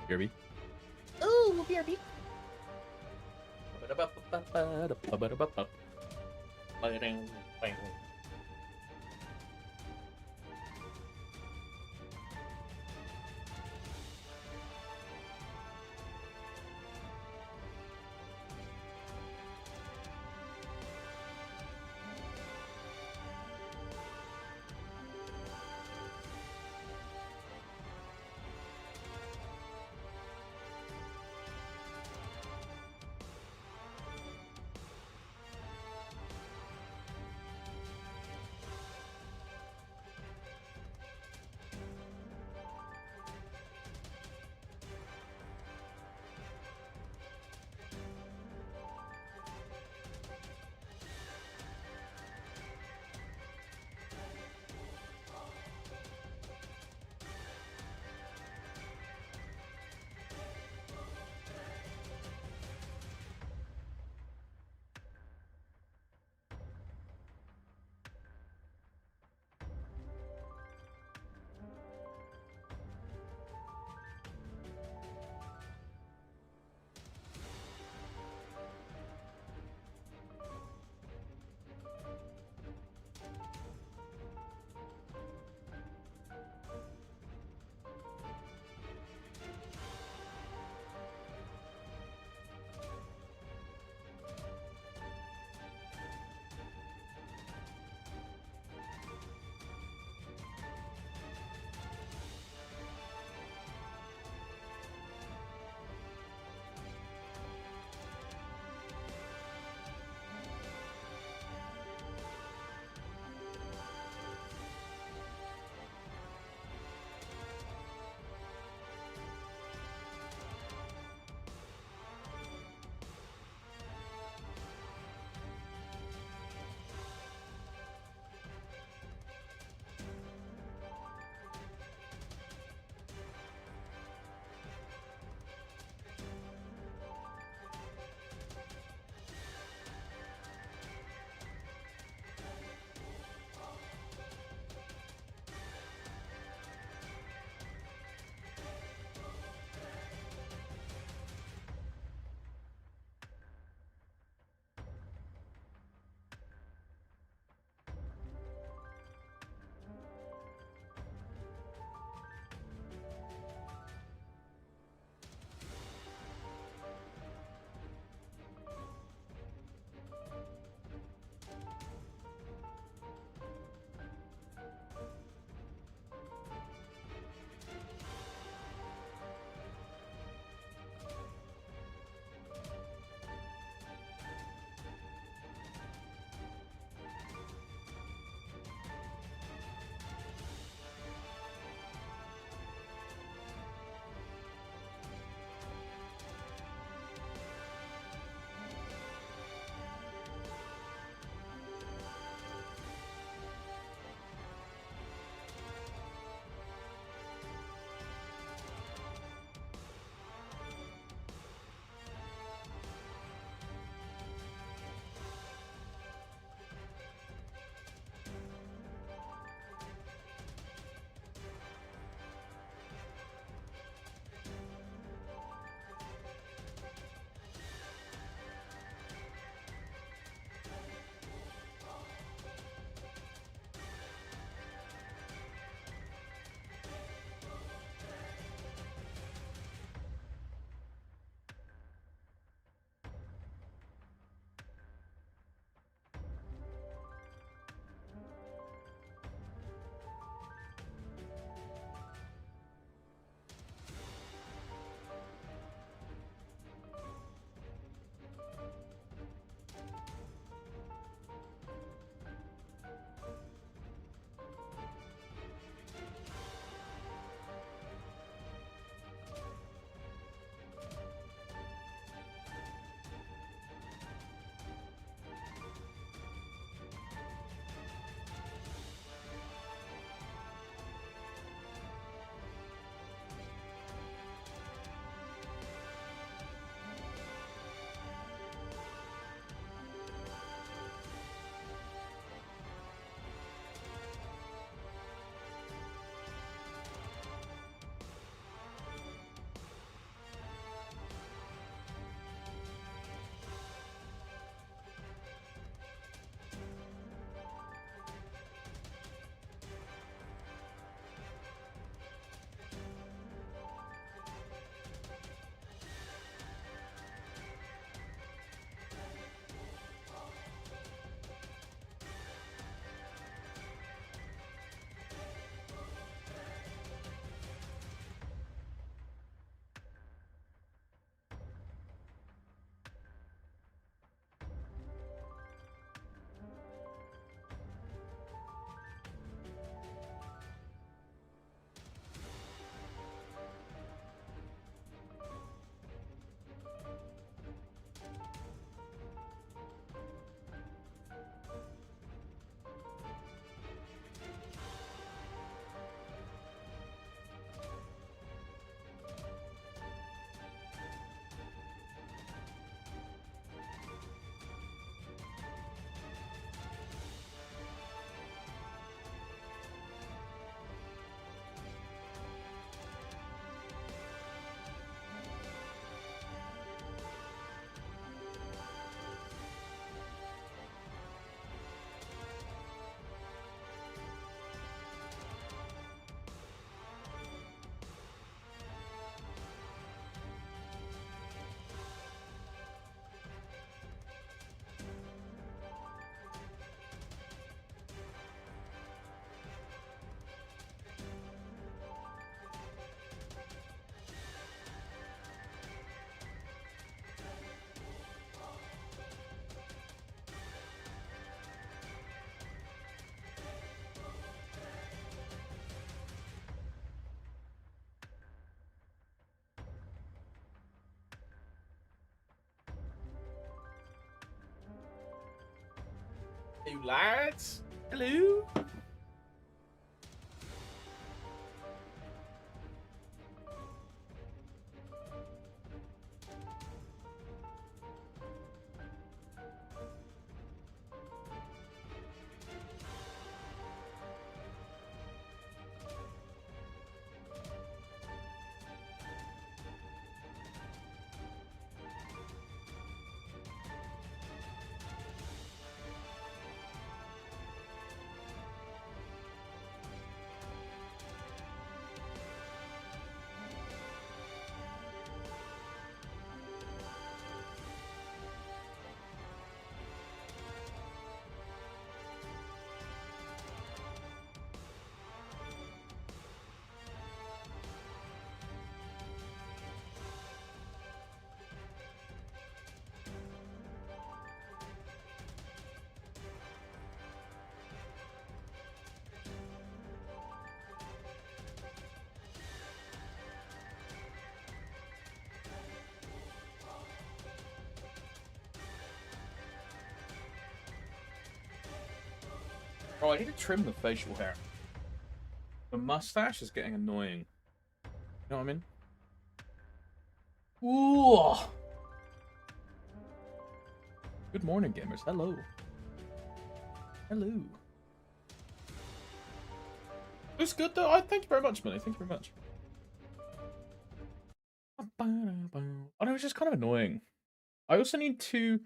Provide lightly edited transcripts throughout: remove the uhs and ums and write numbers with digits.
BRB. Ooh, BRB. Hey, lads. Hello. Oh, I need to trim the facial hair. The mustache is getting annoying. You know what I mean? Ooh. Good morning, gamers. Hello. Hello. It's good though. Thank you very much, Millie. Thank you very much. Oh no, it's just kind of annoying. I also need to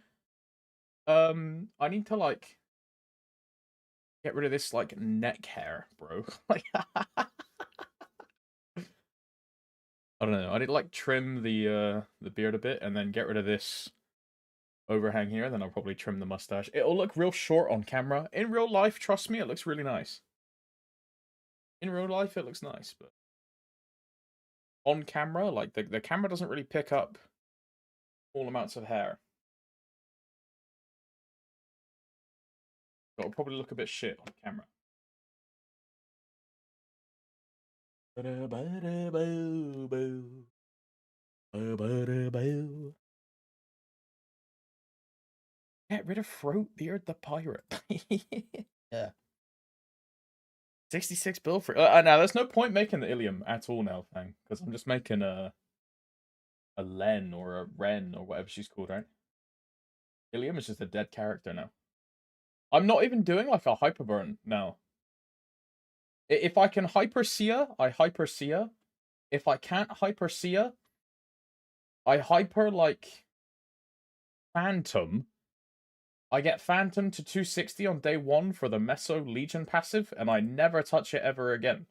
I need to like get rid of this like neck hair, bro. Like I don't know. I need to like trim the beard a bit and then get rid of this overhang here, then I'll probably trim the mustache. It'll look real short on camera. In real life, trust me, it looks really nice. In real life, it looks nice, but on camera, like the camera doesn't really pick up all amounts of hair. It'll probably look a bit shit on camera. Get rid of Throatbeard the pirate. Yeah. 66 bill for now. There's no point making the Ilium at all now, thing, because I'm just making a Len or a Ren or whatever she's called, right? Ilium is just a dead character now. I'm not even doing like a hyperburn now. If I can hyperseer, I hyperseer. If I can't hyperseer, I hyper like Phantom. I get Phantom to 260 on day 1 for the Meso Legion passive, and I never touch it ever again.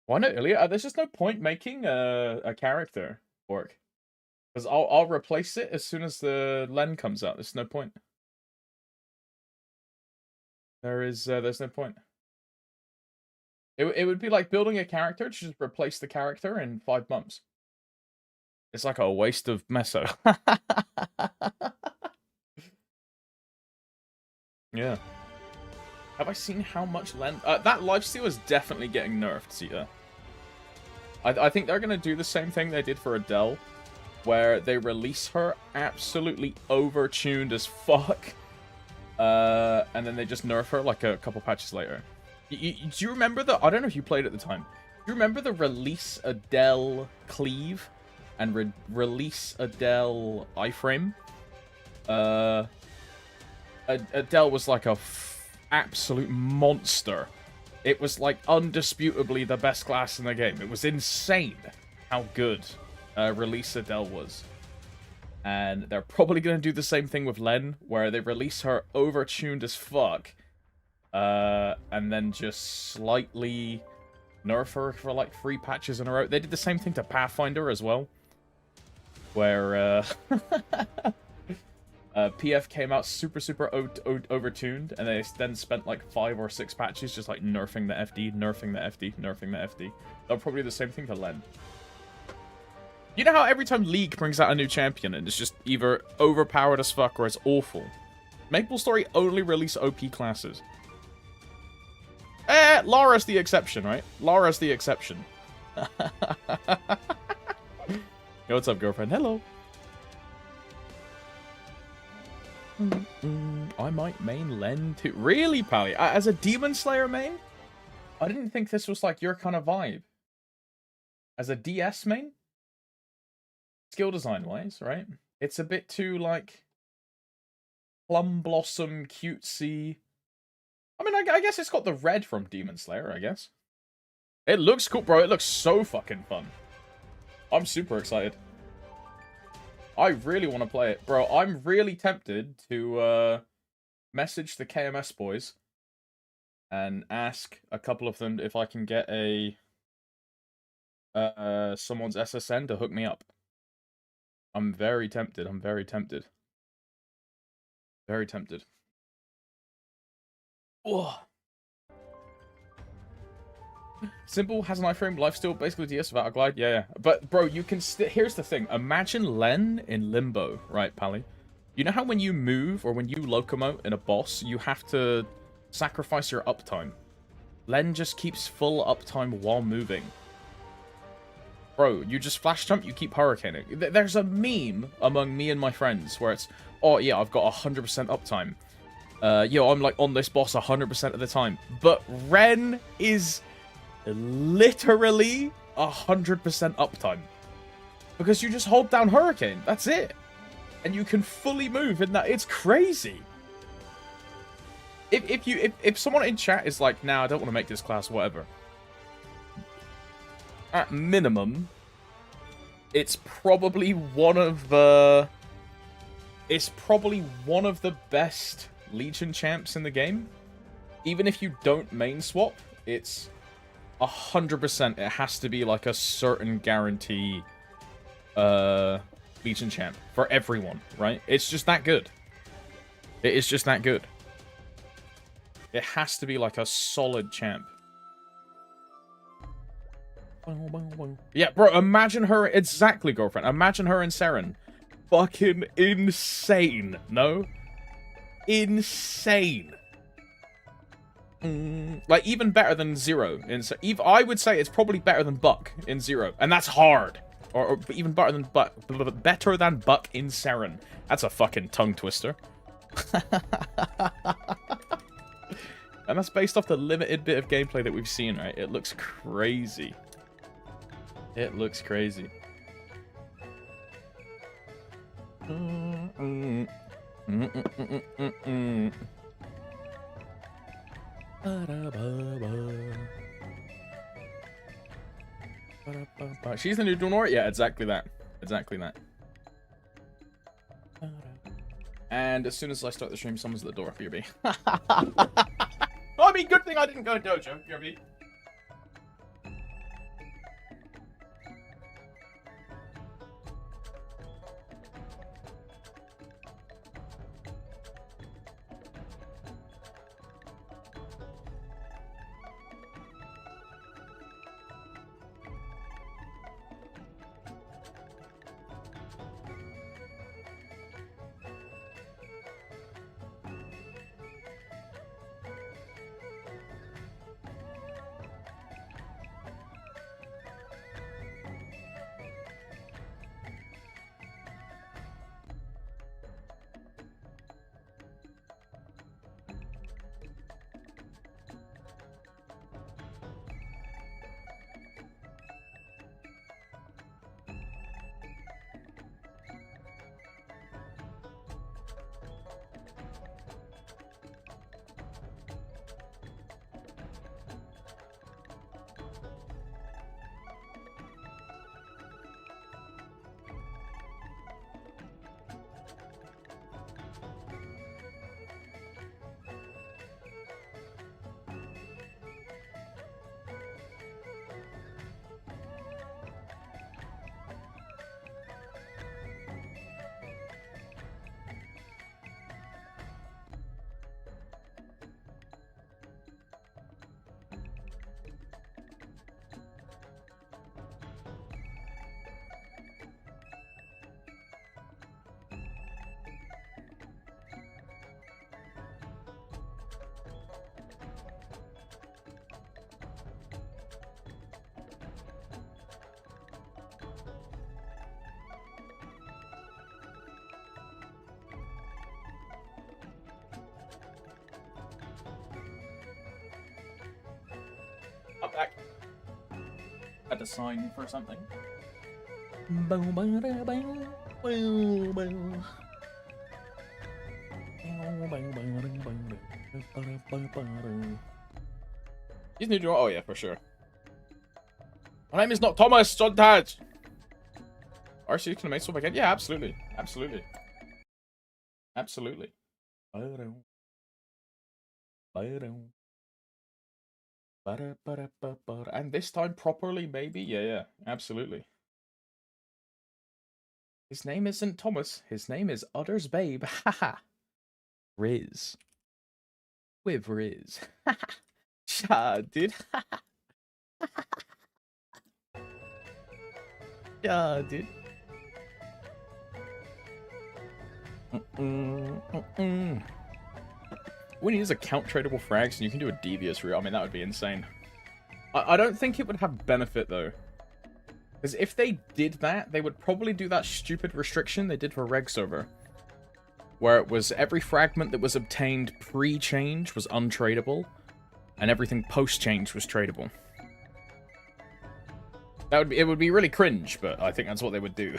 Why not, Ilya? There's just no point making a character work. Because I'll replace it as soon as the Len comes out. There's no point. There's no point. It would be like building a character to just replace the character in 5 months. It's like a waste of meso. Yeah. Have I seen how much Len... that lifesteal is definitely getting nerfed, Sita. I think they're going to do the same thing they did for Adele, where they release her absolutely overtuned as fuck, and then they just nerf her like a couple patches later. Do you remember the... I don't know if you played at the time. Do you remember the release Adele cleave and release Adele iframe? Adele was like a absolute monster. It was like undisputably the best class in the game. It was insane how good release Adele was. And they're probably going to do the same thing with Len, where they release her overtuned as fuck, and then just slightly nerf her for like 3 patches in a row. They did the same thing to Pathfinder as well, where PF came out super overtuned, and they then spent like 5 or 6 patches just like nerfing the FD, nerfing the FD, nerfing the FD. They'll probably do the same thing to Len. You know how every time League brings out a new champion and it's just either overpowered as fuck or it's awful? MapleStory only release OP classes. Lara's the exception, right? Lara's the exception. Yo, what's up, girlfriend? Hello. I might main Len too. Really, Pally? As a Demon Slayer main? I didn't think this was like your kind of vibe. As a DS main? Skill design wise, right? It's a bit too like plum blossom cutesy. I mean, I guess it's got the red from Demon Slayer, I guess. It looks cool, bro. It looks so fucking fun. I'm super excited. I really want to play it. Bro, I'm really tempted to message the KMS boys and ask a couple of them if I can get a someone's SSN to hook me up. I'm very tempted. I'm very tempted. Very tempted. Oh. Simple has an iframe, lifesteal, basically DS without a glide. Yeah. But, bro, you can here's the thing. Imagine Len in Limbo, right, Pally? You know how when you move or when you locomote in a boss, you have to sacrifice your uptime? Len just keeps full uptime while moving. Bro, you just flash jump, you keep hurricaning. There's a meme among me and my friends where it's, oh yeah, I've got 100% uptime. Yo, I'm like on this boss 100% of the time. But Ren is literally 100% uptime. Because you just hold down Hurricane. That's it. And you can fully move in that. It's crazy. If someone in chat is like, nah, I don't want to make this class, whatever. At minimum, it's probably one of the best Legion champs in the game. Even if you don't main swap, it's 100%. It has to be like a certain guarantee Legion champ for everyone, right? It's just that good. It is just that good. It has to be like a solid champ. Yeah, bro, imagine her... Exactly, girlfriend. Imagine her and Seren. Fucking insane, no? Insane. Like, even better than Zero. I would say it's probably better than Buck in Zero. And that's hard. Or even better than Buck. Better than Buck in Seren. That's a fucking tongue twister. And that's based off the limited bit of gameplay that we've seen, right? It looks crazy. It looks crazy. She's the new Dawnor? Yeah, exactly that. Exactly that. And as soon as I start the stream, someone's at the door, BRB. I mean, good thing I didn't go dojo, BRB. back. Had to sign for something. He's new to. Oh yeah, for sure. My name is not Thomas, John Taj. RC can I make stuff again? Yeah, absolutely. Absolutely. Absolutely. And this time properly, maybe? Yeah, absolutely. His name isn't Thomas. His name is Udders Babe. Haha. Riz. With Riz. Yeah, dude. Yeah, dude. When you use account tradable frags and you can do a devious route, I mean, that would be insane. I don't think it would have benefit, though. Because if they did that, they would probably do that stupid restriction they did for Reg Server. Where it was every fragment that was obtained pre-change was untradeable, and everything post-change was tradable. It would be really cringe, but I think that's what they would do.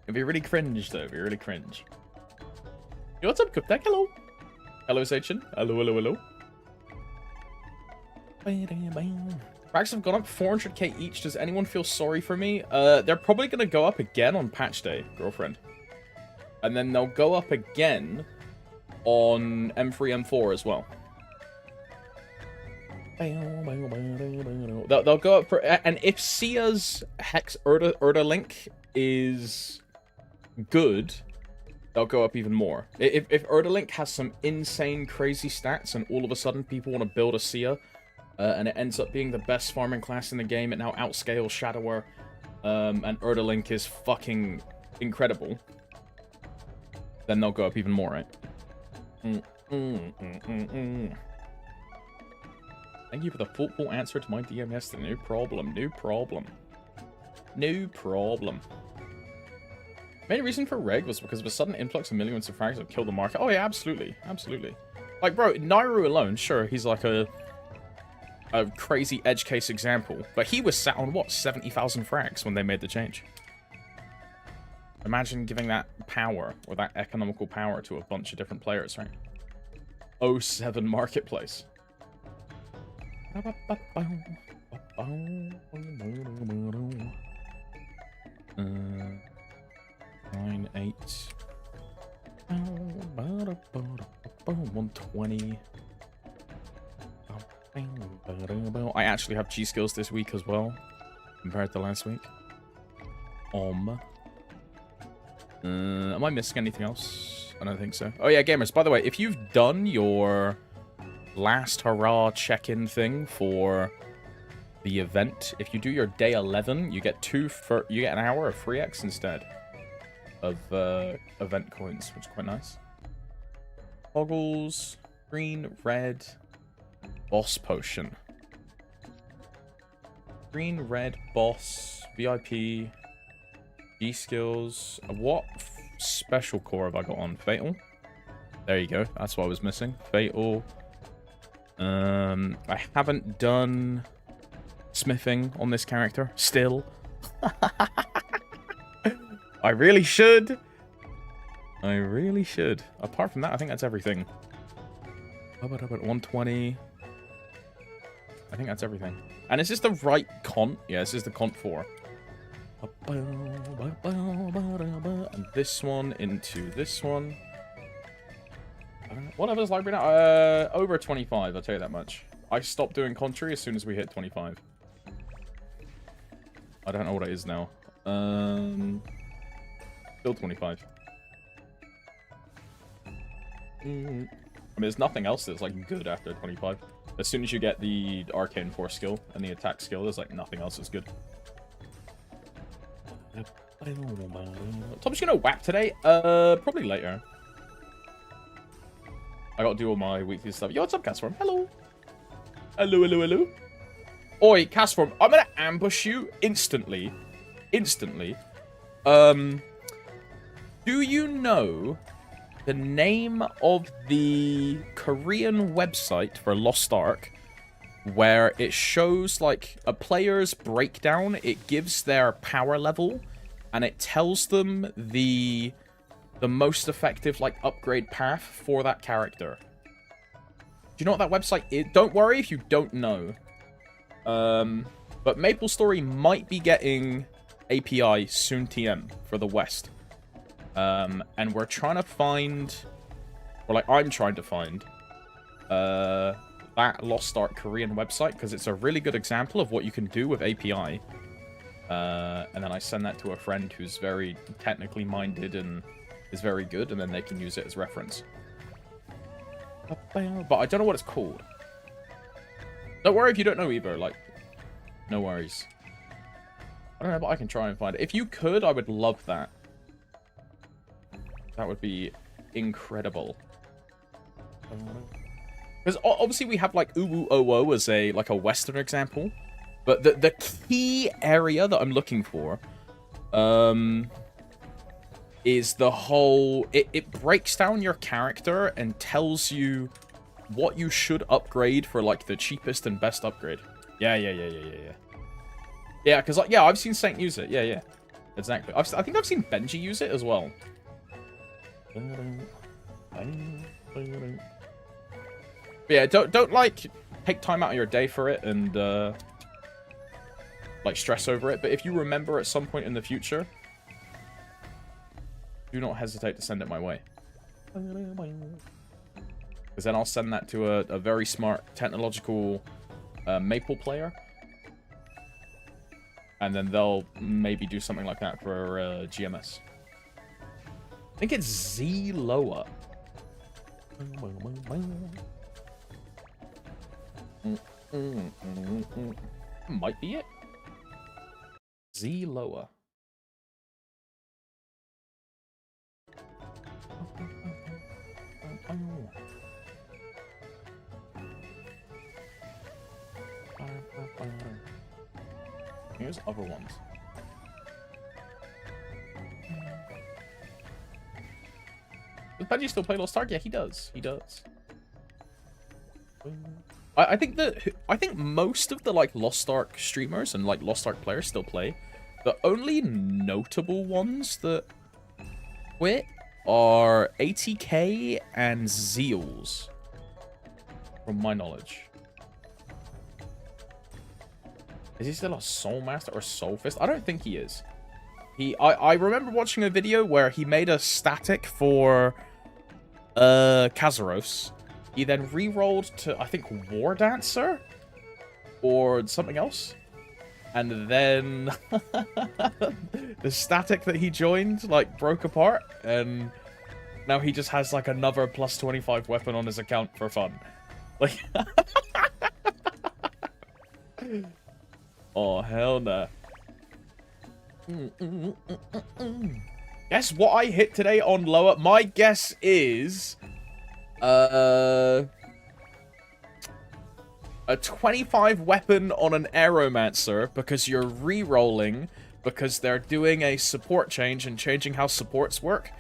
It'd be really cringe, though. It'd be really cringe. Yo, what's up, Kuptek? Hello. Hello, Sachin. Hello. Frags have gone up 400k each. Does anyone feel sorry for me? They're probably going to go up again on patch day, girlfriend. And then they'll go up again on M3, M4 as well. They'll go up for... And if Sia's Hex Urda Link is good, they'll go up even more. If Urda Link has some insane, crazy stats and all of a sudden people want to build a Sia, and it ends up being the best farming class in the game, it now outscales Shadower, and Urda Link is fucking incredible, then they'll go up even more, right? Thank you for the full answer to my DM yesterday. No problem. Main reason for Reg was because of a sudden influx of millions of frags that killed the market. Oh yeah, absolutely. Like, bro, Nairu alone, sure, he's like a crazy edge case example, but he was sat on, what, 70,000 frags when they made the change. Imagine giving that power, or that economical power, to a bunch of different players, right? 07 marketplace. 9, 8. 120. I actually have G skills this week as well, compared to last week. Am I missing anything else? I don't think so. Oh yeah, gamers, by the way, if you've done your last hurrah check-in thing for the event, if you do your day 11, you get an hour of free X instead of event coins, which is quite nice. Toggles, green, red, boss potion. Green, red, boss, VIP, G skills. What special core have I got on? Fatal. There you go. That's what I was missing. Fatal. I haven't done smithing on this character still. I really should. Apart from that, I think that's everything. 120. I think that's everything. And is this the right cont? Yeah, this is the cont 4. And this one into this one. What level is library now? Over 25, I'll tell you that much. I stopped doing Contrary as soon as we hit 25. I don't know what it is now. Still 25. I mean, there's nothing else that's, like, good after 25. As soon as you get the Arcane Force skill and the attack skill, there's, like, nothing else that's good. Tom's gonna whap today? Probably later. I gotta do all my weekly stuff. Yo, what's up, Castform? Hello. Hello. Oi, Castform, I'm gonna ambush you instantly. Do you know the name of the Korean website for Lost Ark where it shows like a player's breakdown. It gives their power level, and it tells them the most effective like upgrade path for that character. Do you know what that website is? Don't worry if you don't know. But MapleStory might be getting API soon TM for the West. And we're trying to find, or like I'm trying to find, that Lost Ark Korean website, because it's a really good example of what you can do with API. And then I send that to a friend who's very technically minded and is very good, and then they can use it as reference. But I don't know what it's called. Don't worry if you don't know either, like, no worries. I don't know, but I can try and find it. If you could, I would love that. That would be incredible. Because obviously we have like Uwu as a Western example, but the key area that I'm looking for, is the whole it breaks down your character and tells you what you should upgrade for like the cheapest and best upgrade. Yeah. Yeah, because like, yeah, I've seen Saint use it. Yeah, exactly. I think I've seen Benji use it as well. But yeah, don't like take time out of your day for it and like stress over it. But if you remember at some point in the future, do not hesitate to send it my way. Because then I'll send that to a very smart technological Maple player. And then they'll maybe do something like that for GMS. I think it's Z Loa. Might be it. Z Loa. Here's other ones. Does Benji still play Lost Ark? Yeah, he does. He does. I think most of the like Lost Ark streamers and like Lost Ark players still play. The only notable ones that quit are ATK and Zeals, from my knowledge. Is he still a Soul Master or Soul Fist? I don't think he is. I remember watching a video where he made a static for Kazaros. He then re-rolled to, I think, War Dancer? Or something else? And then the static that he joined, like, broke apart. And now he just has, like, another plus 25 weapon on his account for fun. Like... Oh, hell no. Guess what I hit today on Lower? My guess is... a 25 weapon on an Aeromancer, because you're re-rolling, because they're doing a support change and changing how supports work.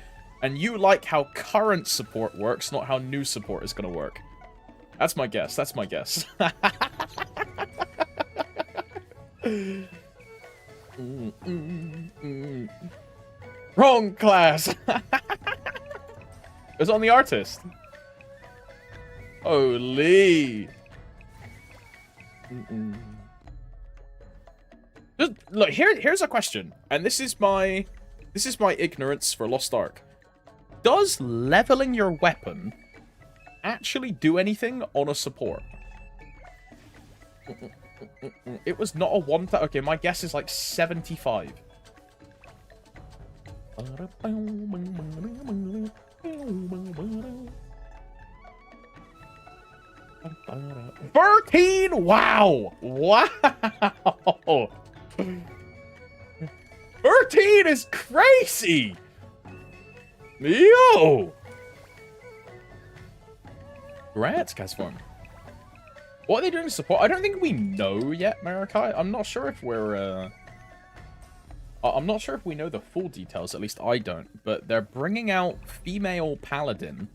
And you like how current support works, not how new support is going to work. That's my guess. That's my guess. Wrong class. It was on the artist. Holy. Just, look, here's a question, and this is my ignorance for Lost Ark. Does leveling your weapon actually do anything on a support? It was not a 1,000. Okay, my guess is like 75. $13! Wow! Wow! 13 is crazy! Yo! Congrats, Casform. What are they doing to support? I don't think we know yet, Marikai. I'm not sure if we're, I'm not sure if we know the full details. At least I don't. But they're bringing out female paladin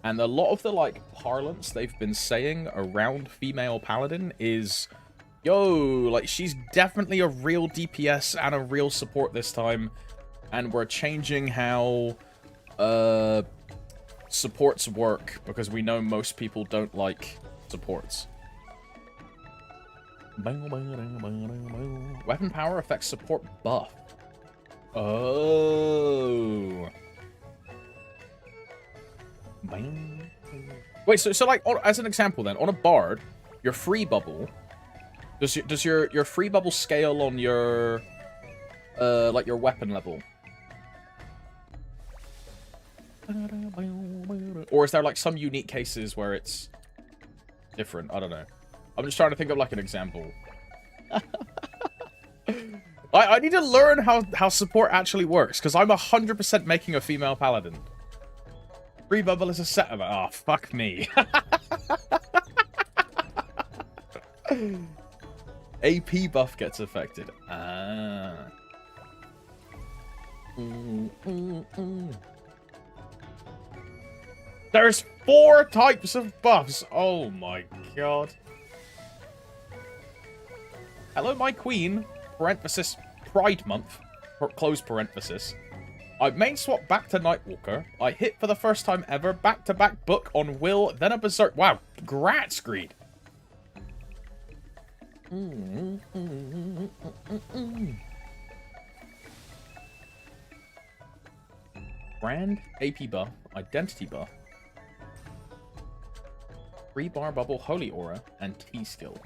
And a lot of the, like, parlance they've been saying around female paladin is, yo, like, she's definitely a real DPS and a real support this time. And we're changing how supports work, because we know most people don't like supports. Weapon power affects support buff. Oh. Wait, so like, as an example then, on a bard, your free bubble, does your free bubble scale on your, like, your weapon level? Or is there, like, some unique cases where it's different? I don't know. I'm just trying to think of, like, an example. I need to learn how support actually works, because I'm 100% making a female paladin. Free bubble is a set of it. Oh, fuck me. AP buff gets affected. Ah. There's 4 types of buffs. Oh my god. Hello, my queen. Parenthesis, Pride Month. Close parenthesis. I main swap back to Nightwalker. I hit for the first time ever. Back-to-back book on Will, then a Berserk. Wow, grats, Greed. Brand, AP buff, Identity buff. 3-bar bubble, Holy Aura, and T-skill.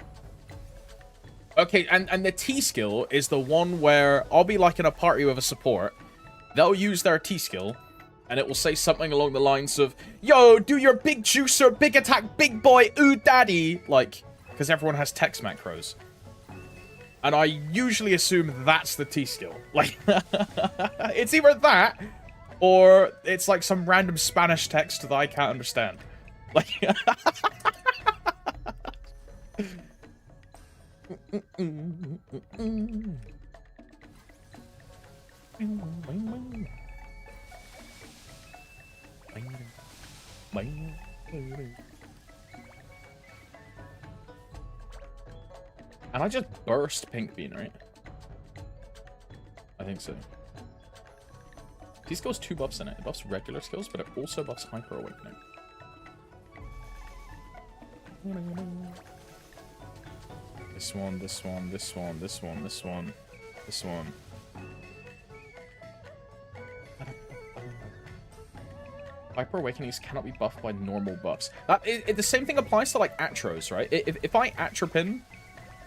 Okay, and the T-skill is the one where I'll be like in a party with a support. They'll use their T-skill, and it will say something along the lines of, yo, do your big juicer, big attack, big boy, ooh daddy. Like, because everyone has text macros. And I usually assume that's the T-skill. Like, it's either that, or it's like some random Spanish text that I can't understand. Like... And I just burst Pink Bean, right? I think so. These skills 2 buffs in it. It buffs regular skills, but it also buffs Hyper Awakening. This one, this one, this one, this one, this one, this one. Hyper Awakenings cannot be buffed by normal buffs. The same thing applies to, like, Atros, right? If I Atropine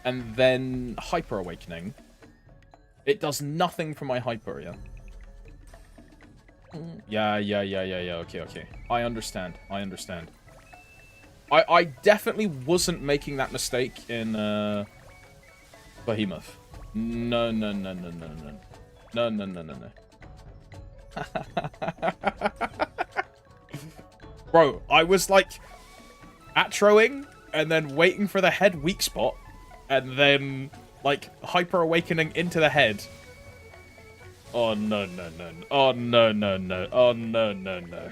and then Hyper Awakening, it does nothing for my Hyper, yeah? Yeah, okay. I understand. I definitely wasn't making that mistake in, Behemoth. No. Bro, I was, like, Atroing, and then waiting for the head weak spot, and then, like, Hyper Awakening into the head. Oh, no. Oh, no. Oh, no.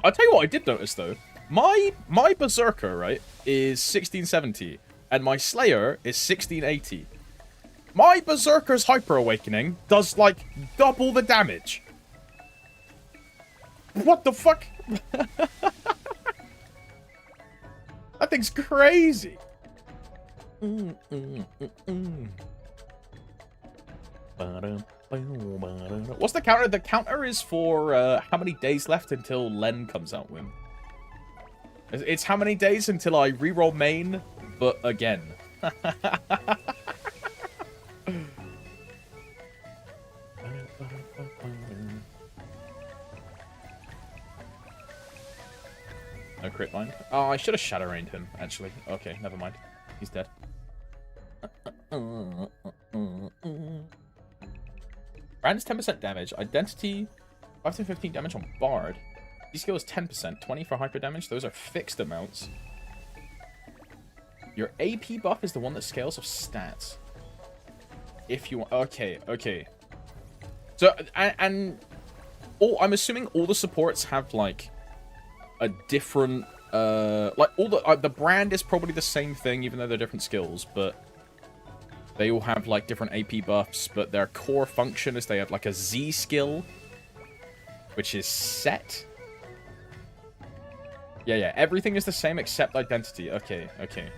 I'll tell you what I did notice, though. My Berserker, right, is 1670, and my Slayer is 1680. My Berserker's Hyper Awakening does, like, double the damage. What the fuck? That thing's crazy. What's the counter? The counter is for how many days left until Len comes out with. It's how many days until I reroll main, but again. No crit bind. Oh, I should have Shadow Rained him, actually. Okay, never mind. He's dead. Brand's 10% damage. Identity, 5 to 15 damage on Bard. D-skill is 10%. 20 for hyper damage. Those are fixed amounts. Your AP buff is the one that scales of stats. If you want... Okay, okay. So, and all, I'm assuming all the supports have, like, a different... like, all the brand is probably the same thing, even though they're different skills, but... They all have, like, different AP buffs, but their core function is they have, like, a Z skill, which is set. Yeah, yeah, everything is the same except identity. Okay, okay.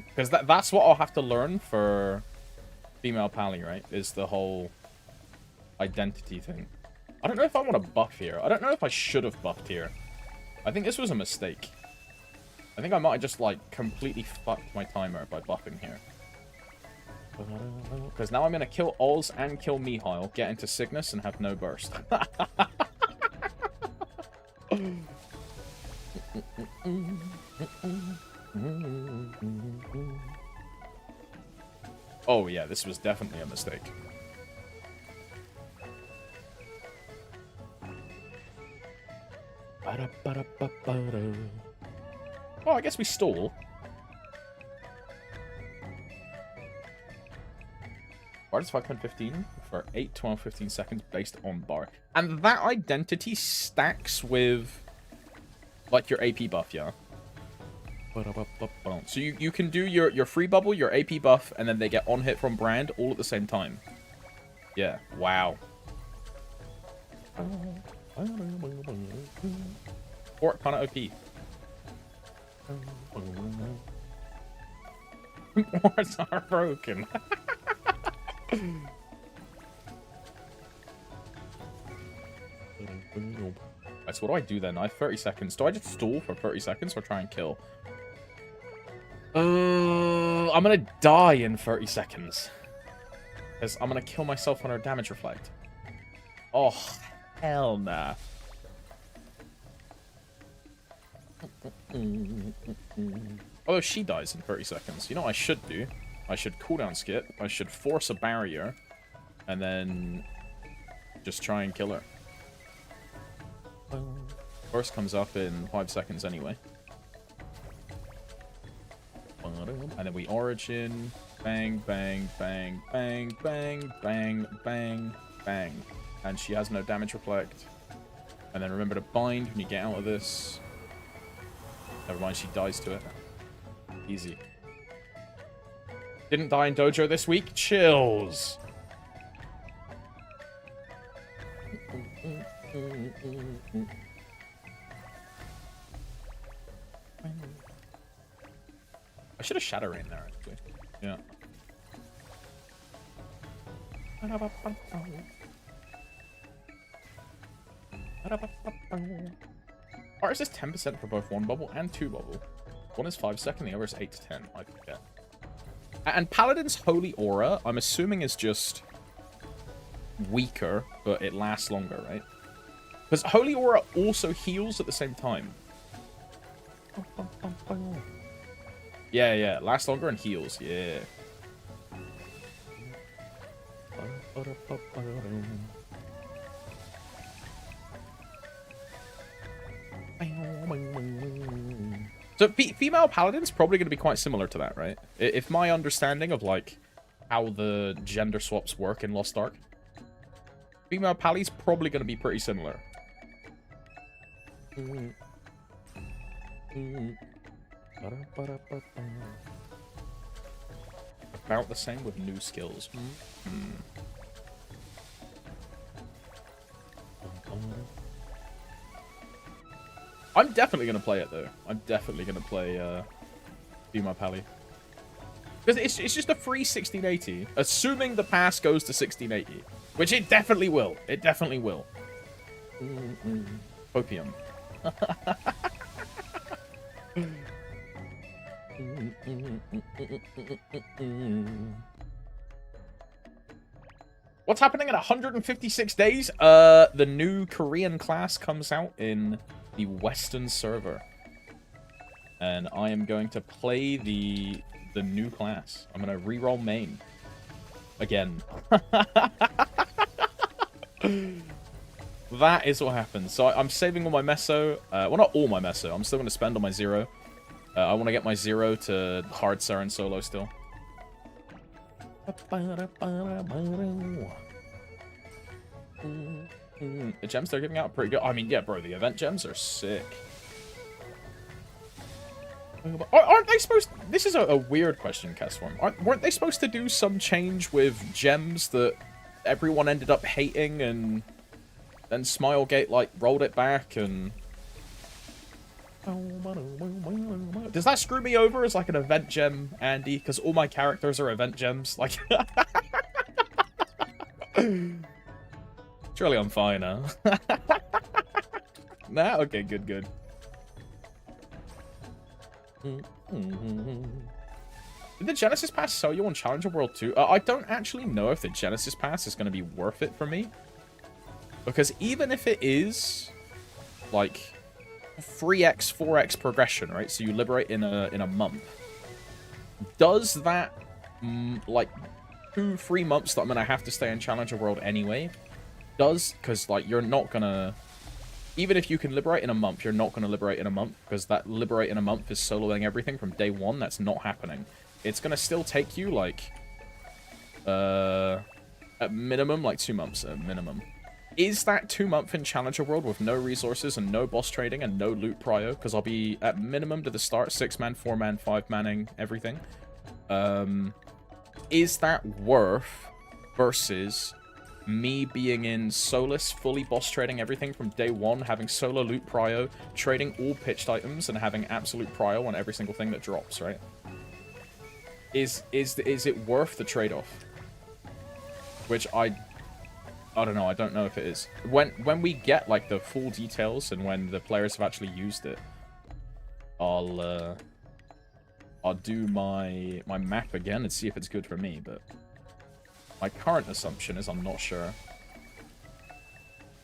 Because that's what I'll have to learn for female pally, right? Is the whole identity thing. I don't know if I want to buff here. I don't know if I should have buffed here. I think this was a mistake. I think I might have just, like, completely fucked my timer by buffing here. Because now I'm going to kill Oz and kill Mihail, get into Cygnus, and have no burst. Oh, yeah, this was definitely a mistake. Oh, I guess we stole. Bar is 5.15 for 8, 12, 15 seconds based on bar. And that identity stacks with, like, your AP buff, yeah? So you can do your free bubble, your AP buff, and then they get on hit from brand all at the same time. Yeah, wow. Or kind of OP. Wars are broken. Right, so what do I do then? I have 30 seconds. Do I just stall for 30 seconds or try and kill? I'm gonna die in 30 seconds. Because I'm gonna kill myself on her damage reflect. Oh, hell nah. Although she dies in 30 seconds. You know what I should do? I should cooldown skip. I should force a barrier. And then just try and kill her. First comes up in 5 seconds anyway. And then we origin. Bang, bang, bang, bang, bang, bang, bang, bang. And she has no damage reflect. And then remember to bind when you get out of this. Never mind, she dies to it. Easy. Didn't die in dojo this week? Chills. I should have Shadow Rain there, actually. Yeah. Or is this 10% for both 1 bubble and 2 bubble? One is 5 seconds, the other is 8 to 10. I forget. And Paladin's Holy Aura, I'm assuming is just weaker, but it lasts longer, right? Because Holy Aura also heals at the same time. Yeah, yeah. Lasts longer and heals. Yeah. So female paladin's probably going to be quite similar to that, right? If my understanding of, like, how the gender swaps work in Lost Ark, female pally's probably going to be pretty similar. About the same with new skills. I'm definitely going to play it, though. I'm definitely going to play female pally. Because it's just a free 1680, assuming the pass goes to 1680. Which it definitely will. It definitely will. Opium. What's happening in 156 days? The new Korean class comes out in the Western server. And I am going to play the new class. I'm going to reroll main. Again. That is what happens. So I'm saving all my meso. Well, not all my meso. I'm still going to spend on my 0. I want to get my 0 to hard Saren solo still. The gems they're giving out are pretty good. I mean, yeah, bro, the event gems are sick. Aren't they supposed to, this is a weird question, Castform. Weren't they supposed to do some change with gems that everyone ended up hating, and then Smilegate, like, rolled it back, and... Does that screw me over as, like, an event gem, Andy? Because all my characters are event gems. Like... Surely I'm fine, huh? Nah? Okay, good, good. Did the Genesis Pass sell you on Challenger World 2? I don't actually know if the Genesis Pass is going to be worth it for me. Because even if it is, like, 3x, 4x progression, right? So you liberate in a month. Does that, like, 2-3 months that I'm going to have to stay in Challenger World anyway, because, like, you're not going to... Even if you can liberate in a month, you're not going to liberate in a month, because that liberate in a month is soloing everything from day one. That's not happening. It's going to still take you, like, at minimum, like 2 months at minimum. Is that 2 month in Challenger World with no resources and no boss trading and no loot prio? Because I'll be at minimum to the start, 6-man, 4-man, 5-manning, everything. Is that worth versus me being in Solus, fully boss trading everything from day one, having solo loot prio, trading all pitched items, and having absolute prio on every single thing that drops, right? Is it worth the trade-off? Which I don't know. I don't know if it is. When we get, like, the full details and when the players have actually used it, I'll do my map again and see if it's good for me, but my current assumption is I'm not sure.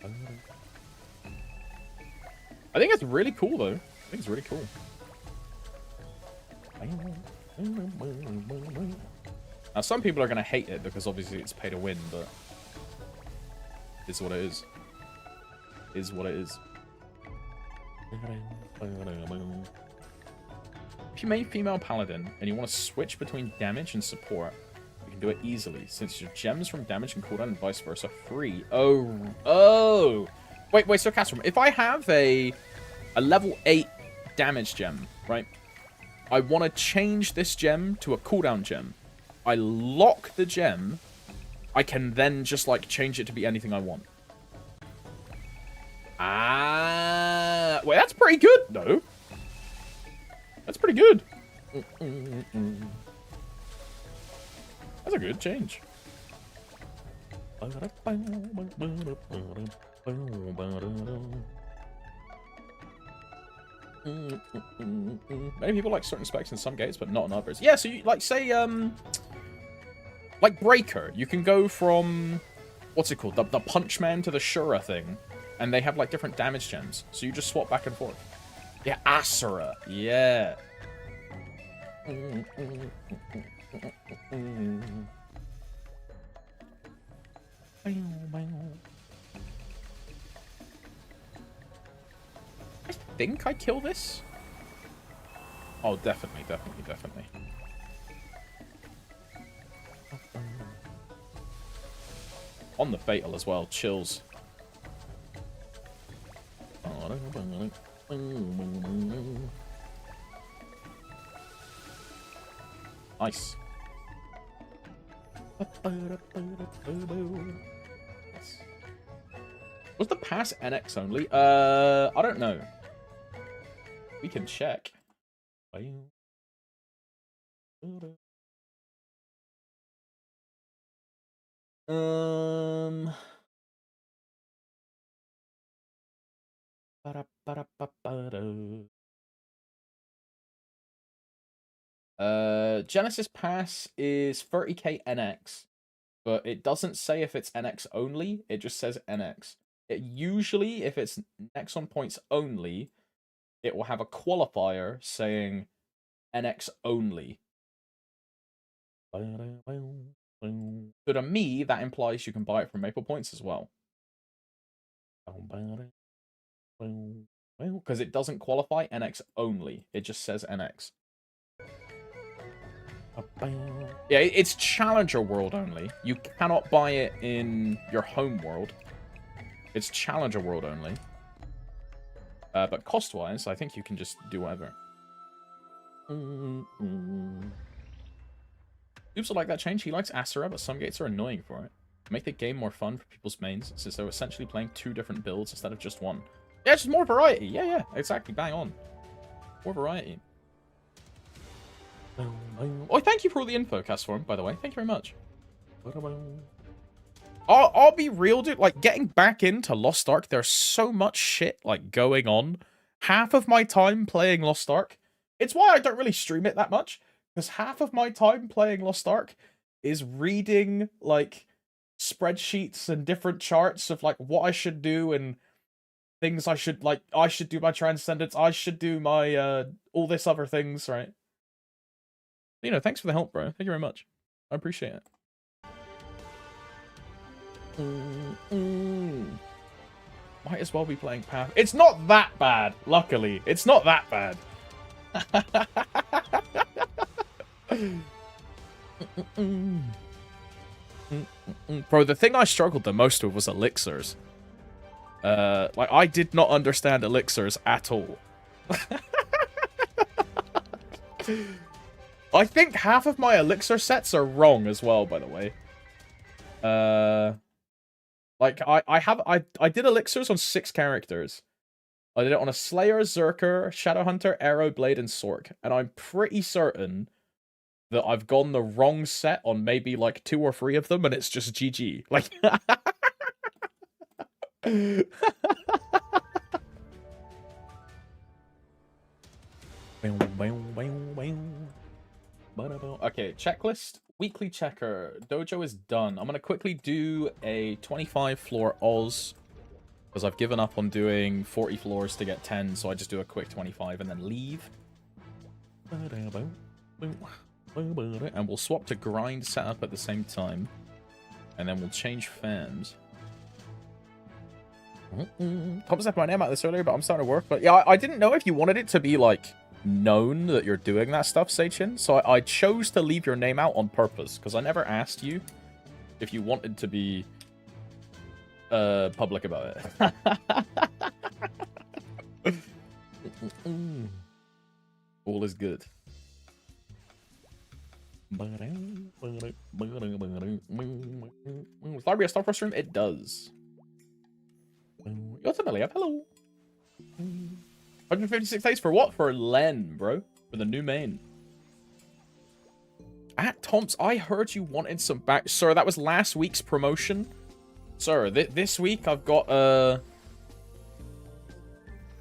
I think it's really cool, though. I think it's really cool. Now, some people are going to hate it because obviously it's pay to win, but it's what it is. Is what it is. If you made female paladin and you want to switch between damage and support, you can do it easily, since your gems from damage and cooldown and vice versa are free. Oh. Wait, so Castrum, if I have a level 8 damage gem, right? I want to change this gem to a cooldown gem. I lock the gem. I can then just, like, change it to be anything I want. Ah. Wait, that's pretty good, though. That's pretty good. That's a good change. Many people like certain specs in some gates, but not in others. Yeah, so you, like, say, like Breaker, you can go from, what's it called, the Punch Man to the Shura thing, and they have, like, different damage gems, so you just swap back and forth. Yeah, Asura, yeah. I think I kill this. Oh, definitely. On the Fatal as well, chills. Nice. Was the pass NX only? I don't know. We can check. Genesis Pass is 30k NX, but it doesn't say if it's NX only, it just says NX. It usually, if it's Nexon points only, it will have a qualifier saying NX only. So to me, that implies you can buy it from Maple Points as well. Because it doesn't qualify NX only. It just says NX. Yeah, it's Challenger World only. You cannot buy it in your home world. It's Challenger World only. But cost-wise, I think you can just do whatever. Oops, I like that change. He likes Asura, but some gates are annoying for it. Make the game more fun for people's mains, since they're essentially playing 2 different builds instead of just one. Yeah, it's just more variety. Yeah, exactly. Bang on. More variety. Oh, thank you for all the info, Castform, by the way. Thank you very much. I'll be real, dude. Like, getting back into Lost Ark, there's so much shit, like, going on. Half of my time playing Lost Ark. It's why I don't really stream it that much. Because half of my time playing Lost Ark is reading, like, spreadsheets and different charts of, like, what I should do and things I should, like, I should do my Transcendence. I should do my, all this other things, right? You know, thanks for the help, bro. Thank you very much. I appreciate it. Might as well be playing Path. It's not that bad, luckily. It's not that bad. Bro, the thing I struggled the most with was elixirs. Like, I did not understand elixirs at all. I think half of my elixir sets are wrong as well, by the way. Like, I did elixirs on 6 characters. I did it on a Slayer, Zerker, Shadowhunter, Arrow, Blade, and Sork. And I'm pretty certain that I've gone the wrong set on maybe, like, 2 or 3 of them, and it's just GG. Like... Okay, checklist. Weekly checker. Dojo is done. I'm going to quickly do a 25 floor Oz. Because I've given up on doing 40 floors to get 10. So I just do a quick 25 and then leave. And we'll swap to grind setup at the same time. And then we'll change fans. Tom said my name out this earlier, but I'm starting to work. But yeah, I didn't know if you wanted it to be like known that you're doing that stuff, Seichin. So I chose to leave your name out on purpose because I never asked you if you wanted to be public about it. All is good. Does Library a Starfrost room? It does. Ultimately, hello. 156 days for what? For Len, bro. For the new main. At Tom's, I heard you wanted some back... Sir, that was last week's promotion. Sir, this week I've got,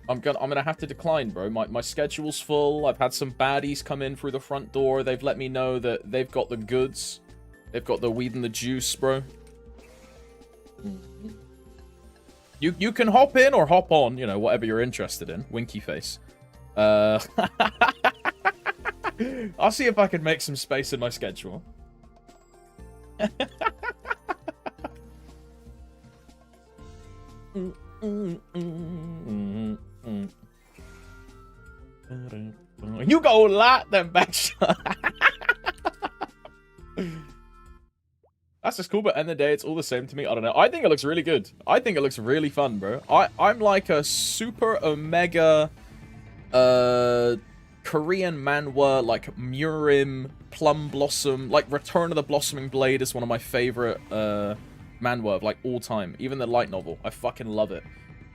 I'm gonna have to decline, bro. My schedule's full. I've had some baddies come in through the front door. They've let me know that they've got the goods. They've got the weed and the juice, bro. You can hop in or hop on, you know, whatever you're interested in. Winky face. I'll see if I can make some space in my schedule. You go lot them bitch. That's just cool, but at the end of the day, it's all the same to me. I don't know. I think it looks really good. I think it looks really fun, bro. I'm like a super omega Korean manhwa, like Murim, Plum Blossom, like Return of the Blossoming Blade is one of my favorite manhwa of like all time. Even the light novel. I fucking love it.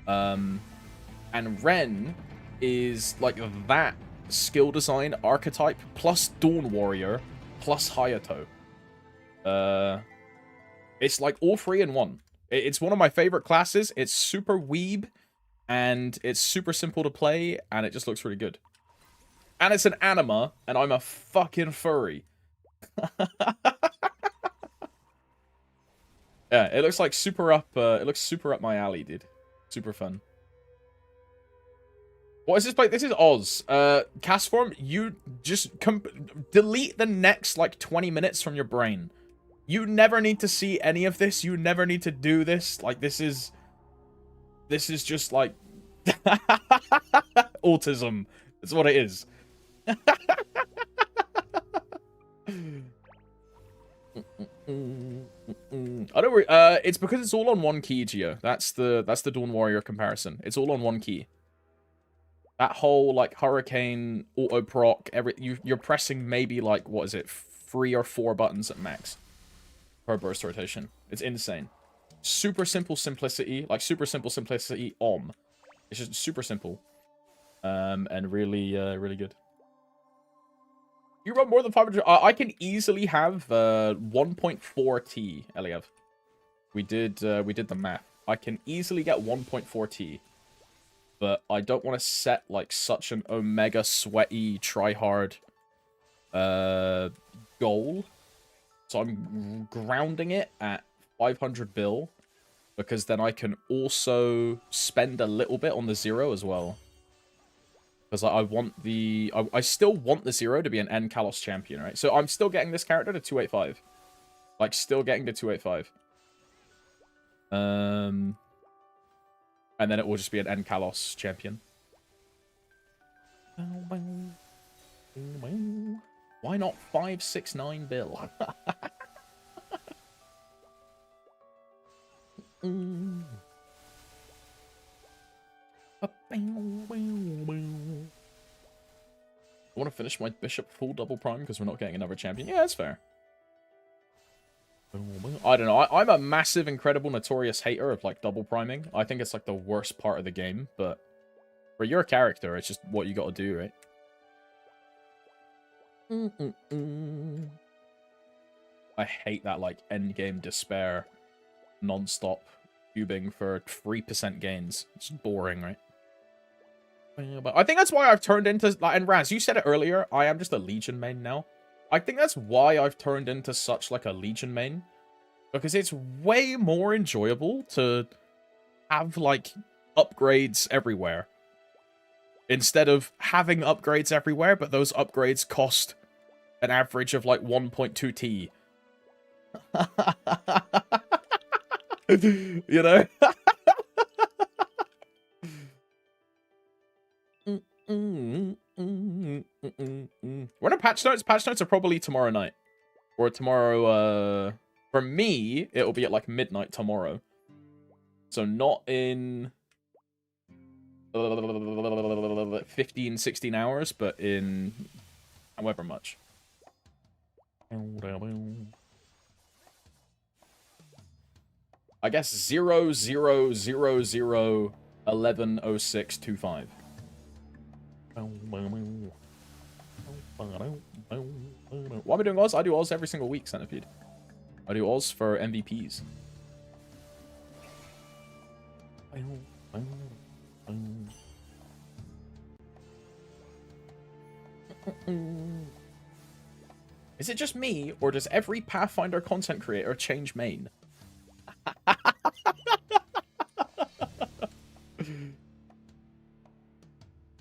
And Ren is like that skill design archetype plus Dawn Warrior plus Hayato. It's like all 3 in 1. It's one of my favorite classes. It's super weeb, and it's super simple to play, and it just looks really good. And it's an anima, and I'm a fucking furry. Yeah, it looks like super up. It looks super up my alley, dude. Super fun. What is this play? This is Oz. Castform, you just delete the next like 20 minutes from your brain. You never need to see any of this. You never need to do this. Like, this is just like autism. That's what it is. I don't. It's because it's all on one key, Geo. That's the Dawn Warrior comparison. It's all on one key. That whole like Hurricane auto proc, you're pressing maybe like what is it, 3 or 4 buttons at max per burst rotation. It's insane. Super simple simplicity, like super simple simplicity. It's just super simple, and really really good. You run more than 500. I can easily have 1.4 T, Eliev. We did the math. I can easily get 1.4 T, but I don't want to set like such an omega sweaty try hard goal. So I'm grounding it at 500 bill, because then I can also spend a little bit on the 0 as well. Because I want the... I still want the 0 to be an N Kalos champion, right? So I'm still getting this character to 285. Like, still getting to 285. And then it will just be an N Kalos champion. Why not 569 bill? I want to finish my bishop full double prime because we're not getting another champion. Yeah, that's fair. I don't know. I'm a massive, incredible, notorious hater of like double priming. I think it's like the worst part of the game, but for your character, it's just what you got to do, right? I hate that like endgame despair, non-stop cubing for 3% gains. It's boring, right? But I think that's why I've turned into, like, and Raz, you said it earlier, I am just a Legion main now. I think that's why I've turned into such, like, a Legion main. Because it's way more enjoyable to have, like, upgrades everywhere. Instead of having upgrades everywhere, but those upgrades cost an average of, like, 1.2 T. You know? When are patch notes? Patch notes are probably tomorrow night. Or tomorrow, for me, it'll be at like midnight tomorrow. So not in 15, 16 hours, but in however much. I guess 0000110625. Why am I doing Oz? I do Oz every single week, Centipede. I do Oz for MVPs. Is it just me, or does every Pathfinder content creator change main?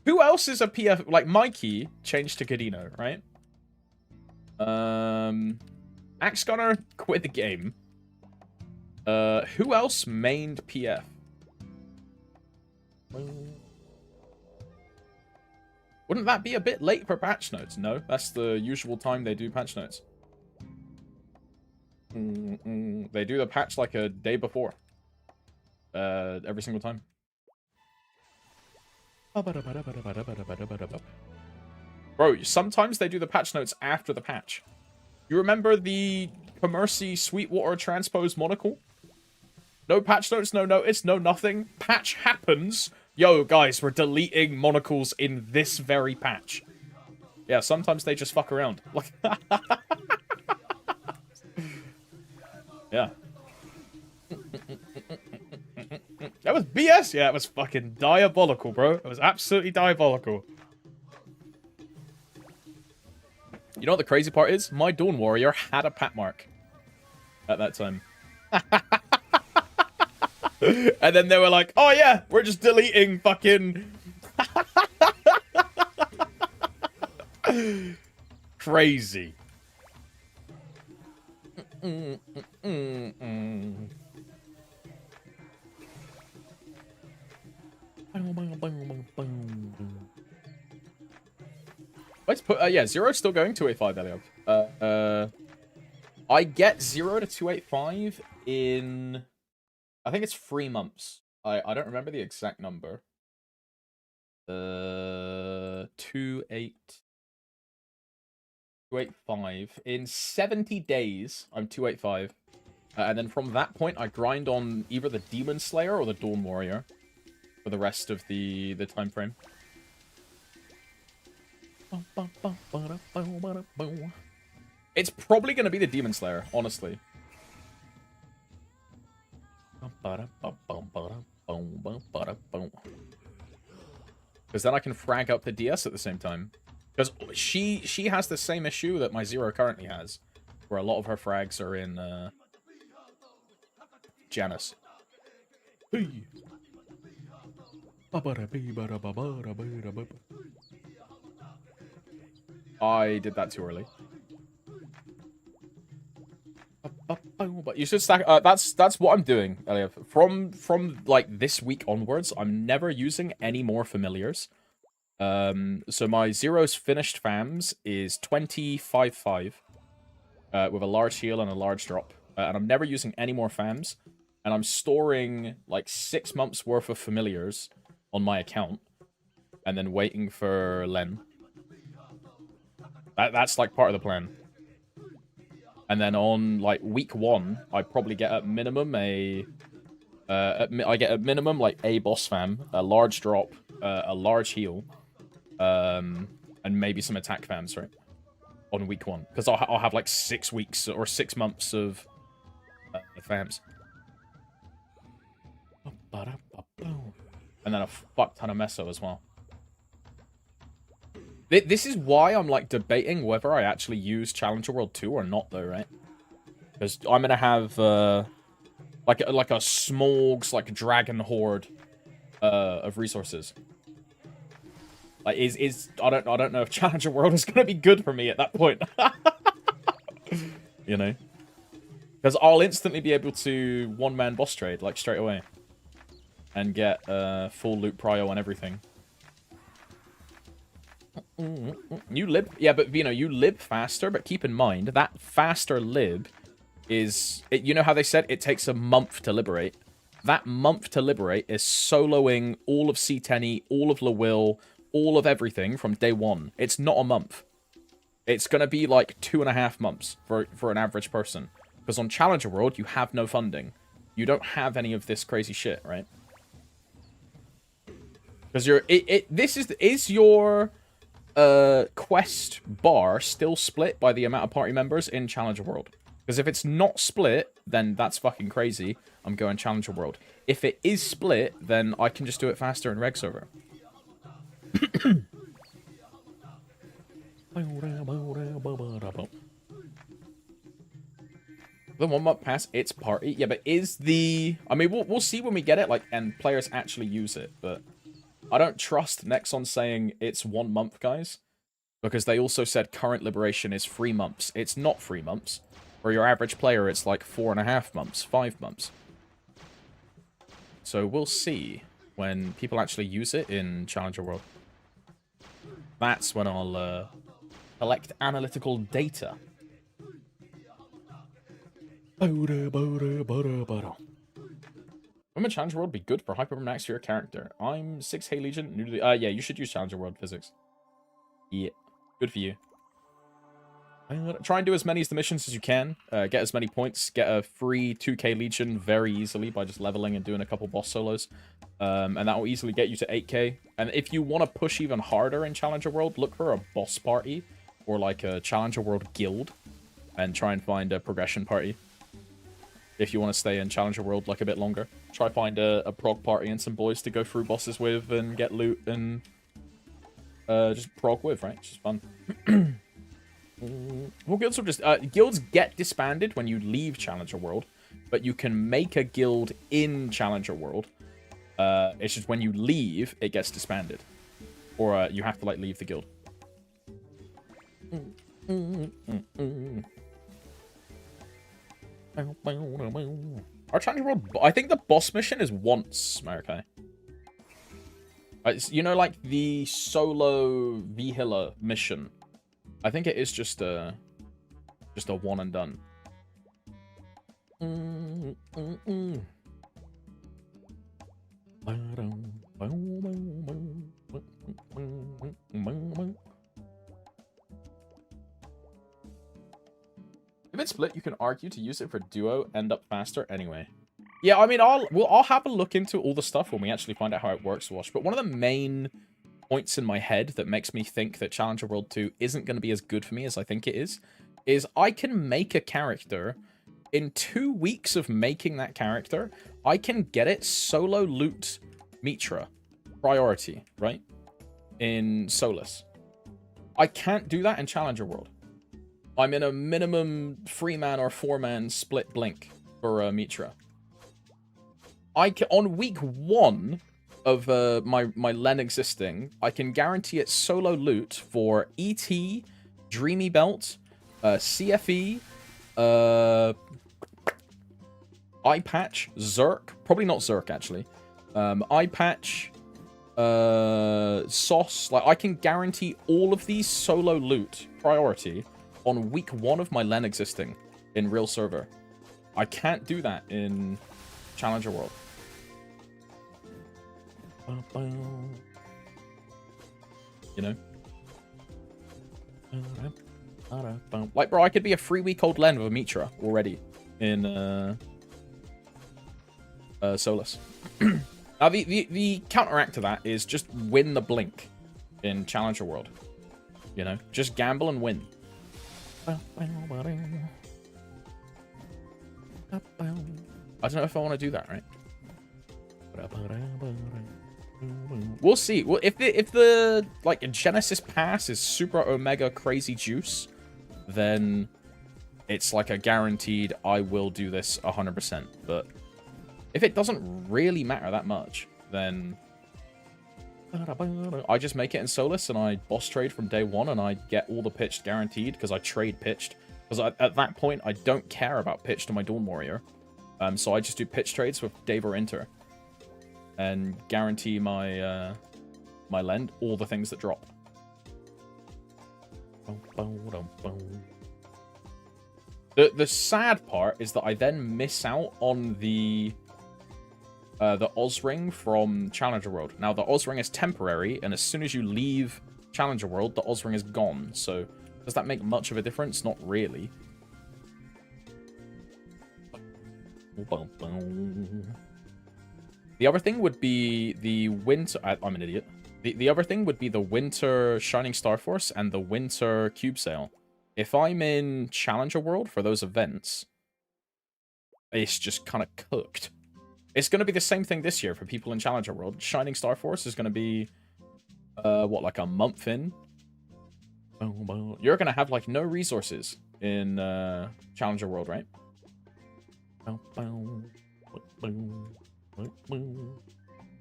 Who else is a PF? Like, Mikey changed to Godino, right? Axe Gunner quit the game. Who else mained PF? Wouldn't that be a bit late for patch notes? No, that's the usual time they do patch notes. They do the patch like a day before. Every single time. Bro, sometimes they do the patch notes after the patch. You remember the Commercy Sweetwater Transpose monocle? No patch notes, no notice, no nothing. Patch happens. Yo, guys, we're deleting monocles in this very patch. Yeah, sometimes they just fuck around. Like, yeah. That was BS? Yeah, it was fucking diabolical, bro. It was absolutely diabolical. You know what the crazy part is? My Dawn Warrior had a pat mark at that time. And then they were like, oh yeah, we're just deleting fucking... Crazy. Let's put, yeah, Zero's still going 285, Elliot. I get 0 to 285 in... I think it's 3 months. I don't remember the exact number. 285. In 70 days, I'm 285. And then from that point, I grind on either the Demon Slayer or the Dawn Warrior for the rest of the time frame. It's probably going to be the Demon Slayer, honestly. Because then I can frag up the DS at the same time. Because she has the same issue that my Zero currently has, where a lot of her frags are in Janus. I did that too early. But you should stack. That's what I'm doing, Elliot. From like this week onwards, I'm never using any more familiars. So my Zero's finished fams is 25-5, with a large heal and a large drop, and I'm never using any more fams. And I'm storing like 6 months worth of familiars on my account, and then waiting for Len. That's like part of the plan. And then on like week 1, I probably get at minimum I get at minimum like a boss fam, a large drop, a large heal, and maybe some attack fams, right? On week 1, because I'll have like 6 weeks or 6 months of fams. And then a fuck ton of meso as well. This is why I'm like debating whether I actually use Challenger World 2 or not, though, right? Because I'm gonna have like a Smogs like dragon horde of resources. Like I don't know if Challenger World is gonna be good for me at that point. You know, because I'll instantly be able to one-man boss trade like straight away, and get full loot prio and everything. You lib, yeah, but you know, you lib faster, but keep in mind that faster lib is, you know how they said it takes a month to liberate? That month to liberate is soloing all of C10E, all of LaWill, all of everything from day 1. It's not a month. It's gonna be like 2.5 months for an average person. Because on Challenger World, you have no funding. You don't have any of this crazy shit, right? Because is your quest bar still split by the amount of party members in Challenger World? Because if it's not split, then that's fucking crazy. I'm going Challenger World. If it is split, then I can just do it faster in Reg server. The 1 month pass, it's party. Yeah, but is the... I mean, we'll see when we get it, like, and players actually use it, but I don't trust Nexon saying it's 1 month, guys, because they also said current liberation is 3 months. It's not 3 months. For your average player, it's like 4.5 months, 5 months. So we'll see when people actually use it in Challenger World. That's when I'll collect analytical data. When would Challenger World be good for Hypermax for your character? I'm 6K Legion, new to the... yeah, you should use Challenger World physics. Yeah, good for you. Try and do as many of the missions as you can. Get as many points. Get a free 2K Legion very easily by just leveling and doing a couple boss solos. And that will easily get you to 8K. And if you want to push even harder in Challenger World, look for a boss party or like a Challenger World guild and try and find a progression party. If you want to stay in Challenger World like a bit longer, try find a prog party and some boys to go through bosses with and get loot and just prog with, right? It's just fun. Well, guilds are just guilds get disbanded when you leave Challenger World, but you can make a guild in Challenger World. It's just when you leave, it gets disbanded, or you have to like leave the guild. Our Challenger World, I think the boss mission is once, Marikai. You know, like the solo Vihila mission. I think it is just a one and done. If it's split, you can argue to use it for duo, end up faster anyway. Yeah, I mean, I'll have a look into all the stuff when we actually find out how it works, Wash. But one of the main points in my head that makes me think that Challenger World 2 isn't going to be as good for me as I think it is I can make a character. In 2 weeks of making that character, I can get it solo loot Mitra priority, right? In Solus. I can't do that in Challenger World. I'm in a minimum 3-man or 4-man split blink for Mitra. On week 1 of my Len existing, I can guarantee it solo loot for ET, Dreamy Belt, CFE, Eye Patch, Zerk. Probably not Zerk, actually. Eye Patch, Sauce. Like, I can guarantee all of these solo loot priority on week 1 of my Len existing in real server. I can't do that in Challenger World. You know? Like, bro, I could be a 3-week-old Len with a Mitra already in Solus. Now, the counteract to that is just win the blink in Challenger World. You know? Just gamble and win. I don't know if I want to do that, right? We'll see. Well, if the like Genesis pass is super omega crazy juice, then it's like a guaranteed I will do this 100%. But if it doesn't really matter that much, then I just make it in Solus and I boss trade from day 1 and I get all the pitched guaranteed because I trade pitched. Because at that point, I don't care about pitch to my Dawn Warrior. So I just do pitch trades with Dave or Inter. And guarantee my my lend all the things that drop. The sad part is that I then miss out on the Oz Ring from Challenger World. Now, the Oz Ring is temporary, and as soon as you leave Challenger World, the Oz Ring is gone. So, does that make much of a difference? Not really. The other thing would be the winter... I'm an idiot. The other thing would be the winter Shining Star Force and the winter Cube Sale. If I'm in Challenger World for those events, it's just kind of cooked. It's going to be the same thing this year for people in Challenger World. Shining Star Force is going to be, what, like a month in? You're going to have, like, no resources in Challenger World, right?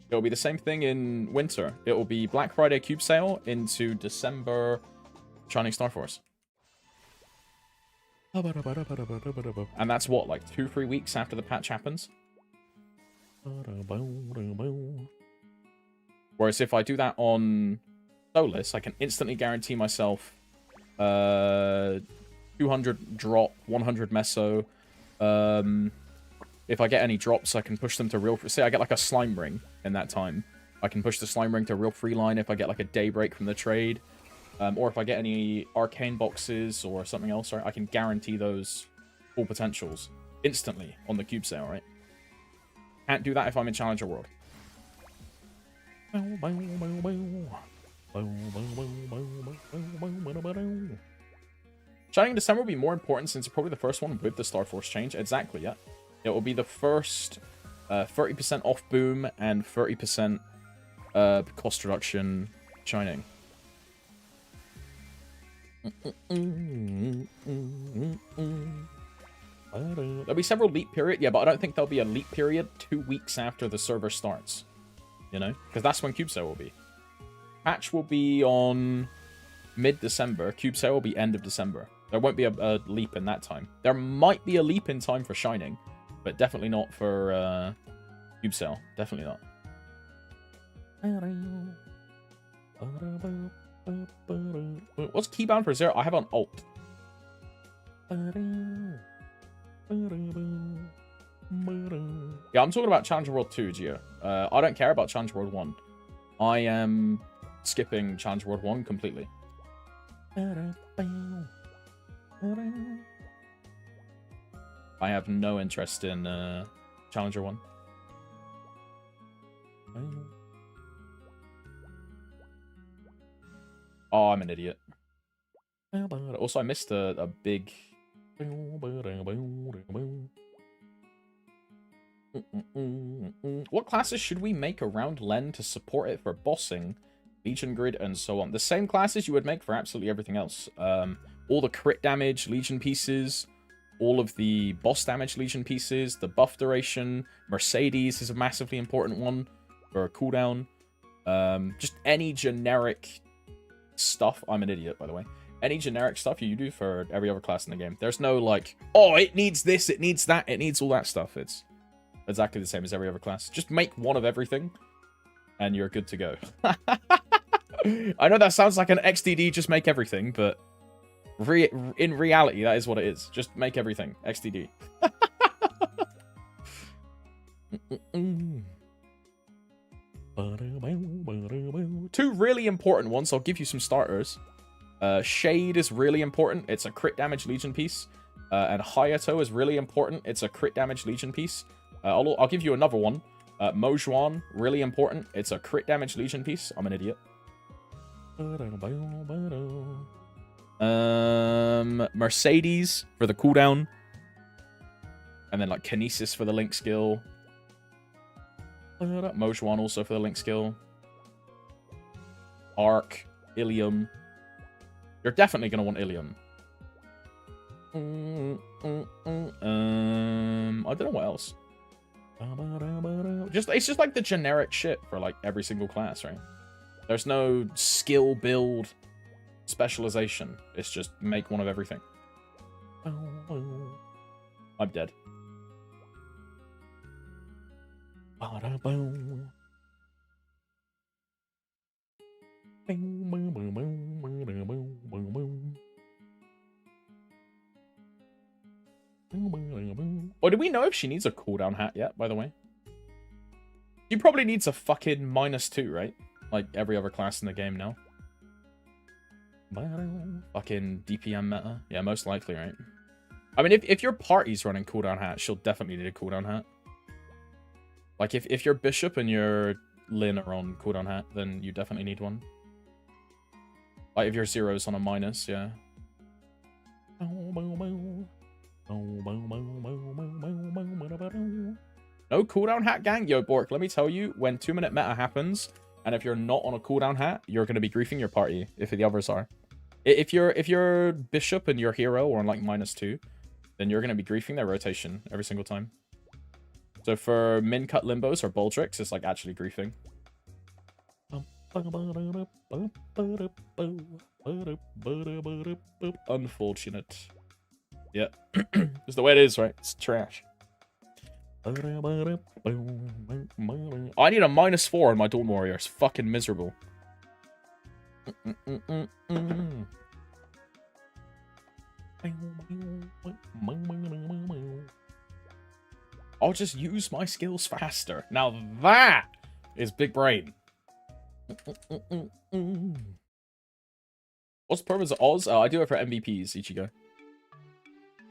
It'll be the same thing in winter. It will be Black Friday Cube Sale into December Shining Star Force. And that's what, like 2-3 weeks after the patch happens? Whereas if I do that on Solus, I can instantly guarantee myself 200 drop, 100 meso. If I get any drops, I can push them to real... Say I get like a slime ring in that time. I can push the slime ring to real free line if I get like a daybreak from the trade. Or if I get any arcane boxes or something else, right? I can guarantee those full potentials instantly on the cube sale, right? Can't do that if I'm in Challenger World. Shining December will be more important since it's probably the first one with the Star Force change. Exactly, yeah. It will be the first 30% off boom and 30% cost reduction Shining. There'll be several leap period, yeah, but I don't think there'll be a leap period 2 weeks after the server starts. You know? Because that's when Cube Sale will be. Patch will be on mid-December. Cube Sale will be end of December. There won't be a leap in that time. There might be a leap in time for Shining, but definitely not for Cube Sale. Definitely not. What's keybound for 0? I have an alt. Yeah, I'm talking about Challenger World 2, Gio. I don't care about Challenger World 1. I am skipping Challenger World 1 completely. I have no interest in Challenger 1. Oh, I'm an idiot. Also, I missed a big... What classes should we make around Len to support it for bossing, Legion Grid, and so on? The same classes you would make for absolutely everything else. All the crit damage Legion pieces, all of the boss damage Legion pieces, the buff duration, Mercedes is a massively important one for a cooldown. Just any generic stuff. I'm an idiot, by the way. Any generic stuff you do for every other class in the game. There's no like, oh, it needs this, it needs that, it needs all that stuff. It's exactly the same as every other class. Just make one of everything, and you're good to go. I know that sounds like an XDD, just make everything, but in reality, that is what it is. Just make everything. XDD. Two really important ones. I'll give you some starters. Shade is really important. It's a crit damage Legion piece. And Hayato is really important. It's a crit damage Legion piece. I'll give you another one. Mojuan, really important. It's a crit damage Legion piece. I'm an idiot. Mercedes for the cooldown. And then like Kinesis for the link skill. Mojuan also for the link skill. Arc, Ilium. You're definitely going to want Ilium. I don't know what else. It's just like the generic shit for like every single class, right? There's no skill build specialization. It's just make one of everything. I'm dead. Oh, do we know if she needs a cooldown hat yet, by the way? She probably needs a fucking -2, right? Like every other class in the game now. Fucking DPM meta. Yeah, most likely, right? I mean, if your party's running cooldown hat, she'll definitely need a cooldown hat. Like, if your Bishop and your Lin are on cooldown hat, then you definitely need one. Like, if your Zero's on a minus, yeah. No cooldown hat, gang? Yo, Bork, let me tell you, when 2-minute meta happens, and if you're not on a cooldown hat, you're going to be griefing your party, if the others are. If your Bishop and your hero are on, like, -2, then you're going to be griefing their rotation every single time. So for min-cut limbos or Baldricks, it's, like, actually griefing. Unfortunate. Yeah. It's the way it is, right? It's trash. I need a -4 on my Dawn Warrior. It's fucking miserable. I'll just use my skills faster. Now that is big brain. What's the purpose of Oz? I do it for MVPs, Ichigo.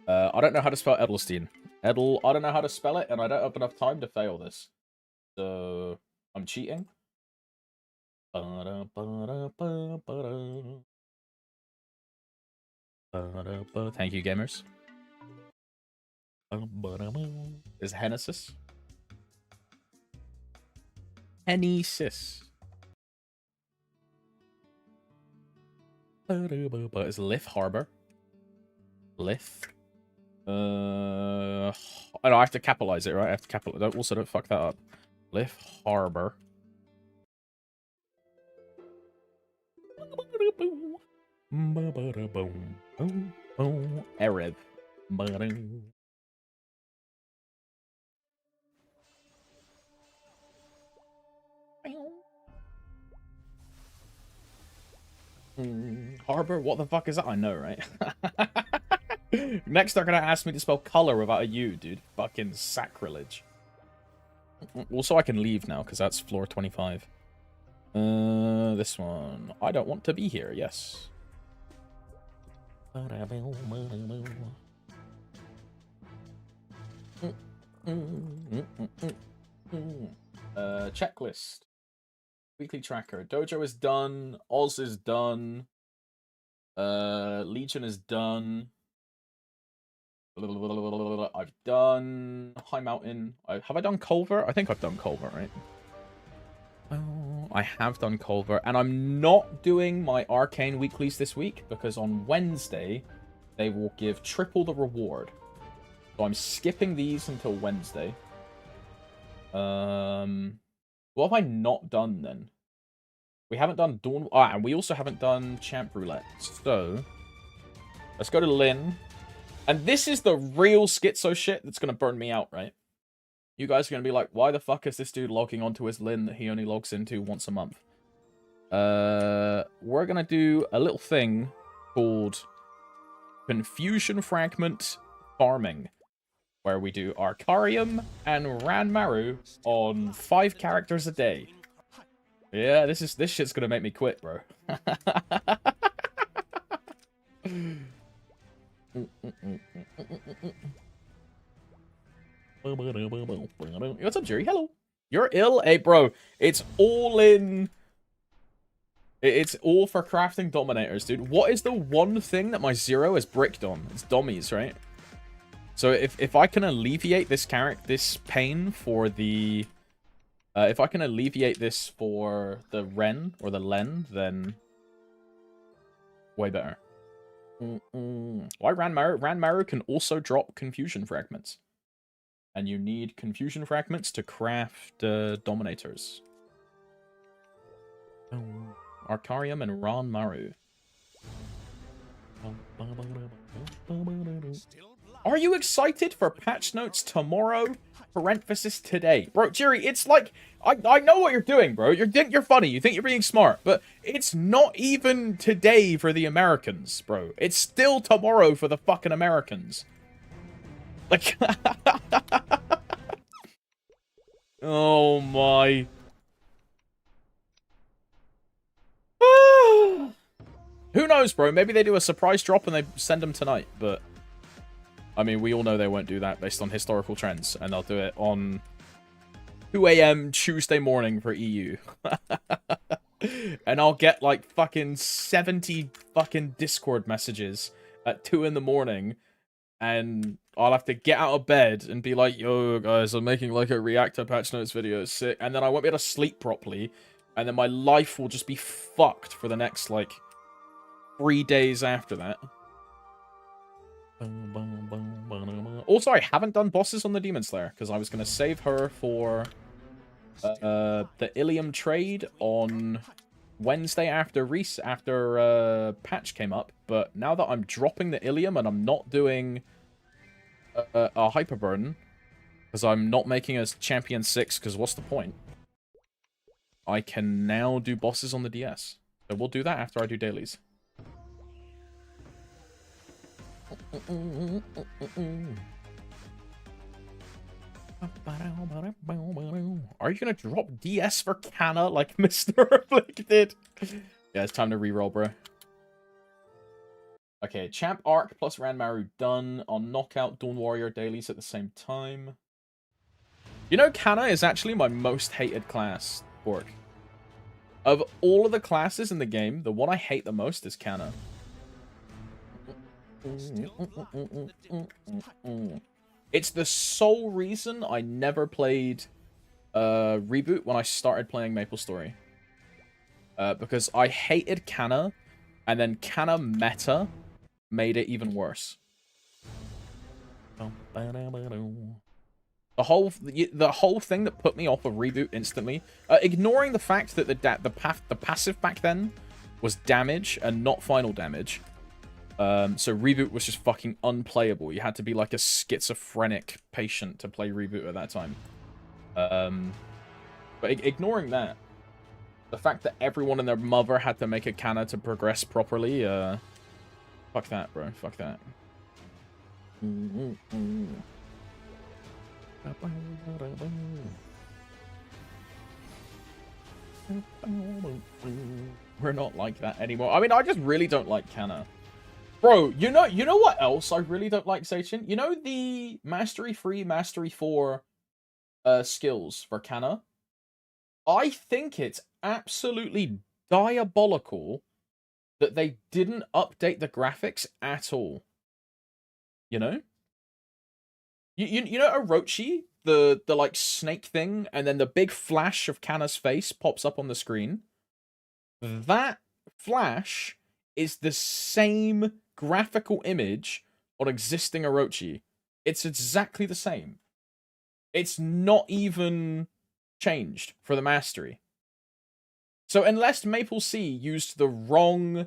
I don't know how to spell Edelstein. I don't know how to spell it, and I don't have enough time to fail this. So, I'm cheating. Thank you, gamers. Is Hennesis? Hennesis. Is Lith Harbor? Lith? I have to capitalize it, right? I have to capitalize. Also, don't fuck that up. Lith Harbor. Erev. Harbor? What the fuck is that? I know, right? Next, they're gonna ask me to spell color without a U, dude. Fucking sacrilege. Also, I can leave now, because that's floor 25. This one. I don't want to be here, yes. Checklist. Weekly tracker. Dojo is done. Oz is done. Legion is done. I've done High Mountain. Have I done Culver? I think I've done Culver, right? Oh, I have done Culver. And I'm not doing my Arcane weeklies this week because on Wednesday, they will give triple the reward. So I'm skipping these until Wednesday. What have I not done then? We haven't done Dawn... Ah, and we also haven't done Champ Roulette. So, let's go to Lynn. And this is the real schizo shit that's going to burn me out, right? You guys are going to be like, why the fuck is this dude logging onto his Lynn that he only logs into once a month? We're going to do a little thing called Confusion Fragment Farming, where we do Arcarium and Ranmaru on 5 characters a day. Yeah, this shit's going to make me quit, bro. What's up, Jerry? Hello. You're ill? Hey, bro. It's all in... It's all for crafting Dominators, dude. What is the one thing that my Zero is bricked on? It's Dommies, right? So if I can alleviate this pain for the... if I can alleviate this for the Ren, or the Len, then... way better. Why Ranmaru? Ranmaru can also drop Confusion Fragments. And you need Confusion Fragments to craft Dominators. Arcarium and Ranmaru. Are you excited for patch notes tomorrow? Parenthesis today. Bro, Jerry, it's like... I know what you're doing, bro. You think you're funny. You think you're being smart. But it's not even today for the Americans, bro. It's still tomorrow for the fucking Americans. Like... oh, my... Who knows, bro? Maybe they do a surprise drop and they send them tonight, but... I mean, we all know they won't do that based on historical trends, and they'll do it on 2 a.m. Tuesday morning for EU. And I'll get, like, fucking 70 fucking Discord messages at 2 in the morning, and I'll have to get out of bed and be like, yo, guys, I'm making, like, a reactor patch notes video, it's sick, and then I won't be able to sleep properly, and then my life will just be fucked for the next, like, 3 days after that. Also, I haven't done bosses on the Demon Slayer, because I was going to save her for the Ilium trade on Wednesday after patch came up, but now that I'm dropping the Ilium and I'm not doing a Hyperburn, because I'm not making a Champion 6, because what's the point? I can now do bosses on the DS. So we'll do that after I do dailies. Are you gonna drop DS for Canna like Mr. Flick did? Yeah, it's time to reroll, bro. Okay, Champ Arc plus Ranmaru done. On Knockout Dawn Warrior dailies at the same time. You know, Canna is actually my most hated class, Bork. Of all of the classes in the game, the one I hate the most is Canna. It's the sole reason I never played Reboot when I started playing MapleStory. Because I hated Canna, and then Canna meta made it even worse. The whole thing that put me off of Reboot instantly, ignoring the fact that the passive back then was damage and not final damage. So Reboot was just fucking unplayable. You had to be like a schizophrenic patient to play Reboot at that time. But ignoring that, the fact that everyone and their mother had to make a Canna to progress properly, fuck that, bro. Fuck that. We're not like that anymore. I mean, I just really don't like Kana. Bro, you know what else I really don't like, Sachin? You know the Mastery 3, Mastery 4 skills for Kana? I think it's absolutely diabolical that they didn't update the graphics at all. You know? You know Orochi, the like snake thing, and then the big flash of Kana's face pops up on the screen? That flash is the same graphical image on existing Orochi. It's exactly the same. It's not even changed for the mastery. So unless Maple Sea used the wrong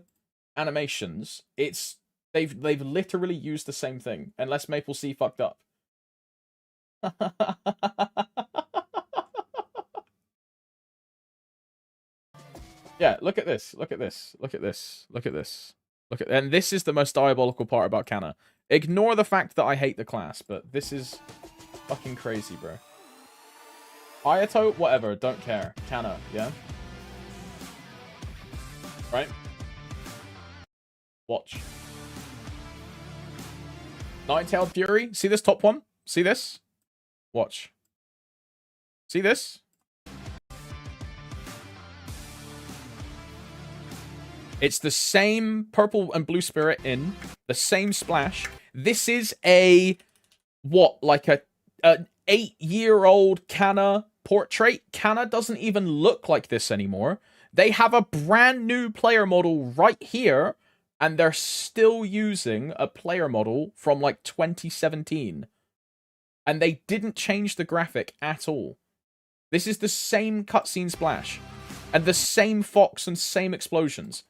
animations, they've literally used the same thing. Unless Maple Sea fucked up. Yeah, look at this. Look at this. Look at this. Look at this. And this is the most diabolical part about Kana. Ignore the fact that I hate the class, but this is fucking crazy, bro. Hayato, whatever, don't care. Kana, yeah? Right? Watch. Nine-tailed Fury. See this top one? See this? Watch. See this? It's the same purple and blue spirit in the same splash. This is a what, like an 8-year-old Kana portrait. Kana doesn't even look like this anymore. They have a brand new player model right here, and they're still using a player model from like 2017. And they didn't change the graphic at all. This is the same cutscene splash. And the same fox and same explosions.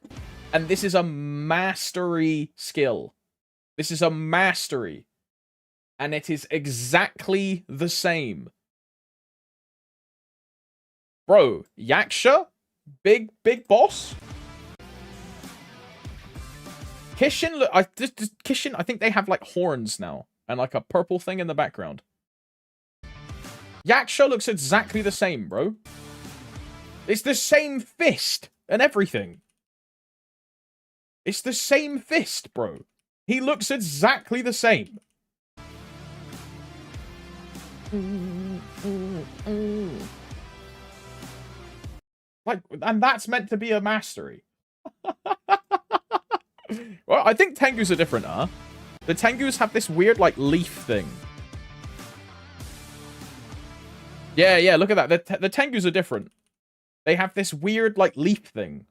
And this is a mastery skill. This is a mastery. And it is exactly the same. Bro, Yaksha? Big boss? Kishin, look, Kishin, I think they have like horns now. And like a purple thing in the background. Yaksha looks exactly the same, bro. It's the same fist and everything. It's the same fist, bro. He looks exactly the same. Like, and that's meant to be a mastery. Well, I think Tengus are different, huh? The Tengus have this weird, like, leaf thing. Yeah, look at that. The Tengus are different. They have this weird, like, leaf thing.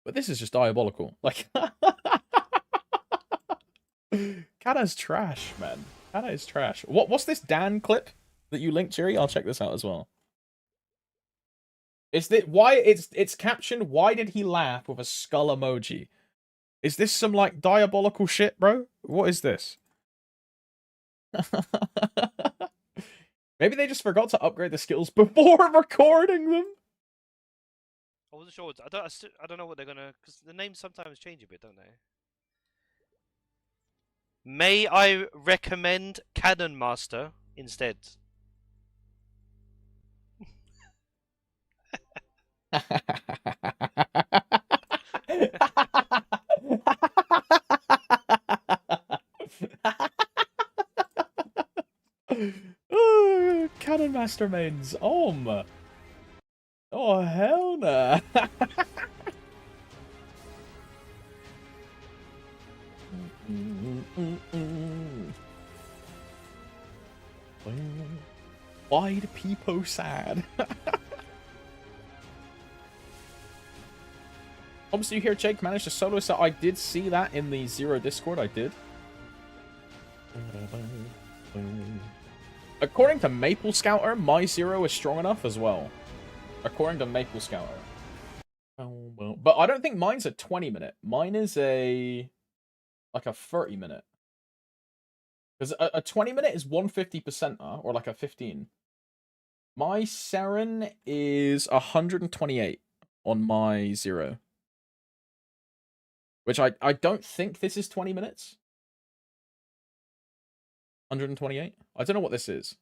But this is just diabolical. Like, Kana's trash, man. Kana is trash. What's this Dan clip that you linked, Jerry? I'll check this out as well. Is that why it's captioned? Why did he laugh with a skull emoji? Is this some like diabolical shit, bro? What is this? Maybe they just forgot to upgrade the skills before recording them. I wasn't sure. I don't know what they're gonna, because the names sometimes change a bit, don't they? May I recommend Cannon Master instead? Oh, Cannon Master mains. Oh, hell nah. Why do people sad? Homes, do you hear Jake managed to solo? So I did see that in the Zero Discord. I did. According to Maple Scouter, my Zero is strong enough as well. According to Maple Scouter. But I don't think mine's a 20-minute. Mine is like a 30-minute. Because a 20-minute is 150%, or like a 15. My Saren is 128 on my 0. Which I don't think this is 20 minutes. 128? I don't know what this is.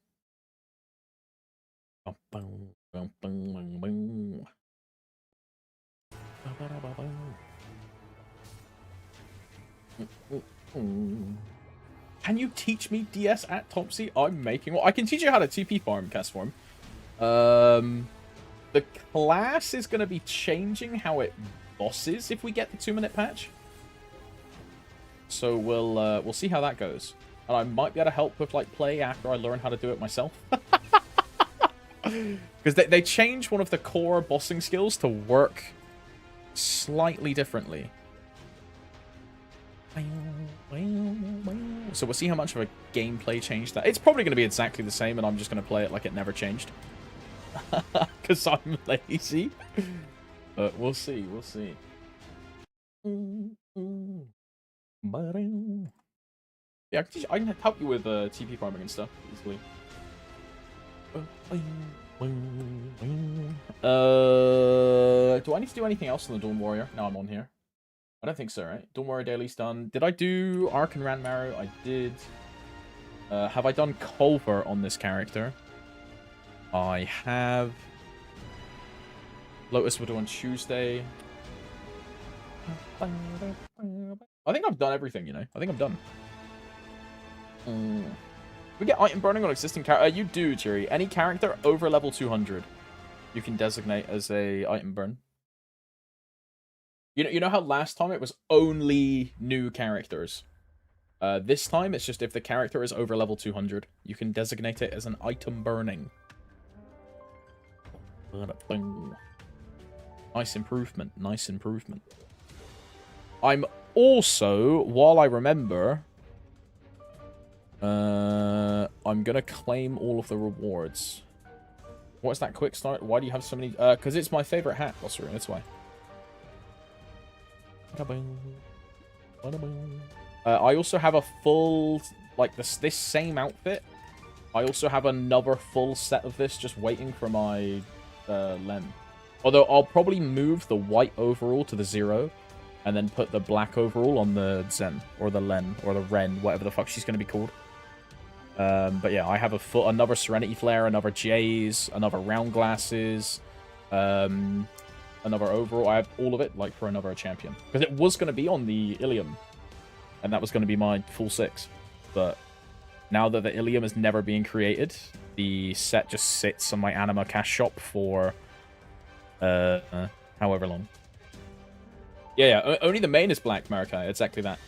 Can you teach me DS at Topsy? I'm making... Well, I can teach you how to TP farm, cast form. The class is going to be changing how it bosses if we get the 2-minute patch. So we'll see how that goes. And I might be able to help with like play after I learn how to do it myself. Because they change one of the core bossing skills to work slightly differently. So we'll see how much of a gameplay change that... It's probably going to be exactly the same, and I'm just going to play it like it never changed. Because I'm lazy. But we'll see, we'll see. Yeah, I can help you with TP farming and stuff easily. Do I need to do anything else on the Dawn Warrior? No, I'm on here. I don't think so, right? Dawn Warrior Daily's done. Did I do Ark and Ranmaru? I did. Have I done Culver on this character? I have. Lotus will do on Tuesday. I think I've done everything, you know. I think I'm done. We get item burning on existing character. You do, Jerry. Any character over level 200, you can designate as a item burn. You know how last time it was only new characters. This time it's just if the character is over level 200, you can designate it as an item burning. Nice improvement. Nice improvement. I'm also, while I remember, I'm gonna claim all of the rewards. What's that quick start? Why do you have so many? Because it's my favorite hat, Buster. That's why. I also have a full, like this same outfit. I also have another full set of this just waiting for my Len. Although I'll probably move the white overall to the 0, and then put the black overall on the Zen or the Len or the Ren, whatever the fuck she's gonna be called. But yeah, I have another Serenity Flare, another Jays, another Round Glasses, another overall. I have all of it, like, for another champion. Because it was going to be on the Ilium, and that was going to be my full 6. But now that the Ilium is never being created, the set just sits on my Anima cash shop for however long. Yeah, only the main is black, Marikai. Exactly that.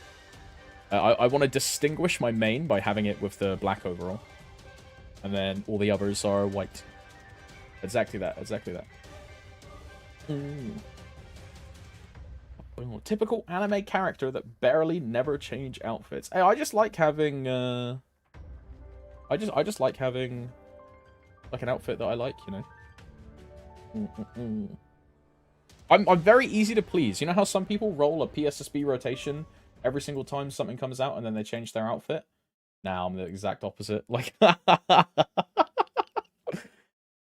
I want to distinguish my main by having it with the black overall. And then all the others are white. Exactly that, exactly that. Typical anime character that barely never change outfits. Hey, I just like having I just like having like an outfit that I like, you know. I'm very easy to please. You know how some people roll a PSSB rotation every single time something comes out and then they change their outfit? Now I'm the exact opposite. Like,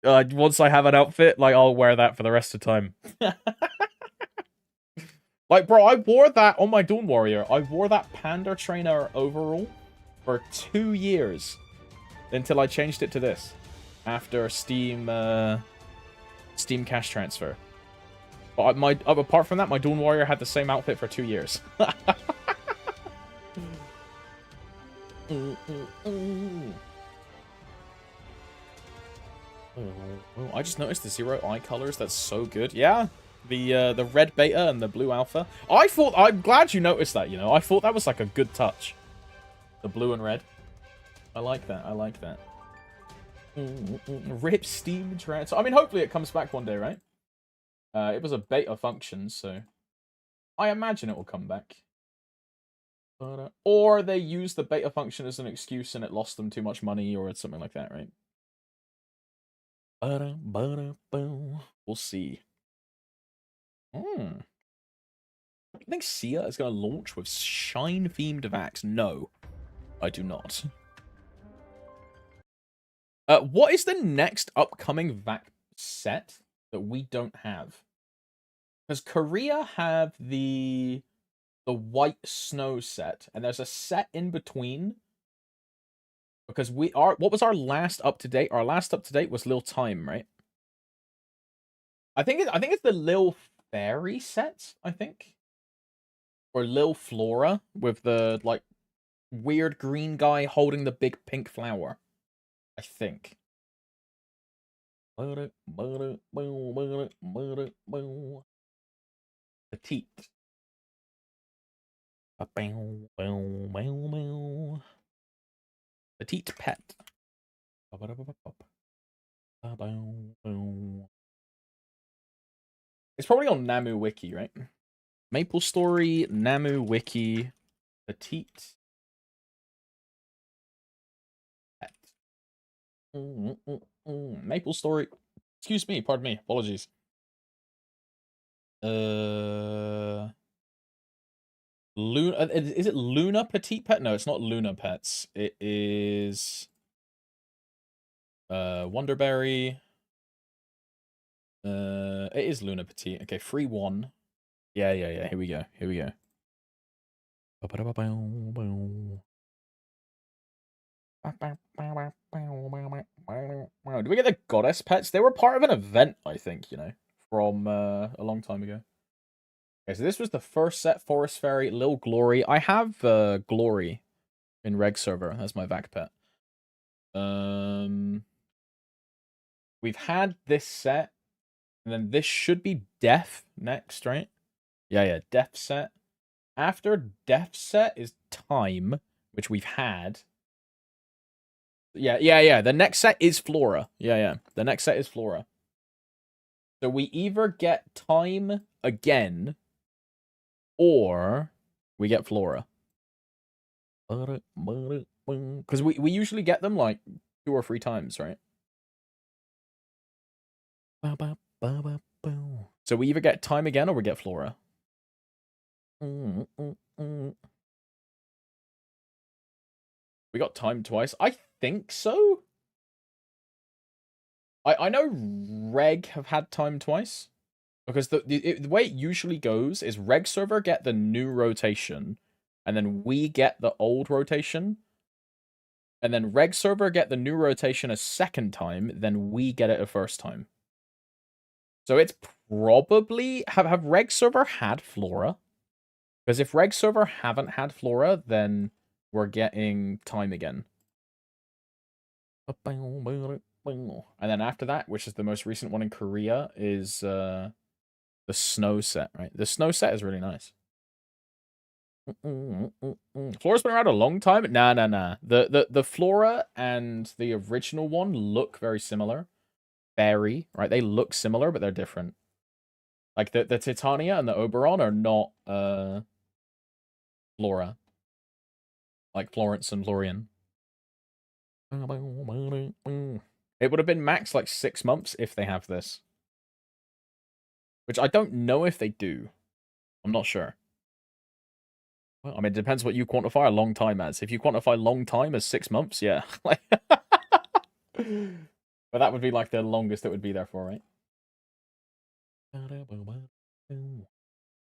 once I have an outfit, like, I'll wear that for the rest of the time. Like, bro, I wore that on my Dawn Warrior. I wore that Panda Trainer overall for 2 years until I changed it to this after Steam cash transfer. But apart from that, my Dawn Warrior had the same outfit for 2 years. I just noticed the 0 eye colors. That's so good. Yeah, the red beta and the blue alpha. I'm glad you noticed that. You know, I thought that was like a good touch. The blue and red. I like that. I like that. Rip Steam transfer. I mean, hopefully it comes back one day, right? It was a beta function, so I imagine it will come back. Or they used the beta function as an excuse and it lost them too much money, or it's something like that, right? We'll see. I think Sia is going to launch with Shine-themed Vax. No, I do not. What is the next upcoming Vax set that we don't have? Because Korea have the white snow set, and there's a set in between. Because what was our last up to date? Our last up to date was Lil Time, right? I think it's the Lil Fairy set, I think. Or Lil Flora with the like weird green guy holding the big pink flower. I think. Petite. Petite pet. It's probably on Namu Wiki, right? Maple Story, Namu Wiki, Petite pet. Maple Story. Excuse me, pardon me, apologies. Luna, is it Luna Petite Pet? No, it's not Luna Pets. It is Wonderberry. It is Luna Petite. Okay, free one. Yeah. Here we go. Do we get the goddess pets? They were part of an event, I think, from a long time ago. Okay, so this was the first set, Forest Fairy, Lil Glory. I have Glory in Reg server. That's my vac pet. We've had this set, and then this should be Death next, right? Yeah, Death set. After Death set is Time, which we've had. Yeah. The next set is Flora. Yeah. The next set is Flora. So we either get Time again, or we get Flora. Because we usually get them like 2 or 3 times, right? So we either get Time again or we get Flora. We got Time twice. I think so. I know Reg have had Time twice. Because the way it usually goes is Reg server get the new rotation, and then we get the old rotation. And then Reg server get the new rotation a second time, then we get it a first time. So it's probably... Have Reg server had Flora? Because if Reg server haven't had Flora, then we're getting Time again. And then after that, which is the most recent one in Korea, is the Snow set, right? The Snow set is really nice. Flora's been around a long time. Nah. The Flora and the original one look very similar. Very, right? They look similar, but they're different. Like the Titania and the Oberon are not Flora. Like Florence and Florian. It would have been max like 6 months if they have this. Which I don't know if they do. I'm not sure. Well, I mean, it depends what you quantify a long time as. If you quantify long time as 6 months, yeah. But that would be like the longest it would be there for, right?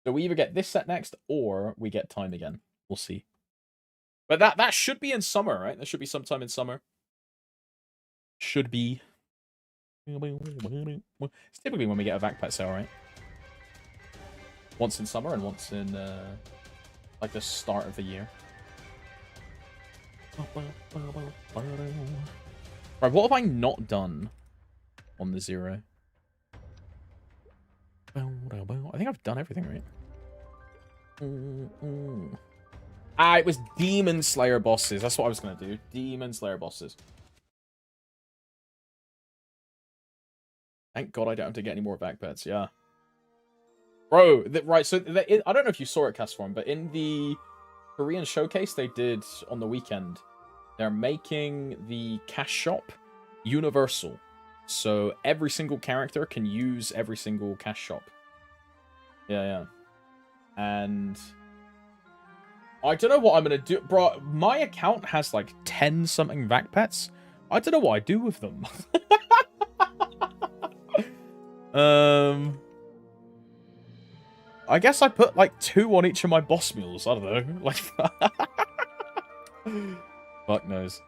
So we either get this set next, or we get Time again. We'll see. But that should be in summer, right? That should be sometime in summer. Should be. It's typically when we get a vac pet sale, right? Once in summer and once in like the start of the year. Right, what have I not done on the 0? I think I've done everything, right? It was Demon Slayer bosses. That's what I was going to do. Demon Slayer bosses. Thank God I don't have to get any more vac pets, yeah. Bro, right, so I don't know if you saw it, Castform, but in the Korean showcase they did on the weekend, they're making the cash shop universal. So every single character can use every single cash shop. Yeah. And I don't know what I'm going to do. Bro, my account has like 10-something vac pets. I don't know what I do with them. I guess I put like 2 on each of my boss mules. I don't know. Like, fuck knows.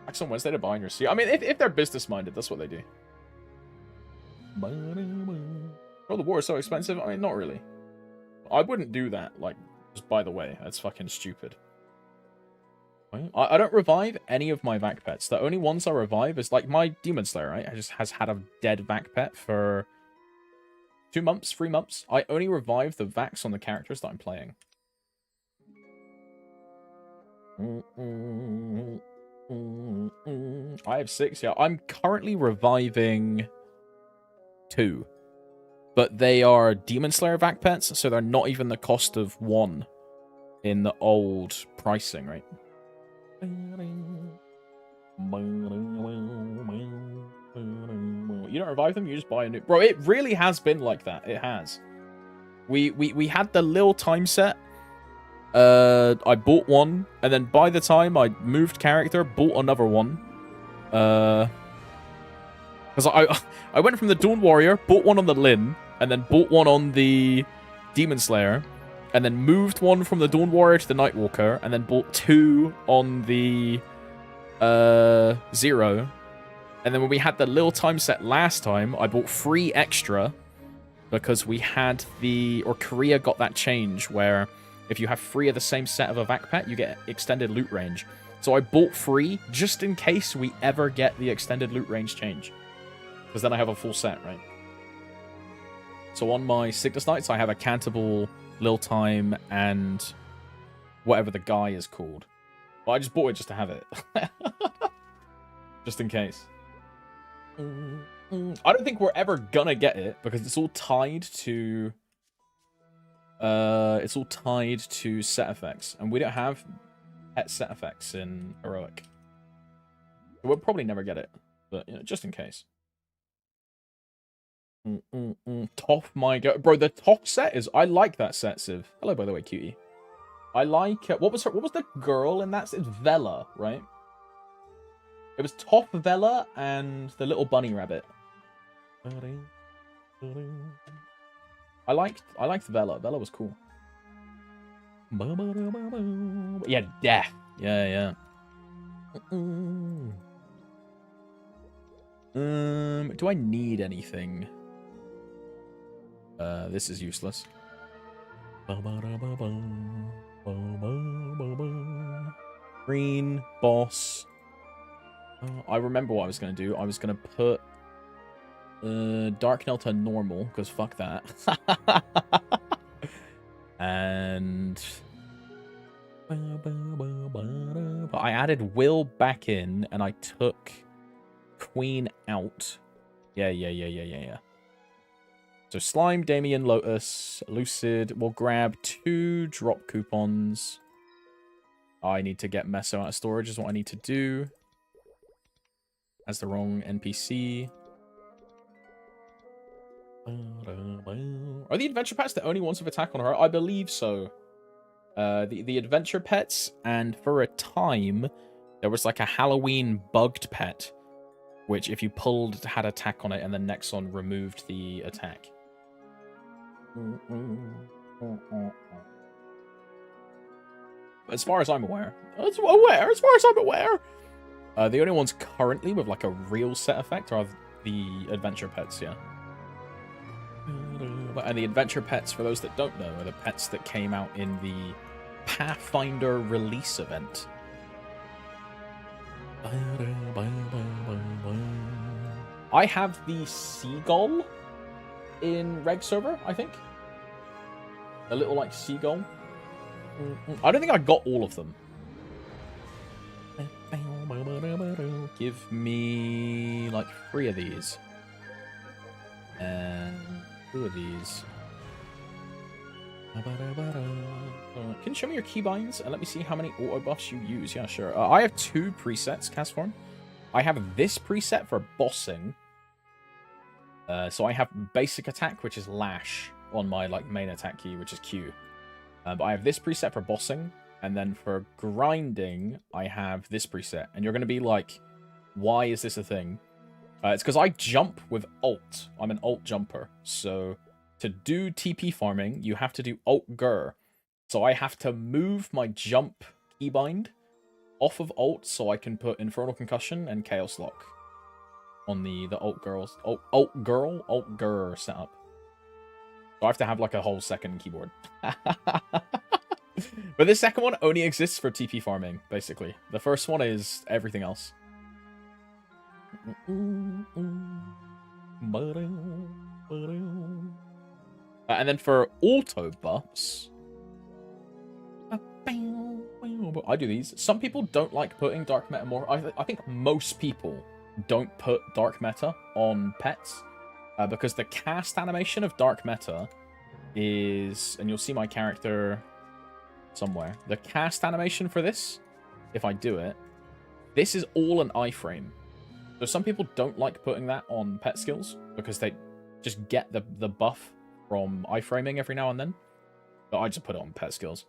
Next on Wednesday to buy in your seat. I mean, if they're business minded, that's what they do. Oh, the war is so expensive. I mean, not really. I wouldn't do that. Like, just by the way, that's fucking stupid. I don't revive any of my vac pets. The only ones I revive is like my Demon Slayer, right? I just has had a dead vac pet for 2 months, 3 months. I only revive the vacs on the characters that I'm playing. I have 6, yeah. I'm currently reviving 2. But they are Demon Slayer vac pets, so they're not even the cost of 1 in the old pricing, right? You don't revive them, you just buy a new... Bro, it really has been like that. It has. We had the Lil time set. I bought one, and then by the time I moved character, bought another one. Because I went from the Dawn Warrior, bought one on the Lin, and then bought one on the Demon Slayer, and then moved one from the Dawn Warrior to the Nightwalker, and then bought 2 on the Zero. And then when we had the Lil time set last time, I bought 3 extra because we had or Korea got that change where if you have 3 of the same set of a vac pet, you get extended loot range. So I bought 3 just in case we ever get the extended loot range change. Because then I have a full set, right? So on my Cygnus Knights, I have a Cantable, Lil Time, and whatever the guy is called. But I just bought it just to have it. Just in case. I don't think we're ever gonna get it because it's all tied to set effects, and we don't have pet set effects in Heroic. We'll probably never get it, but you know, just in case. Top my go, bro. The top set is I like that set, Civ. Hello, by the way, cutie. I like what was the girl in that? It's Vela, right? It was Top Vela and the little bunny rabbit. I liked Vela. Vela was cool. Yeah, Death. Yeah. Do I need anything? This is useless. Green boss. I remember what I was gonna do. I was gonna put Dark Knell to normal because fuck that. And but I added Will back in and I took Queen out. Yeah. So Slime, Damien, Lotus, Lucid. We'll grab 2 drop coupons. I need to get Meso out of storage is what I need to do. That's the wrong NPC. Are the adventure pets the only ones with attack on her? I believe so. The adventure pets, and for a time, there was like a Halloween bugged pet, which if you pulled had attack on it, and then Nexon removed the attack. As far as I'm aware, the only ones currently with like a real set effect are the adventure pets, yeah. And the adventure pets, for those that don't know, are the pets that came out in the Pathfinder release event. I have the seagull in Reg server, I think. A little like seagull. I don't think I got all of them. Give me like 3 of these. And 2 of these. Can you show me your keybinds and let me see how many auto buffs you use? Yeah, sure. I have 2 presets, Castform. I have this preset for bossing. So I have basic attack, which is Lash, on my like main attack key, which is Q. But I have this preset for bossing, and then for grinding, I have this preset. And you're going to be like, why is this a thing? It's because I jump with ult. I'm an ult jumper. So to do TP farming, you have to do ult gur. So I have to move my jump keybind off of ult so I can put Infernal Concussion and Chaos Lock on the ult gur setup. So I have to have like a whole second keyboard. But this second one only exists for TP farming, basically. The first one is everything else. And then for auto buffs, I do these. Some people don't like putting dark meta more. I think most people don't put dark meta on pets because the cast animation of dark meta is, and you'll see my character somewhere. The cast animation for this, if I do it, this is all an iframe. So some people don't like putting that on pet skills because they just get the buff from iframing every now and then. But I just put it on pet skills.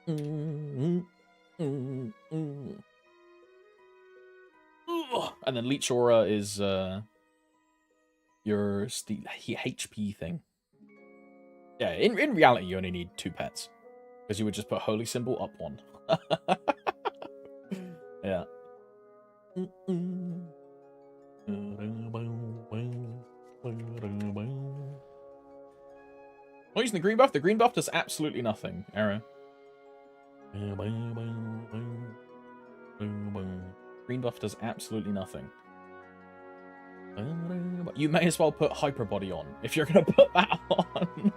And then Leech Aura is your HP thing. Yeah, in reality, you only need 2 pets. Because you would just put Holy Symbol up 1. Yeah. Not using the green buff. The green buff does absolutely nothing. Arrow. Green buff does absolutely nothing. You may as well put Hyper Body on if you're gonna put that on.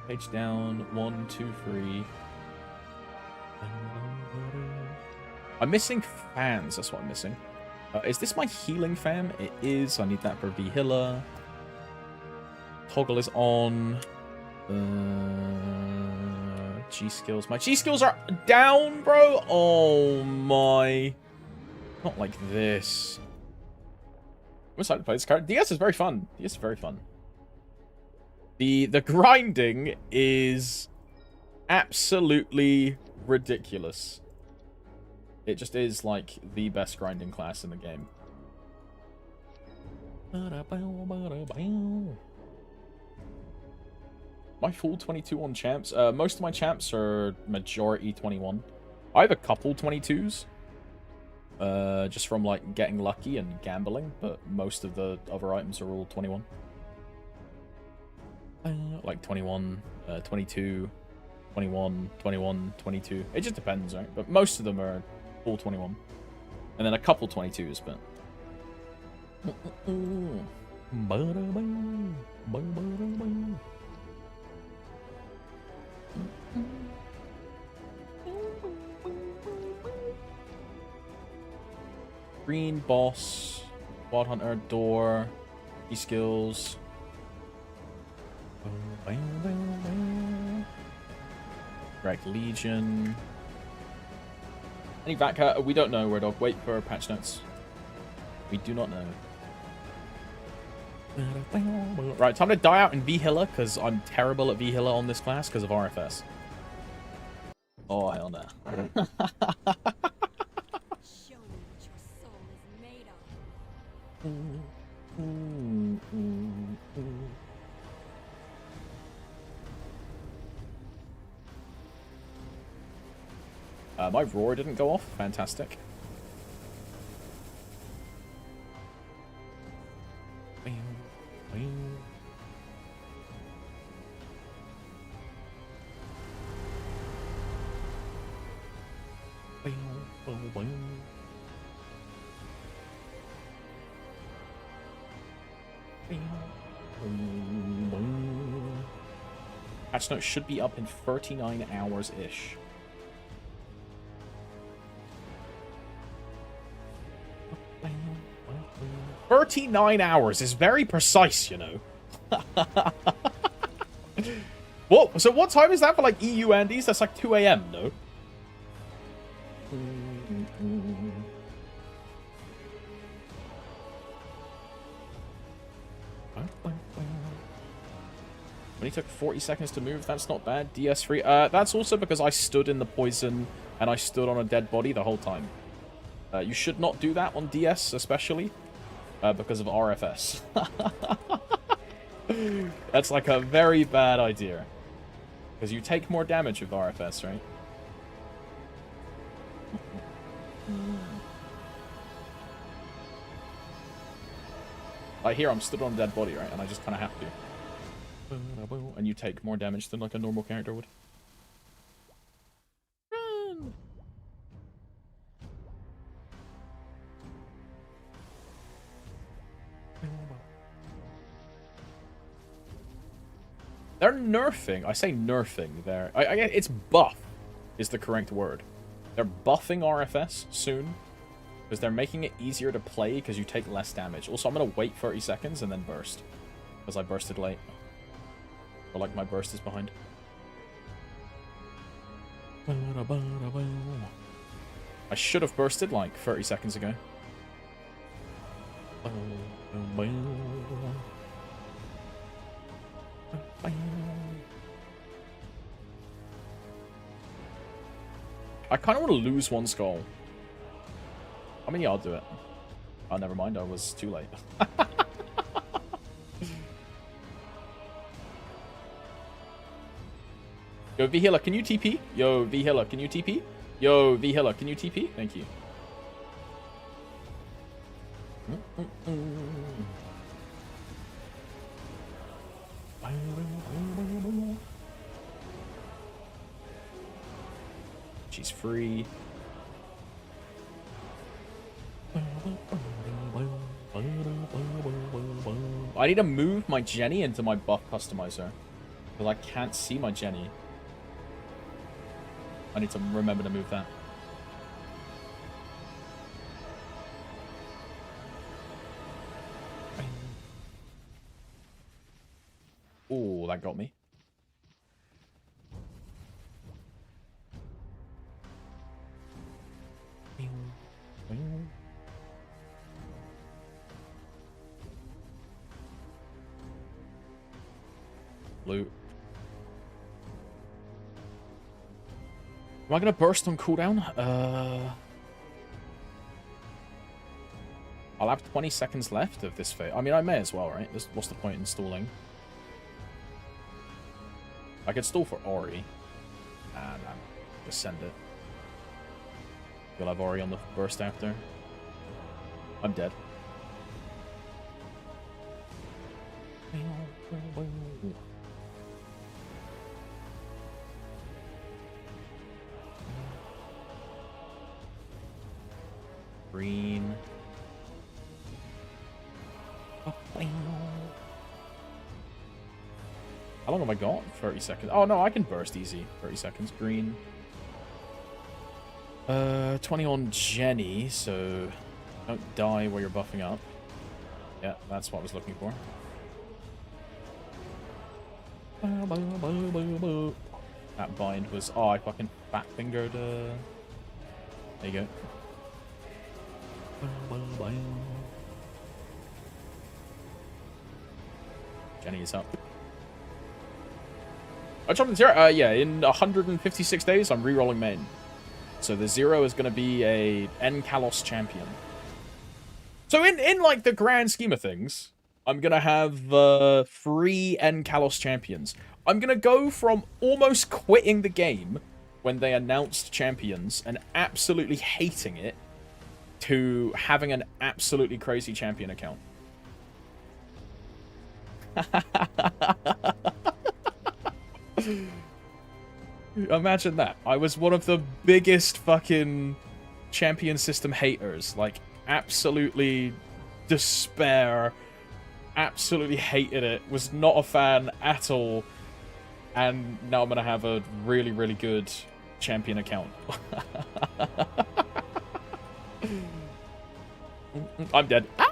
Page down. 1, 2, 3. I'm missing fans. That's what I'm missing. Is this my healing fan? It is. I need that for V-Hiller. Toggle is on. G skills. My G skills are down, bro. Oh my. Not like this. I'm excited to play this card. DS is very fun. DS is very fun. The grinding is absolutely ridiculous. It just is like the best grinding class in the game. My full 22 on champs. Most of my champs are majority 21. I have a couple 22s. Just from like getting lucky and gambling, but most of the other items are all 21. Like 21, 22, 21, 21, 22. It just depends, right? But most of them are all 21. And then a couple 22s, but... Green boss, Wild Hunter, door, E-skills. Drag Legion. Any Vatcat? We don't know, Red Dog. Wait for patch notes. We do not know. Right, time to die out in V-Hiller, because I'm terrible at V-Hiller on this class because of RFS. Oh, hell no. My roar didn't go off. Fantastic. Patch notes should be up in 39 hours-ish. "39 hours" is very precise, you know. What? So what time is that for, like, EU Andes? That's like 2 AM, no? Only took 40 seconds to move. That's not bad. DS free. That's also because I stood in the poison and I stood on a dead body the whole time. You should not do that on DS, especially, because of RFS. That's like a very bad idea. Because you take more damage with RFS, right? Like here, I'm stood on a dead body, right? And I just kind of have to. And you take more damage than like a normal character would. Run! They're nerfing. I say nerfing there. It's buff is the correct word. They're buffing RFS soon. Because they're making it easier to play because you take less damage. Also, I'm going to wait 30 seconds and then burst. Because I bursted late. Or like my burst is behind. I should have bursted like 30 seconds ago. I kind of want to lose one skull. I mean, yeah, I'll do it. Oh, never mind. I was too late. Yo, V-Healer, can you TP? Yo, V-Healer, can you TP? Yo, V-Healer, can you TP? Thank you. She's free. I need to move my Jenny into my buff customizer. Because I can't see my Jenny. I need to remember to move that. Oh, that got me. Loot. Am I gonna burst on cooldown? I'll have 20 seconds left of this phase. I mean, I may as well, right? What's the point in stalling? I could stall for Ori. And just send it. You'll have Ori on the burst after. I'm dead. Green. How long have I got? 30 seconds. Oh, no, I can burst easy. 30 seconds. Green. 20 on Jenny, so don't die while you're buffing up. Yeah, that's what I was looking for. That bind was... Oh, I fucking fat fingered... There you go. Jenny is up. I jumped in zero. Yeah, in 156 days, I'm rerolling main. So the 0 is going to be a Kalos champion. So in like the grand scheme of things, I'm going to have 3 Kalos champions. I'm going to go from almost quitting the game when they announced champions and absolutely hating it to having an absolutely crazy champion account. Imagine that. I was one of the biggest fucking champion system haters. Like, absolutely despair. Absolutely hated it. Was not a fan at all. And now I'm going to have a really, really good champion account. I'm dead. Ah!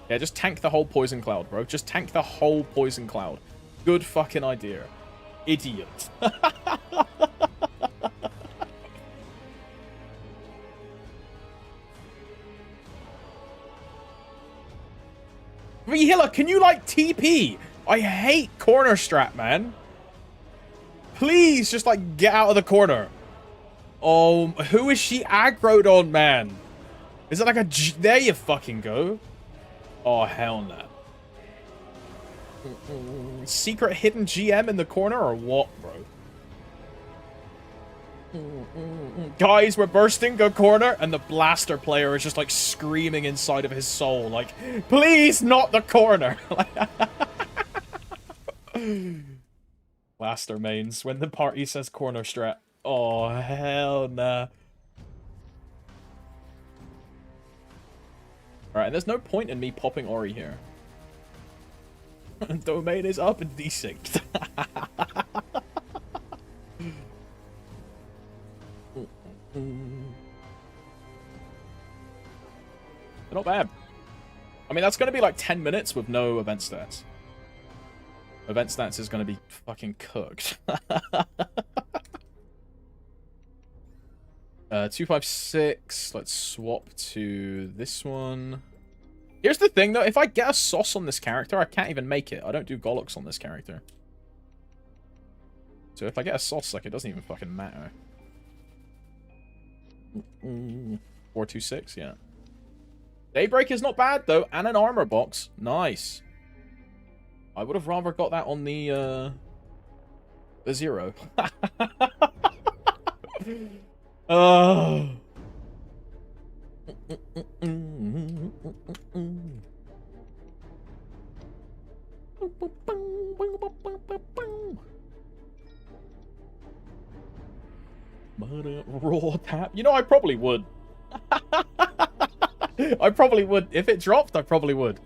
Yeah, just tank the whole poison cloud, bro. Just tank the whole poison cloud. Good fucking idea. Idiot. V-Healer, can you, like, TP? I hate corner strat, man. Please, just, like, get out of the corner. Oh, who is she aggroed on, man? Is it like a... There you fucking go. Oh, hell no. Secret hidden GM in the corner or what, bro? Guys, we're bursting, go corner, and the blaster player is just like screaming inside of his soul, like, please, not the corner. Blaster mains, when the party says corner strat. Oh, hell nah. Alright, there's no point in me popping Ori here. Domain is up and desynced. Not bad. I mean, that's going to be like 10 minutes with no event stats. Event stats is going to be fucking cooked. 256. Let's swap to this one. Here's the thing, though. If I get a sauce on this character, I can't even make it. I don't do Gollux on this character. So if I get a sauce, like, it doesn't even fucking matter. 426, yeah. Daybreak is not bad, though. And an armor box. Nice. I would have rather got that on the 0. Oh. Raw tap. You know, I probably would. I probably would. If it dropped, I probably would.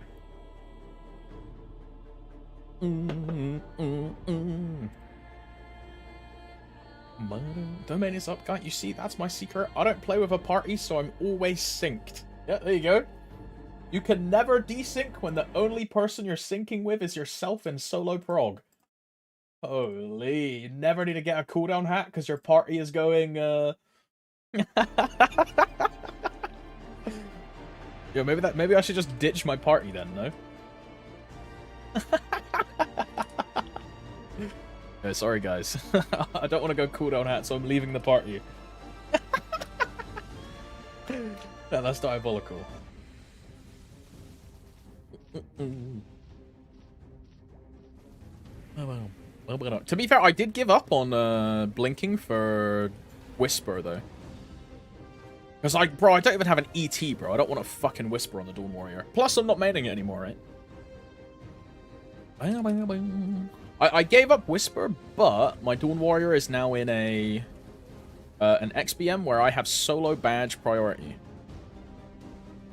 Domain is up, can't you see? That's my secret. I don't play with a party, so I'm always synced. Yeah, there you go. You can never desync when the only person you're syncing with is yourself in solo prog. Holy, you never need to get a cooldown hat because your party is going, Yo, maybe I should just ditch my party then, no? Yeah, sorry guys. I don't want to go cooldown hat, so I'm leaving the party. Yeah, that's diabolical. To be fair, I did give up on blinking for Whisper, though. Because, like, bro, I don't even have an ET, bro. I don't want to fucking Whisper on the Dawn Warrior. Plus, I'm not maining it anymore, right? I gave up Whisper, but my Dawn Warrior is now in a an XBM where I have solo badge priority.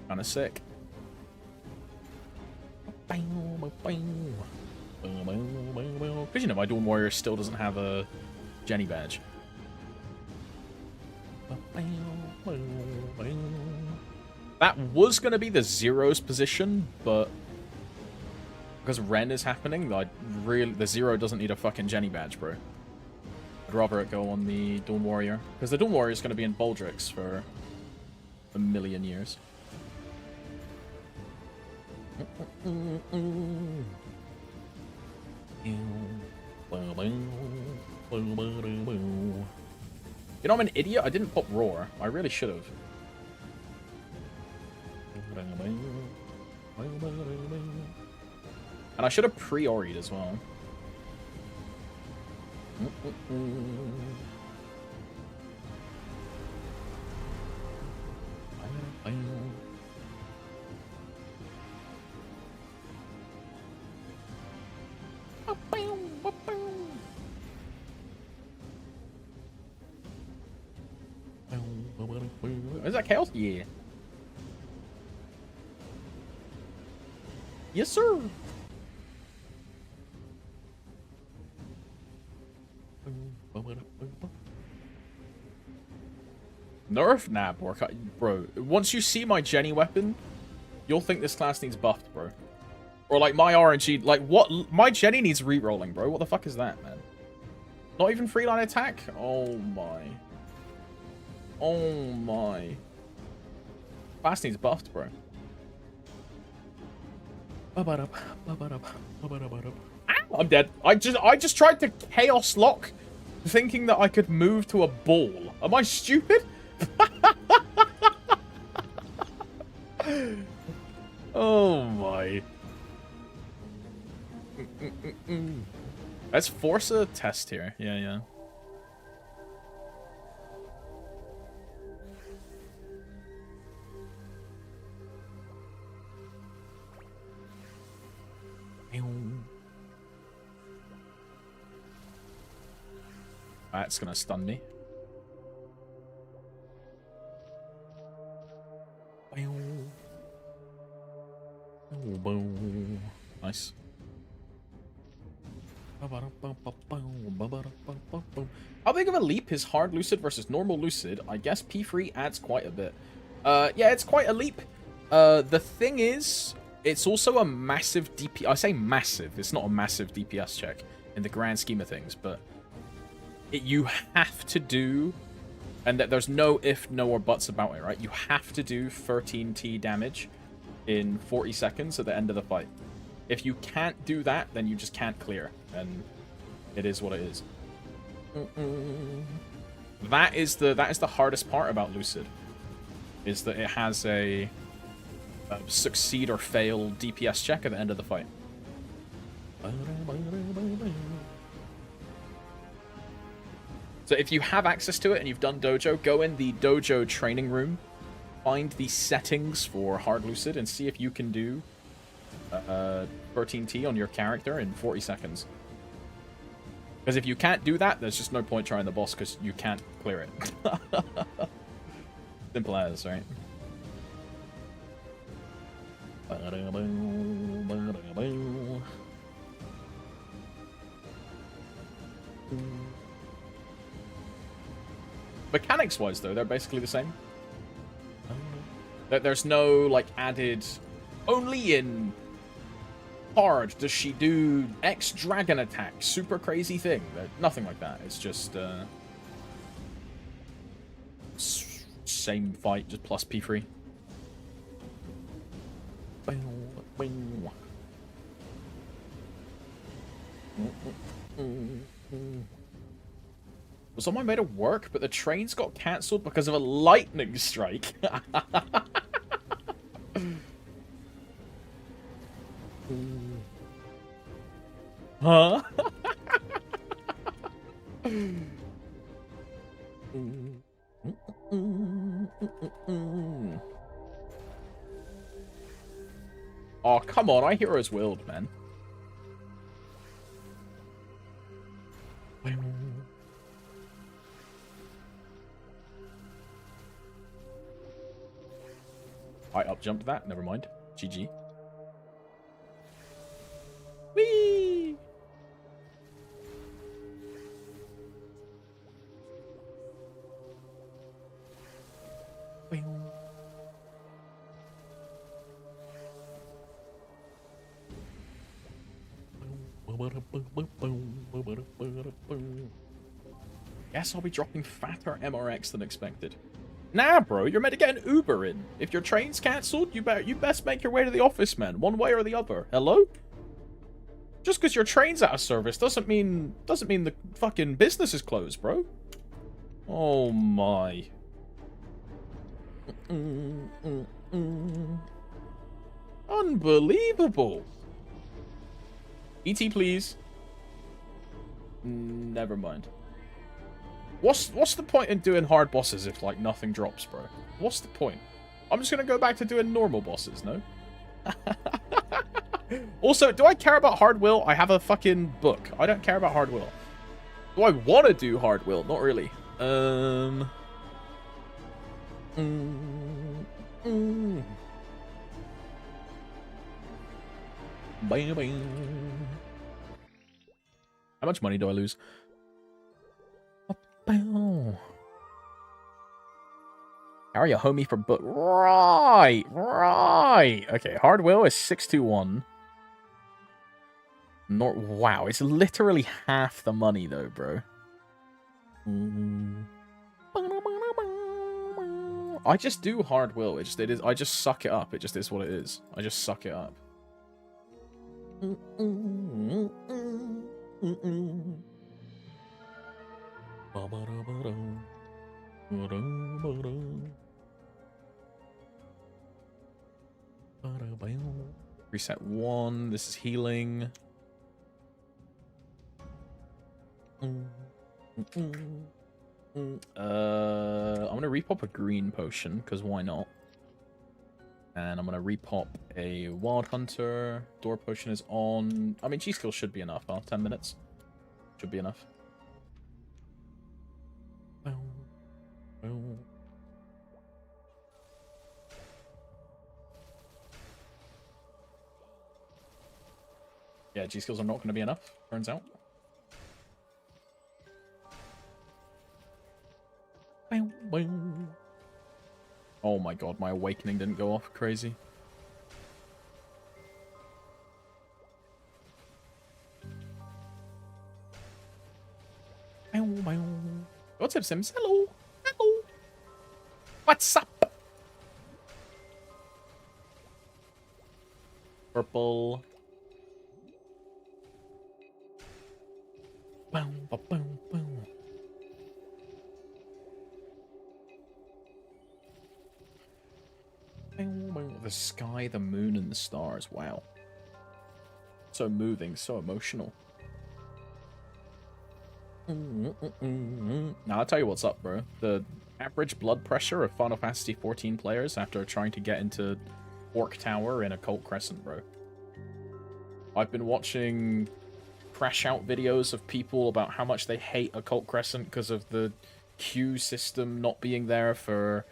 Kinda sick. Because, you know, my Dawn Warrior still doesn't have a Jenny badge. That was going to be the Zero's position, but because Ren is happening, like, really, the Zero doesn't need a fucking Jenny badge, bro. I'd rather it go on the Dawn Warrior. Because the Dawn Warrior is going to be in Baldrix for a million years. You know, I'm an idiot. I didn't pop Roar. I really should have. And I should have pre-oried as well. Is that Chaos? Yeah. Yes, sir. Nerf? Nah, bro. Once you see my Jenny weapon, you'll think this class needs buffed, bro. Or like my RNG, like what? My Jenny needs re-rolling, bro. What the fuck is that, man? Not even free line attack? Oh my. Oh my. Class needs buffed, bro. I'm dead. I just tried to chaos lock, thinking that I could move to a ball. Am I stupid? Oh my. Let's force a test here. Yeah. That's gonna stun me. Nice. How big of a leap is hard lucid versus normal lucid? I guess P3 adds quite a bit. Yeah, it's quite a leap. The thing is, it's also a massive DP. I say massive. It's not a massive DPS check in the grand scheme of things, but you have to do, and that there's no if, no, or buts about it, right? You have to do 13t damage in 40 seconds at the end of the fight. If you can't do that, then you just can't clear, and it is what it is. That is the hardest part about Lucid, is that it has a succeed or fail DPS check at the end of the fight. So if you have access to it and you've done Dojo, go in the Dojo training room, find the settings for Hard Lucid, and see if you can do 13t on your character in 40 seconds. Because if you can't do that, there's just no point trying the boss, because you can't clear it. Simple as, right? Mechanics-wise, though, they're basically the same. There's no, like, added... Only in hard does she do X dragon attack, super crazy thing. Nothing like that. It's just, same fight, just plus P3. Was someone made it work, but the trains got cancelled because of a lightning strike? Huh? Oh, come on, I hero's willed, man. I up-jumped that, never mind. GG. Whee! Guess I'll be dropping fatter MRX than expected. Nah, bro, you're meant to get an Uber in. If your train's cancelled, you best make your way to the office, man. One way or the other. Hello? Just because your train's out of service doesn't mean the fucking business is closed, bro. Oh my. Unbelievable. ET, please. Never mind. What's the point in doing hard bosses if, like, nothing drops, bro? What's the point? I'm just gonna go back to doing normal bosses, no? Also, do I care about hard will? I have a fucking book. I don't care about hard will. Do I want to do hard will? Not really. Bang, bang. How much money do I lose? Carry a homie for book. Right. Okay, hard will is 621. Wow, it's literally half the money though, bro. I just do hard will. It is. I just suck it up. It just is what it is. I just suck it up. Reset 1. This is healing. I'm gonna repop a green potion, because why not? And I'm gonna repop a Wild Hunter. Door potion is on. I mean, G-skill should be enough, huh? 10 minutes. Should be enough. Yeah, G-skills are not going to be enough, turns out. Oh my god, my awakening didn't go off. Crazy. What's up, Sims? Hello. Hello. What's up? Purple. Boom, boom, boom, boom. The sky, the moon, and the stars. Wow. So moving, so emotional. Now, I'll tell you what's up, bro. The average blood pressure of Final Fantasy XIV players after trying to get into Orc Tower in Occult Crescent, bro. I've been watching crash out videos of people about how much they hate Occult Crescent because of the queue system not being there for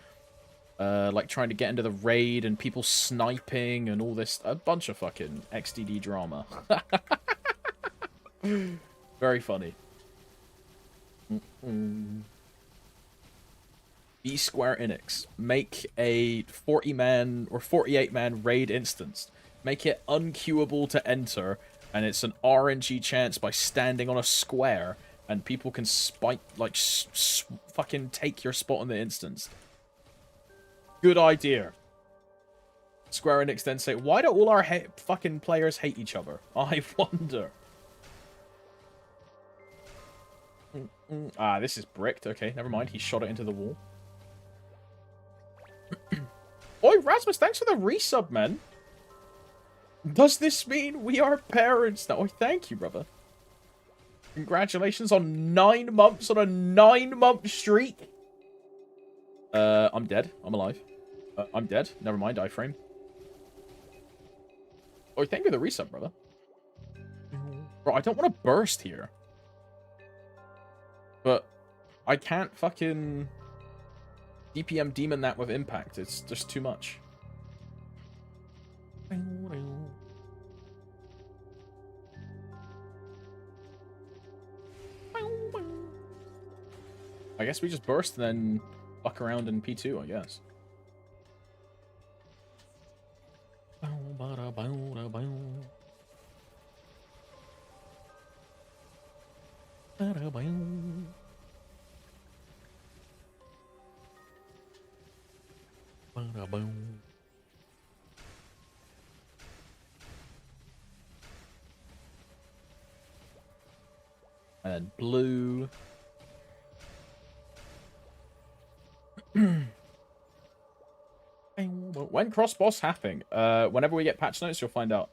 like trying to get into the raid and people sniping and all this, a bunch of fucking XDD drama. Very funny. Be Square Enix. Make a 40-man or 48-man raid instance. Make it unqueuable to enter, and it's an RNG chance by standing on a square, and people can spike, like, fucking take your spot in the instance. Good idea. Square Enix then say, why do all our fucking players hate each other? I wonder. Ah, this is bricked. Okay, never mind. He shot it into the wall. Oi, Rasmus, thanks for the resub, man. Does this mean we are parents now? Oh, thank you, brother. Congratulations on 9 months on a 9-month streak. I'm dead. I'm alive. I'm dead. Never mind, iframe. Oh, thank you for the resub, brother. Bro, I don't want to burst here. But I can't fucking DPM demon that with impact. It's just too much. I guess we just burst and then fuck around in P2, I guess. And blue. When cross boss happening? Whenever we get patch notes, you'll find out.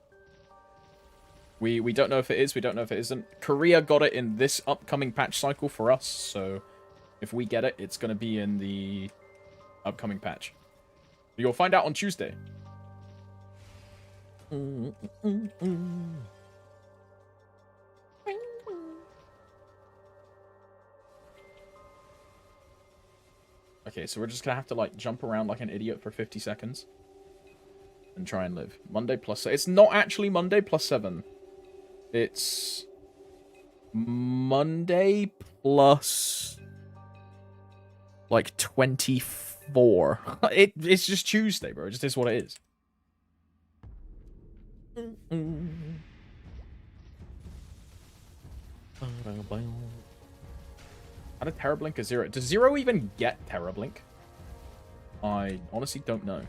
We don't know if it is, we don't know if it isn't. Korea got it in this upcoming patch cycle for us, so if we get it, it's going to be in the upcoming patch. You'll find out on Tuesday. Okay, so we're just gonna have to, like, jump around like an idiot for 50 seconds. And try and live. Monday plus... It's not actually Monday plus 7. It's... Monday plus... like, 24. It's just Tuesday, bro. It just is what it is. How did Terrablink a 0? Does 0 even get Terrablink? I honestly don't know.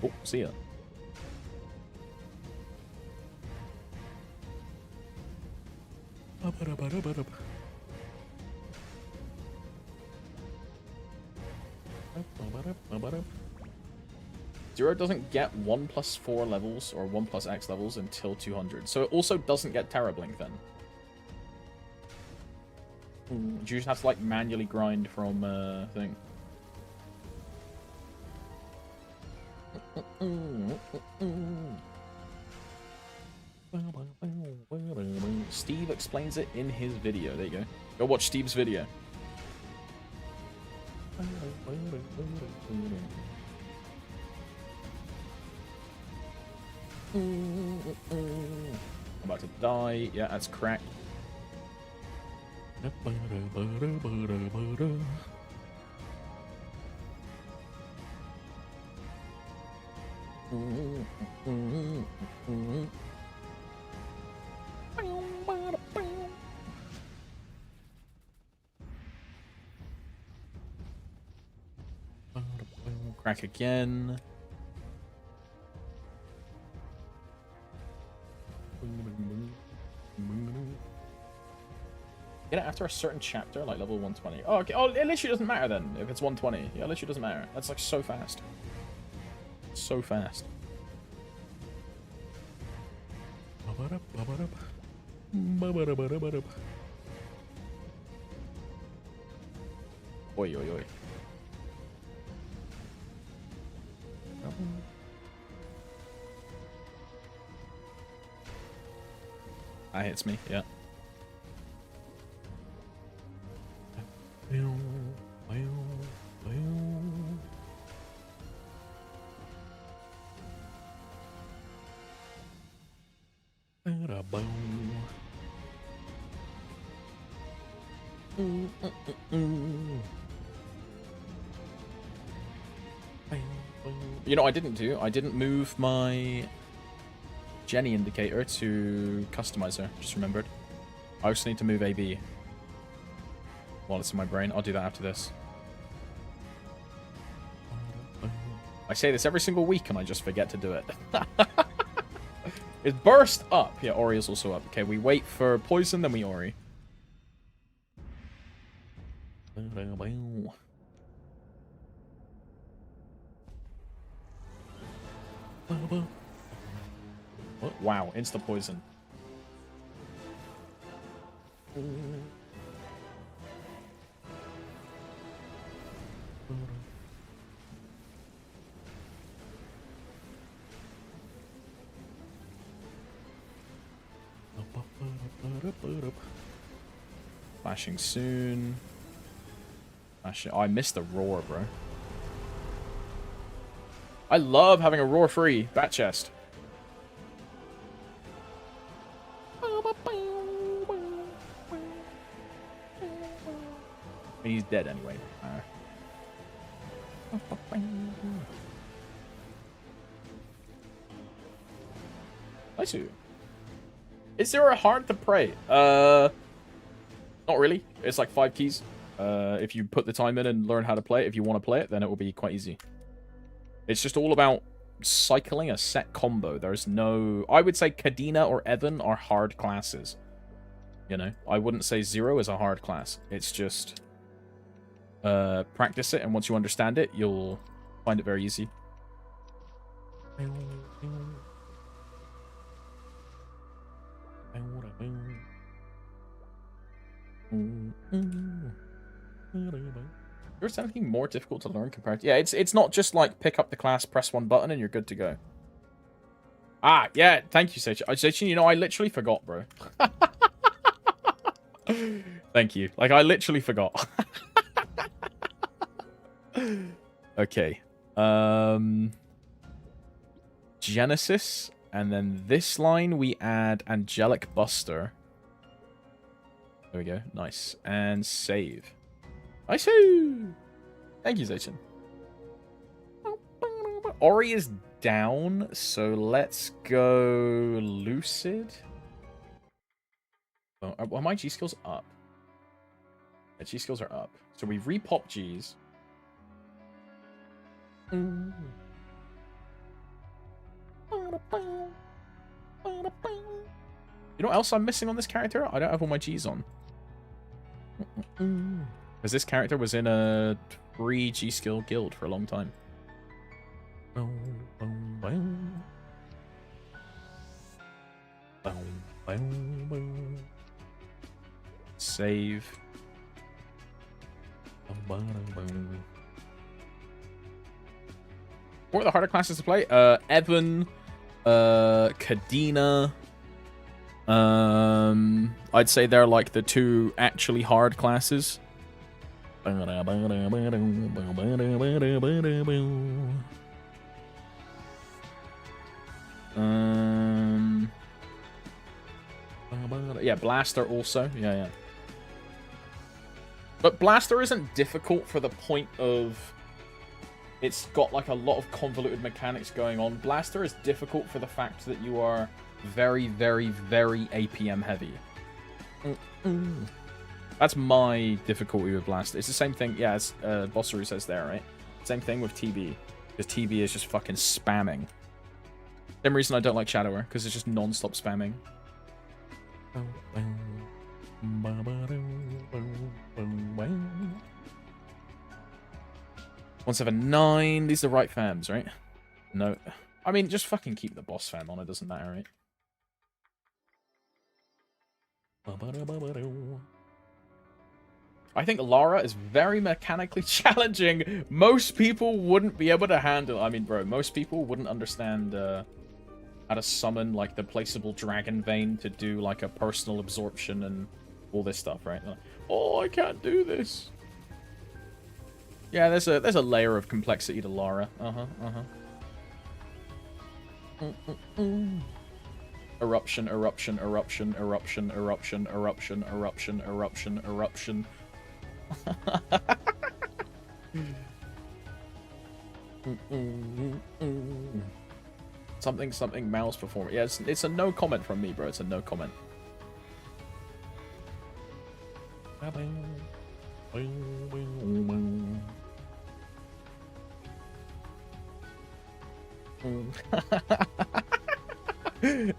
Oh, see ya. Zero doesn't get 1+4 levels or 1+X levels until 200. So it also doesn't get Terra Blink then. You just have to like manually grind from thing. Steve explains it in his video. There you go. Go watch Steve's video. I'm about to die. Yeah, that's cracked. Crack again. Get it after a certain chapter, like level 120. Oh, okay. Oh, it literally doesn't matter then if it's 120. Yeah, it literally doesn't matter. That's like so fast. So fast. Oi, oi, oi. That hits me, yeah. You know, I didn't move my Jenny indicator to customizer. Just remembered. I also need to move AB while it's in my brain. I'll do that after this. I say this every single week and I just forget to do it. It's burst up. Yeah, Ori is also up. Okay, we wait for poison, then we Ori. Wow, insta poison. Flashing soon. Flashing. Oh, I missed the roar, bro. I love having a roar free bat chest. I mean, he's dead anyway. Nice. Is there a hard to pray? Not really. It's like 5 keys. If you put the time in and learn how to play it, if you want to play it, then it will be quite easy. It's just all about cycling a set combo. There's no... I would say Kadena or Evan are hard classes. You know? I wouldn't say Zero is a hard class. It's just... practice it, and once you understand it, you'll find it very easy. There's anything more difficult to learn compared to... Yeah, it's not just like pick up the class, press one button, and you're good to go. Ah, yeah, thank you, Seichin. Seichin, you know, I literally forgot, bro. Thank you. Like, I literally forgot. Okay. Genesis, and then this line we add Angelic Buster. There we go. Nice. And save. Nice. Thank you, Zaichin. Ori is down, so let's go Lucid. Oh, well, my G skills up. Yeah, G skills are up. So we repop Gs. You know what else I'm missing on this character? I don't have all my G's on. Because this character was in a free G skill guild for a long time. Save. What are the harder classes to play? Evan, Kadena. I'd say they're like the two actually hard classes. Yeah, Blaster also. Yeah. But Blaster isn't difficult for the point of it's got like a lot of convoluted mechanics going on. Blaster is difficult for the fact that you are very, very, very APM heavy. That's my difficulty with Blaster. It's the same thing. Yeah, as Bossery says there, right? Same thing with TB. Because TB is just fucking spamming. Same reason I don't like Shadower, because it's just non-stop spamming. 179. These are the right fams, right? No. I mean, just fucking keep the boss fam on. It doesn't matter, right? I think Lara is very mechanically challenging. Most people wouldn't be able to handle. I mean, bro, most people wouldn't understand how to summon like the placeable dragon vein to do like a personal absorption and all this stuff, right? Like, oh, I can't do this. Yeah, there's a layer of complexity to Lara. Eruption. Something mouse performance. Yeah, it's a no comment from me, bro. It's a no comment.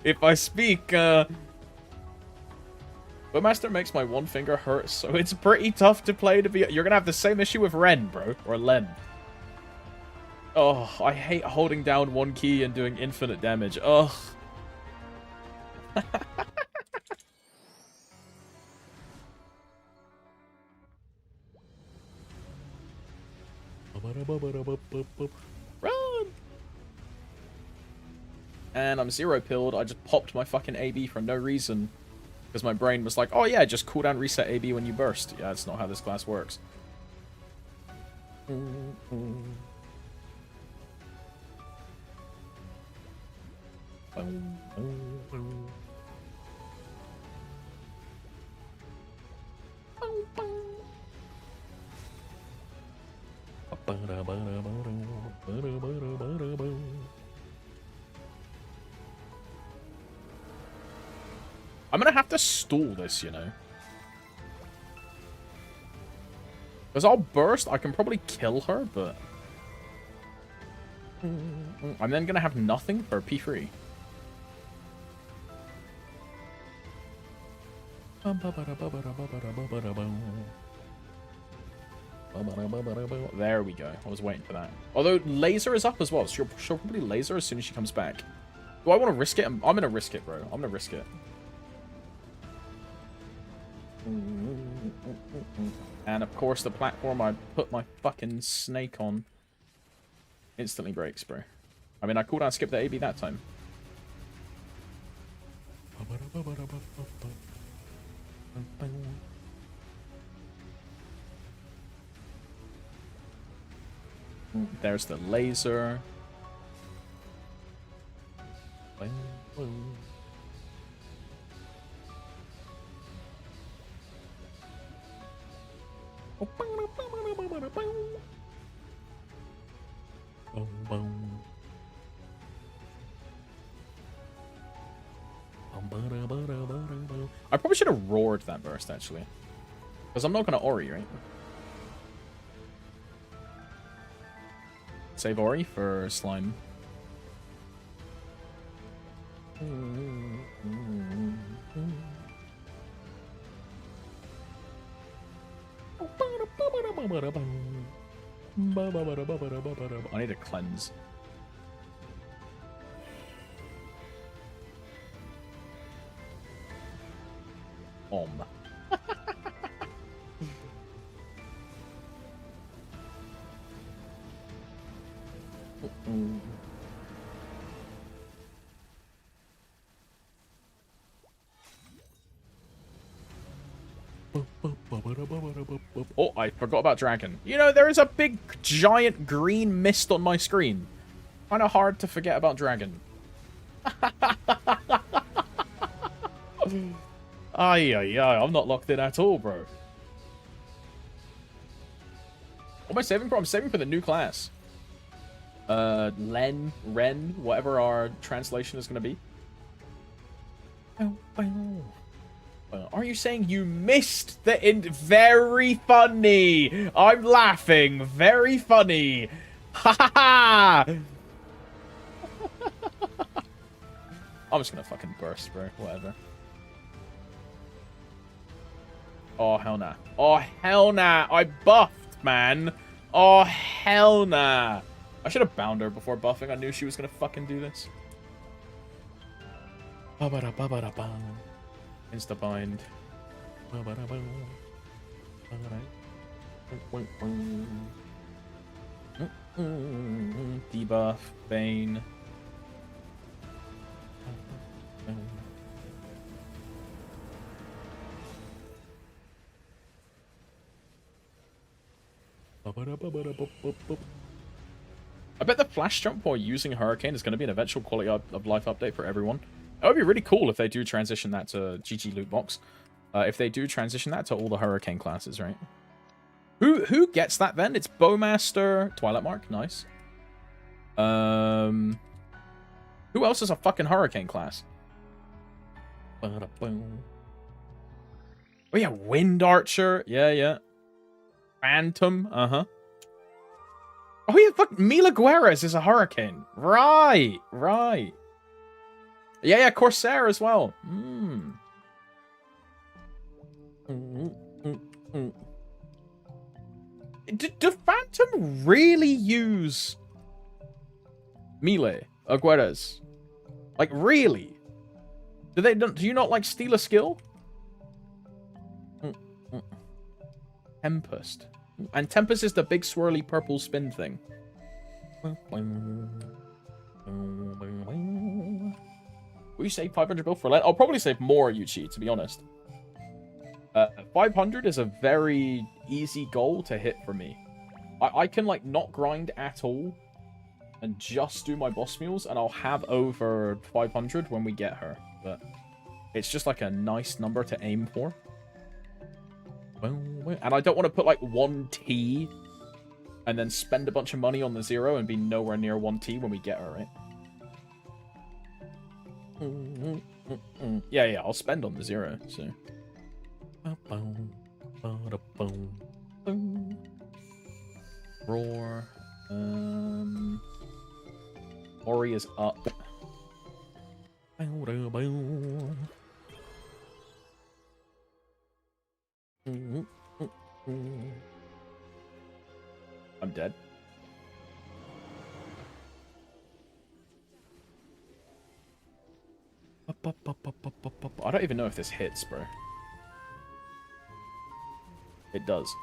If I speak, Master makes my one finger hurt, so it's pretty tough to play to be. You're gonna have the same issue with Ren, bro, or Len. Oh, I hate holding down one key and doing infinite damage. Ugh. Run! And I'm zero pilled. I just popped my fucking AB for no reason. Because my brain was like, oh yeah, just cooldown reset AB when you burst. Yeah, that's not how this class works. I'm gonna have to stall this, you know. Because I'll burst, I can probably kill her, but... I'm then gonna have nothing for P3. There we go. I was waiting for that. Although, laser is up as well. So she'll probably laser as soon as she comes back. Do I want to risk it? I'm gonna risk it, bro. I'm gonna risk it. And of course, the platform I put my fucking snake on instantly breaks, bro. I mean, I cooldown skipped the AB that time. There's the laser. I probably should have roared that burst, actually. Because I'm not going to Ori, right? Save Ori for slime. I need to cleanse. Oh, I forgot about dragon. You know, there is a big, giant green mist on my screen. Kind of hard to forget about dragon. Ay, I'm not locked in at all, bro. What am I saving for? I'm saving for the new class. Ren, whatever our translation is going to be. Are you saying you missed the very funny? I'm laughing. Very funny. Ha ha ha! I'm just gonna fucking burst, bro. Whatever. Oh, hell nah. Oh, hell nah. I buffed, man. Oh, hell nah. I should have bound her before buffing. I knew she was gonna fucking do this. Insta bind. Debuff. Bane. I bet the flash jump while using Hurricane is going to be an eventual quality of life update for everyone. That would be really cool if they do transition that to GG Loot Box. If they do transition that to all the Hurricane classes, right? Who gets that then? It's Bowmaster, Twilight Mark, nice. Who else is a fucking Hurricane class? Oh yeah, Wind Archer, yeah. Phantom, uh-huh. Oh yeah, fuck, Mila Guerres is a Hurricane. Right. Yeah, Corsair as well. Do Phantom really use melee Agueras? Like, really? Do you not like steal a skill? Tempest. And Tempest is the big swirly purple spin thing. Will you save 500 bill for Lent? I'll probably save more, Yuchi, to be honest. 500 is a very easy goal to hit for me. I can, like, not grind at all and just do my boss mules, and I'll have over 500 when we get her. But it's just, like, a nice number to aim for. And I don't want to put, like, 1T and then spend a bunch of money on the 0 and be nowhere near 1T when we get her, right? Yeah, I'll spend on the 0, so... Roar. Ori is up. I'm dead. I don't even know if this hits, bro. It does.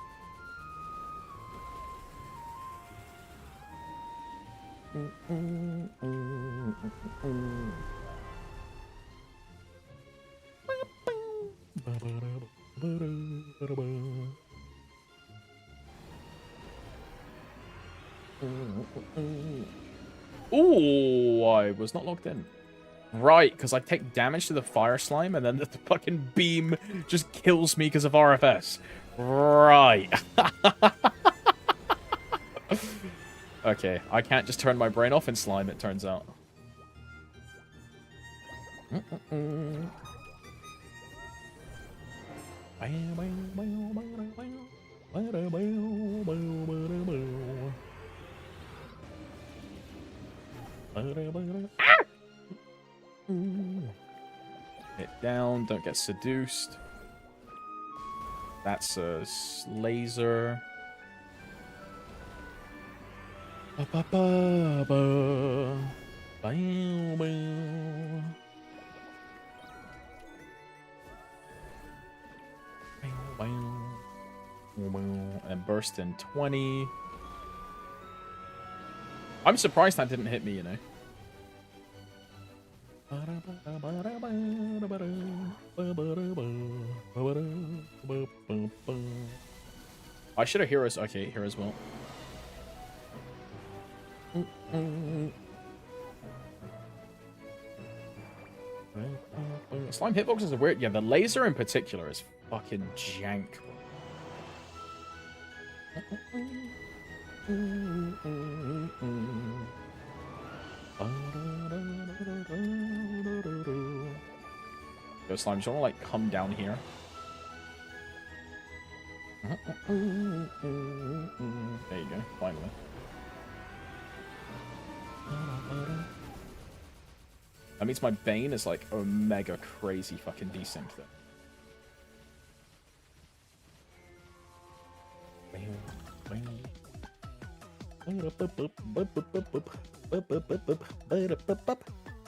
Ooh, I was not locked in. Right, because I take damage to the fire slime and then the fucking beam just kills me because of RFS. Right. Okay, I can't just turn my brain off in slime, it turns out. Hit down, don't get seduced. That's a laser. Ba ba ba ba. Bow, bow. Bow, bow. And burst in 20. I'm surprised that didn't hit me, you know. I should have heroes. Okay, heroes will. Slime hitboxes are weird. Yeah, the laser in particular is fucking jank. Yo, slime, do you want to like come down here? There you go, finally. That means my Bane is like a mega crazy fucking desync though.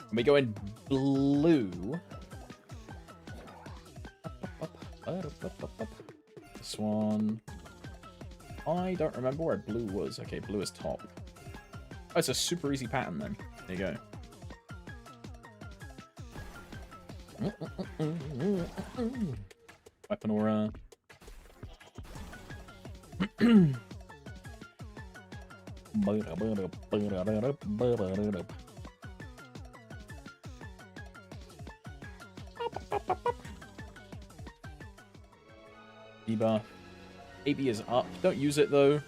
Let me go in blue. This one. I don't remember where blue was. Okay, blue is top. Oh, it's a super easy pattern then. There you go. Weapon aura. Debuff. AB is up. Don't use it though.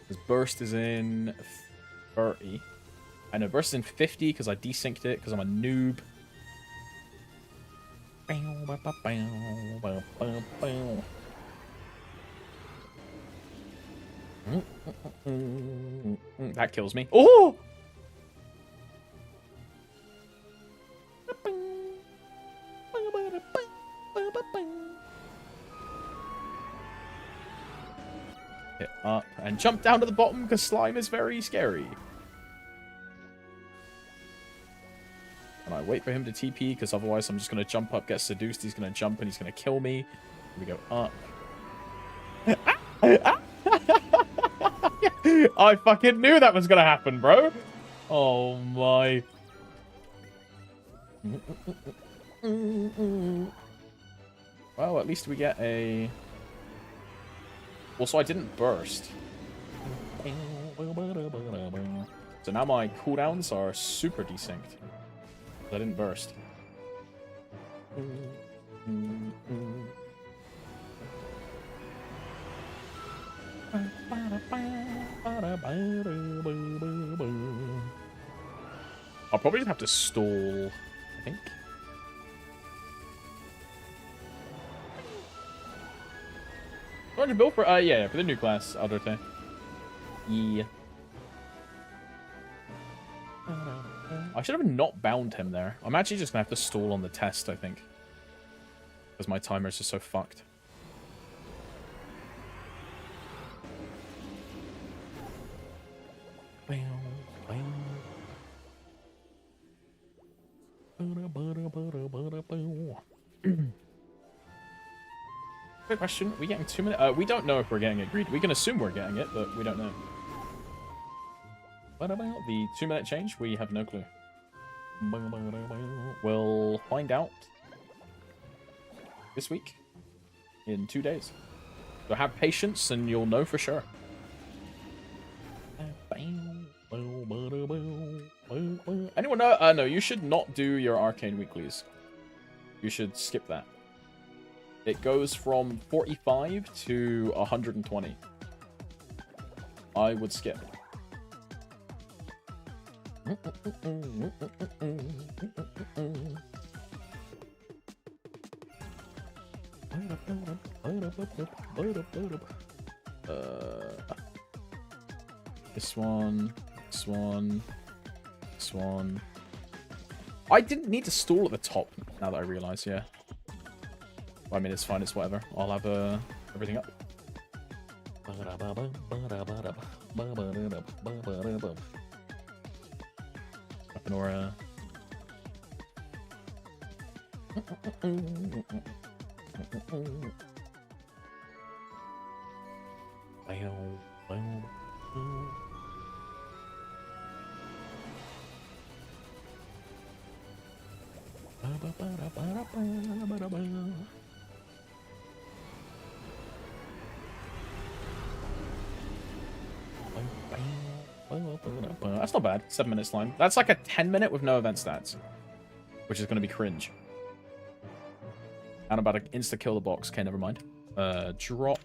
Because burst is in 30. I know burst is in 50 because I desynced it because I'm a noob. That kills me. Oh! Hit up and jump down to the bottom because slime is very scary. And I wait for him to TP because otherwise I'm just going to jump up, get seduced. He's going to jump and he's going to kill me. Here we go up. I fucking knew that was going to happen, bro. Oh my. Well, at least we get a... Also, I didn't burst. So now my cooldowns are super desynced. I didn't burst. I'll probably just have to stall, I think. Want to build for yeah, for the new class, Alderte. Yeah. I should have not bound him there. I'm actually just gonna have to stall on the test, I think. Because my timer's just so fucked. Quick question, are we getting 2 minutes? We don't know if we're getting it agreed. We can assume we're getting it, but we don't know. What about the 2-minute change? We have no clue. We'll find out this week, in 2 days. So have patience and you'll know for sure. Anyone know? No, you should not do your arcane weeklies. You should skip that. It goes from 45 to 120. I would skip. This one, this one, this one, I didn't need to stall at the top, now that I realise, yeah. I mean, it's fine, it's whatever. I'll have everything up. Up in Aura. That's not bad. 7-minute slime. That's like a 10-minute with no event stats, which is going to be cringe. I'm about to insta-kill the box. Okay, never mind. Drop.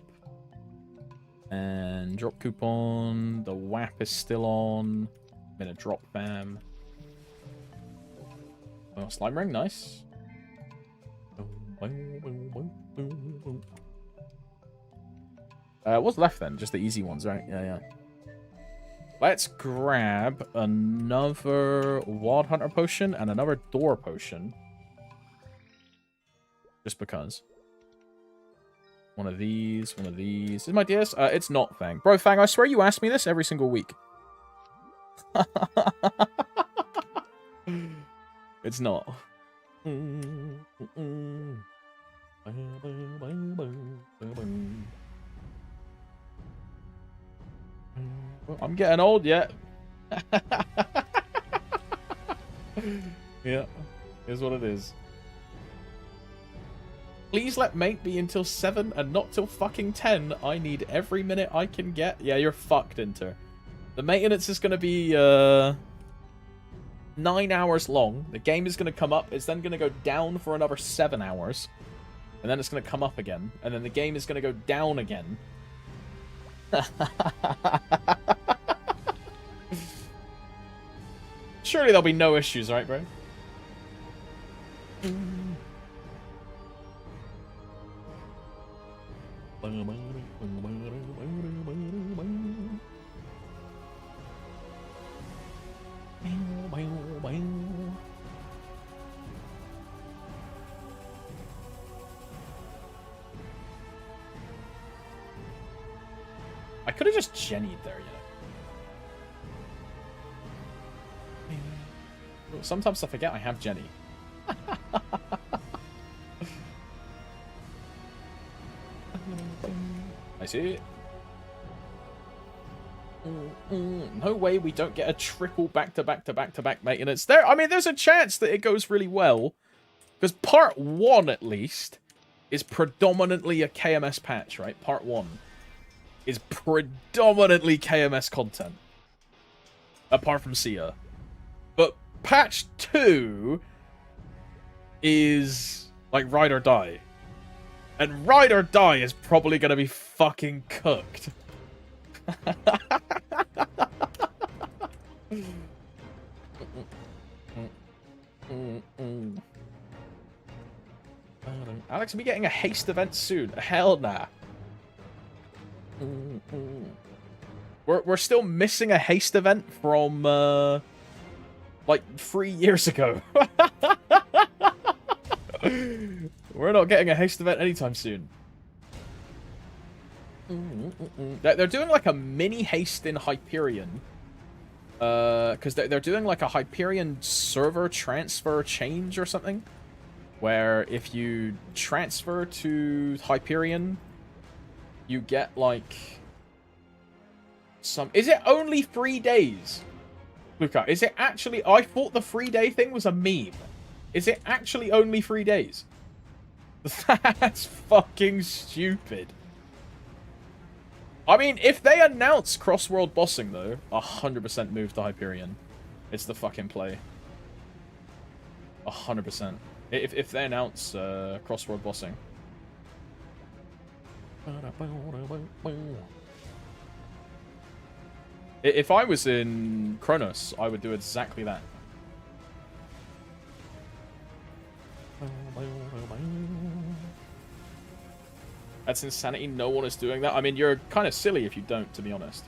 And drop coupon. The WAP is still on. I'm in a drop bam. Oh, slime ring. Nice. What's left then? Just the easy ones, right? Yeah, yeah. Let's grab another Wild Hunter potion and another Door potion. Just because. One of these, one of these. Is my DS? It's not, Fang. Bro, Fang, I swear you ask me this every single week. It's not. I'm getting old yet. Yeah, here's what it is. Please let mate be until 7 and not till fucking 10. I need every minute I can get. Yeah, you're fucked, Inter. The maintenance is going to be 9 hours long. The game is going to come up. It's then going to go down for another 7 hours. And then it's going to come up again. And then the game is going to go down again. Surely there'll be no issues, right, bro? I could have just Jennied there, you know. Sometimes I forget I have Jenny. I see. No way we don't get a triple back-to-back-to-back-to-back maintenance there. I mean, there's a chance that it goes really well. Because part 1, at least, is predominantly a KMS patch, right? Part 1 is predominantly KMS content. Apart from Sia. But patch 2 is like ride or die. And ride or die is probably going to be fucking cooked. Alex, are we getting a haste event soon? Hell nah. We're still missing a haste event from like 3 years ago. We're not getting a haste event anytime soon. They're doing like a mini haste in Hyperion. Because they're doing like a Hyperion server transfer change or something. Where if you transfer to Hyperion, you get like some... Is it only 3 days? Luca, is it actually... I thought the 3-day thing was a meme. Is it actually only 3 days? That's fucking stupid. I mean, if they announce cross-world bossing, though, 100% move to Hyperion. It's the fucking play. 100%. If they announce cross-world bossing. If I was in Kronos, I would do exactly that. That's insanity. No one is doing that. I mean, you're kind of silly if you don't, to be honest.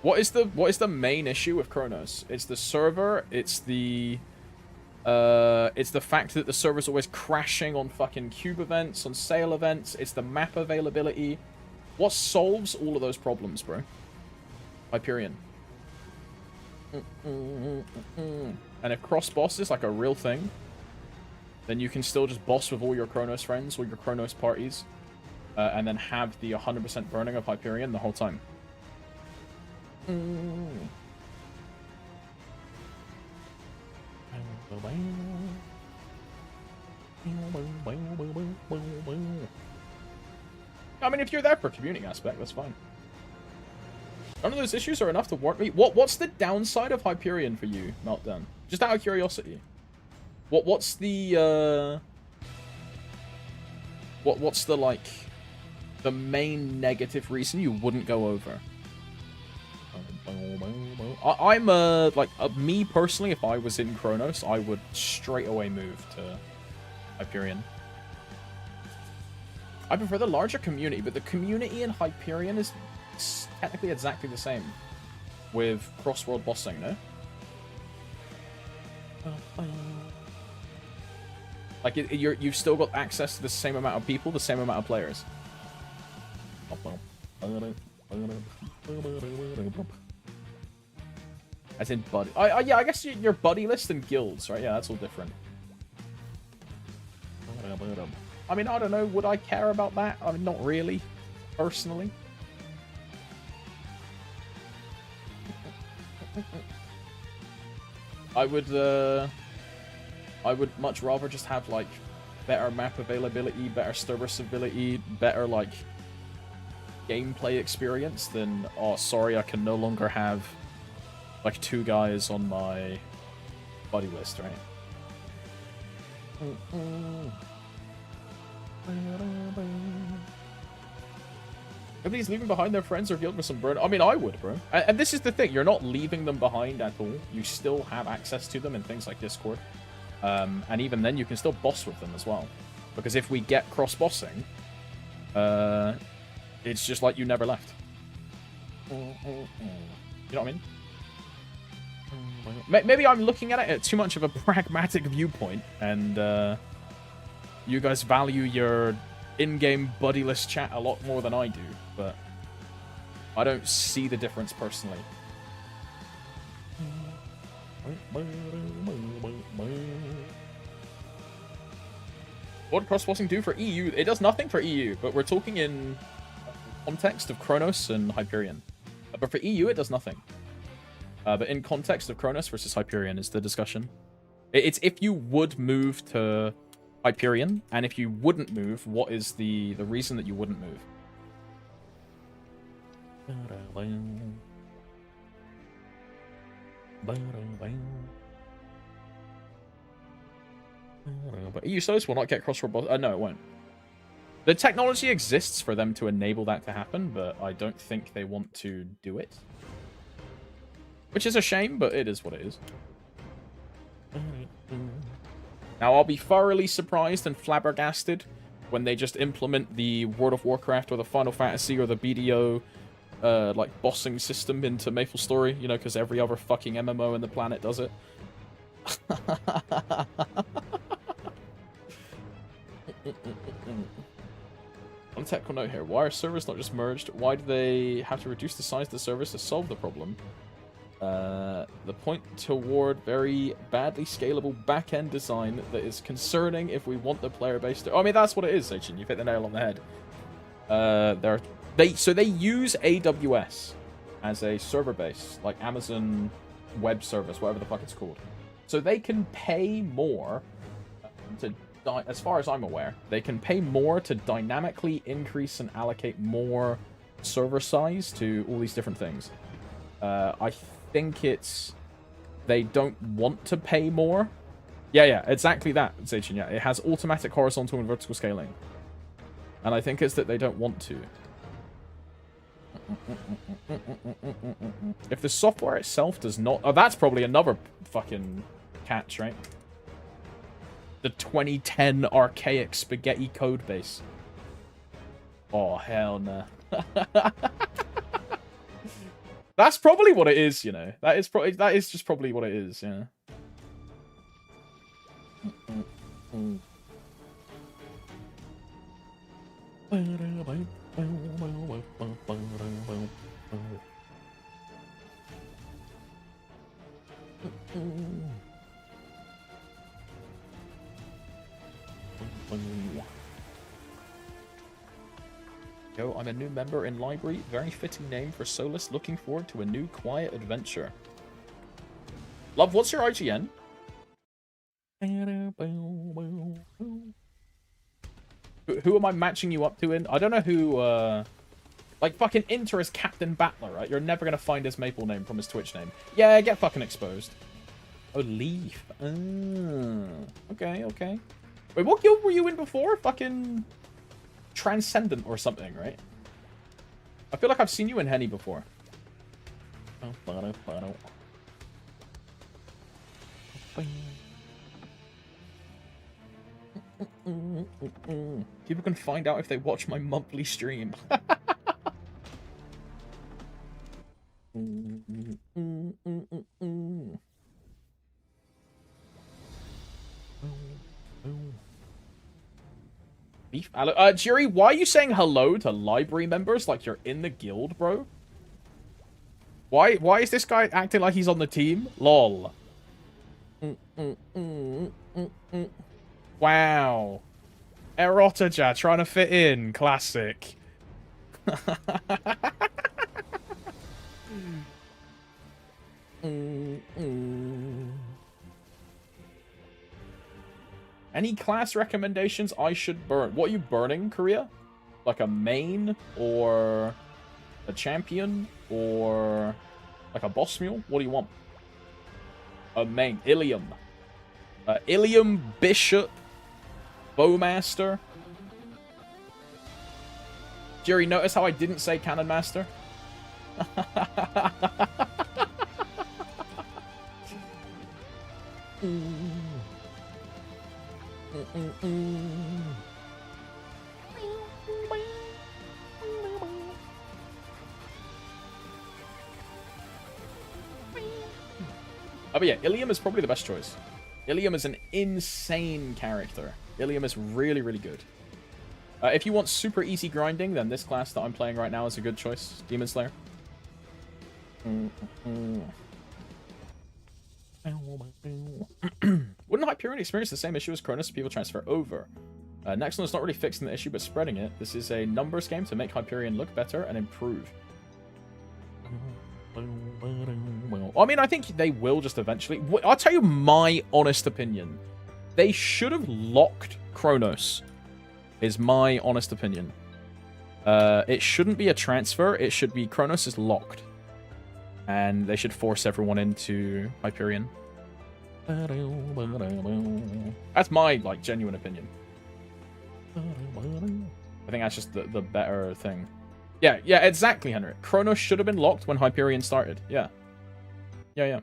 What is the main issue with Kronos? It's the server. It's the It's the fact that the server's always crashing on fucking cube events, on sale events. It's the map availability. What solves all of those problems, bro? Hyperion. And if cross-boss is like a real thing, then you can still just boss with all your Kronos friends or your Kronos parties, and then have the 100% burning of Hyperion the whole time. I mean, if you're there for community aspect, that's fine. None of those issues are enough to warrant me. What's the downside of Hyperion for you, Meltdown? Just out of curiosity. What's the what's the like the main negative reason you wouldn't go over? I'm me personally, if I was in Kronos, I would straight away move to Hyperion. I prefer the larger community, but the community in Hyperion is technically exactly the same with cross-world bossing, no? Like, you've still got access to the same amount of people, the same amount of players. As in buddy. Yeah, I guess your buddy list and guilds, right? Yeah, that's all different. I mean, I don't know. Would I care about that? I mean, not really, personally. I would much rather just have, like, better map availability, better serviceability, better, like, gameplay experience than, oh, sorry, I can no longer have, like, 2 guys on my buddy list, right? Nobody's leaving behind their friends or guild with some burn. I mean, I would, bro. And this is the thing. You're not leaving them behind at all. You still have access to them in things like Discord. And even then, you can still boss with them as well. Because if we get cross-bossing, it's just like you never left. You know what I mean? Maybe I'm looking at it at too much of a pragmatic viewpoint, and you guys value your in-game buddyless chat a lot more than I do, but I don't see the difference personally. What did cross-bossing do for EU? It does nothing for EU, but we're talking in context of Kronos and Hyperion. But for EU, it does nothing. But in context of Kronos versus Hyperion is the discussion. It's if you would move to Hyperion, and if you wouldn't move, what is the reason that you wouldn't move? But EU Solos will not get crossroad boss. No, it won't. The technology exists for them to enable that to happen, but I don't think they want to do it. Which is a shame, but it is what it is. Now, I'll be thoroughly surprised and flabbergasted when they just implement the World of Warcraft or the Final Fantasy or the BDO, like, bossing system into MapleStory, you know, because every other fucking MMO on the planet does it. On a technical note here, why are servers not just merged? Why do they have to reduce the size of the servers to solve the problem? The point toward very badly scalable back-end design that is concerning if we want the player base to... I mean, that's what it is, Sachin. You've hit the nail on the head. So they use AWS as a server base, like Amazon Web Service, whatever the fuck it's called. So they can pay more to... As far as I'm aware, they can pay more to dynamically increase and allocate more server size to all these different things. I think it's they don't want to pay more. Yeah, exactly that, Zachin. Yeah, it has automatic horizontal and vertical scaling, and I think it's that they don't want to. If the software itself does not... Oh, that's probably another fucking catch, right? The 2010 archaic spaghetti code base. Oh, hell no. That's probably what it is, you know. That is just probably what it is, yeah. Yo, I'm a new member in library. Very fitting name for Solus. Looking forward to a new quiet adventure. Love, what's your IGN? Who am I matching you up to in? I don't know who, like, fucking Inter is Captain Battler, right? You're never gonna find his maple name from his Twitch name. Yeah, get fucking exposed. Oh, Leaf. Okay, okay. Wait, what guild were you in before? Fucking Transcendent or something, right? I feel like I've seen you in Henny before. People can find out if they watch my monthly stream. Beef Jerry, why are you saying hello to library members like you're in the guild, bro? Why is this guy acting like he's on the team? Lol. Wow. Erotaja trying to fit in. Classic. Any class recommendations I should burn? What are you burning, Korea? Like a main or a champion or like a boss mule? What do you want? A main. Ilium. Ilium, Bishop, Bowmaster. Jerry, notice how I didn't say Cannon Master? Oh, but yeah, Ilium is probably the best choice. Ilium is an insane character. Ilium is really, really good. If you want super easy grinding, then this class that I'm playing right now is a good choice. Demon Slayer. Wouldn't Hyperion experience the same issue as Kronos if people transfer over? Next one is not really fixing the issue, but spreading it. This is a numbers game to make Hyperion look better and improve. I mean, I think they will just eventually. I'll tell you my honest opinion. They should have locked Kronos, is my honest opinion. It shouldn't be a transfer. It should be Kronos is locked. And they should force everyone into Hyperion. That's my, like, genuine opinion. I think that's just the better thing. Yeah, exactly, Henrik. Kronos should have been locked when Hyperion started. Yeah. Yeah.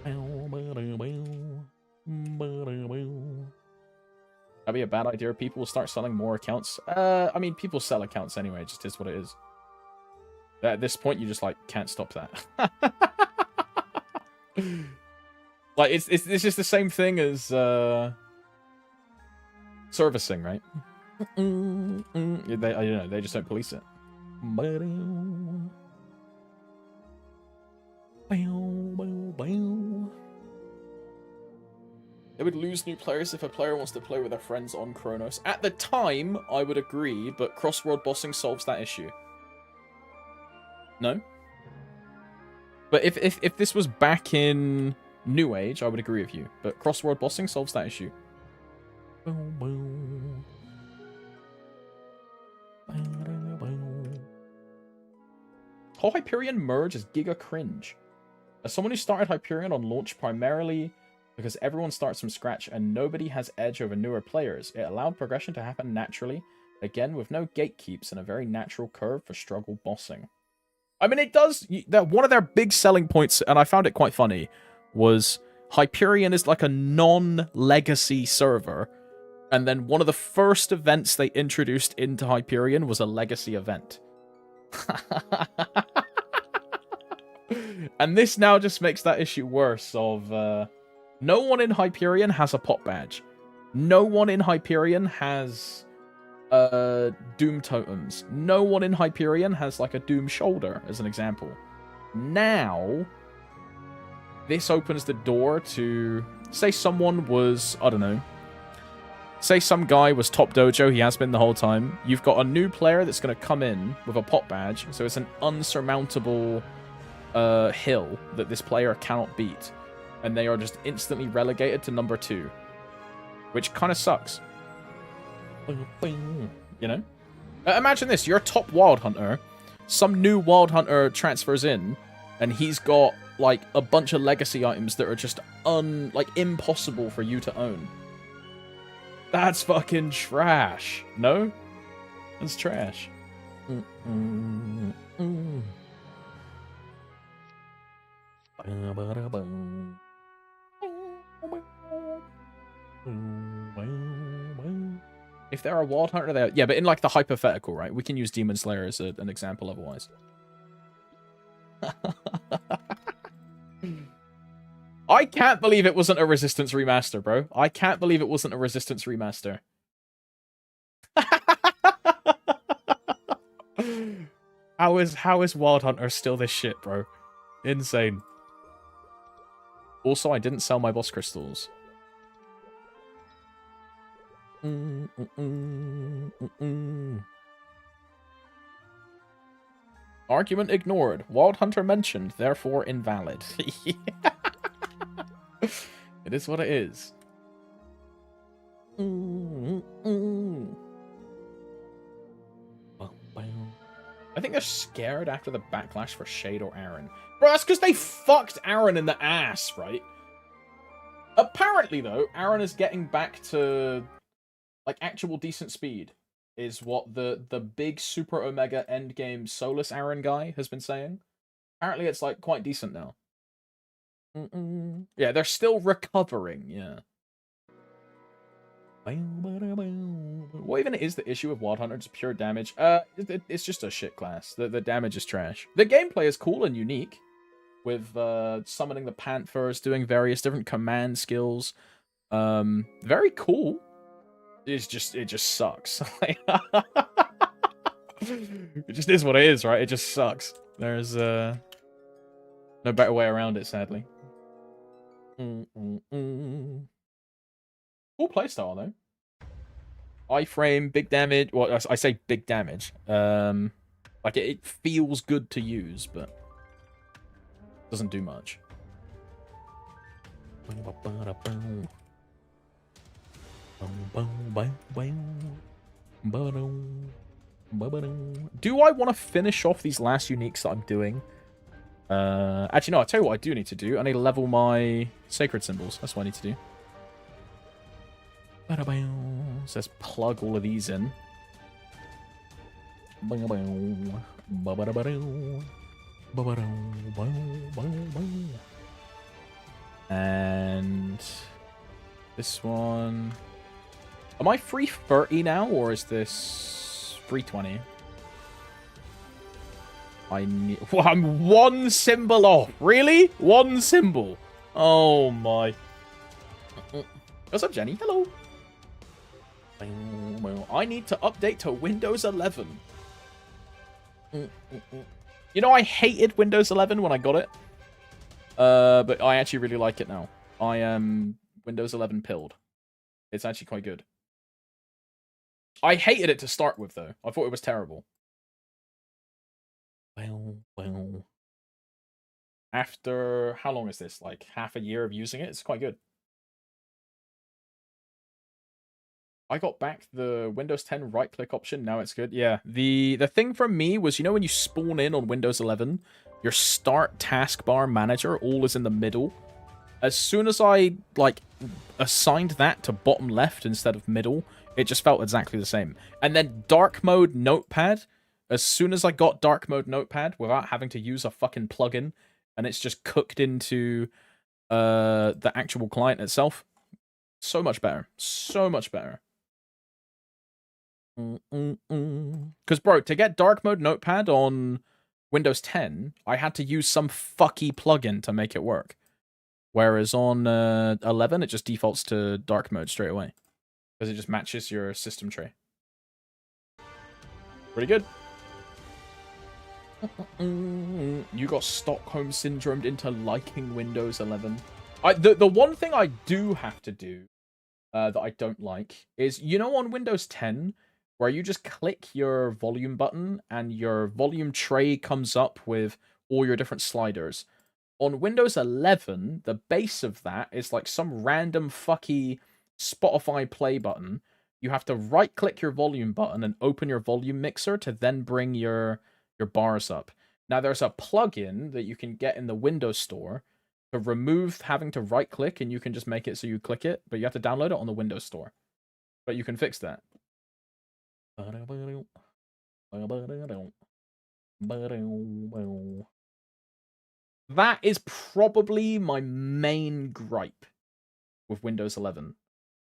That'd be a bad idea. People will start selling more accounts. I mean, people sell accounts anyway. It just is what it is. At this point, you just, like, can't stop that. Like, it's just the same thing as, servicing, right? They just don't police it. They would lose new players if a player wants to play with their friends on Kronos. At the time, I would agree, but cross-world bossing solves that issue. No? But if this was back in New Age, I would agree with you. But cross-world bossing solves that issue. Whole Hyperion merge is giga cringe. As someone who started Hyperion on launch primarily because everyone starts from scratch and nobody has edge over newer players, it allowed progression to happen naturally, again with no gatekeeps and a very natural curve for struggle bossing. I mean, it does. One of their big selling points, and I found it quite funny, was Hyperion is like a non-legacy server, and then one of the first events they introduced into Hyperion was a legacy event. And this now just makes that issue worse of No one in Hyperion has a pot badge. No one in Hyperion has Doom totems. No one in Hyperion has like a Doom shoulder, as an example. Now, this opens the door to, say someone was, I don't know, say some guy was top dojo, he has been the whole time. You've got a new player that's going to come in with a pot badge, so it's an unsurmountable hill that this player cannot beat. And they are just instantly relegated to number 2. Which kind of sucks. You know? Imagine this, you're a top Wild Hunter. Some new Wild Hunter transfers in, and he's got, like, a bunch of legacy items that are just, impossible for you to own. That's fucking trash. No? That's trash. If they're a Wild Hunter, they're... Yeah, but in, like, the hypothetical, right? We can use Demon Slayer as an example otherwise. I can't believe it wasn't a Resistance remaster, bro. I can't believe it wasn't a Resistance remaster. How is Wild Hunter still this shit, bro? Insane. Also, I didn't sell my boss crystals. Argument ignored. Wild Hunter mentioned, therefore invalid. It is what it is. I think they're scared after the backlash for Shade or Aaron. Bro, that's because they fucked Aaron in the ass, right? Apparently, though, Aaron is getting back to, like, actual decent speed, is what the big Super Omega Endgame Solus Aaron guy has been saying. Apparently, it's, like, quite decent now. Yeah, they're still recovering, yeah. What even is the issue with Wild Hunter? It's pure damage. It's just a shit class. The damage is trash. The gameplay is cool and unique, with summoning the Panthers, doing various different command skills. Very cool. It just sucks. It just is what it is, right? It just sucks. There's no better way around it, sadly. Cool playstyle, though. Iframe, big damage. Well, I say big damage. Like, it feels good to use, but doesn't do much. Do I want to finish off these last uniques that I'm doing? Actually, no, I'll tell you what I do need to do. I need to level my sacred symbols. That's what I need to do. So let's plug all of these in. And this one. Am I free 30 now, or is this free 20? I need. Well, I'm one symbol off. Really? One symbol. Oh my. What's up, Jenny? Hello. I need to update to Windows 11. You know, I hated Windows 11 when I got it. But I actually really like it now. I am Windows 11 pilled. It's actually quite good. I hated it to start with, though. I thought it was terrible. Well. After, how long is this? Like, half a year of using it? It's quite good. I got back the Windows 10 right-click option. Now it's good. Yeah, the thing for me was, you know when you spawn in on Windows 11, your Start Taskbar Manager all is in the middle. As soon as I, like, assigned that to bottom left instead of middle, it just felt exactly the same. And then Dark Mode Notepad, as soon as I got Dark Mode Notepad without having to use a fucking plugin, and it's just cooked into the actual client itself, so much better. So much better. Because, bro, to get Dark Mode Notepad on Windows 10, I had to use some fucky plugin to make it work. Whereas on 11, it just defaults to dark mode straight away. Because it just matches your system tray. Pretty good. You got Stockholm syndromed into liking Windows 11. The one thing I do have to do that I don't like is, you know, on Windows 10, where you just click your volume button and your volume tray comes up with all your different sliders. On Windows 11, the base of that is like some random fucky Spotify play button. You have to right-click your volume button and open your volume mixer to then bring your bars up. Now, there's a plugin that you can get in the Windows Store to remove having to right-click, and you can just make it so you click it, but you have to download it on the Windows Store. But you can fix that. That is probably my main gripe with Windows 11,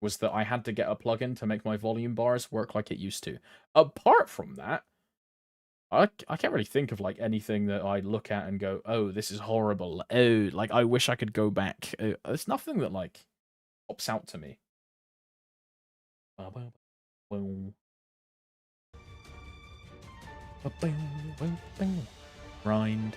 was that I had to get a plugin to make my volume bars work like it used to. Apart from that, I can't really think of like anything that I look at and go, oh, this is horrible. Oh, like I wish I could go back. There's nothing that like pops out to me. Grind.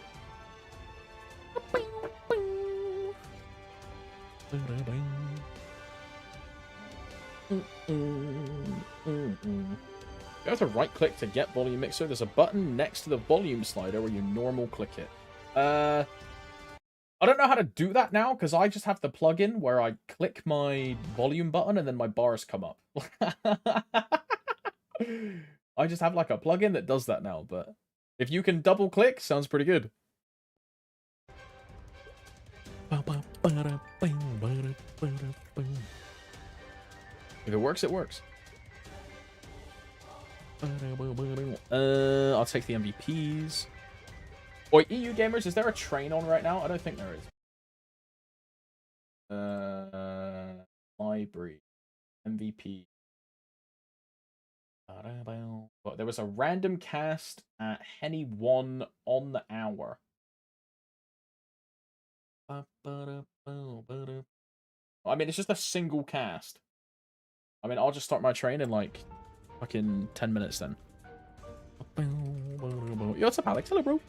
You have to right click to get volume mixer. There's a button next to the volume slider where you normal click it. I don't know how to do that now because I just have the plugin where I click my volume button and then my bars come up. I just have like a plugin that does that now, but if you can double click, sounds pretty good. If it works, it works. I'll take the MVPs. Boy, EU gamers, is there a train on right now? I don't think there is. Library. MVP. But there was a random cast at Henny 1 on the hour. I mean, it's just a single cast. I mean, I'll just start my train in like fucking 10 minutes then. Yo, what's up, Alex? Hello, bro.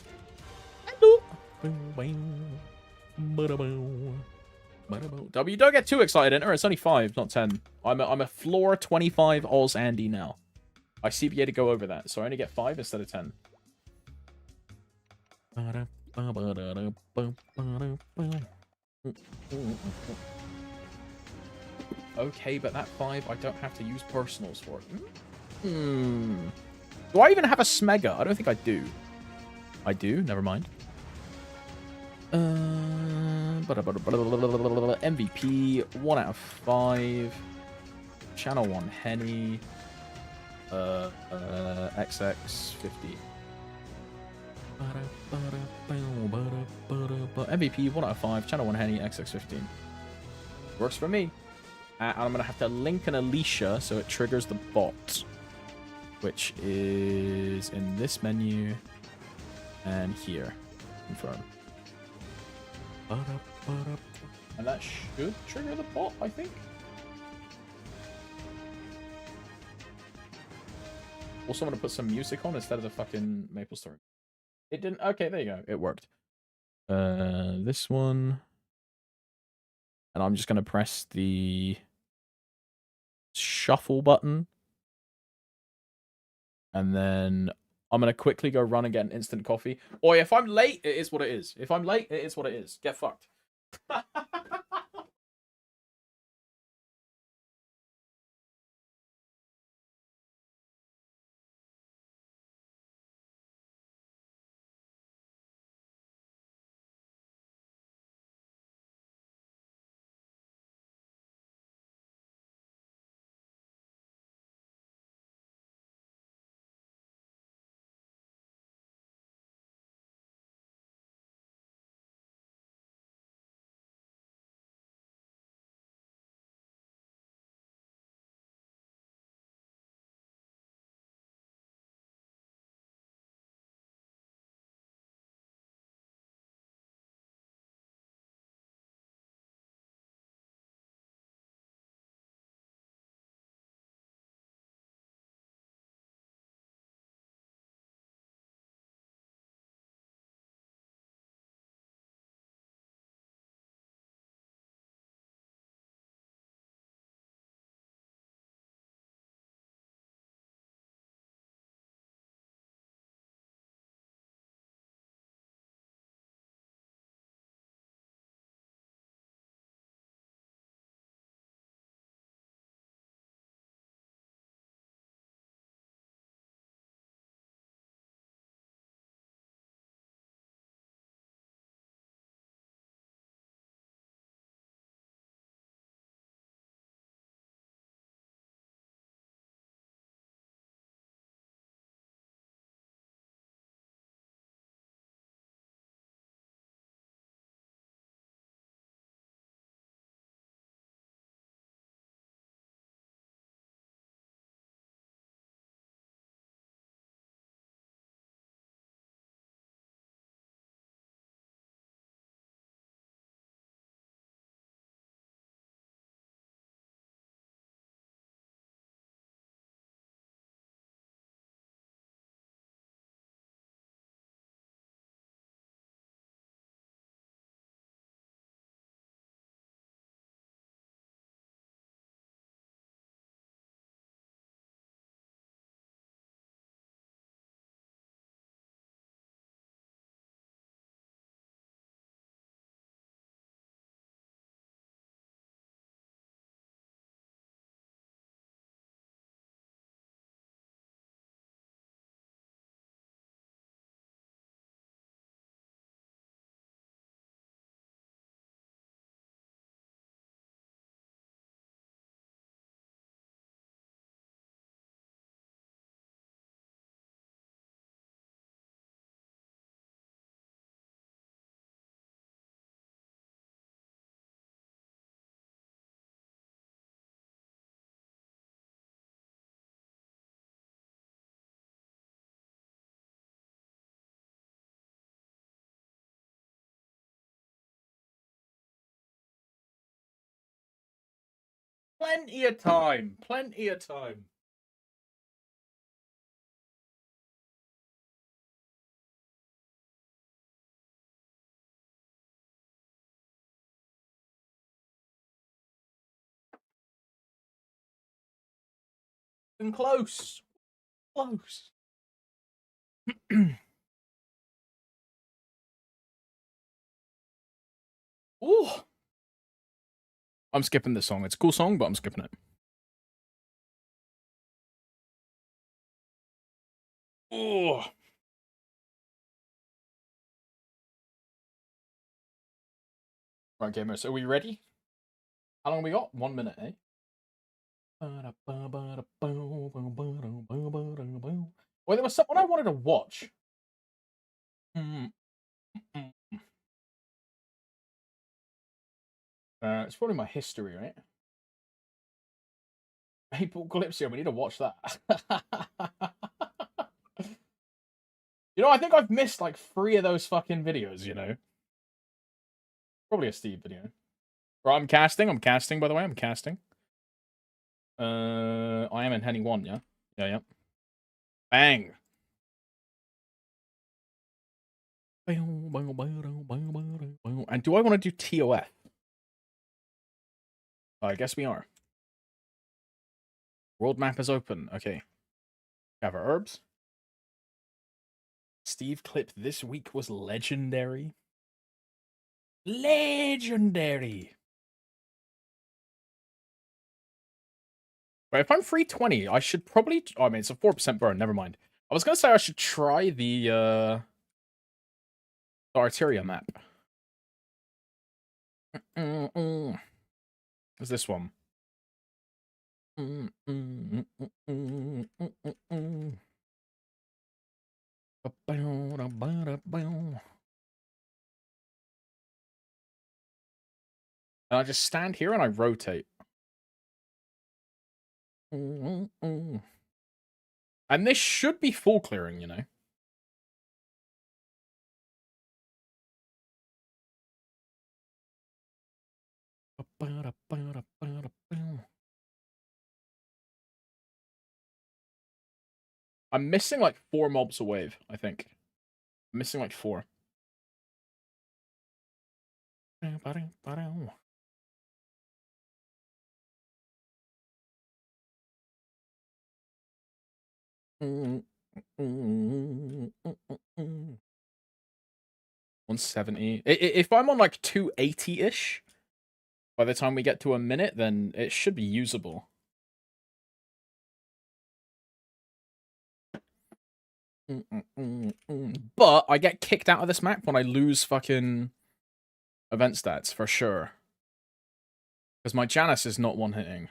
W, don't get too excited, enter. It's only 5, not 10. I'm a floor 25 Oz Andy now. I CBA to go over that, so I only get 5 instead of 10. Okay, but that 5, I don't have to use personals for it. Do I even have a Smega? I don't think I do. I do? Never mind. MVP, 1 out of 5. Channel 1 Henny. XX 50. MVP, 1 out of 5. Channel 1 Henny, XX 15. Works for me. And I'm going to have to link an Alicia so it triggers the bot, which is in this menu and here. Confirm. And that should trigger the bot, I think. Also want to put some music on instead of the fucking MapleStory. It didn't. Okay, there you go. It worked. This one. And I'm just going to press the shuffle button. And then I'm going to quickly go run and get an instant coffee. Or if I'm late, it is what it is. If I'm late, it is what it is. Get fucked. Plenty of time. Plenty of time. And close. Close. Ooh. I'm skipping this song. It's a cool song, but I'm skipping it. Ooh. Right, gamers, are we ready? How long we got? 1 minute, eh? Wait, there was someone I wanted to watch. It's probably my history, right? Apocalypse, we need to watch that. You know, I think I've missed like 3 of those fucking videos, you know? Probably a Steve video. Right, I'm casting, by the way, I'm casting. I am in Henny 1, yeah? Yeah. Bang! And do I want to do TOF? I guess we are. World map is open. Okay. Have our herbs. Steve clip this week was legendary. Legendary! Right, if I'm 320, I should probably... Oh, I mean, it's a 4% burn. Never mind. I was going to say I should try the Arteria map. What's this one? And I just stand here and I rotate. And this should be full clearing, you know. I'm missing like 4 mobs a wave, I think. I'm missing like 4. Mm, 170. If I'm on like 280-ish, by the time we get to a minute, then it should be usable. But I get kicked out of this map when I lose fucking event stats, for sure. Because my Janus is not one-hitting.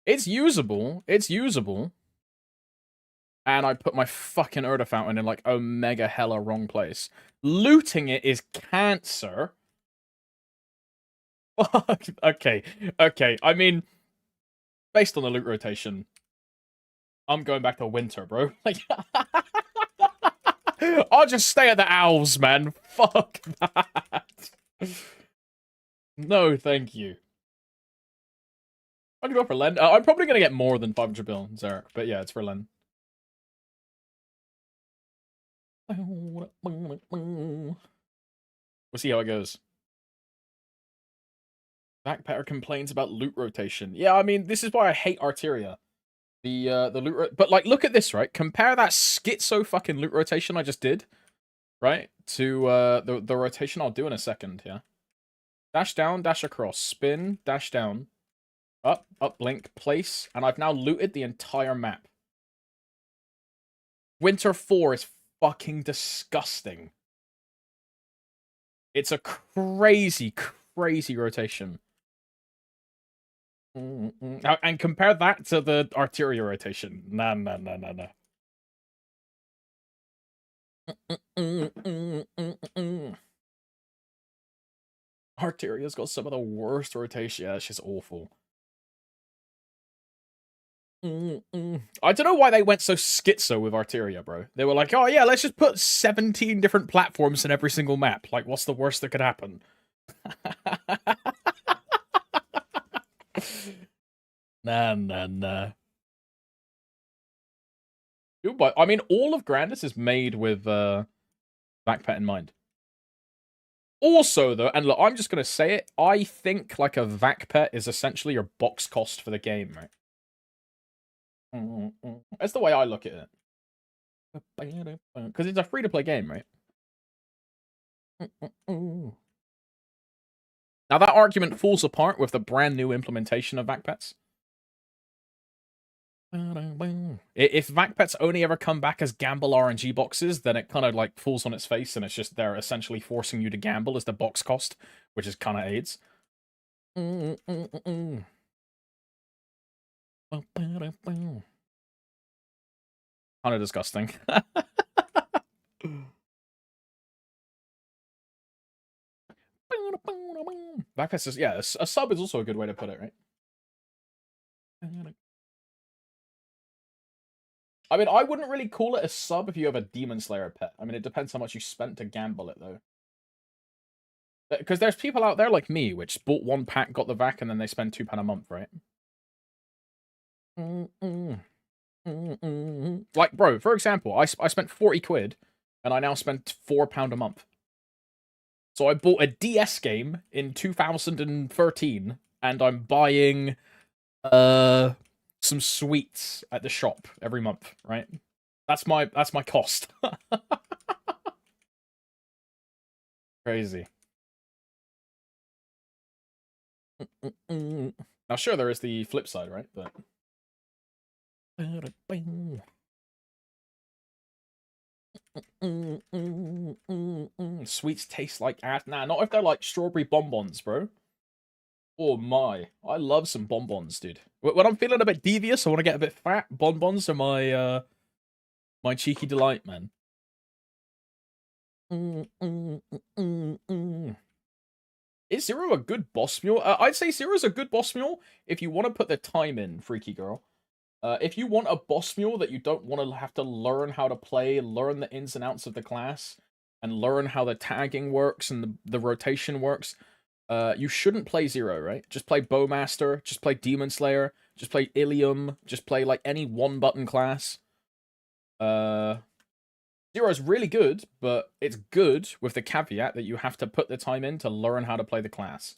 It's usable. It's usable. And I put my fucking Erda Fountain in like Omega hella wrong place. Looting it is cancer. Okay. I mean, based on the loot rotation, I'm going back to winter, bro. Like, I'll just stay at the owls, man. Fuck that. No, thank you. I'm gonna go for Len. I'm probably gonna get more than 500 bill, Zarek, but yeah, it's for Len. We'll see how it goes. Backpacker complains about loot rotation. Yeah, I mean, this is why I hate Arteria. The loot, but like, look at this, right? Compare that schizo fucking loot rotation I just did, right, to the rotation I'll do in a second. Yeah, dash down, dash across, spin, dash down, up, blink, place, and I've now looted the entire map. Winter 4 is fucking disgusting. It's a crazy rotation. And compare that to the Arteria rotation. Nah. Arteria's got some of the worst rotation. Yeah, it's just awful. I don't know why they went so schizo with Arteria, bro. They were like, oh yeah, let's just put 17 different platforms in every single map. Like, what's the worst that could happen? Nah. Dude, but I mean, all of Grandis is made with Backpet in mind. Also, though, and look, I'm just gonna say it, I think like a VAC pet is essentially your box cost for the game, right? That's the way I look at it. Because it's a free-to-play game, right? Now, that argument falls apart with the brand new implementation of VAC pets. If VAC pets only ever come back as gamble RNG boxes, then it kind of like falls on its face, and it's just they're essentially forcing you to gamble as the box cost, which is kind of AIDS. Kind of disgusting. VAC pets is, yeah, a sub is also a good way to put it, right? I mean, I wouldn't really call it a sub if you have a Demon Slayer pet. I mean, it depends how much you spent to gamble it, though. Because there's people out there like me, which bought one pack, got the VAC, and then they spend £2 a month, right? Like, bro, for example, I spent 40 quid, and I now spent £4 a month. So I bought a DS game in 2013, and I'm buying some sweets at the shop every month, right? That's my cost. Crazy. Now, sure, there is the flip side, right? But sweets taste like ass. Nah, not if they're like strawberry bonbons, bro. Oh my, I love some bonbons, dude. When I'm feeling a bit devious, I want to get a bit fat. Bonbons are my my cheeky delight, man. Is Zero a good boss mule? I'd say Zero's a good boss mule if you want to put the time in, freaky girl. If you want a boss mule that you don't want to have to learn how to play, learn the ins and outs of the class, and learn how the tagging works and the rotation works, you shouldn't play Zero, right? Just play Bowmaster, just play Demon Slayer, just play Ilium, just play like any one-button class. Zero's really good, but it's good with the caveat that you have to put the time in to learn how to play the class.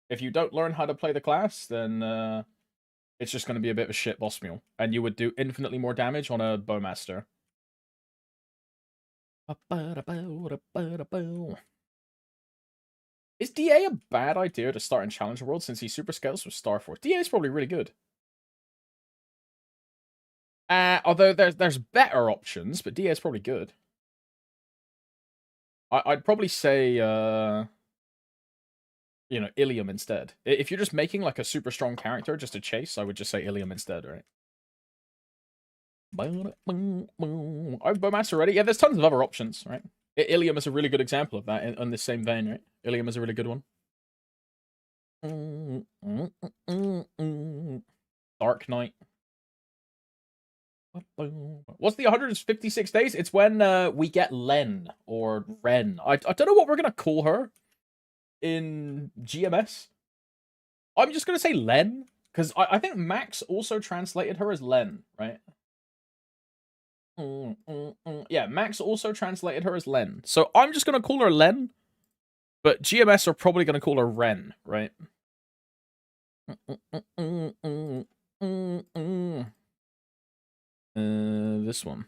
If you don't learn how to play the class, then it's just going to be a bit of a shit boss mule, and you would do infinitely more damage on a Bowmaster. Is DA a bad idea to start in Challenger World since he super scales with Star Force? DA is probably really good. Although there's better options, but DA is probably good. I'd probably say you know, Ilium instead. If you're just making like a super strong character just to chase, I would just say Ilium instead, right? I've Bowmaster already. Yeah, there's tons of other options, right? Ilium is a really good example of that in the same vein, right? Ilium is a really good one. Dark Knight. What's the 156 days? It's when we get Len or Ren. I don't know what we're gonna call her in GMS. I'm just gonna say Len because I think Max also translated her as Len, right? Yeah, Max also translated her as Len. So I'm just gonna call her Len, but GMS are probably gonna call her Ren, right? This one.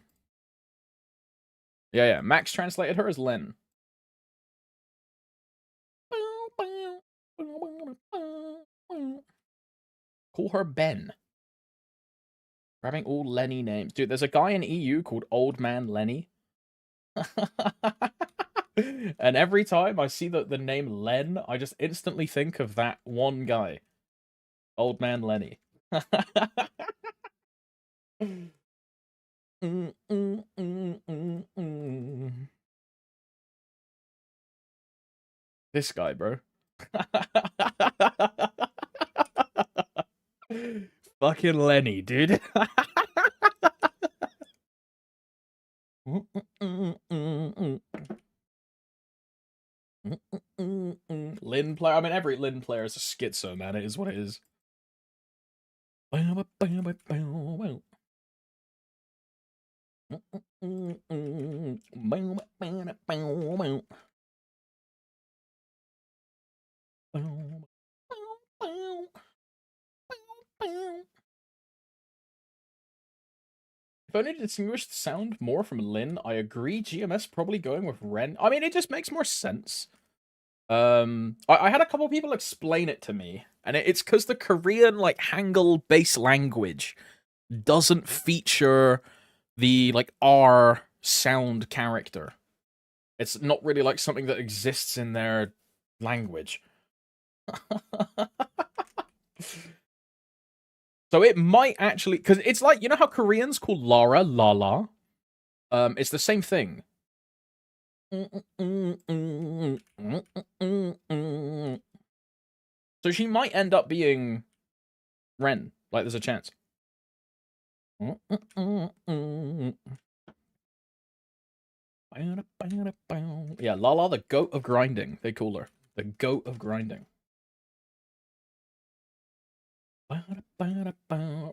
Yeah. Max translated her as Len. Call her Ben. Grabbing all Lenny names. Dude, there's a guy in EU called Old Man Lenny. And every time I see the name Len, I just instantly think of that one guy. Old Man Lenny. This guy, bro. Fucking Lenny, dude. Lin player. I mean, every Lin player is a schizo, man. It is what it is. If only to distinguish the sound more from Lin, I agree. GMS probably going with Ren. I mean, it just makes more sense. I had a couple people explain it to me, and it's because the Korean like Hangul base language doesn't feature the like R sound character. It's not really like something that exists in their language. So it might actually, because it's like, you know how Koreans call Lara Lala? It's the same thing. So she might end up being Ren. Like, there's a chance. Yeah, Lala, the goat of grinding. They call her. The goat of grinding.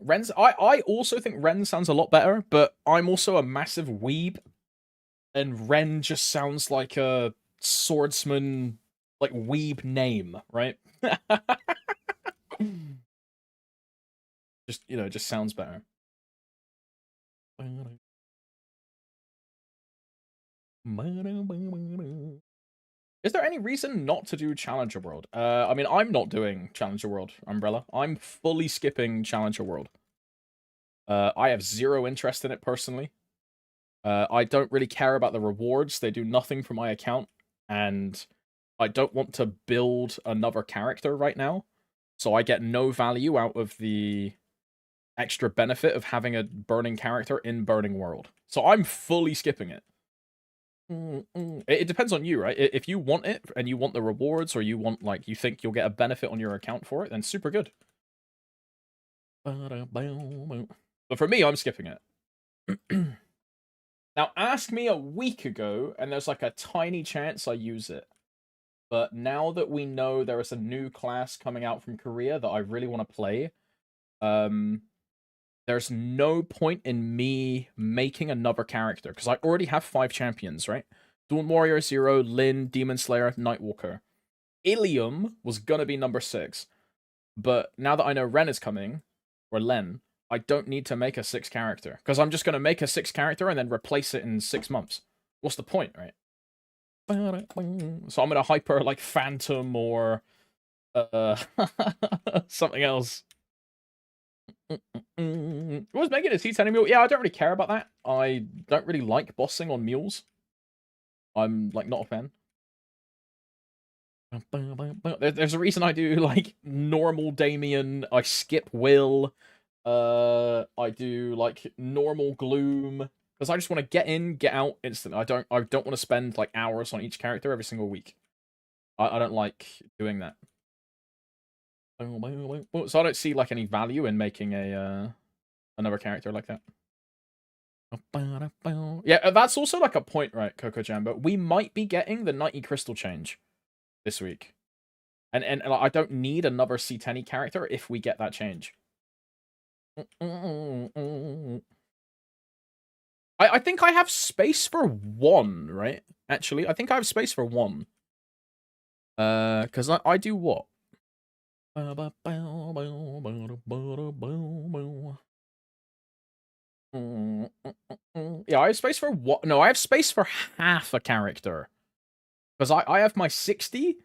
Ren's I also think Ren sounds a lot better, but I'm also a massive weeb, and Ren just sounds like a swordsman, like weeb name, right? Just, you know, just sounds better. Is there any reason not to do Challenger World? I mean, I'm not doing Challenger World, Umbrella. I'm fully skipping Challenger World. I have zero interest in it personally. I don't really care about the rewards. They do nothing for my account, and I don't want to build another character right now. So I get no value out of the extra benefit of having a burning character in Burning World. So I'm fully skipping it. It depends on you, right? If you want it and you want the rewards, or you want, like, you think you'll get a benefit on your account for it, then super good. But for me, I'm skipping it. Now, ask me a week ago, and there's like a tiny chance I use it. But now that we know there is a new class coming out from Korea that I really want to play, there's no point in me making another character, because I already have 5 champions, right? Dawn Warrior, Zero, Lin, Demon Slayer, Nightwalker. Ilium was gonna be number 6, but now that I know Ren is coming, or Len, I don't need to make a 6 character, because I'm just gonna make a 6 character and then replace it in 6 months. What's the point, right? So I'm gonna hyper like Phantom or something else. Was Megan a T10 mule? Yeah, I don't really care about that. I don't really like bossing on mules. I'm like not a fan. There's a reason I do like normal Damien. I skip Will. I do like normal Gloom because I just want to get in, get out instantly. I don't want to spend like hours on each character every single week. I don't like doing that. So I don't see like any value in making a another character like that. Yeah, that's also like a point, right, Coco Jambo? We might be getting the Nightly Crystal change this week. And like, I don't need another C10 character if we get that change. I think I have space for 1, right? Actually, I think I have space for 1. Because I do what? Yeah, I have space for what? No, I have space for half a character. Because I have my 60.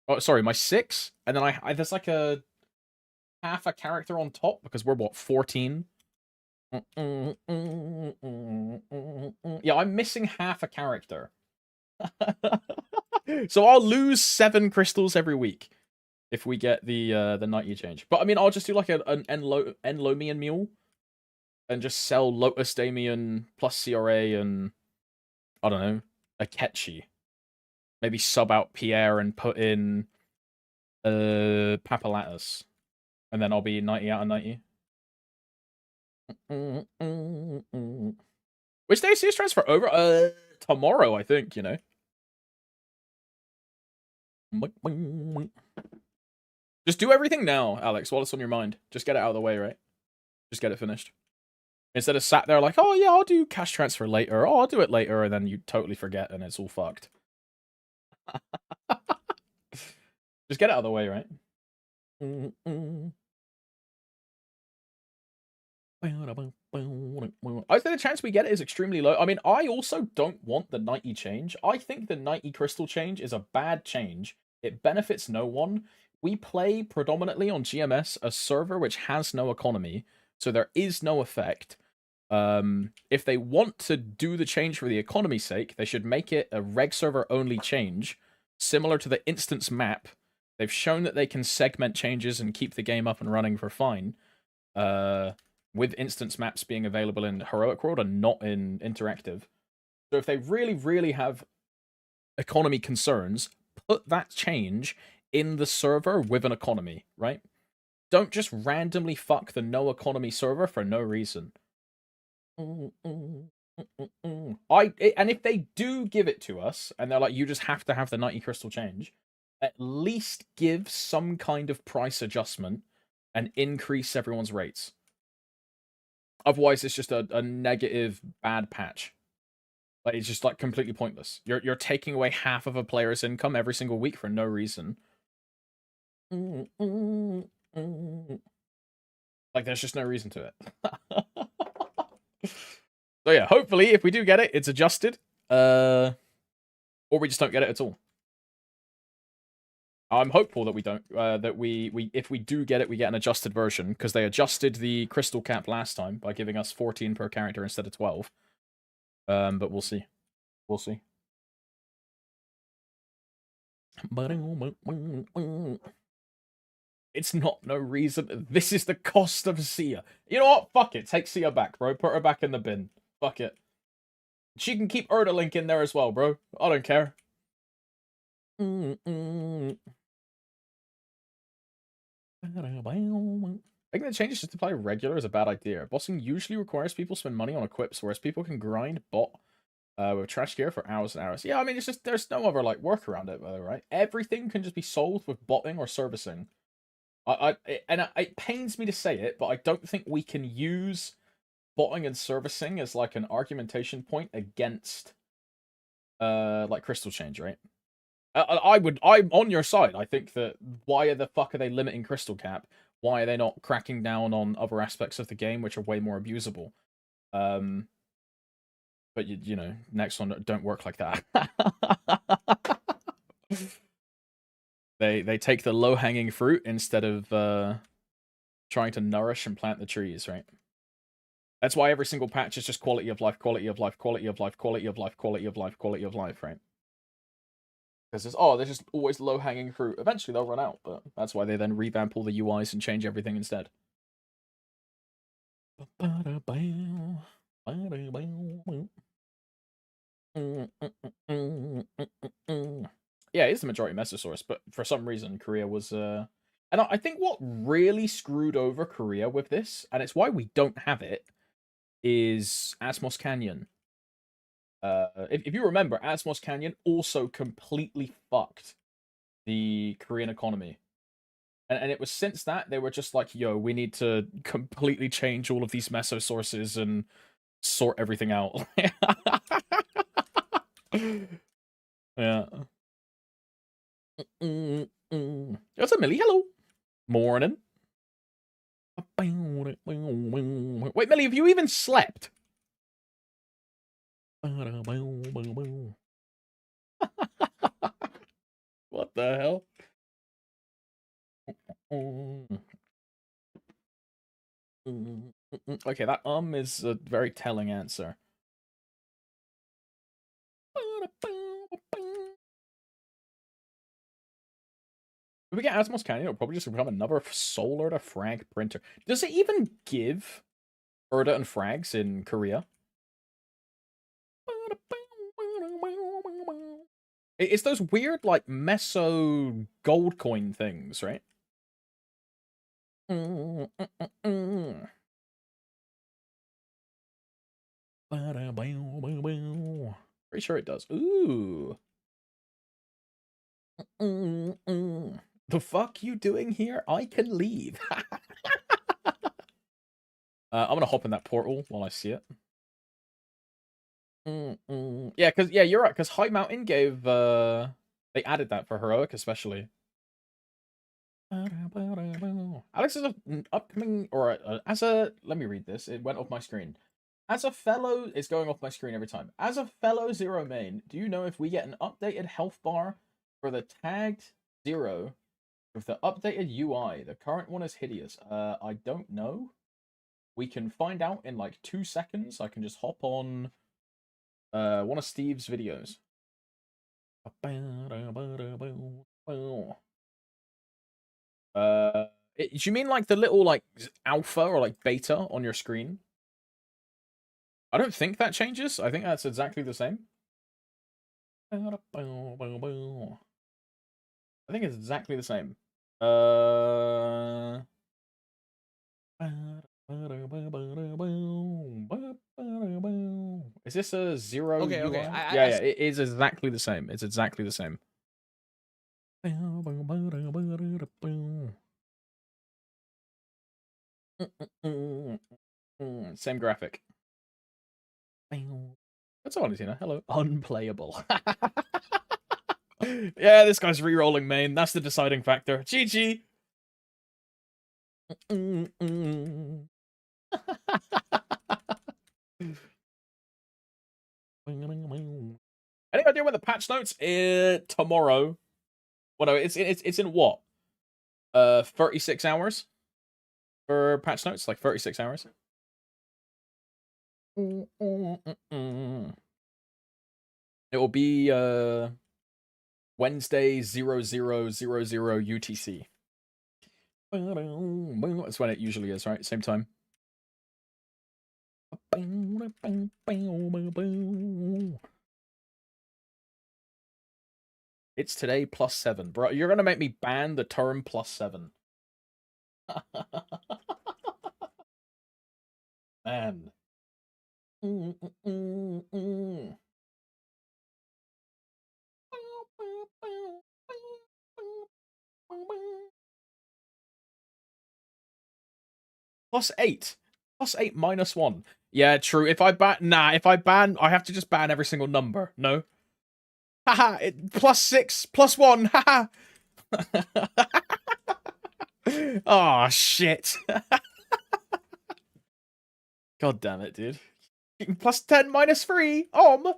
Oh, sorry, my 6. And then I there's like a half a character on top because we're what, 14? Yeah, I'm missing half a character. So I'll lose 7 crystals every week if we get the nightly change. But I mean, I'll just do like an Enlomian mule and just sell Lotus Damien plus CRA and I don't know, a Ketchi. Maybe sub out Pierre and put in Papalatus. And then I'll be 90 out of 90. Which day is CS transfer over? Tomorrow, I think, you know. Just do everything now, Alex, while it's on your mind. Just get it out of the way, right? Just get it finished. Instead of sat there like, oh yeah, I'll do cash transfer later. Oh, I'll do it later, and then you totally forget and it's all fucked. Just get it out of the way, right? I think the chance we get it is extremely low. I mean, I also don't want the 90 change. I think the 90 crystal change is a bad change. It benefits no one. We play predominantly on GMS, a server which has no economy, so there is no effect. If they want to do the change for the economy's sake, they should make it a reg server only change, similar to the instance map. They've shown that they can segment changes and keep the game up and running for fine. With instance maps being available in Heroic World and not in Interactive. So if they really, really have economy concerns, put that change in the server with an economy, right? Don't just randomly fuck the no economy server for no reason. And if they do give it to us, and they're like, you just have to have the 90 crystal change, at least give some kind of price adjustment and increase everyone's rates. Otherwise, it's just a negative bad patch. Like it's just like completely pointless. You're taking away half of a player's income every single week for no reason. Like there's just no reason to it. So yeah, hopefully if we do get it, it's adjusted. Or we just don't get it at all. I'm hopeful that we don't. That we if we do get it, we get an adjusted version because they adjusted the crystal cap last time by giving us 14 per character instead of 12. But we'll see. We'll see. It's not no reason. This is the cost of Sia. You know what? Fuck it. Take Sia back, bro. Put her back in the bin. Fuck it. She can keep Erdalink in there as well, bro. I don't care. Making the changes just to play regular is a bad idea. Bossing usually requires people spend money on equips, whereas people can grind bot with trash gear for hours and hours. Yeah, I mean, it's just there's no other like work around it, though, right? Everything can just be solved with botting or servicing. It pains me to say it, but I don't think we can use botting and servicing as like an argumentation point against like crystal change, right? I'm on your side. I think that why the fuck are they limiting crystal cap? Why are they not cracking down on other aspects of the game which are way more abusable? But you know, next one don't work like that. They take the low hanging fruit instead of trying to nourish and plant the trees, right? That's why every single patch is just quality of life, quality of life, quality of life, quality of life, quality of life, quality of life, right? Because there's just always low hanging fruit. Eventually they'll run out, but that's why they then revamp all the UIs and change everything instead. Yeah, it's the majority Mesosaurus, but for some reason Korea was and I think what really screwed over Korea with this, and it's why we don't have it, is Asmos Canyon. If you remember, Asmos Canyon also completely fucked the Korean economy. And it was since that they were just like, yo, we need to completely change all of these mesosources and sort everything out. Yeah. What's up, Millie? Hello. Morning. Wait, Millie, have you even slept? What the hell? Okay, that is a very telling answer. If we get Asmos Canyon, it'll probably just become another solar to frag printer. Does it even give Erda and frags in Korea? It's those weird, like, meso gold coin things, right? Pretty sure it does. Ooh. The fuck you doing here? I can leave. I'm gonna hop in that portal while I see it. Yeah, yeah, you're right. Because High Mountain gave they added that for heroic, especially. Alex is an upcoming or as a let me read this. It went off my screen. As a fellow, it's going off my screen every time. As a fellow Zero main, do you know if we get an updated health bar for the tagged Zero with the updated UI? The current one is hideous. I don't know. We can find out in like 2 seconds. I can just hop on one of Steve's videos. Do you mean like the little like alpha or like beta on your screen? I don't think that changes. I think that's exactly the same. I think it's exactly the same. Is this a zero Okay, UI? okay. Yeah, it is exactly the same. It's exactly the same. Same graphic. That's all, Tina. Hello. Unplayable. Yeah, this guy's re-rolling main. That's the deciding factor. GG. Any idea when the patch notes? Tomorrow. Well, no, it's in what? 36 hours for patch notes, like 36 hours. It will be Wednesday 0000 UTC. That's when it usually is, right? Same time. It's today +7. Bro, you're gonna make me ban the term +7. Man. +8. +8 -1. Yeah, true. If I ban, I have to just ban every single number. No. Haha. +6 +1. Haha. Oh shit. God damn it, dude. +10 -3. Om.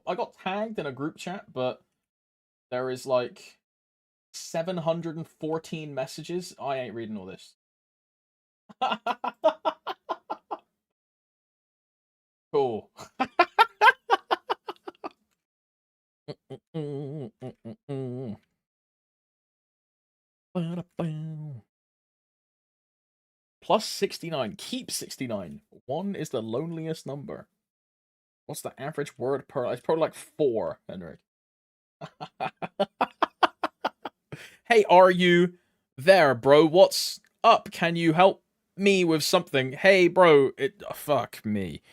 I got tagged in a group chat, but there is like 714 messages. I ain't reading all this. Cool. +69. Keep 69. 1 is the loneliest number. What's the average word per? It's probably like 4, Henrik. Hey, are you there, bro? What's up? Can you help me with something? Hey, bro. Fuck me.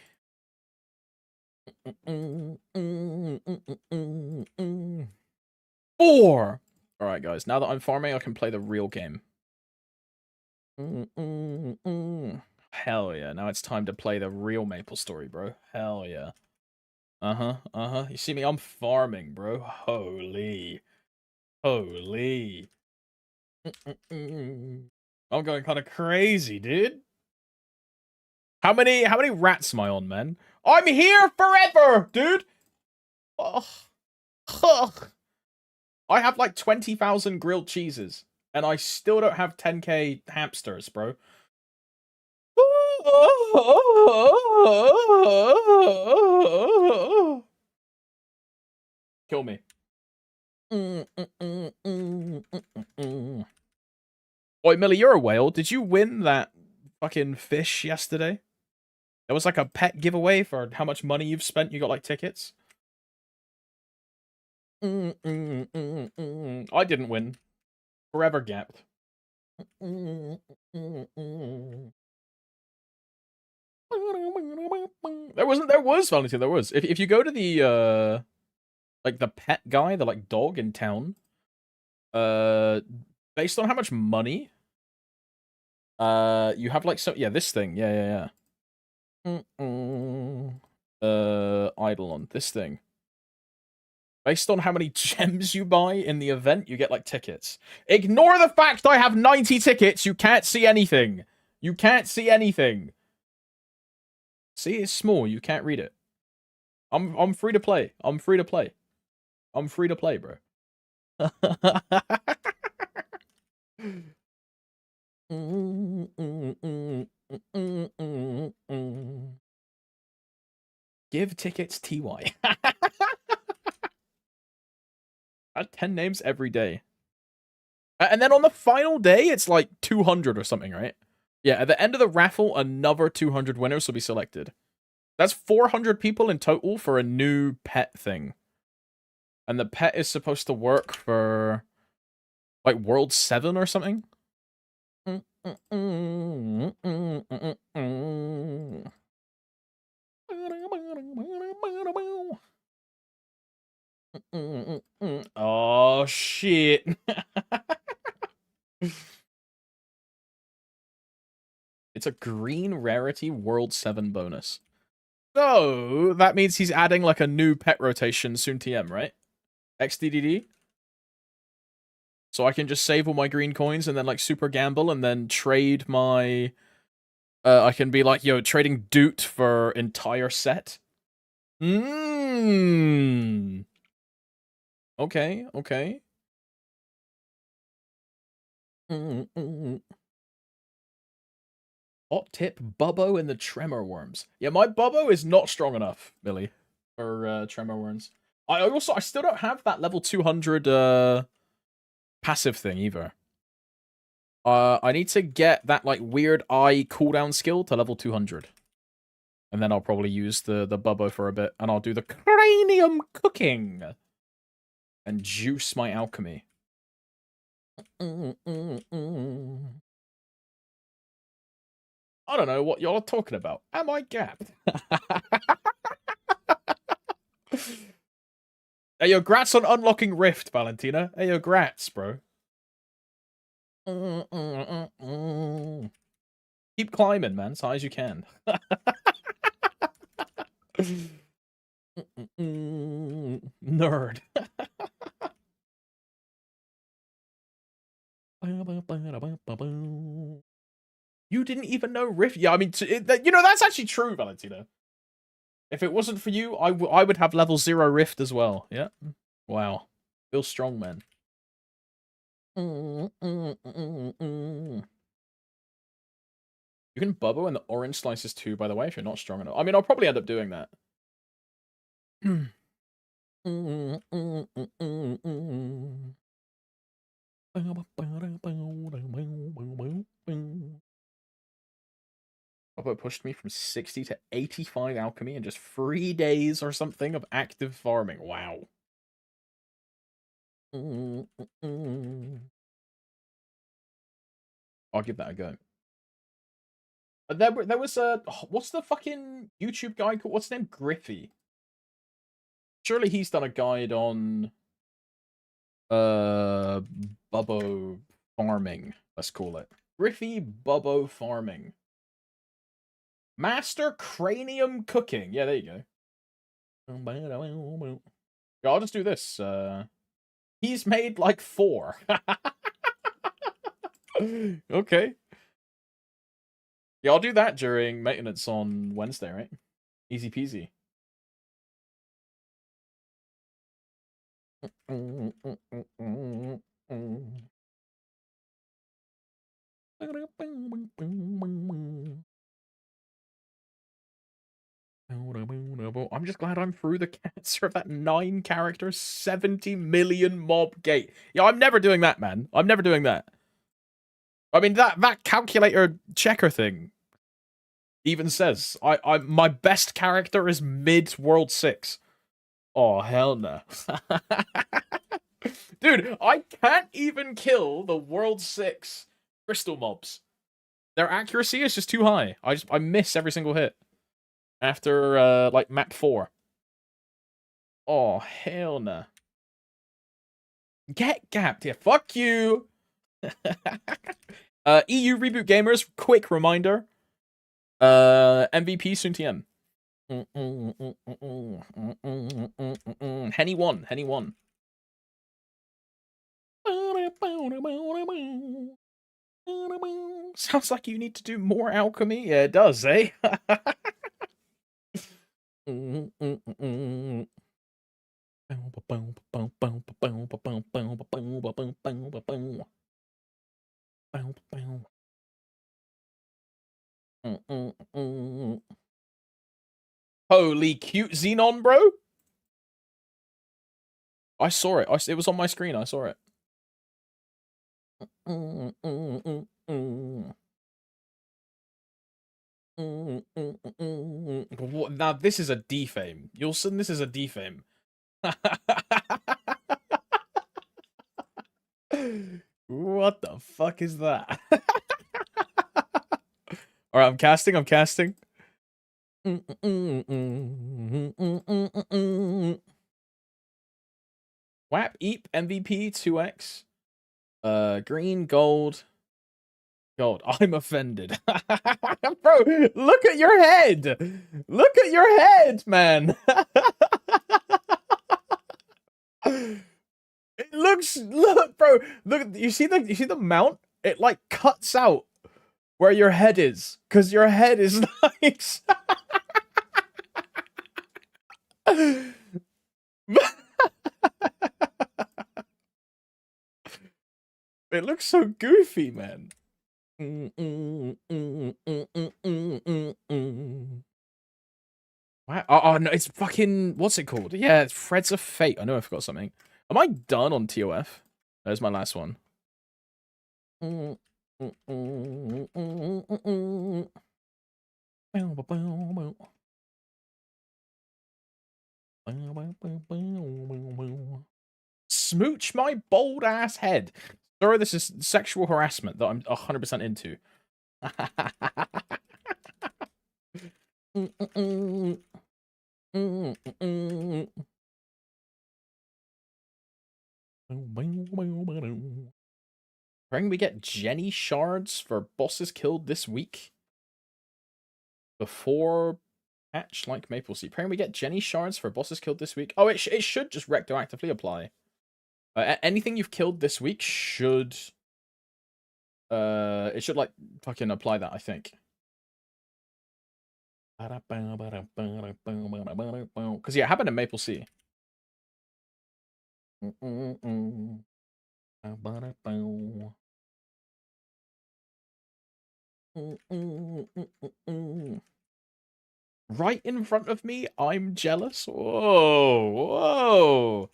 4. All right, guys. Now that I'm farming, I can play the real game. Hell yeah. Now it's time to play the real MapleStory, bro. Hell yeah. Uh-huh. You see me? I'm farming, bro. Holy. I'm going kind of crazy, dude. How many rats am I on, man? I'm here forever, dude. Ugh. Ugh. I have like 20,000 grilled cheeses, and I still don't have 10k hamsters, bro. Kill me. Oi, Millie, you're a whale. Did you win that fucking fish yesterday? There was like a pet giveaway for how much money you've spent. You got like tickets. I didn't win. Forever gapped. There was Valentine, there was. If you go to the like the pet guy, the like dog in town, uh based on how much money you have like, so yeah, this thing. Yeah. Eidolon, this thing. Based on how many gems you buy in the event, you get like tickets. Ignore the fact I have 90 tickets. You can't see anything. You can't see anything. See, it's small. You can't read it. I'm free to play. I'm free to play. I'm free to play, bro. Give tickets TY. I have 10 names every day. And then on the final day, it's like 200 or something, right? Yeah, at the end of the raffle, another 200 winners will be selected. That's 400 people in total for a new pet thing. And the pet is supposed to work for like World 7 or something. Oh shit. It's a green rarity World 7 bonus. So that means he's adding like a new pet rotation soon TM, right? XDDD. So I can just save all my green coins and then like super gamble and then trade my I can be like, yo, trading Doot for entire set. Mmm. Okay. Hot tip, Bubbo and the Tremor Worms. Yeah, my Bubbo is not strong enough, Billy, for Tremor Worms. I still don't have that level 200 passive thing either. I need to get that like weird eye cooldown skill to level 200. And then I'll probably use the Bubbo for a bit, and I'll do the cranium cooking and juice my alchemy. I don't know what y'all are talking about. Am I gapped? Hey, yo, grats on unlocking Rift, Valentina. Hey, yo, grats, bro. Keep climbing, man, as high as you can. Nerd. You didn't even know Rift. Yeah, I mean, you know, that's actually true, Valentina. If it wasn't for you, I would have level 0 Rift as well. Yeah. Wow. Feel strong, man. You can bubble in the orange slices too, by the way, if you're not strong enough. I mean, I'll probably end up doing that. Bubbo pushed me from 60 to 85 alchemy in just 3 days or something of active farming. Wow. I'll give that a go. There was a what's the fucking YouTube guy called? What's his name? Griffy. Surely he's done a guide on Bubbo farming. Let's call it Griffy Bubbo farming. Master cranium cooking. Yeah, there you go. Yeah, I'll just do this. He's made like 4. Okay. Yeah, I'll do that during maintenance on Wednesday, right? Easy peasy. I'm just glad I'm through the cancer of that 9-character, 70 million mob gate. Yeah, I'm never doing that, man. I'm never doing that. I mean, that calculator checker thing even says my best character is mid World 6. Oh, hell no. Dude, I can't even kill the World 6 crystal mobs. Their accuracy is just too high. I miss every single hit. After like map 4. Oh, hell no. Get gapped here. Fuck you. EU reboot gamers, quick reminder. MVP soon TM. Henny won. Henny won. Sounds like you need to do more alchemy. Yeah, it does, eh? Holy cute Xenon, bro. I saw it. It was on my screen. I saw it. Now this is a defame. You'll see this is a defame. What the fuck is that? Alright, I'm casting. Whap, Eep, MVP, 2x. Green, gold. Gold. I'm offended. Bro, look at your head! Look at your head, man! It looks, look, bro, look, you see the mount? It like cuts out where your head is, because your head is nice. It looks so goofy, man. Wow. Oh, no, it's fucking, what's it called? Yeah, it's Threads of Fate. I know I forgot something. Am I done on TOF? There's my last one. Smooch my bold ass head. Sorry, this is sexual harassment that I'm 100% into. Praying we get Jenny shards for bosses killed this week. Before patch like Maple Sea. Praying we get Jenny shards for bosses killed this week. Oh, it should just retroactively apply. Anything you've killed this week should... it should, like, fucking apply that, I think. Because, yeah, it happened in Maple Sea. Right in front of me, I'm jealous. Whoa, whoa.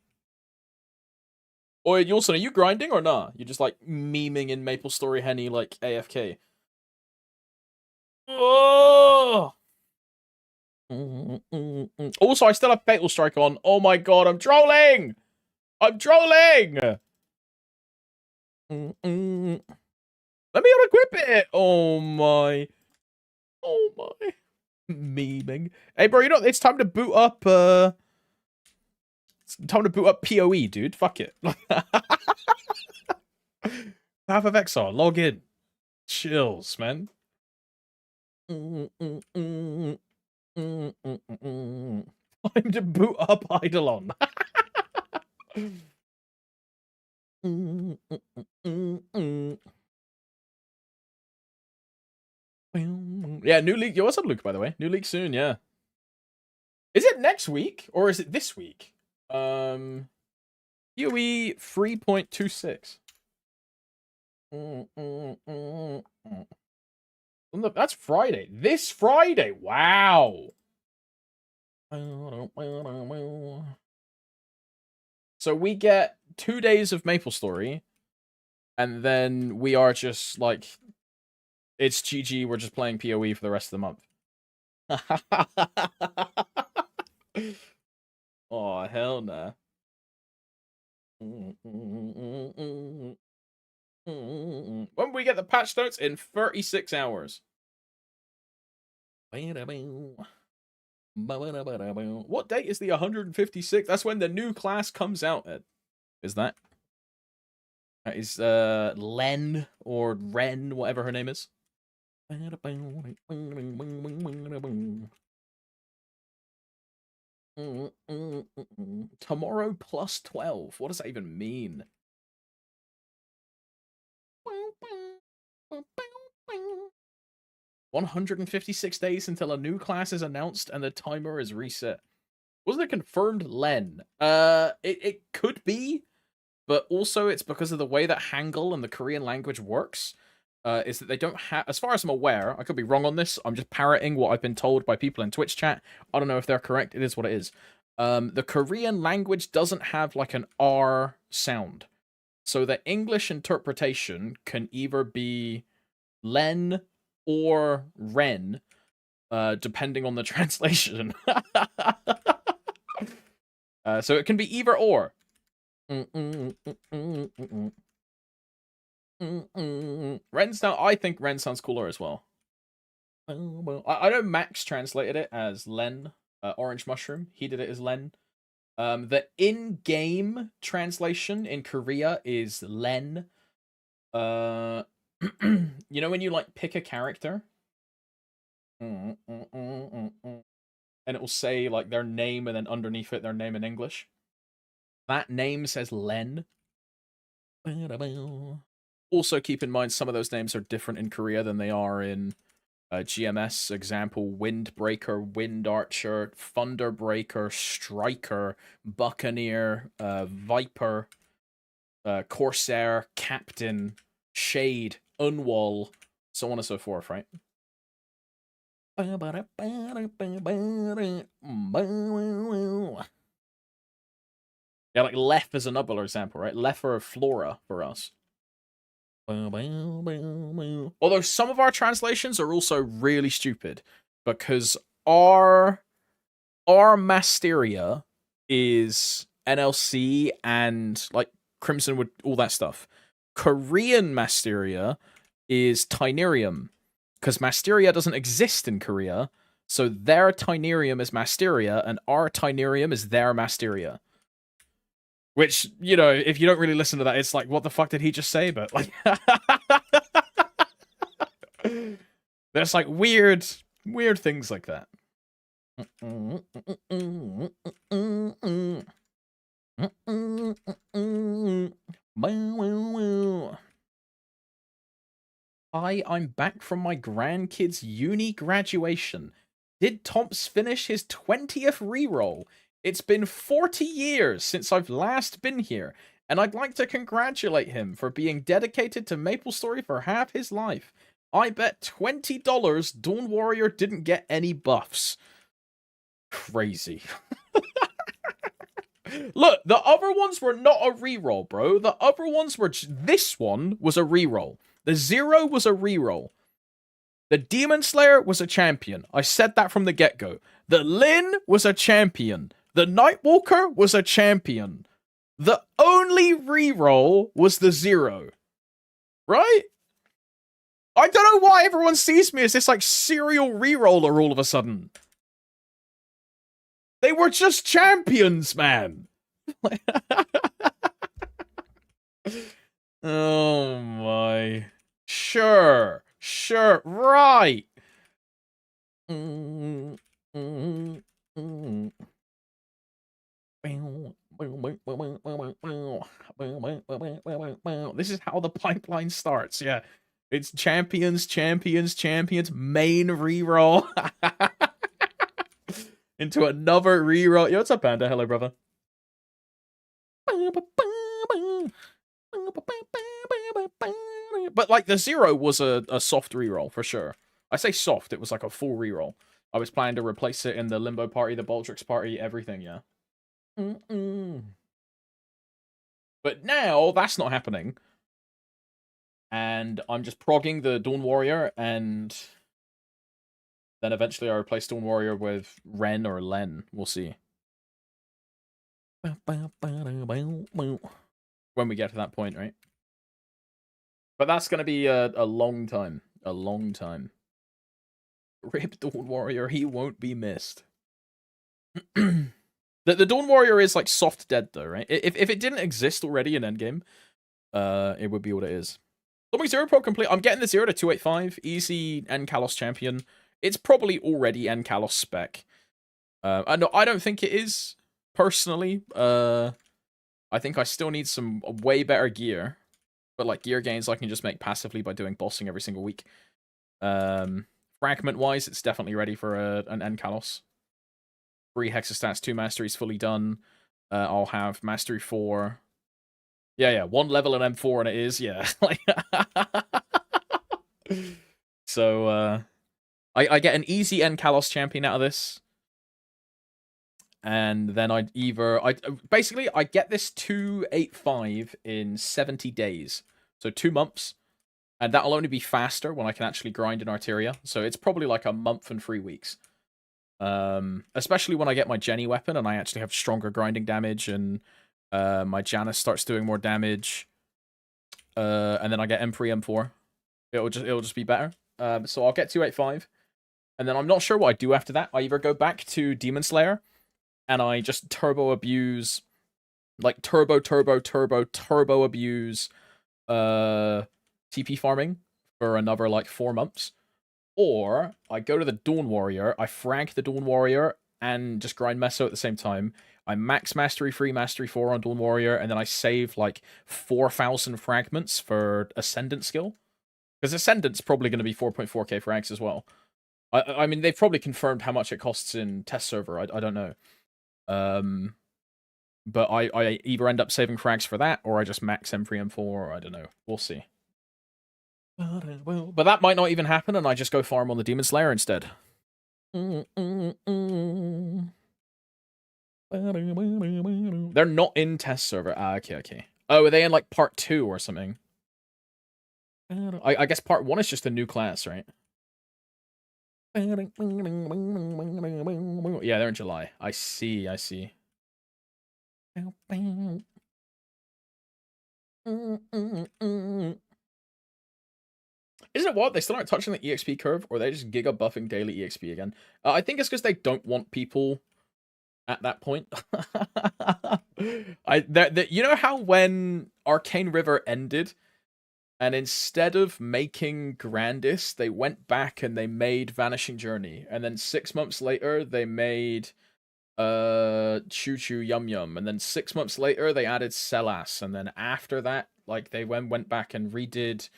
Oi, Yulson, are you grinding or nah? You're just like memeing in MapleStory Henny like AFK. Oh! Also, I still have Fatal Strike on. Oh my god, I'm trolling! I'm trolling! Let me unequip it! Oh my. Oh my. Memeing. Hey bro, you know, it's time to boot up, it's time to boot up PoE, dude. Fuck it. Path of Exile, log in. Chills, man. Time to boot up Eidolon. Yeah, new league. Yo, what's up, Luke, by the way? New league soon, yeah. Is it next week or is it this week? UE 3.26. Look, that's Friday. This Friday. Wow. So we get 2 days of MapleStory, and then we are just like, it's GG, we're just playing PoE for the rest of the month. Oh, hell nah. When we get the patch notes? In 36 hours. What date is the 156th? That's when the new class comes out, Ed. Is that? That is Len or Ren, whatever her name is. Tomorrow plus 12. What does that even mean? 156 days until a new class is announced and the timer is reset. Wasn't it confirmed Len? It could be, but also it's because of the way that Hangul and the Korean language works. Is that they don't have, as far as I'm aware, I could be wrong on this, I'm just parroting what I've been told by people in Twitch chat. I don't know if they're correct, it is what it is. The Korean language doesn't have like an R sound. So the English interpretation can either be Len or Ren, depending on the translation. So it can be either or. Ren sound. I think Ren sounds cooler as well. I know Max translated it as Len, orange mushroom. He did it as Len. The in-game translation in Korea is Len. You know when you like pick a character, and it will say like their name and then underneath it their name in English. That name says Len. Also, keep in mind some of those names are different in Korea than they are in GMS. Example: Windbreaker, Wind Archer, Thunderbreaker, Striker, Buccaneer, Viper, Corsair, Captain, Shade, Unwall, so on and so forth, right? Yeah, like Lef is another example, right? Lef or Flora for us. Although some of our translations are also really stupid, because our Masteria is NLC and like Crimsonwood, all that stuff. Korean Masteria is Tynerium, because Masteria doesn't exist in Korea, so their Tynerium is Masteria, and our Tynerium is their Masteria. Which, you know, if you don't really listen to that, it's like, what the fuck did he just say? But, like, there's, like, weird things like that. Hi, I'm back from my grandkid's uni graduation. Did Tomps finish his 20th reroll? It's been 40 years since I've last been here, and I'd like to congratulate him for being dedicated to MapleStory for half his life. I bet $20 Dawn Warrior didn't get any buffs. Crazy. Look, the other ones were not a reroll, bro. The other ones were... This one was a reroll. The 0 was a reroll. The Demon Slayer was a champion. I said that from the get-go. The Lin was a champion. The Nightwalker was a champion. The only reroll was the 0. Right? I don't know why everyone sees me as this, like, serial reroller all of a sudden. They were just champions, man. Oh my. Sure, right. This is how the pipeline starts, yeah. It's champions, main reroll. Into another reroll. Yo, what's up, Panda? Hello, brother. But, like, the 0 was a soft reroll, for sure. I say soft, it was like a full reroll. I was planning to replace it in the Limbo party, the Baldrix party, everything, yeah. But now, that's not happening. And I'm just progging the Dawn Warrior, and then eventually I replace Dawn Warrior with Ren or Len. We'll see. When we get to that point, right? But that's going to be a long time. A long time. Rip Dawn Warrior, he won't be missed. The Dawn Warrior is like soft dead though, right? If it didn't exist already in Endgame, it would be what it is. Storming Zero Pro complete. I'm getting the 0 to 285. Easy N Kalos champion. It's probably already N Kalos spec. No, I don't think it is, personally. I think I still need some way better gear. But like gear gains I can just make passively by doing bossing every single week. Fragment wise, it's definitely ready for an N Kalos. 3 Hexastats, 2 Masteries fully done. I'll have Mastery 4. Yeah, 1 level in M4 and it is, yeah. So, I get an easy N Kalos champion out of this. And then basically, I get this 285 in 70 days. So 2 months. And that'll only be faster when I can actually grind in Arteria. So it's probably like a month and 3 weeks. Especially when I get my Jenny weapon and I actually have stronger grinding damage and my Janus starts doing more damage. And then I get M3, M4. It'll just be better. So I'll get 285. And then I'm not sure what I do after that. I either go back to Demon Slayer and I just turbo abuse, like turbo abuse TP farming for another like 4 months. Or I go to the Dawn Warrior, I frag the Dawn Warrior, and just grind Meso at the same time. I max Mastery 3, Mastery 4 on Dawn Warrior, and then I save like 4,000 fragments for Ascendant skill. Because Ascendant's probably going to be 4.4k frags as well. I mean, they've probably confirmed how much it costs in test server. I don't know. But I either end up saving frags for that, or I just max M3, M4, or I don't know. We'll see. But that might not even happen, and I just go farm on the Demon Slayer instead. They're not in test server. Okay. Oh, are they in like part 2 or something? I guess part 1 is just a new class, right? Yeah, they're in July. I see. Isn't it what? They still aren't touching the EXP curve, or they just giga buffing daily EXP again? I think it's because they don't want people at that point. You know how when Arcane River ended, and instead of making Grandis, they went back and they made Vanishing Journey, and then 6 months later they made Choo Choo Yum Yum, and then 6 months later they added Celas, and then after that, like they went back and redid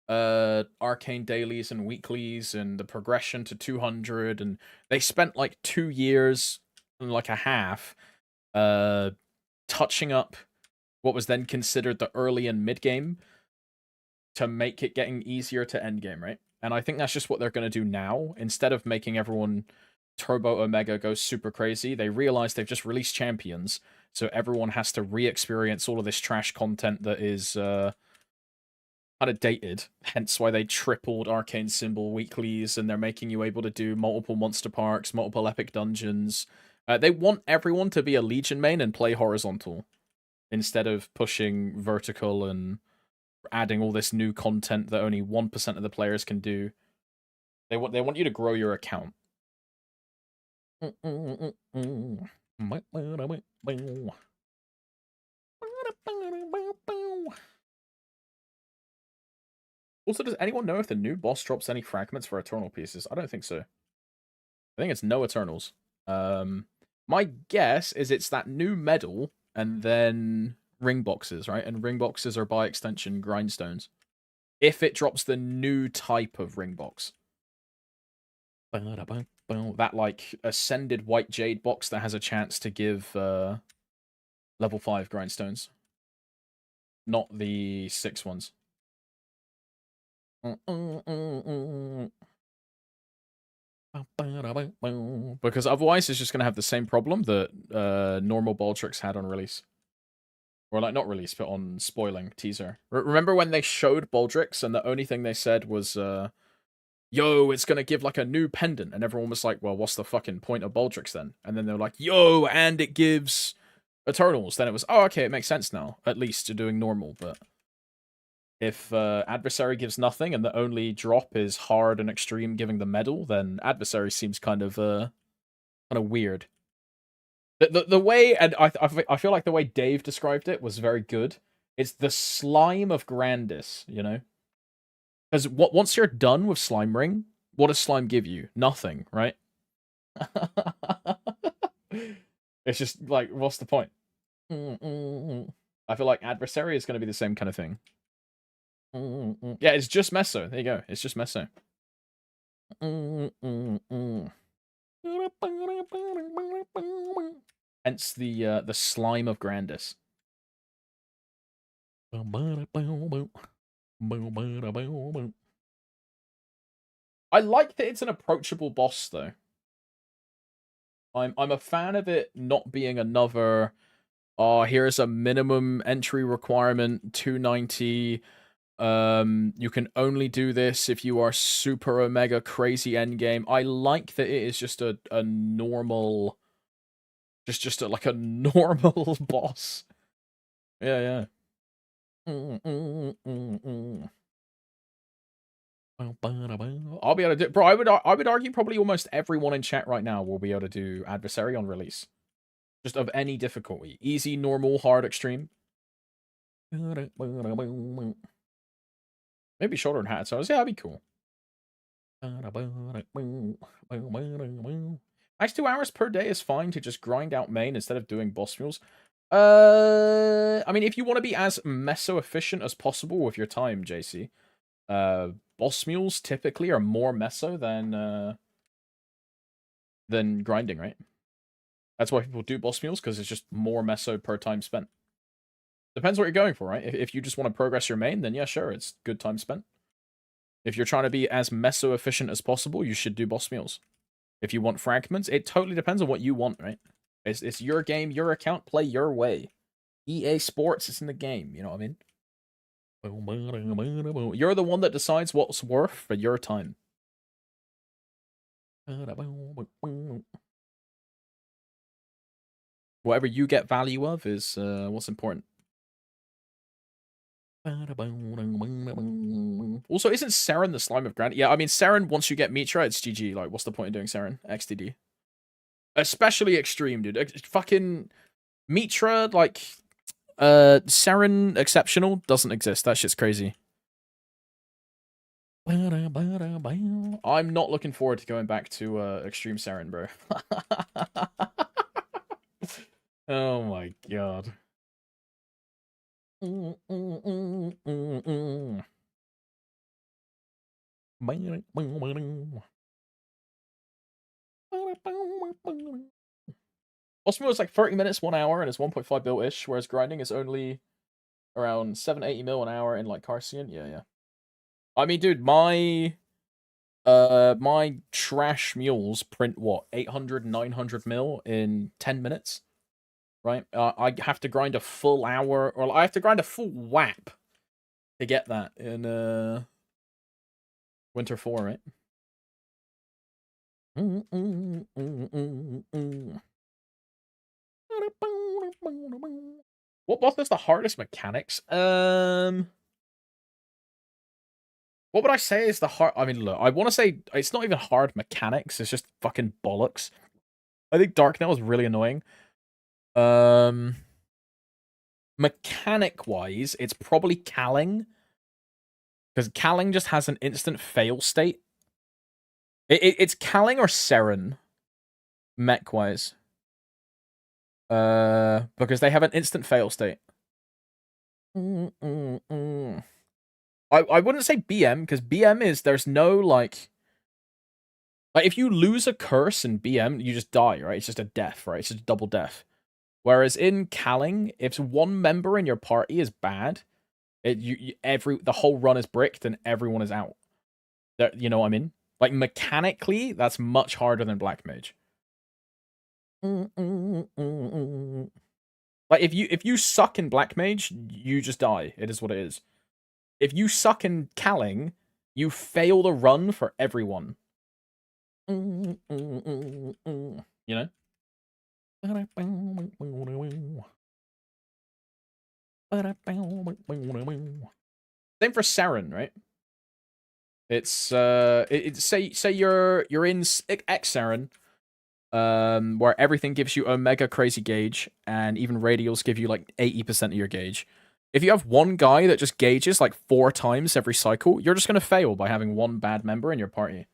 arcane dailies and weeklies and the progression to 200, and they spent like 2 years and like a half touching up what was then considered the early and mid game to make it getting easier to end game, right? And I think that's just what they're going to do now. Instead of making everyone Turbo Omega go super crazy, they realize they've just released champions, so everyone has to re-experience all of this trash content that is kind of dated, hence why they tripled Arcane Symbol weeklies, and they're making you able to do multiple monster parks, multiple epic dungeons. They want everyone to be a Legion main and play horizontal, instead of pushing vertical and adding all this new content that only 1% of the players can do. They want you to grow your account. Also, does anyone know if the new boss drops any fragments for Eternal pieces? I don't think so. I think it's no Eternals. My guess is it's that new medal and then ring boxes, right? And ring boxes are by extension grindstones. If it drops the new type of ring box. That like ascended white jade box that has a chance to give level 5 grindstones. Not the 6 ones. Because otherwise it's just going to have the same problem that normal Baldrix had on release. Or, like, not release, but on spoiling teaser. Remember when they showed Baldrix and the only thing they said was, yo, it's going to give, like, a new pendant. And everyone was like, well, what's the fucking point of Baldrix then? And then they were like, yo, and it gives Eternals. Then it was, oh, okay, it makes sense now. At least you're doing normal, but... If Adversary gives nothing and the only drop is hard and extreme giving the medal, then Adversary seems kind of weird. The way, and I feel like the way Dave described it was very good. It's the slime of Grandis, you know? Because once you're done with Slime Ring, what does slime give you? Nothing, right? It's just like, what's the point? I feel like Adversary is going to be the same kind of thing. Yeah, it's just Meso. There you go. It's just Meso. Hence the slime of Grandis. I like that it's an approachable boss, though. I'm a fan of it not being another. Oh, here's a minimum entry requirement, 290. You can only do this if you are super omega crazy endgame. I like that it is just a normal, just like a normal boss. Yeah. I'll be able to do, bro. I would argue probably almost everyone in chat right now will be able to do Adversary on release, just of any difficulty, easy, normal, hard, extreme. Maybe shoulder and hat. So yeah, that'd be cool. Max 2 hours per day is fine to just grind out main instead of doing boss mules. I mean, if you want to be as meso efficient as possible with your time, JC, boss mules typically are more meso than grinding, right? That's why people do boss mules, because it's just more meso per time spent. Depends what you're going for, right? If you just want to progress your main, then yeah, sure, it's good time spent. If you're trying to be as meso efficient as possible, you should do boss mules. If you want fragments, it totally depends on what you want, right? It's your game, your account, play your way. EA Sports is in the game, you know what I mean? You're the one that decides what's worth for your time. Whatever you get value of is what's important. Also, isn't Seren the slime of Grand? Yeah, I mean, Seren, once you get Mitra, it's GG. Like, what's the point of doing Seren? XTD. Especially extreme, dude. Fucking Mitra, like, Seren exceptional doesn't exist. That shit's crazy. I'm not looking forward to going back to extreme Seren, bro. Oh my god. Osmo is like 30 minutes, 1 hour, and it's 1.5 mil-ish, whereas grinding is only around 780 mil an hour in like Carcian. Yeah. I mean, dude, my trash mules print what, 800, 900 mil in 10 minutes, right? I have to grind a full hour, or I have to grind a full WAP to get that in Winter 4, right? What boss is the hardest mechanics? What would I say is the hard? I mean, look, I want to say it's not even hard mechanics. It's just fucking bollocks. I think Darknail is really annoying. Mechanic-wise, it's probably Calling. Because Calling just has an instant fail state. It's Calling or Seren, mech-wise. Because they have an instant fail state. I wouldn't say BM, because BM is, there's no, like, if you lose a curse in BM, you just die, right? It's just a death, right? It's just a double death. Whereas in Calling, if one member in your party is bad, the whole run is bricked and everyone is out. You know what I mean? Like, mechanically, that's much harder than Black Mage. Like, if you suck in Black Mage, you just die. It is what it is. If you suck in Calling, you fail the run for everyone. You know? Same for Saren, right? It's say you're in X Saren, where everything gives you Omega crazy gauge, and even radials give you like 80% of your gauge. If you have one guy that just gauges like 4 times every cycle, you're just gonna fail by having one bad member in your party.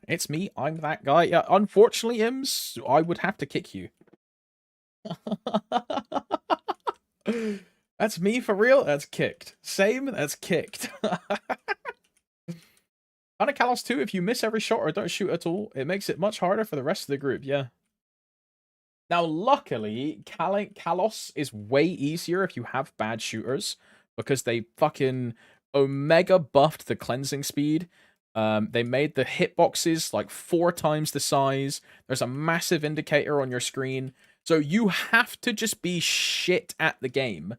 It's me, I'm that guy. Yeah, unfortunately, Ims, I would have to kick you. That's me for real? That's kicked. Same, that's kicked. On a Kalos 2, if you miss every shot or don't shoot at all, it makes it much harder for the rest of the group, yeah. Now, luckily, Kalos is way easier if you have bad shooters, because they fucking Omega buffed the cleansing speed. They made the hitboxes like 4 times the size. There's a massive indicator on your screen. So you have to just be shit at the game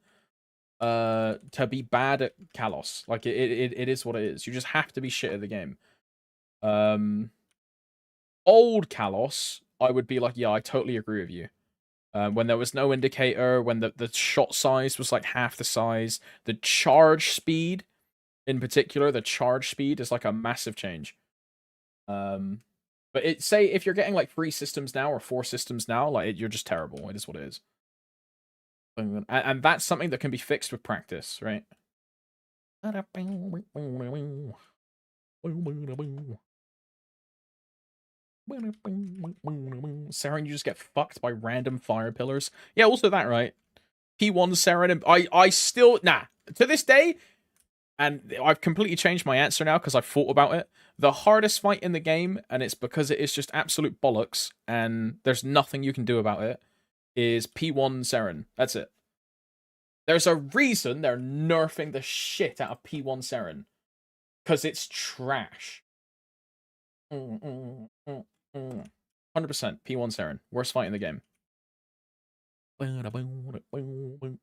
to be bad at Kalos. Like, it is what it is. You just have to be shit at the game. Old Kalos, I would be like, yeah, I totally agree with you. When there was no indicator, when the shot size was like half the size, the charge speed, in particular, the charge speed is like a massive change. But say if you're getting like 3 systems now or 4 systems now, like you're just terrible. It is what it is. And that's something that can be fixed with practice, right? Saren, you just get fucked by random fire pillars. Yeah, also that, right? P1 Saren, I still, to this day, and I've completely changed my answer now because I've thought about it. The hardest fight in the game, and it's because it is just absolute bollocks, and there's nothing you can do about it, is P1 Saren. That's it. There's a reason they're nerfing the shit out of P1 Saren. Because it's trash. 100% P1 Saren. Worst fight in the game. P1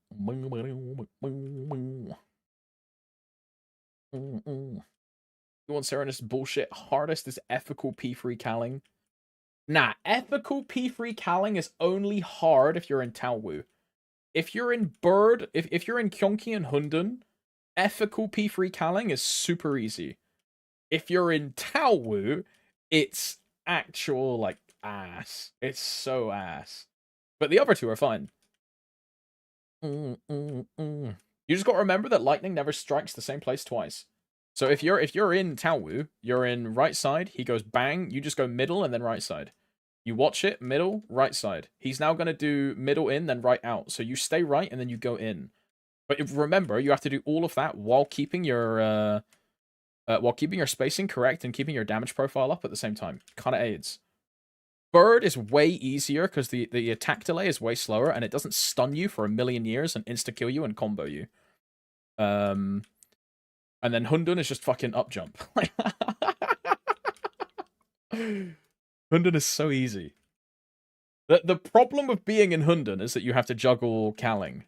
Saren is bullshit. Hardest is ethical P3 Calling. Nah, ethical P3 Calling is only hard if you're in Talwu. If you're in Bird, if you're in Kyonki and Hundun, ethical P3 Calling is super easy. If you're in Talwu, it's actual, like, ass. It's so ass. But the other two are fine. You just got to remember that lightning never strikes the same place twice. So if you're in Talwu, you're in right side, he goes bang, you just go middle and then right side. You watch it, middle, right side. He's now going to do middle in, then right out. So you stay right and then you go in. But remember, you have to do all of that while keeping your spacing correct and keeping your damage profile up at the same time. Kind of aids. Bird is way easier because the attack delay is way slower and it doesn't stun you for a million years and insta-kill you and combo you. And then Hundun is just fucking up jump. Hundun is so easy. The problem with being in Hundun is that you have to juggle Calling.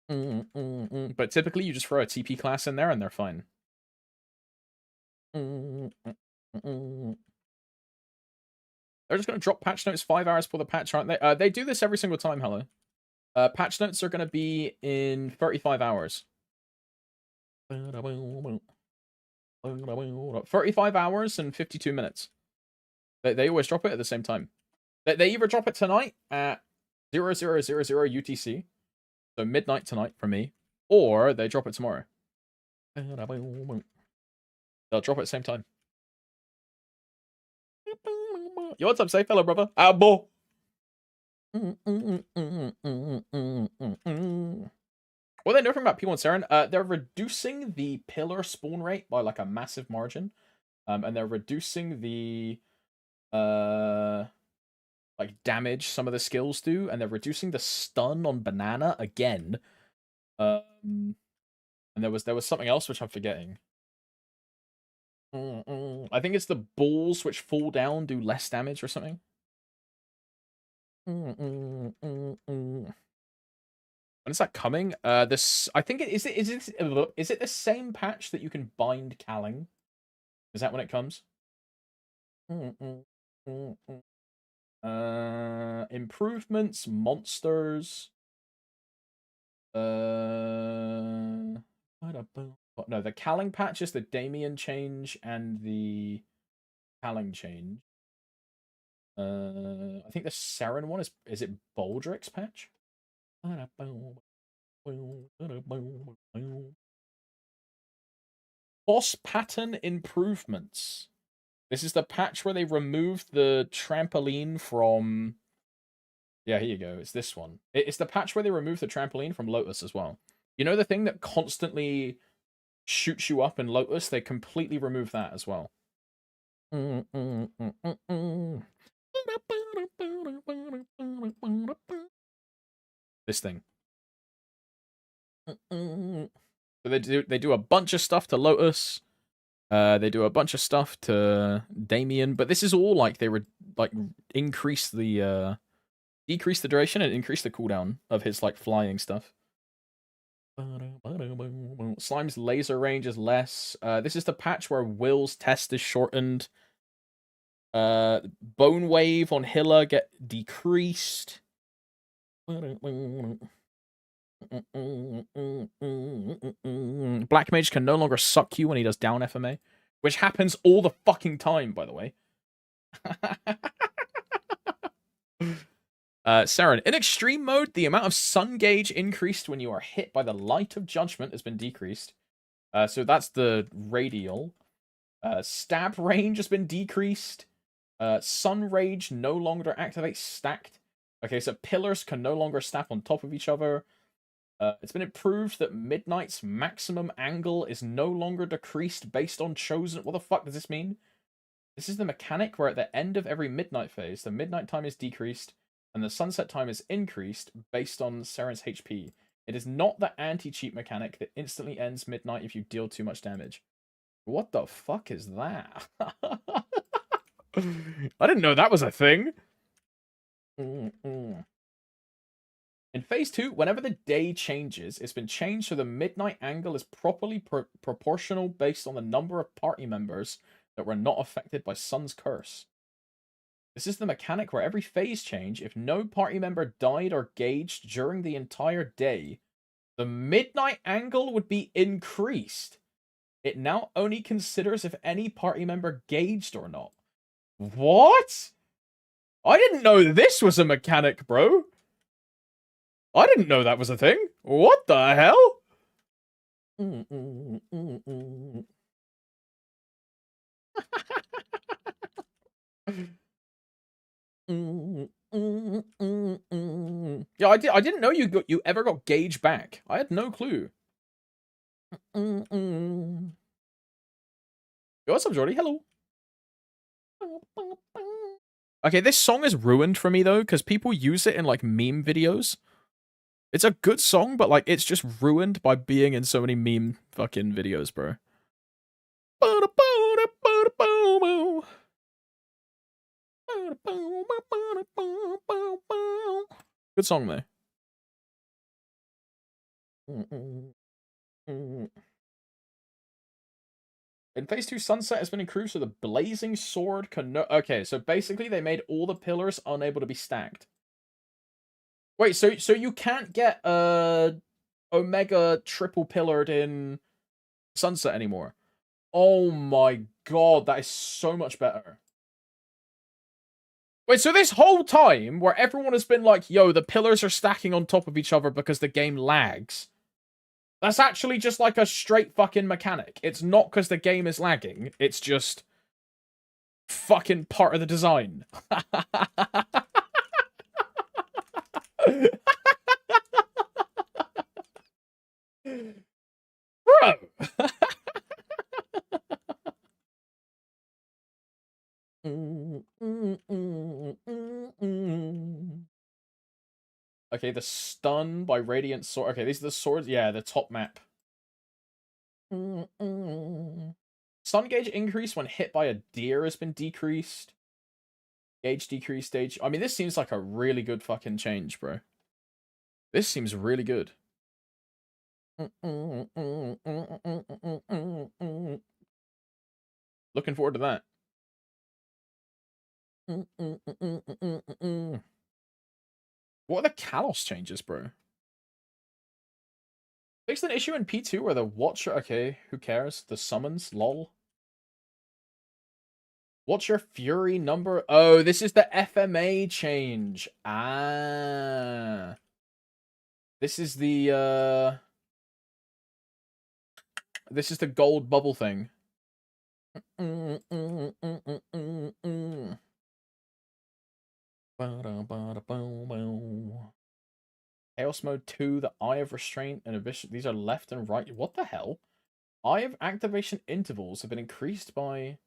But typically you just throw a TP class in there and they're fine. They're just going to drop patch notes 5 hours before the patch, aren't they? They do this every single time, hello. Patch notes are going to be in 35 hours. 35 hours and 52 minutes. They always drop it at the same time. They either drop it tonight at 0000 UTC, so midnight tonight for me, or they drop it tomorrow. They'll drop it at the same time. Yo, what's up, safe fellow brother? Abo. What are they nerfing about P1 Saren? They're reducing the pillar spawn rate by like a massive margin. And they're reducing the like damage some of the skills do, and they're reducing the stun on banana again. And there was something else which I'm forgetting. I think it's the balls which fall down do less damage or something. When is that coming? This I think is it the same patch that you can bind Calling? Is that when it comes? Improvements, monsters. No, the Calling patch is the Damien change and the Calling change. I think the Saren one is it Baldrick's patch? Boss pattern improvements. This is the patch where they removed the trampoline from. Yeah, here you go. It's this one. It's the patch where they removed the trampoline from Lotus as well. You know the thing that constantly shoots you up in Lotus? They completely removed that as well. This thing. So they do a bunch of stuff to Lotus. They do a bunch of stuff to Damien, but this is all like they were like decrease the duration and increase the cooldown of his like flying stuff. Slime's laser range is less. This is the patch where Will's test is shortened. Bone wave on Hilla get decreased. Black Mage can no longer suck you when he does down FMA, which happens all the fucking time, by the way. Saren, in extreme mode, the amount of sun gauge increased when you are hit by the light of judgment has been decreased. So that's the radial. Stab range has been decreased. Sun rage no longer activates stacked. Okay, so pillars can no longer snap on top of each other. It's been improved that Midnight's maximum angle is no longer decreased based on chosen. What the fuck does this mean? This is the mechanic where at the end of every Midnight phase, the Midnight time is decreased and the Sunset time is increased based on Saren's HP. It is not the anti-cheat mechanic that instantly ends Midnight if you deal too much damage. What the fuck is that? I didn't know that was a thing. In phase 2, whenever the day changes, it's been changed so the midnight angle is properly proportional based on the number of party members that were not affected by Sun's curse. This is the mechanic where every phase change, if no party member died or gauged during the entire day, the midnight angle would be increased. It now only considers if any party member gauged or not. What? I didn't know this was a mechanic, bro. I didn't know that was a thing. What the hell? Yeah, I didn't know you ever got gauge back. I had no clue. Yo, what's up, Jordy? Hello. Okay, this song is ruined for me though, because people use it in like meme videos. It's a good song, but like it's just ruined by being in so many meme fucking videos, bro. Good song though. In phase 2, Sunset has been improved so the blazing sword can okay, so basically they made all the pillars unable to be stacked. Wait, so you can't get Omega triple pillared in Sunset anymore. Oh my god, that is so much better. Wait, so this whole time where everyone has been like, yo, the pillars are stacking on top of each other because the game lags. That's actually just like a straight fucking mechanic. It's not because the game is lagging. It's just fucking part of the design. Bro! Okay, the stun by radiant sword. Okay, these are the swords. Yeah, the top map. Stun gauge increase when hit by a deer has been decreased. Gauge decrease stage. I mean, this seems like a really good fucking change, bro. This seems really good. Looking forward to that. What are the Kalos changes, bro? Fixed an issue in P2 where the Watcher... Okay, who cares? The summons? Lol. What's your Fury number? Oh, this is the FMA change. Ah. This is the, This is the gold bubble thing. Chaos Mode 2, the Eye of Restraint, and Eviction. These are left and right. What the hell? Eye of Activation intervals have been increased by...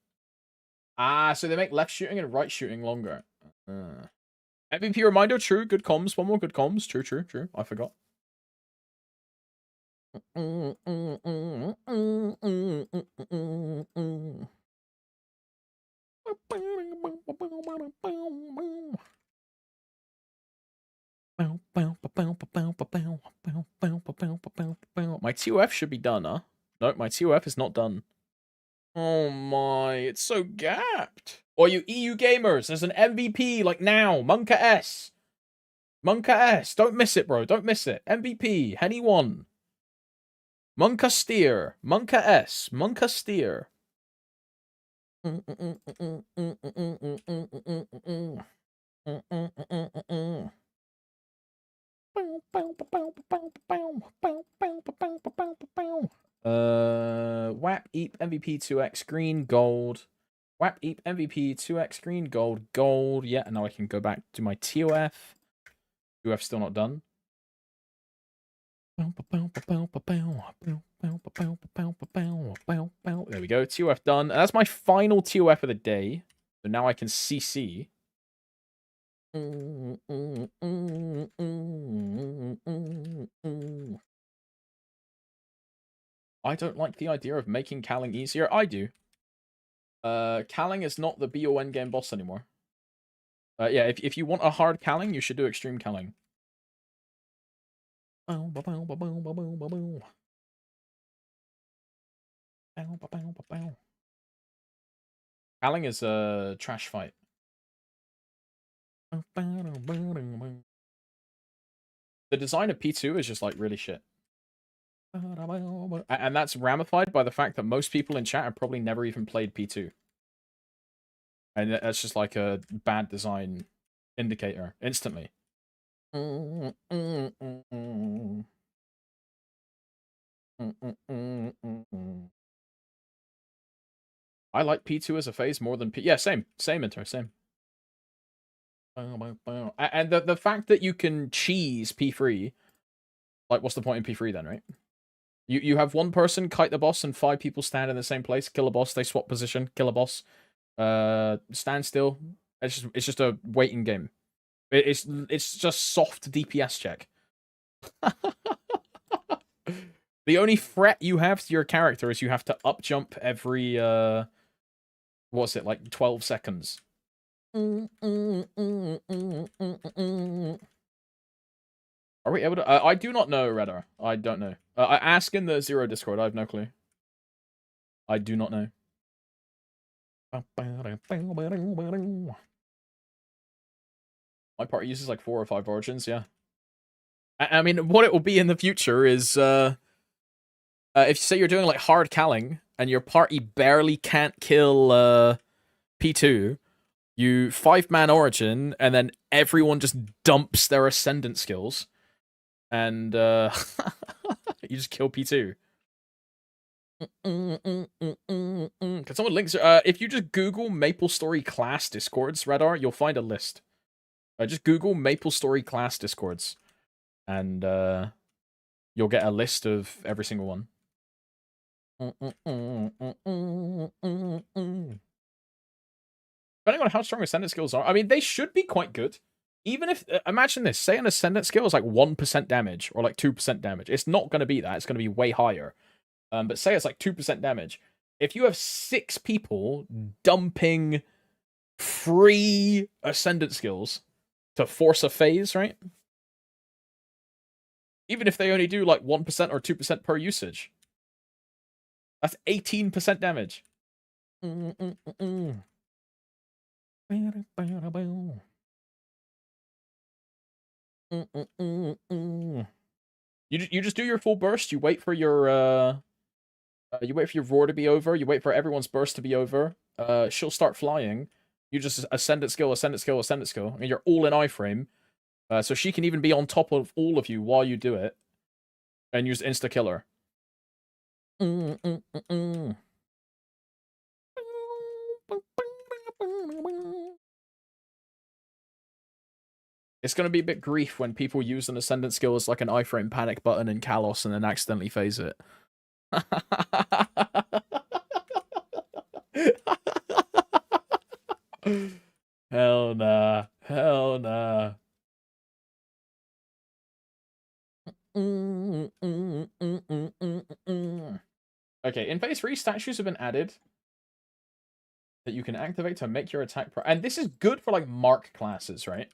Ah, so they make left shooting and right shooting longer. MVP reminder, true. Good comms. One more good comms. True, true, true. I forgot. My TOF should be done, huh? No, my TOF is not done. Oh my, it's so gapped. Or you EU gamers, there's an MVP, like now. Monka S. Monka S. Don't miss it, bro. Don't miss it. MVP. Henny 1. Monka Steer. Monka S. Monka Steer. WAP Eep MVP 2x green gold. WAP Eep MVP 2x green gold gold. Yeah, and now I can go back to my TOF. TOF still not done. There we go. TOF done. And that's my final TOF of the day. So now I can CC. I don't like the idea of making Calling easier. I do. Calling is not the be-all endgame boss anymore. Yeah, if you want a hard Calling, you should do extreme Calling. Calling is a trash fight. The design of P2 is just like really shit. And that's ramified by the fact that most people in chat have probably never even played P2. And that's just like a bad design indicator instantly. I like P2 as a phase more than P. Yeah, same intro, same. And the fact that you can cheese P3, like, what's the point in P3 then, right? You have one person kite the boss and 5 people stand in the same place, kill a boss, they swap position, kill a boss, stand still. It's just a waiting game. It's just soft DPS check. The only threat you have to your character is you have to up jump every what's it, like 12 seconds. Are we able to? I do not know, Redder. I don't know. I ask in the Zero Discord. I have no clue. I do not know. My party uses like 4 or 5 origins. Yeah. I mean, what it will be in the future is if you say you're doing like hard calling and your party barely can't kill P2, you 5-man origin, and then everyone just dumps their ascendant skills, and you just kill P2. Can someone link? If you just Google MapleStory class discords, Radar, you'll find a list. Just Google MapleStory class discords, and you'll get a list of every single one. Depending on how strong ascendant skills are, I mean, they should be quite good. Even if, imagine this, say an Ascendant skill is like 1% damage or like 2% damage. It's not going to be that. It's going to be way higher. But say it's like 2% damage. If you have 6 people dumping free Ascendant skills to force a phase, right? Even if they only do like 1% or 2% per usage. That's 18% damage. You just do your full burst. You wait for your roar to be over. You wait for everyone's burst to be over. She'll start flying. You just ascendant skill, ascendant skill, ascendant skill. I mean, you're all in iframe. So she can even be on top of all of you while you do it. And use insta killer. It's going to be a bit grief when people use an ascendant skill as like an iframe panic button in Kalos and then accidentally phase it. Hell nah. Hell nah. Okay, in phase 3, statues have been added that you can activate to make your attack and this is good for like mark classes, right?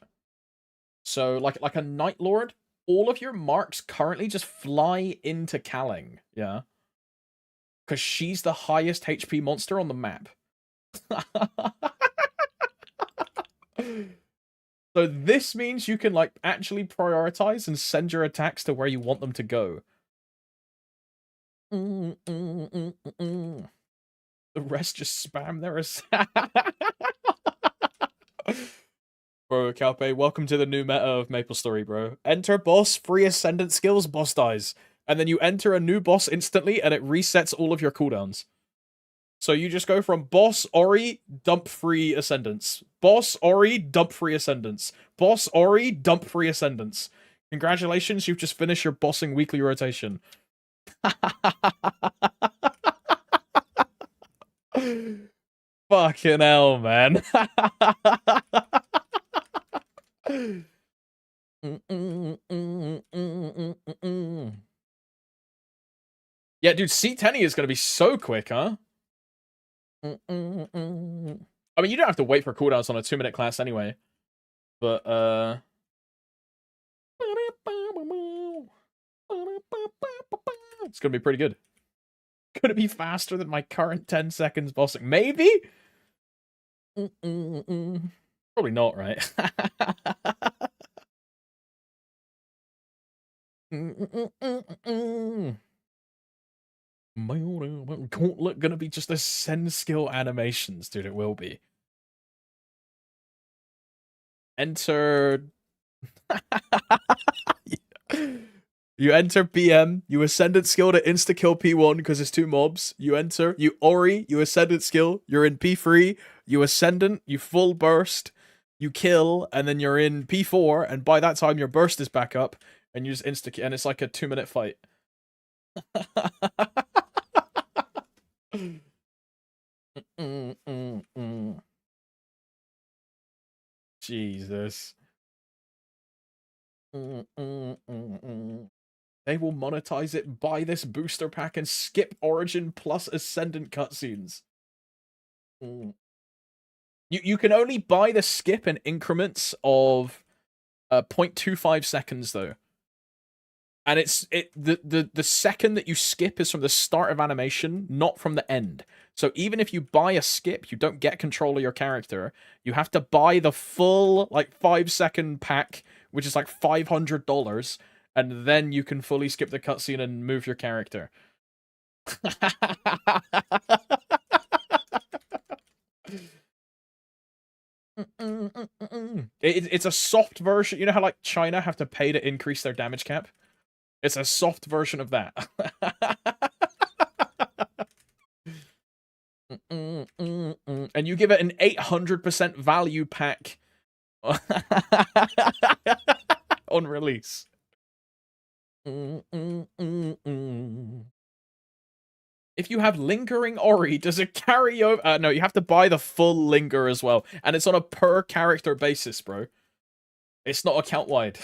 So like a Night Lord, all of your marks currently just fly into Kaling, yeah? Because she's the highest HP monster on the map. So this means you can like actually prioritize and send your attacks to where you want them to go. The rest just spam their Bro, Calpe, welcome to the new meta of MapleStory, bro. Enter boss, free ascendant skills, boss dies. And then you enter a new boss instantly, and it resets all of your cooldowns. So you just go from boss, Ori, dump free ascendants. Boss, Ori, dump free ascendants. Boss, Ori, dump free ascendants. Congratulations, you've just finished your bossing weekly rotation. Fucking hell, man. Yeah, dude, C10 is going to be so quick, huh? I mean, you don't have to wait for cooldowns on a 2-minute class anyway. But, it's going to be pretty good. Going to be faster than my current 10 seconds bossing. Maybe? Probably not, right? Gauntlet gonna be just ascend skill animations, dude. It will be. Enter. You enter BM, you ascendant skill to insta kill P1 because it's 2 mobs. You enter, you Ori, you ascendant skill, you're in P3, you ascendant, you full burst, you kill, and then you're in P4, and by that time your burst is back up, and you just insta kill, and it's like a 2-minute fight. Jesus. They will monetize it, buy this booster pack, and skip Origin plus Ascendant cutscenes. You can only buy the skip in increments of 0.25 seconds, though. And the second that you skip is from the start of animation, not from the end. So even if you buy a skip, you don't get control of your character. You have to buy the full, like, 5-second pack, which is like $500, and then you can fully skip the cutscene and move your character. It's a soft version. You know how, like, China have to pay to increase their damage cap? It's a soft version of that. And you give it an 800% value pack on release. If you have lingering Ori, does it carry over? No, you have to buy the full linger as well. And it's on a per character basis, bro. It's not account wide.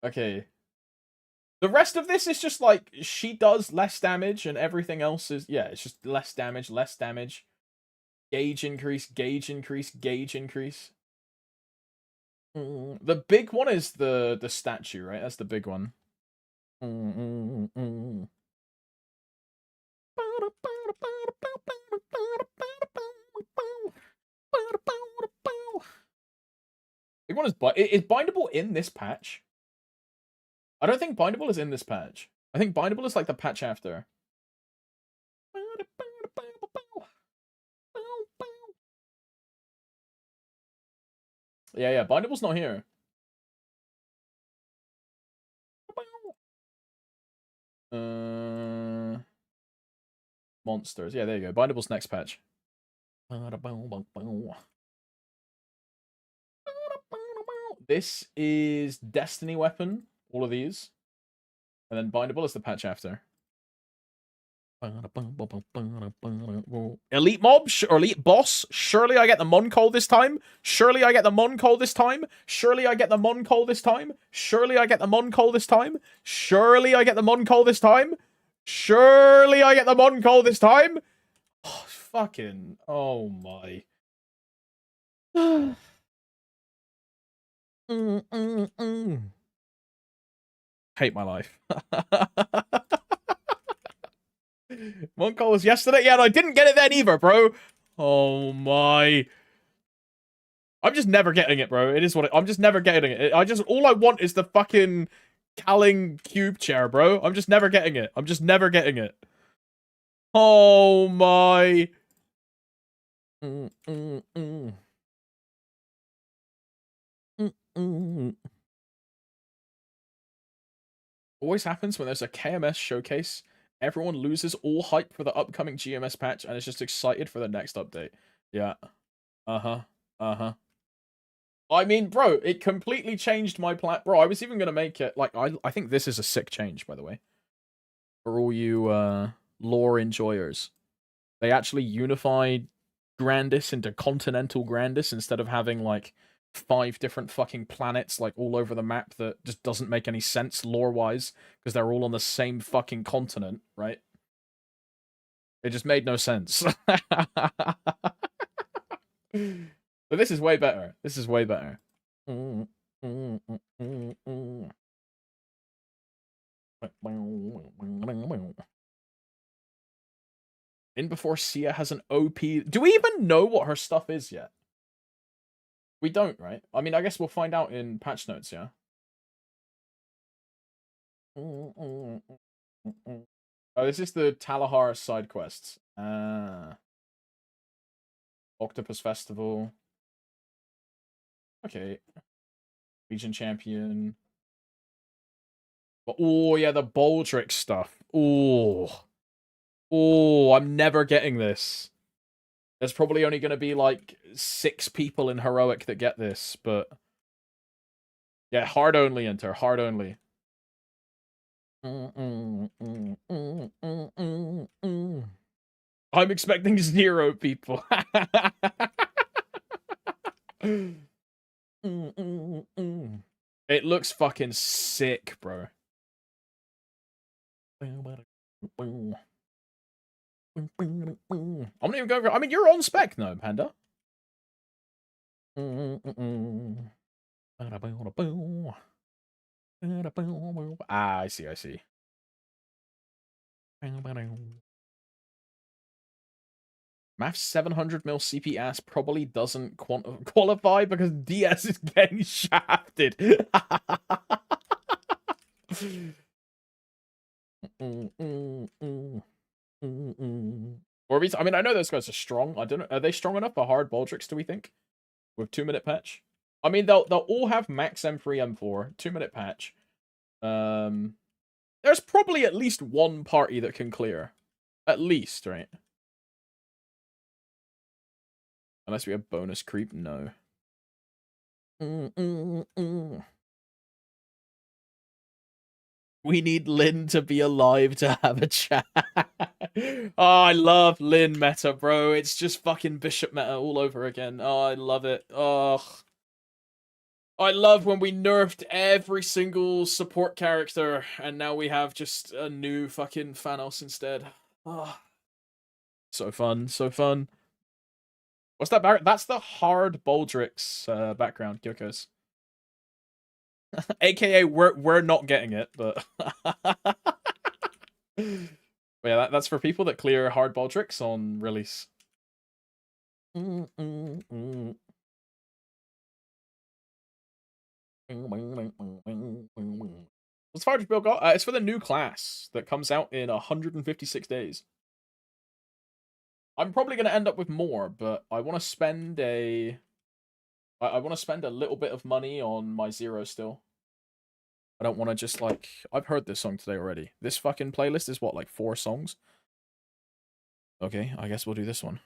Okay. The rest of this is just like she does less damage and everything else is yeah, it's just less damage, less damage. Gauge increase, gauge increase, gauge increase. The big one is the statue, right? That's the big one. Big one is bindable in this patch. I don't think bindable is in this patch. I think bindable is like the patch after. Yeah, bindable's not here. Monsters. Yeah, there you go. Bindable's next patch. This is Destiny Weapon. All of these. And then bindable is the patch after. Elite mob or elite boss. Surely I get the Moncol this time. Surely I get the Moncol this time. Surely I get the Moncol this time. Surely I get the Moncol this time. Surely I get the Moncol this time. Surely I get the Moncol this time. Oh, fucking. Oh my. Hate my life. Moncol was yesterday? Yeah, and I didn't get it then either, bro. Oh my. I'm just never getting it, bro. It is what I'm just never getting it. All I want is the fucking Calling cube chair, bro. I'm just never getting it. I'm just never getting it. Oh my. Always happens when there's a KMS showcase. Everyone loses all hype for the upcoming GMS patch and is just excited for the next update. Yeah. Uh-huh. Uh-huh. I mean, bro, it completely changed my plan. Bro, I was even going to make it, like, I think this is a sick change, by the way. For all you, lore enjoyers. They actually unified Grandis into Continental Grandis instead of having, like, 5 different fucking planets, like, all over the map that just doesn't make any sense lore-wise, because they're all on the same fucking continent, right? It just made no sense. But this is way better. This is way better. In before Sia has an OP. Do we even know what her stuff is yet? We don't, right? I mean, I guess we'll find out in patch notes, yeah? Oh, this is the Talahar side quests. Octopus Festival. Okay. Region Champion. Oh, yeah, the Baldric stuff. Oh. Oh, I'm never getting this. There's probably only going to be, like, 6 people in Heroic that get this, but... Yeah, hard only, enter. Hard only. I'm expecting 0 people. It looks fucking sick, bro. I'm not even going for... I mean, you're on spec, no, Panda. Ah, I see, I see. Math's 700 mil CPS probably doesn't qualify because DS is getting shafted. Or I mean, I know those guys are strong. I don't know. Are they strong enough for hard Baldrics, do we think? With 2-minute patch? I mean, they'll all have max M3, M4, 2-minute patch. There's probably at least one party that can clear. At least, right? Unless we have bonus creep, no. We need Lynn to be alive to have a chat. Oh, I love Lynn meta, bro. It's just fucking Bishop meta all over again. Oh, I love it. Oh, I love when we nerfed every single support character and now we have just a new fucking Thanos instead. Oh, so fun, so fun. What's that background? That's the hard Baldrick's background, Gyokos. AKA, we're not getting it, but yeah, that's for people that clear hard Baldricks on release. What's Fire Bill got? It's for the new class that comes out in 156 days. I'm probably going to end up with more, but I want to spend I want to spend a little bit of money on my Zero still. I don't want to just like... I've heard this song today already. This fucking playlist is what, like 4 songs? Okay, I guess we'll do this one.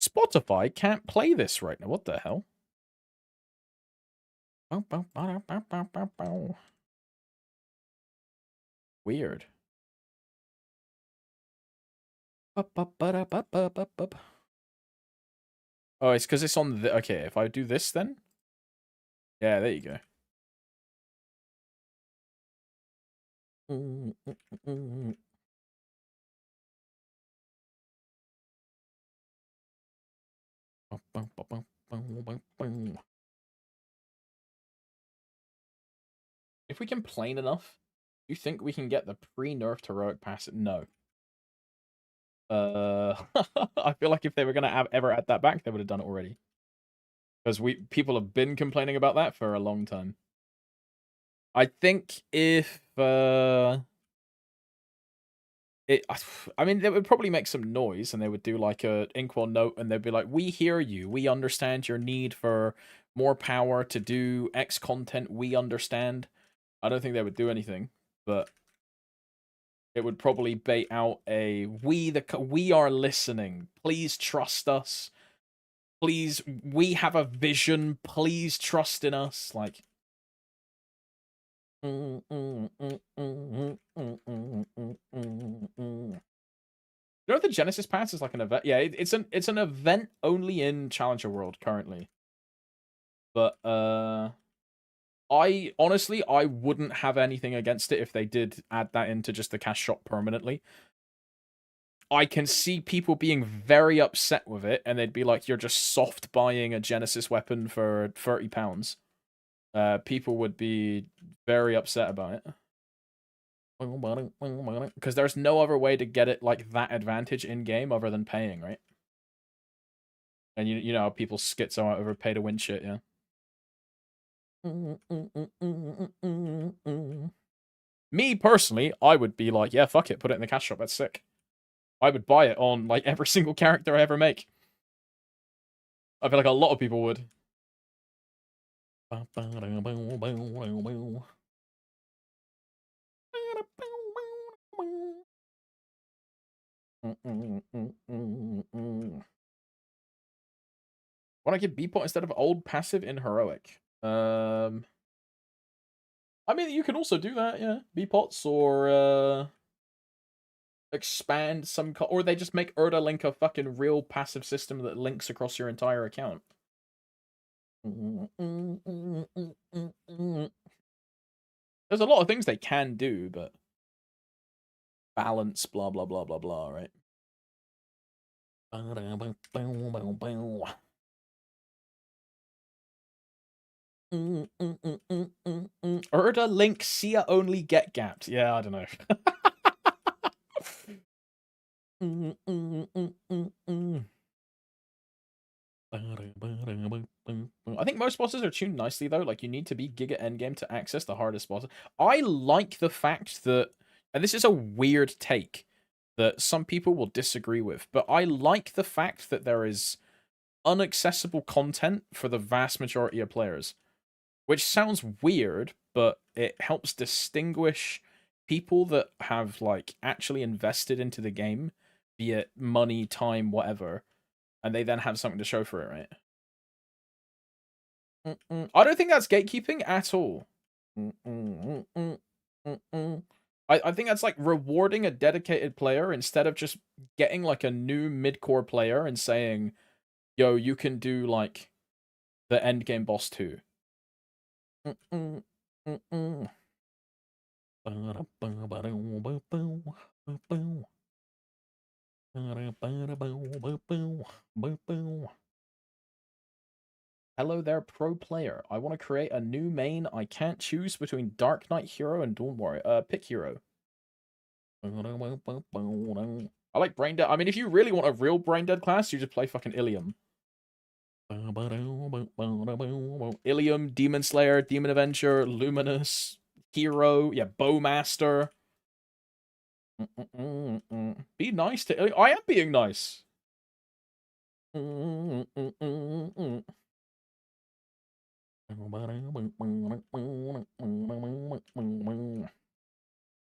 Spotify can't play this right now. What the hell? Weird. Oh, it's because it's on the... Okay, if I do this then? Yeah, there you go. If we complain enough, you think we can get the pre-nerfed heroic pass? No. I feel like if they were gonna ever add that back, they would have done it already. Because people have been complaining about that for a long time. I think if I mean, they would probably make some noise and they would do like a Inkwell note and they'd be like, we hear you. We understand your need for more power to do X content. We understand. I don't think they would do anything, but it would probably bait out a we are listening. Please trust us. Please, we have a vision. Please trust in us. Like, you know, the Genesis Pass is like an event. Yeah, it's an event only in Challenger World currently. But I honestly wouldn't have anything against it if they did add that into just the cash shop permanently. I can see people being very upset with it, and they'd be like, "You're just soft buying a Genesis weapon for £30." People would be very upset about it. Because there's no other way to get it like that advantage in game other than paying, right? And you know how people schizo out over pay to win shit, yeah. Me personally, I would be like, yeah, fuck it, put it in the cash shop. That's sick. I would buy it on like every single character I ever make. I feel like a lot of people would. Want to give B-pot instead of old passive in heroic? I mean, you can also do that, yeah. B-pots or expand some, or they just make Erda Link a fucking real passive system that links across your entire account. There's a lot of things they can do, but balance, blah blah blah blah blah, right? Erda Link Sia only get gapped. Yeah, I don't know. I think most bosses are tuned nicely though. Like you need to be Giga Endgame to access the hardest bosses. I like the fact that, and this is a weird take that some people will disagree with, but I like the fact that there is unaccessible content for the vast majority of players. Which sounds weird, but it helps distinguish people that have like actually invested into the game, be it money, time, whatever, and they then have something to show for it, right? I don't think that's gatekeeping at all. I think that's like rewarding a dedicated player instead of just getting like a new mid-core player and saying, yo, you can do like the endgame boss too. Hello there, pro player. I want to create a new main. I can't choose between Dark Knight Hero and Dawn Warrior. Pick Hero. I like Brain Dead. I mean, if you really want a real Brain Dead class, you just play fucking Ilium. Ilium, Demon Slayer, Demon Avenger, Luminous, Hero, yeah, Bowmaster. Be nice to Ilium. I am being nice.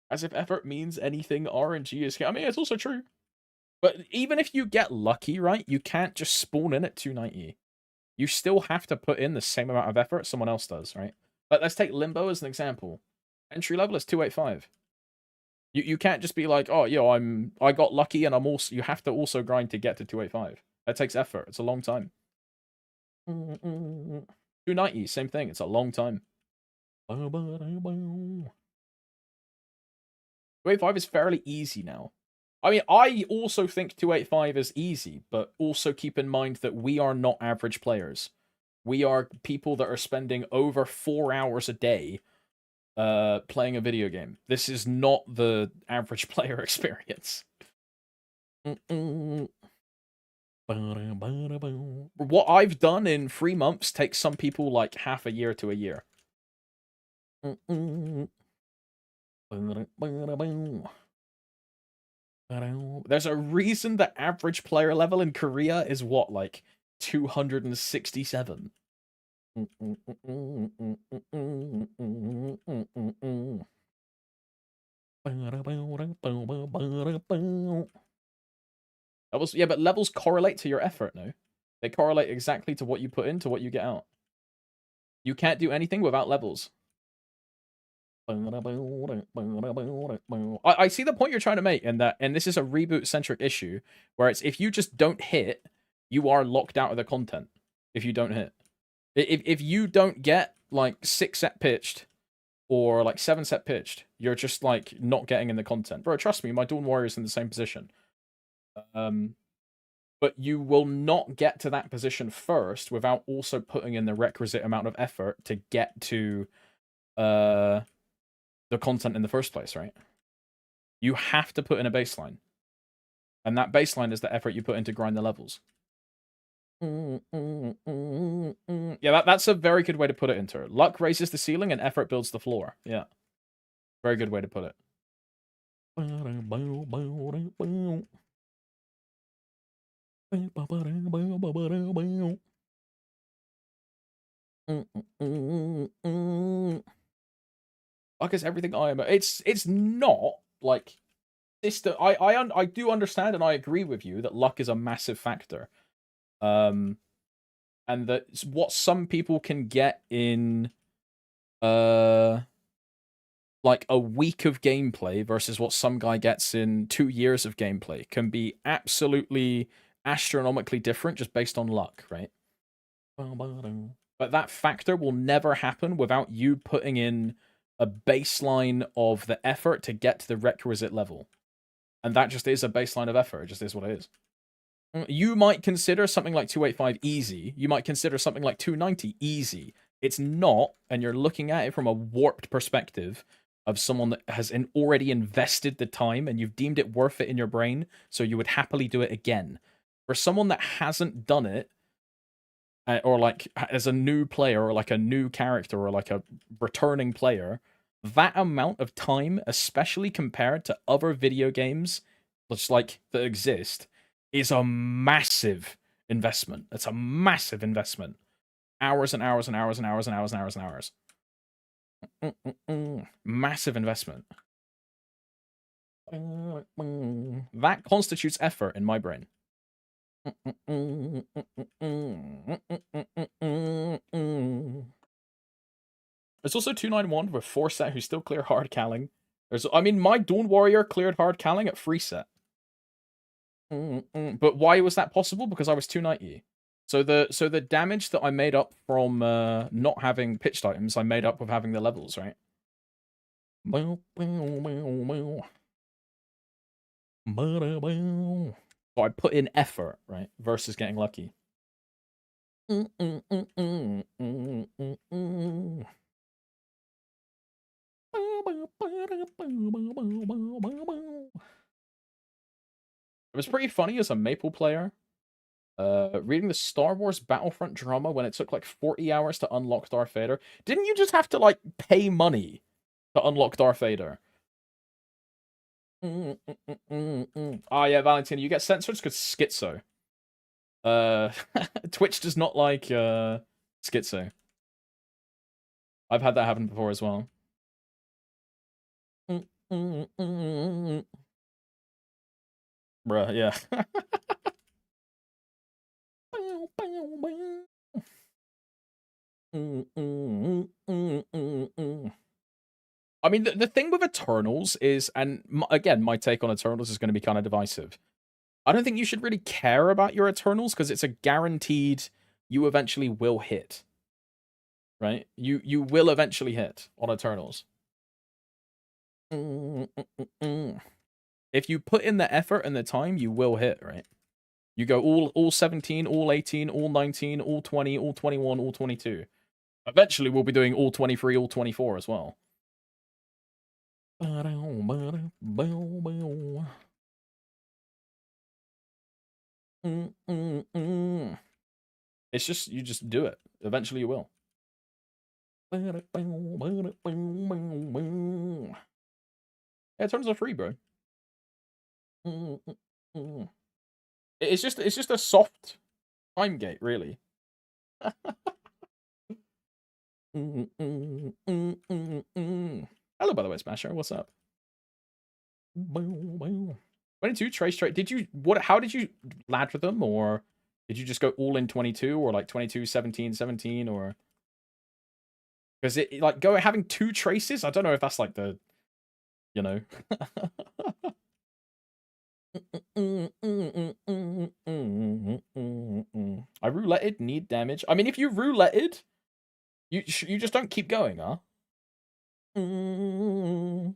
As if effort means anything RNG is. I mean, it's also true. But even if you get lucky, right, you can't just spawn in at 290. You still have to put in the same amount of effort someone else does, right? But let's take Limbo as an example. Entry level is 285. You can't just be like, oh, yo, I got lucky and I'm also. You have to also grind to get to 285. That takes effort. It's a long time. 290, same thing. It's a long time. 285 is fairly easy now. I mean, I also think 285 is easy, but also keep in mind that we are not average players. We are people that are spending over 4 hours a day playing a video game. This is not the average player experience. What I've done in 3 months takes some people like half a year to a year. There's a reason the average player level in Korea is what, like 267. Levels, yeah, but levels correlate to your effort, no? They correlate exactly to what you put in to what you get out. You can't do anything without levels. I see the point you're trying to make, and this is a reboot centric issue where it's if you just don't hit, you are locked out of the content. If you don't hit, if you don't get like 6 set pitched or like 7 set pitched, you're just like not getting in the content, bro. Trust me, my Dawn Warrior is in the same position. But you will not get to that position first without also putting in the requisite amount of effort to get to the content in the first place, right? You have to put in a baseline. And that baseline is the effort you put in to grind the levels. Yeah, that's a very good way to put it, Inter. Luck raises the ceiling and effort builds the floor. Yeah. Very good way to put it. Luck is everything I am. It's not like system. I do understand and I agree with you that luck is a massive factor. And that what some people can get in like a week of gameplay versus what some guy gets in 2 years of gameplay can be absolutely astronomically different just based on luck, right? But that factor will never happen without you putting in a baseline of the effort to get to the requisite level. And that just is a baseline of effort. It just is what it is. You might consider something like 285 easy. You might consider something like 290 easy. It's not, and you're looking at it from a warped perspective of someone that has already invested the time and you've deemed it worth it in your brain, so you would happily do it again. For someone that hasn't done it, or like as a new player, or like a new character, or like a returning player, that amount of time, especially compared to other video games just like that exist, is a massive investment. It's a massive investment. Hours and hours and hours and hours and hours and hours and hours. Massive investment. That constitutes effort in my brain. There's also 291 with 4 set who still clear hard calling. I mean, my Dawn Warrior cleared hard calling at 3 set. But why was that possible? Because I was 290. So the damage that I made up from not having pitched items, I made up with having the levels, right? So I put in effort, right? Versus getting lucky. It was pretty funny as a Maple player. Reading the Star Wars Battlefront drama when it took like 40 hours to unlock Darth Vader. Didn't you just have to like pay money to unlock Darth Vader? Ah, yeah, Valentina, you get censored because schizo. Twitch does not like schizo. I've had that happen before as well. Bruh, yeah. I mean, the thing with Eternals is, and again, my take on Eternals is going to be kind of divisive. I don't think you should really care about your Eternals because it's a guaranteed you eventually will hit. Right? You will eventually hit on Eternals. If you put in the effort and the time, you will hit, right? You go all 17, all 18, all 19, all 20, all 21, all 22. Eventually, we'll be doing all 23, all 24 as well. It's just, you just do it. Eventually you will. Yeah, Eternals are free, bro. It's just a soft time gate, really. Hello, by the way, Smasher. What's up? 22 trace trade. Did you how did you ladder them, or did you just go all in 22, or like 22 17 17, or because it like having 2 traces? I don't know if that's like the, you know. I rouletted, need damage. I mean, if you rouletted, you just don't keep going, huh? When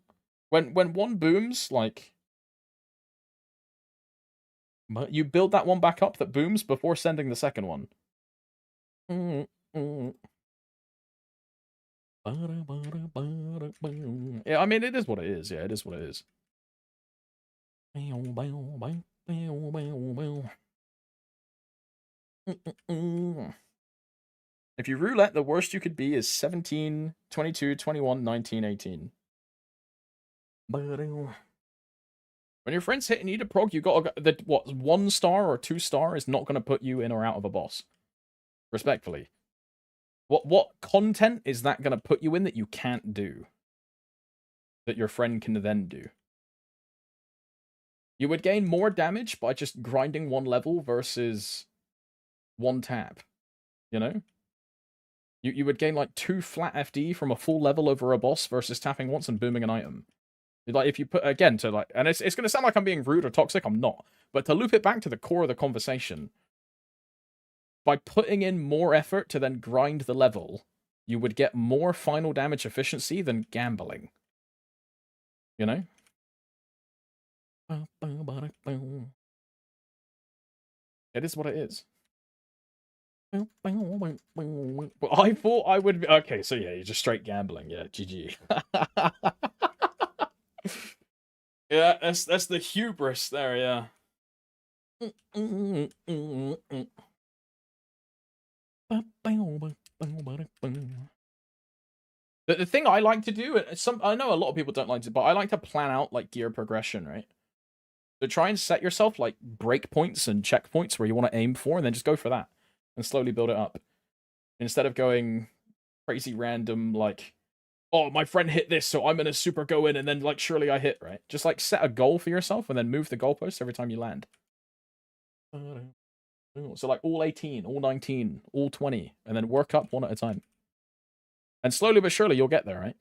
one booms, like, you build that one back up that booms before sending the second one. Yeah, I mean, it is what it is. Yeah, it is what it is. If you roulette, the worst you could be is 17, 22, 21, 19, 18. When your friends hit and need a prog, you got the what 1 star or 2 star is not going to put you in or out of a boss. Respectfully, what content is that going to put you in that you can't do? That your friend can then do. You would gain more damage by just grinding 1 level versus 1 tap. You know? You would gain like 2 flat FD from a full level over a boss versus tapping once and booming an item. Like, if you put, again, to like, and it's going to sound like I'm being rude or toxic, I'm not. But to loop it back to the core of the conversation, by putting in more effort to then grind the level, you would get more final damage efficiency than gambling. You know? It is what it is. Well, I thought I would be... Okay, so yeah, you're just straight gambling. Yeah, GG. Yeah, that's the hubris there, yeah. The thing I like to do, I know a lot of people don't like to, but I like to plan out like gear progression, right? So try and set yourself like breakpoints and checkpoints where you want to aim for, and then just go for that and slowly build it up. Instead of going crazy random, like, oh, my friend hit this, so I'm gonna super go in and then like surely I hit, right? Just like set a goal for yourself and then move the goalpost every time you land. So like all 18, all 19, all 20, and then work up one at a time. And slowly but surely you'll get there, right?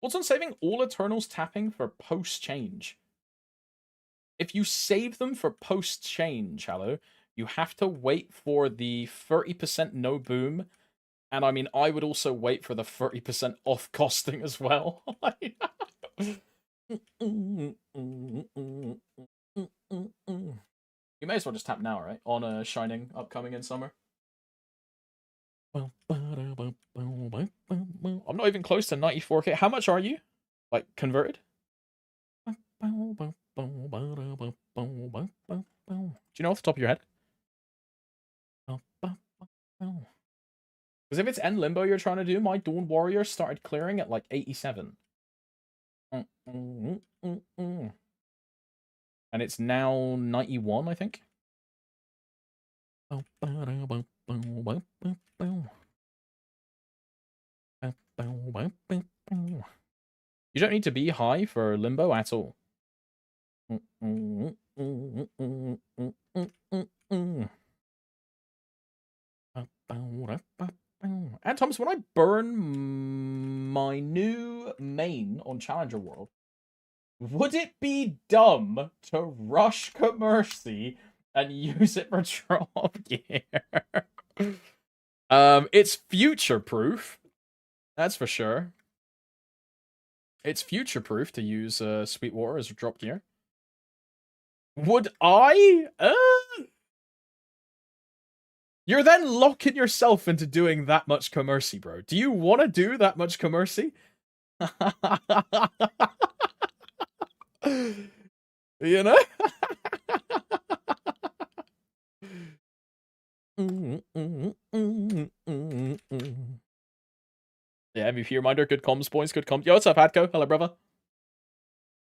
What's on saving all Eternals tapping for post-change? If you save them for post-change, Hallow, you have to wait for the 30% no boom. And I mean, I would also wait for the 30% off costing as well. You may as well just tap now, right? On a Shining upcoming in summer. I'm not even close to 94k. How much are you? Like, converted? Do you know off the top of your head? Because if it's End Limbo you're trying to do, my Dawn Warrior started clearing at like 87. And it's now 91, I think. You don't need to be high for Limbo at all. And Thomas, when I burn my new main on Challenger World, would it be dumb to rush Commercy and use it for drop gear? It's future-proof. That's for sure. It's future-proof to use Sweetwater as a drop gear. Would I? You're then locking yourself into doing that much Commercy, bro. Do you want to do that much Commercy? You know? Yeah, MVP reminder, good comms, boys, good comms. Yo, what's up, Hadko? Hello, brother.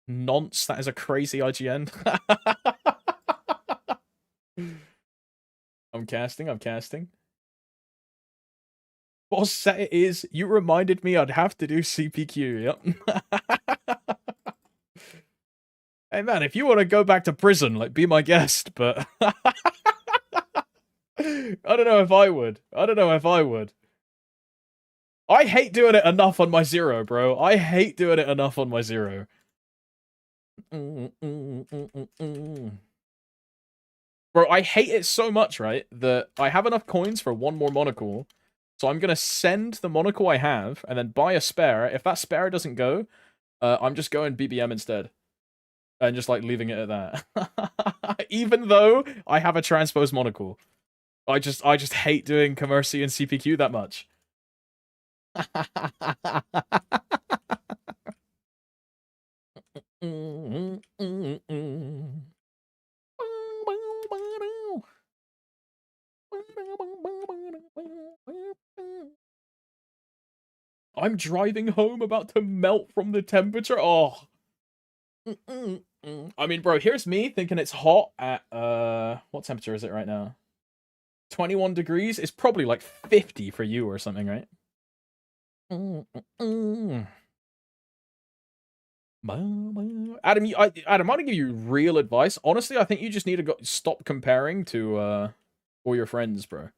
Nonce, that is a crazy IGN. I'm casting. Boss set it is, you reminded me I'd have to do CPQ, yep. Hey man, if you want to go back to prison, like, be my guest, but... I don't know if I would. I hate doing it enough on my zero, bro. I hate doing it enough on my zero. Bro, I hate it so much, right, that I have enough coins for one more monocle, so I'm gonna send the monocle I have, and then buy a spare. If that spare doesn't go, I'm just going BBM instead. And just, like, leaving it at that. Even though I have a transpose monocle. I just hate doing Commercy and CPQ that much. I'm driving home about to melt from the temperature. Oh. I mean, bro, here's me thinking it's hot at, what temperature is it right now? 21 degrees? It's probably like 50 for you or something, right? Adam, I'm gonna give you real advice. Honestly, I think you just need to stop comparing to, all your friends, bro.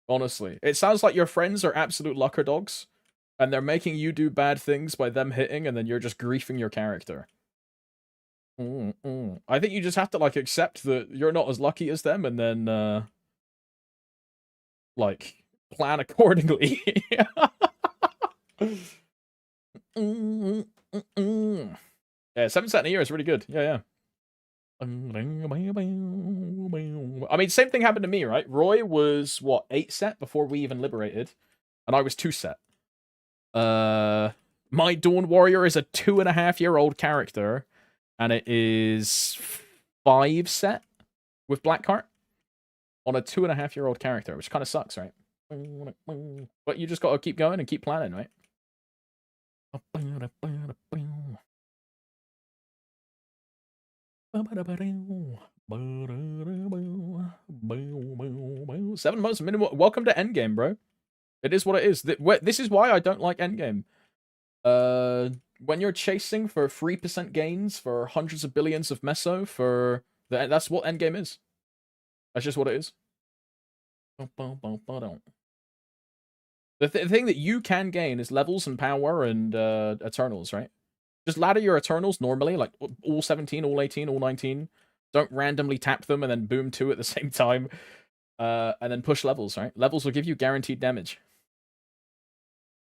Honestly. It sounds like your friends are absolute lucker dogs, and they're making you do bad things by them hitting, and then you're just griefing your character. I think you just have to, like, accept that you're not as lucky as them, and then, like, plan accordingly. Yeah, 7 set in a year is really good. Yeah. I mean, same thing happened to me, right? Roy was, what, 8 set before we even liberated, and I was 2 set. My Dawn Warrior is a 2.5-year-old character, and it is 5 set with Blackheart on a 2.5-year-old character, which kind of sucks, right? But you just gotta keep going and keep planning, right? 7 months minimum. Welcome to Endgame, bro. It is what it is. This is why I don't like Endgame. When you're chasing for 3% gains for hundreds of billions of meso for That's what Endgame is. That's just what it is. The thing that you can gain is levels and power and Eternals, right? Just ladder your Eternals normally, like all 17, all 18, all 19. Don't randomly tap them and then boom 2 at the same time. And then push levels, right? Levels will give you guaranteed damage.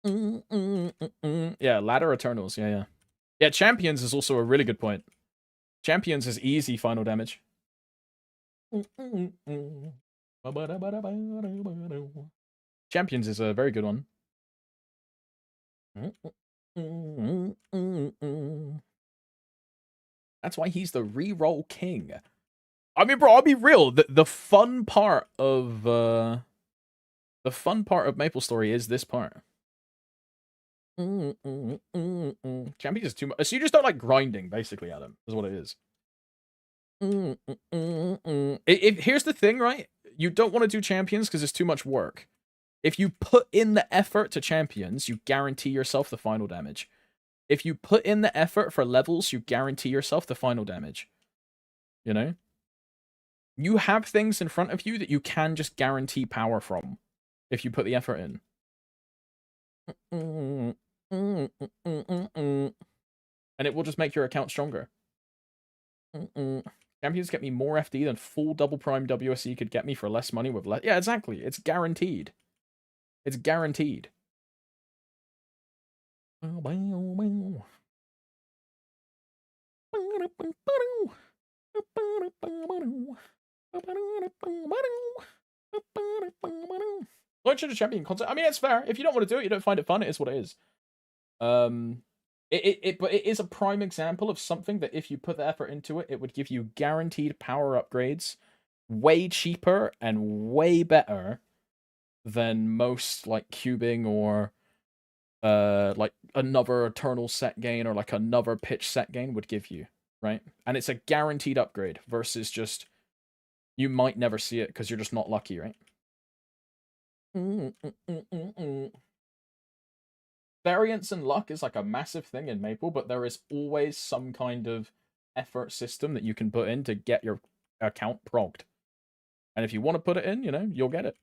Yeah, ladder Eternals, yeah. Yeah, Champions is also a really good point. Champions is easy final damage. Champions is a very good one. That's why he's the reroll king. I mean, bro, I'll be real. The fun part of MapleStory is this part. Champions is too much. So you just don't like grinding, basically, Adam. Is what it is. Here's the thing, right? You don't want to do champions because it's too much work. If you put in the effort to champions, you guarantee yourself the final damage. If you put in the effort for levels, you guarantee yourself the final damage. You know? You have things in front of you that you can just guarantee power from if you put the effort in. And it will just make your account stronger. Champions get me more FD than full double prime WSE could get me for less money with less. Yeah, exactly. It's guaranteed. It's guaranteed. Launch into champion content. I mean, it's fair. If you don't want to do it, you don't find it fun. It is what it is. But it is a prime example of something that if you put the effort into it, it would give you guaranteed power upgrades, way cheaper and way better than most like cubing or like another eternal set gain or like another pitch set gain would give you, right? And it's a guaranteed upgrade versus just you might never see it because you're just not lucky, right? Variance and luck is like a massive thing in Maple, but there is always some kind of effort system that you can put in to get your account progged. And if you want to put it in, you know, you'll get it.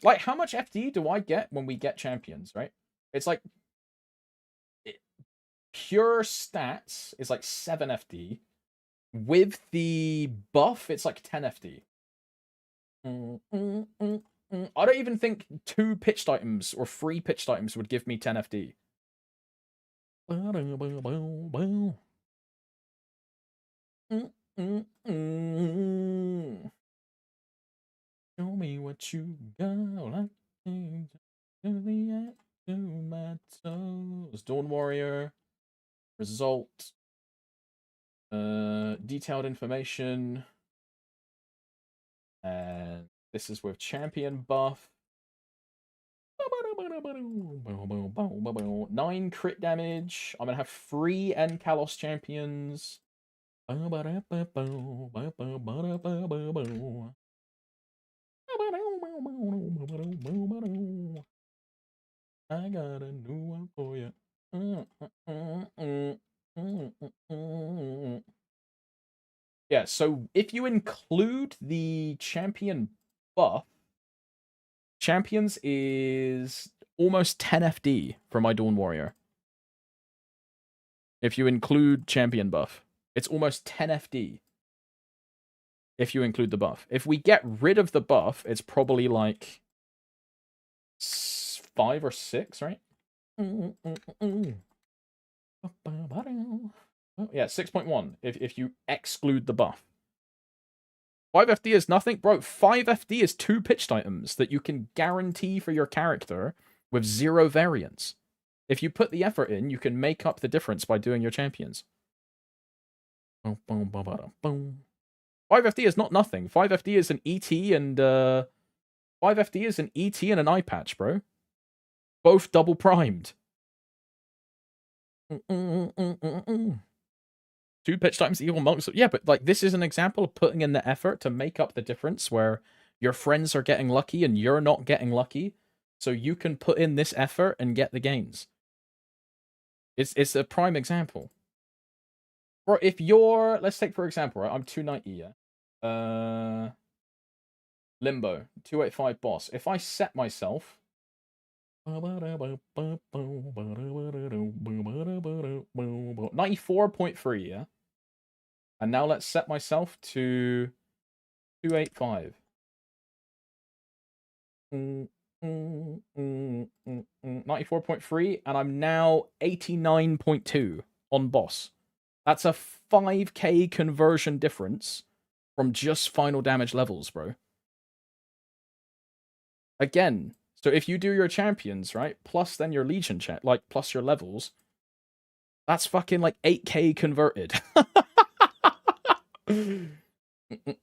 Like, how much FD do I get when we get champions, right? It's like pure stats is like 7 FD. With the buff, it's like 10 FD. I don't even think 2 pitched items or 3 pitched items would give me 10 FD. Show me what you got. Like to the to my toes. Dawn Warrior. Result. Detailed information. And this is with champion buff. 9 crit damage. I'm gonna have 3 Kalos champions. I got a new one for you. Yeah, so if you include the champion buff, champions is almost 10 FD for my Dawn Warrior. If you include champion buff, it's almost 10 FD. If you include the buff. If we get rid of the buff, it's probably like 5 or 6, right? Oh, yeah, 6.1 if you exclude the buff. 5 FD is nothing. Bro, 5 FD is 2 pitched items that you can guarantee for your character with 0 variance. If you put the effort in, you can make up the difference by doing your champions. 5 FD is not nothing. 5 FD is an ET and 5 FD is an ET and an eye patch, bro. Both double primed. 2 pitch times evil monks. Yeah, but like this is an example of putting in the effort to make up the difference where your friends are getting lucky and you're not getting lucky. So you can put in this effort and get the gains. It's a prime example. Or if you're, let's take for example, right? I'm 290, yeah. Limbo, 285 boss. If I set myself 94.3, yeah. And now let's set myself to 285. 94.3, and I'm now 89.2 on boss. That's a 5k conversion difference from just final damage levels, bro. Again, so if you do your champions, right, plus then your legion check, like plus your levels, that's fucking like 8k converted.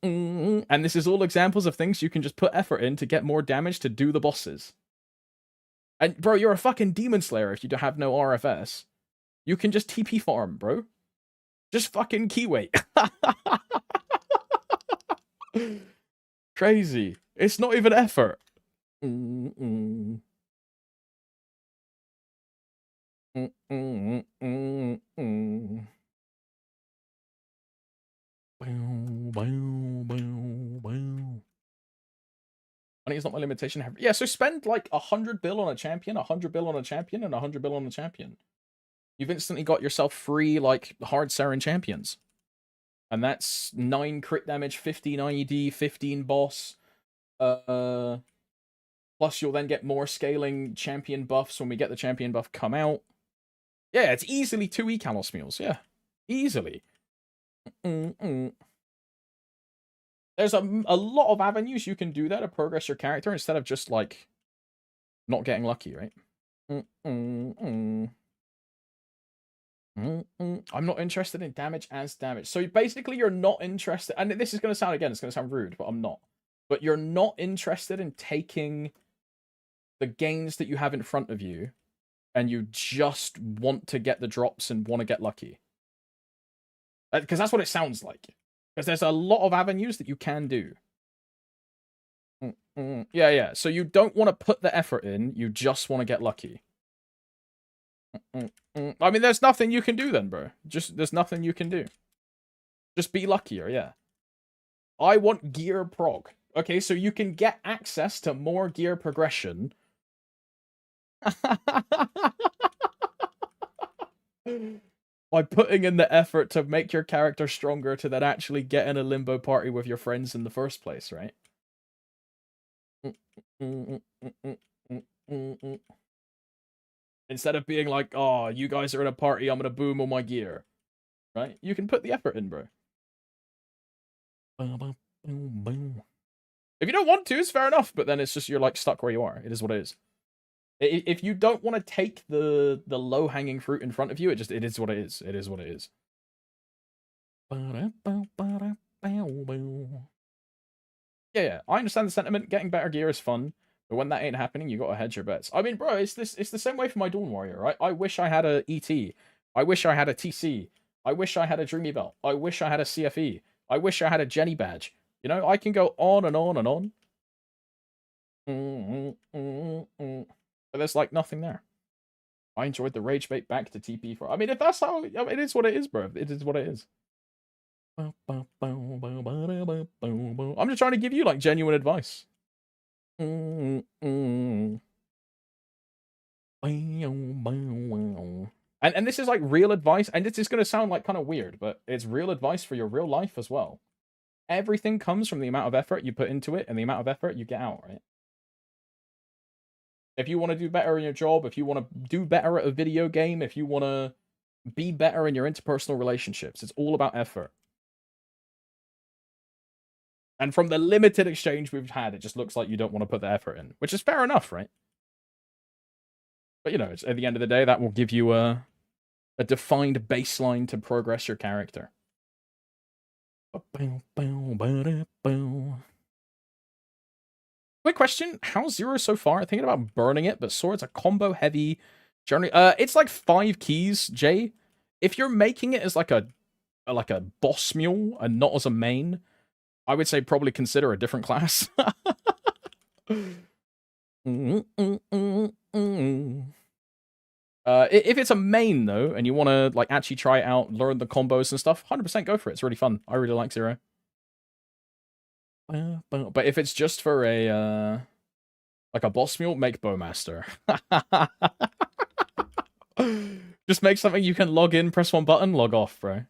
And this is all examples of things you can just put effort in to get more damage to do the bosses. And bro, you're a fucking demon slayer if you have no RFS. You can just TP farm, bro. Just fucking key weight. Crazy. It's not even effort. Money is not my limitation. Yeah, so spend like 100 bill on a champion, 100 bill on a champion, and 100 bill on a champion. You've instantly got yourself free, like, hard Saren champions. And that's 9 crit damage, 15 IED, 15 boss. Plus, you'll then get more scaling champion buffs when we get the champion buff come out. Yeah, it's easily 2 Kalos meals. Yeah, easily. There's a lot of avenues you can do that to progress your character instead of just, like, not getting lucky, right? I'm not interested in damage as damage. So basically, you're not interested, and this is going to sound, again, it's going to sound rude, but I'm not. But you're not interested in taking the gains that you have in front of you, and you just want to get the drops and want to get lucky. Because that's what it sounds like. Because there's a lot of avenues that you can do. Yeah. So you don't want to put the effort in, you just want to get lucky. I mean, there's nothing you can do then, bro. There's nothing you can do. Just be luckier, yeah. I want gear prog. Okay, so you can get access to more gear progression. By putting in the effort to make your character stronger to then actually get in a limbo party with your friends in the first place, right? Instead of being like, oh, you guys are in a party, I'm gonna boom all my gear. Right? You can put the effort in, bro. If you don't want to, it's fair enough, but then it's just you're like stuck where you are. It is what it is. If you don't want to take the low-hanging fruit in front of you, it is what it is. It is what it is. Yeah, I understand the sentiment. Getting better gear is fun, but when that ain't happening, you gotta hedge your bets. I mean, bro, it's the same way for my Dawn Warrior, right? I wish I had a ET. I wish I had a TC. I wish I had a Dreamy Belt. I wish I had a CFE. I wish I had a Jenny badge. You know, I can go on and on and on. But there's like nothing there. I enjoyed the rage bait back to TP for. I mean, if that's how it is, what it is, bro. It is what it is. I'm just trying to give you like genuine advice. And this is like real advice, and this is going to sound like kind of weird, but it's real advice for your real life as well. Everything comes from the amount of effort you put into it and the amount of effort you get out, right? If you want to do better in your job, if you want to do better at a video game, if you want to be better in your interpersonal relationships, it's all about effort. And from the limited exchange we've had, it just looks like you don't want to put the effort in, which is fair enough, right? But, you know, it's, at the end of the day, that will give you a defined baseline to progress your character. Quick question, how's Zero so far? Thinking about burning it, but Sword's a combo heavy. Generally, it's like 5 keys, Jay. If you're making it as like a boss mule and not as a main, I would say probably consider a different class. If it's a main, though, and you want to like actually try it out, learn the combos and stuff, 100% go for it. It's really fun. I really like Zero. But if it's just for a like a boss mule, make Bowmaster. Just make something you can log in, press one button, log off, bro.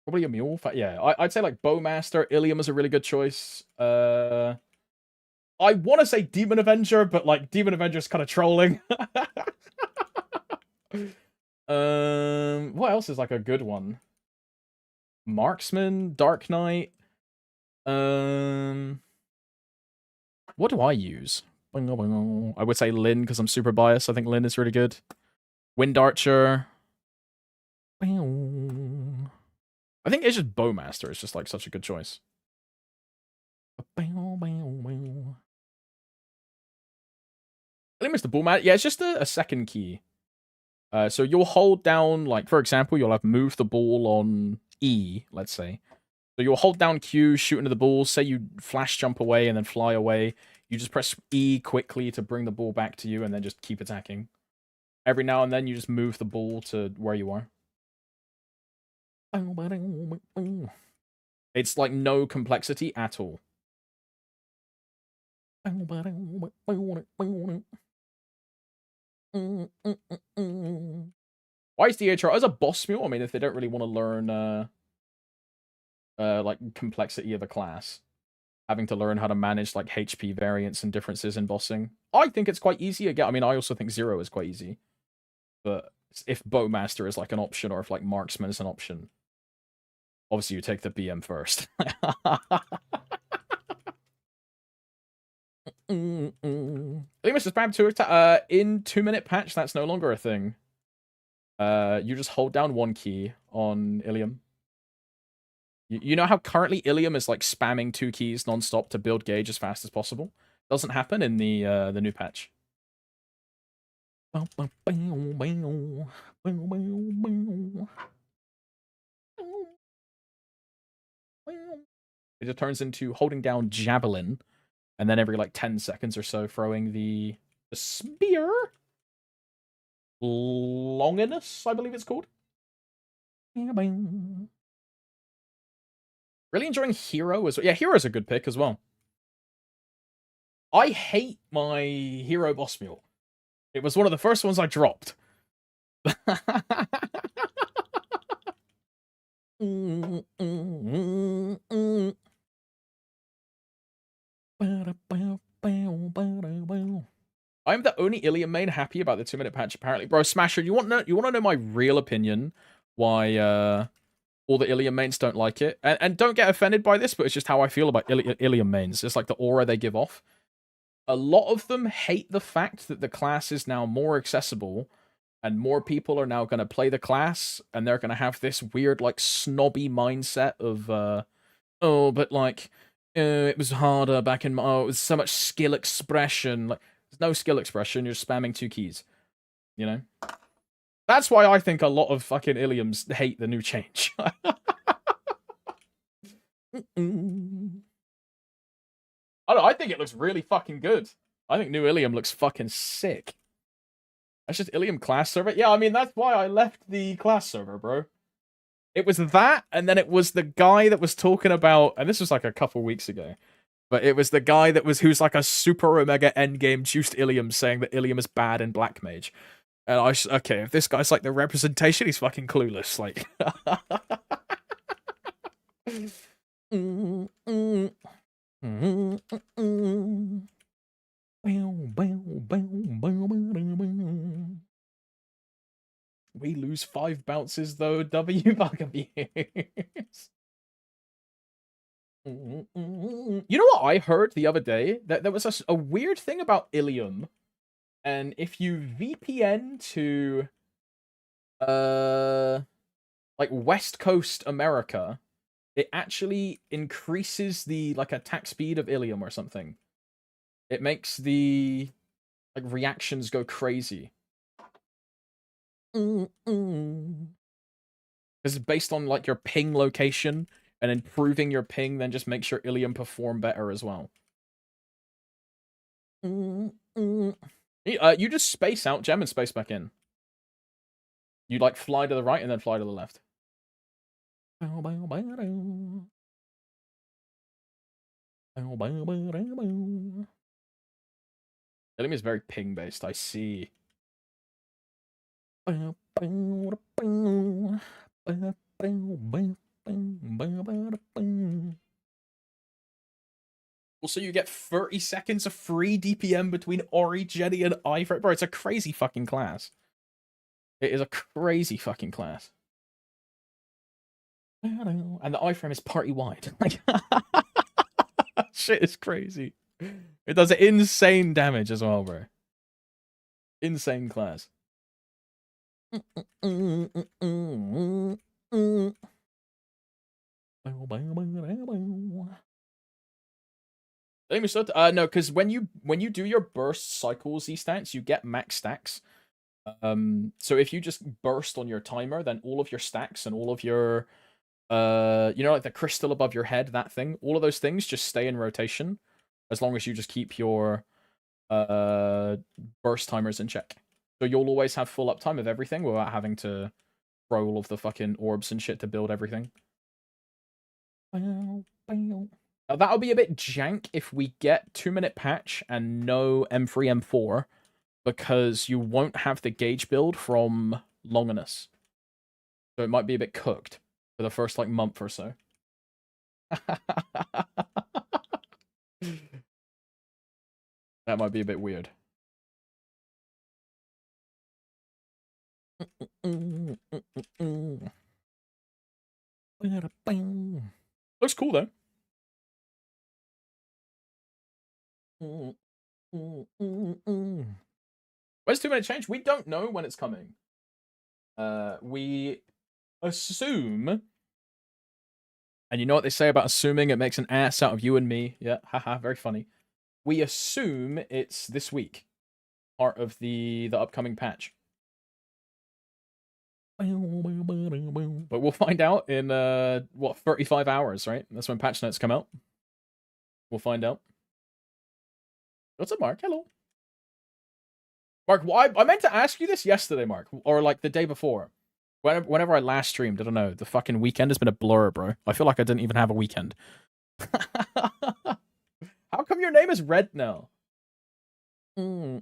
Probably a mule. Yeah, I'd say like Bowmaster. Ilium is a really good choice. I want to say Demon Avenger, but like Demon Avenger's kind of trolling. What else is like a good one? Marksman, Dark Knight. What do I use? I would say Lyn because I'm super biased. I think Lyn is really good. Wind Archer. I think it's just Bowmaster. It's just like such a good choice. Limits the Bullmat. Yeah, it's just a second key. So you'll hold down, like, for example, you'll have move the ball on E, let's say. So you'll hold down Q, shoot into the ball. Say you flash jump away and then fly away. You just press E quickly to bring the ball back to you and then just keep attacking. Every now and then you just move the ball to where you are. It's like no complexity at all. Why is DHR as a boss mule? I mean, if they don't really want to learn like complexity of a class, having to learn how to manage like HP variance and differences in bossing, I think it's quite easy again. I mean, I also think Zero is quite easy, but if Bowmaster is like an option, or if like Marksman is an option, obviously you take the BM first. Mr. Spam 2 in 2-minute patch, that's no longer a thing. You just hold down one key on Ilium. You know how currently Ilium is like spamming 2 keys non-stop to build gauge as fast as possible? Doesn't happen in the new patch. It just turns into holding down Javelin, and then every like 10 seconds or so throwing the spear. Longinus, I believe it's called. Really enjoying Hero as well. Yeah, Hero's a good pick as well. I hate my Hero boss mule. It was one of the first ones I dropped. I'm the only Ilium main happy about the 2-minute patch, apparently. Bro, Smasher, you want to know my real opinion why all the Ilium mains don't like it? And don't get offended by this, but it's just how I feel about Ilium mains. It's like the aura they give off. A lot of them hate the fact that the class is now more accessible and more people are now going to play the class, and they're going to have this weird, like, snobby mindset of, oh, but, like, it was harder back in, it was so much skill expression. Like, there's no skill expression, you're spamming 2 keys. You know? That's why I think a lot of fucking Iliums hate the new change. I don't know, I think it looks really fucking good. I think new Ilium looks fucking sick. That's just Ilium class server. Yeah, I mean, that's why I left the class server, bro. It was that, and then it was the guy that was talking about, and this was like a couple weeks ago, but it was the guy who's like a super omega endgame juiced Ilium saying that Ilium is bad in Black Mage. And okay, if this guy's like the representation, he's fucking clueless. Like, we lose 5 bounces though. W fucking views. You know what I heard the other day? That there was a weird thing about Ilium. And if you VPN to like West Coast America, it actually increases the like attack speed of Ilium or something. It makes the like reactions go crazy. This is based on like your ping location, and improving your ping then just makes your Ilium perform better as well. You just space out gem and space back in. You like fly to the right and then fly to the left. Ilium is very ping based, I see. Also, you get 30 seconds of free DPM between Ori, Jenny, and Ifrit. Bro, it's a crazy fucking class. It is a crazy fucking class. And the iframe is party wide. Shit is crazy. It does insane damage as well, bro. Insane class. No, because when you do your burst cycle Z stacks, you get max stacks. So if you just burst on your timer, then all of your stacks and all of your like the crystal above your head, that thing, all of those things just stay in rotation as long as you just keep your burst timers in check. So you'll always have full uptime of everything without having to throw all of the fucking orbs and shit to build everything. Now that'll be a bit jank if we get 2-minute patch and no M3, M4, because you won't have the gauge build from Longinus. So it might be a bit cooked for the first like month or so. That might be a bit weird. Looks cool though. Where's 2-minute change? We don't know when it's coming. We assume, and you know what they say about assuming? It makes an ass out of you and me. Yeah, haha, very funny. We assume it's this week, part of the upcoming patch. But we'll find out in 35 hours, right? That's when patch notes come out. We'll find out. What's up, Mark? Hello. Mark, I meant to ask you this yesterday, Mark, or like the day before. Whenever I last streamed, I don't know. The fucking weekend has been a blur, bro. I feel like I didn't even have a weekend. How come your name is Red now? Oh,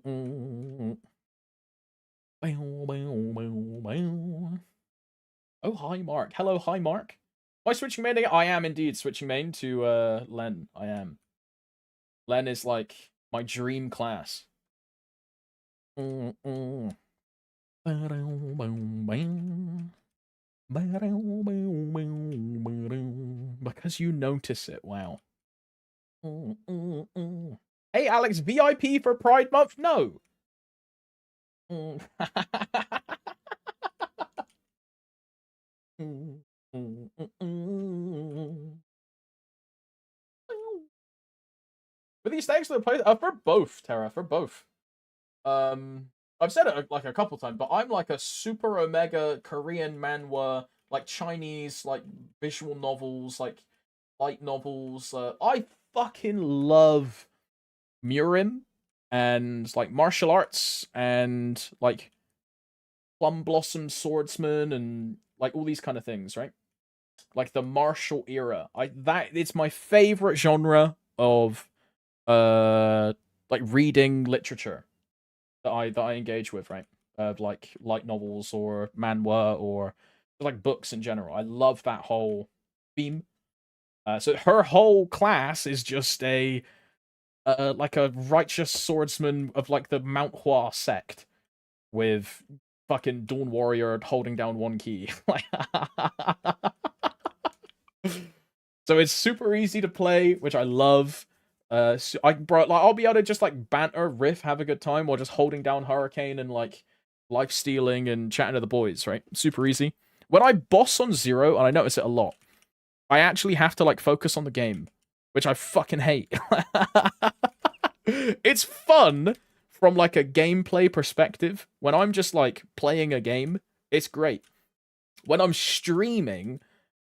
hi, Mark. Hello, hi, Mark. Am I switching main? I am indeed switching main to Len. I am. Len is like my dream class. Because you notice it. Wow. Hey, Alex, VIP for Pride Month? No. But these thanks to the play for both, Terra, for both. I've said it like a couple times, but I'm like a super omega Korean manhwa, like Chinese, like visual novels, like light novels. I fucking love Murim and like martial arts and like Plum Blossom Swordsman and like all these kind of things, right? Like the martial era. It's my favorite genre of like reading literature that I engage with, right? Like light novels or manhwa or like books in general. I love that whole theme. So her whole class is just a like a righteous swordsman of like the Mount Hua sect with fucking Dawn Warrior holding down one key. So it's super easy to play, which I love. So I'll be able to just like banter, riff, have a good time while just holding down Hurricane and like life stealing and chatting to the boys, right? Super easy. When I boss on Zero, and I notice it a lot, I actually have to like focus on the game, which I fucking hate. It's fun from like a gameplay perspective. When I'm just like playing a game, it's great. When I'm streaming,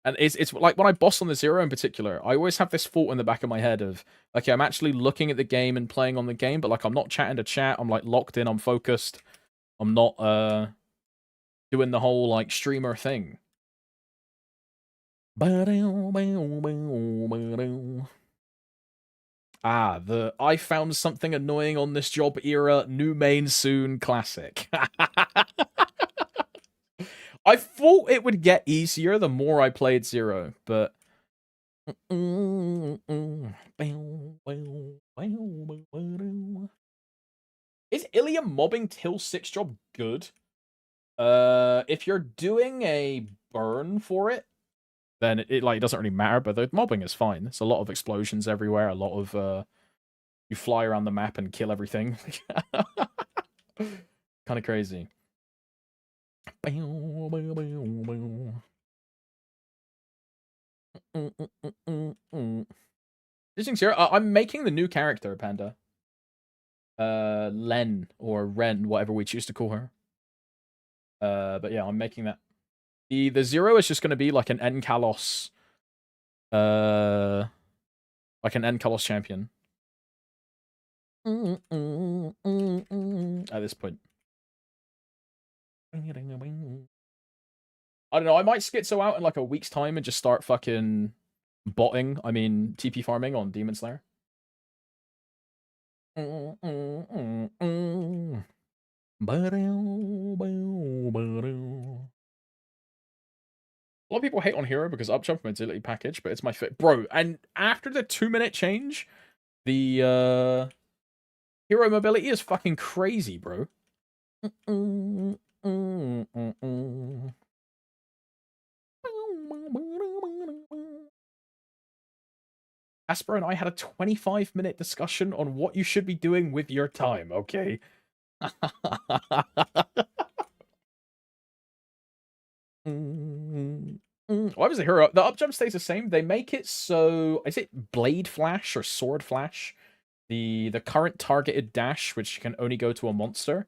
And it's like when I boss on the Zero in particular, I always have this thought in the back of my head of, okay, I'm actually looking at the game and playing on the game, but like I'm not chatting to chat. I'm like locked in. I'm focused. I'm not doing the whole like streamer thing. Ah, the I found something annoying on this job era, new main soon classic. I thought it would get easier the more I played Zero, but is Ilium mobbing till 6 job good? If you're doing a burn for it, then it like it doesn't really matter, but the mobbing is fine. There's a lot of explosions everywhere, a lot of you fly around the map and kill everything. Kind of crazy. I'm making the new character, Panda. Len or Ren, whatever we choose to call her. But yeah, I'm making that. The Zero is just going to be like an Enkalos, like an Enkalos champion. At this point. I don't know, I might schizo out in like a week's time and just start fucking botting, TP farming on Demon Slayer. A lot of people hate on Hero because up jump mobility package, but it's my fit. Bro, and after the 2-minute change, the Hero mobility is fucking crazy, bro. Asper and I had a 25-minute discussion on what you should be doing with your time, okay? Why was the hero? The up jump stays the same. They make it so, is it blade flash or sword flash? The current targeted dash, which can only go to a monster.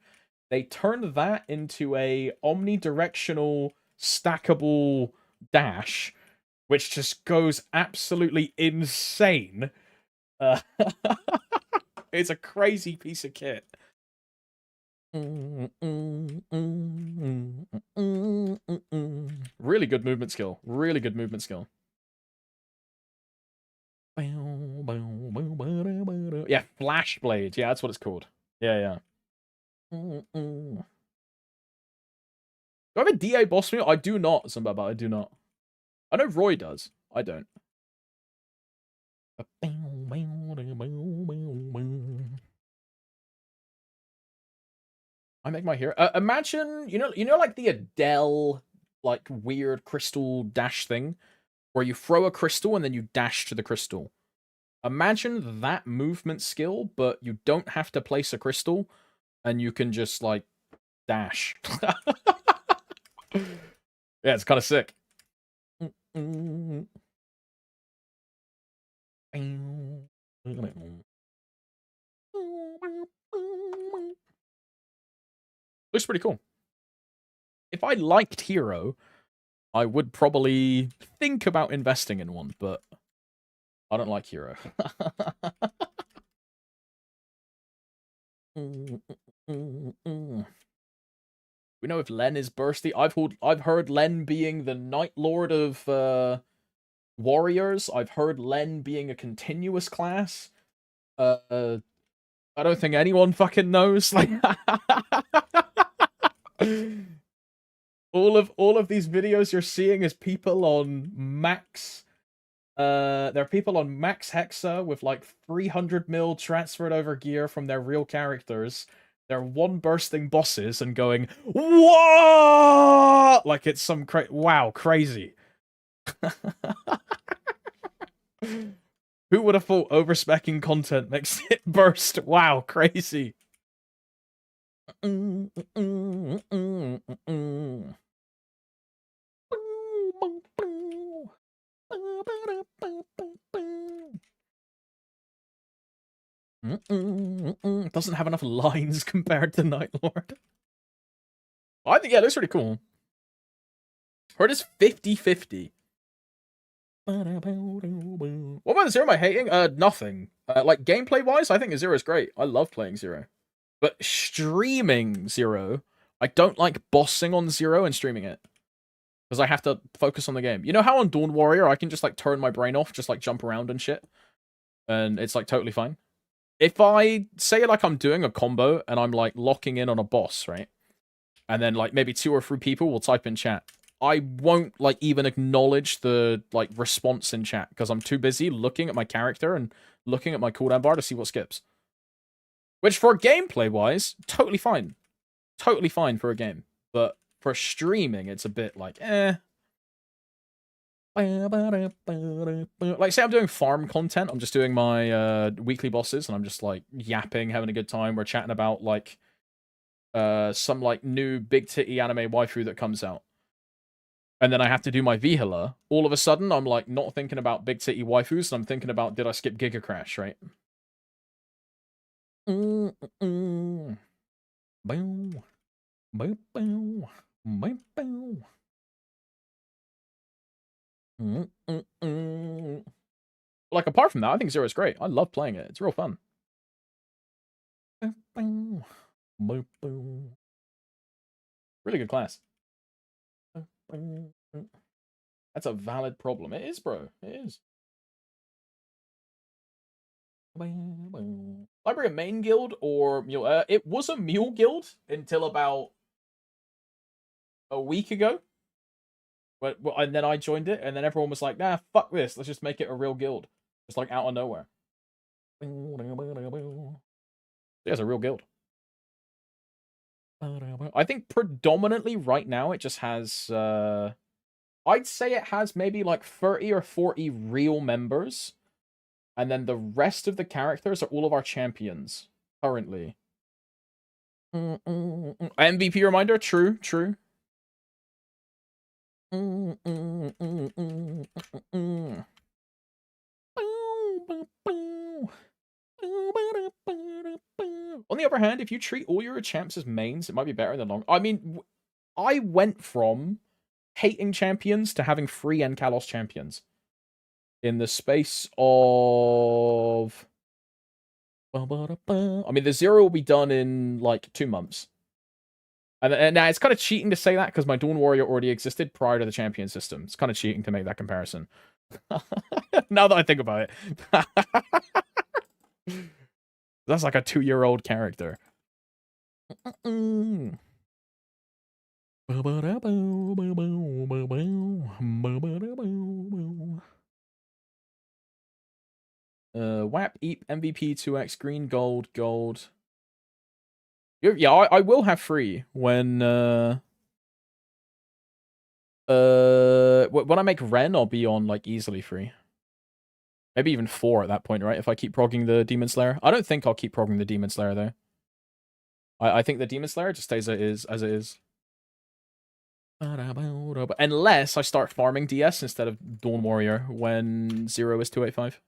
They turned that into a omnidirectional stackable dash, which just goes absolutely insane. It's a crazy piece of kit. Really good movement skill. Really good movement skill. Yeah, Flash Blade. Yeah, that's what it's called. Yeah, yeah. Do I have a DA boss move? I do not, Zumbaba. I do not. I know Roy does. I don't. I make my hero. Imagine, you know, like the Adele, like weird crystal dash thing, where you throw a crystal and then you dash to the crystal. Imagine that movement skill, but you don't have to place a crystal, and you can just like dash. Yeah, it's kind of sick. Looks pretty cool. If I liked Hero, I would probably think about investing in one, but I don't like Hero. We know if Len is bursty. I've heard Len being the Night Lord of warriors. I've heard Len being a continuous class. I don't think anyone fucking knows. Like all of these videos you're seeing is people on max. There are people on max hexa with like 300 mil transferred over gear from their real characters. They're one bursting bosses and going, what? Like it's some wow, crazy. Who would have thought overspecking content makes it burst? Wow, crazy. Doesn't have enough lines compared to Night Lord. I think, yeah, it looks pretty cool. Heard it's 50-50. What about Zero am I hating? Nothing. Like, gameplay-wise, I think Zero is great. I love playing Zero. But streaming Zero, I don't like bossing on Zero and streaming it. Because I have to focus on the game. You know how on Dawn Warrior, I can just, like, turn my brain off, just, like, jump around and shit? And it's, like, totally fine. If I say, like, I'm doing a combo, and I'm, like, locking in on a boss, right? And then, like, maybe 2 or 3 people will type in chat. I won't, like, even acknowledge the, like, response in chat, because I'm too busy looking at my character and looking at my cooldown bar to see what skips. Which, for gameplay-wise, totally fine. Totally fine for a game. But for streaming, it's a bit like, eh. Like, say I'm doing farm content, I'm just doing my weekly bosses, and I'm just, like, yapping, having a good time. We're chatting about, like, some, like, new big titty anime waifu that comes out. And then I have to do my Vihila. All of a sudden, I'm, like, not thinking about big titty waifus, and I'm thinking about, did I skip Giga Crash, right? Like, apart from that, I think Zero is great. I love playing it. It's real fun. Really good class. That's a valid problem. It is, bro. It is. Library of Main Guild or Mule? It was a Mule Guild until about a week ago. But and then I joined it, and then everyone was like, "Nah, fuck this. Let's just make it a real guild." Just like out of nowhere. Yeah, it's a real guild. I think predominantly right now it just has. I'd say it has maybe like 30 or 40 real members, and then the rest of the characters are all of our champions currently. MVP reminder, true, true. On the other hand, if you treat all your champs as mains, it might be better in the long. I mean, I went from hating champions to having free Kalos champions in the space of. I mean, the Zero will be done in like 2 months. And now it's kind of cheating to say that because my Dawn Warrior already existed prior to the champion system. It's kind of cheating to make that comparison. Now that I think about it. That's like a 2-year-old character. WAP, EAP, MVP, 2x, green, gold, gold. Yeah, I will have free when when I make Ren, I'll be on like easily free. Maybe even 4 at that point, right? If I keep progging the Demon Slayer. I don't think I'll keep progging the Demon Slayer though. I think the Demon Slayer just stays as it is. Unless I start farming DS instead of Dawn Warrior when 0 is 285.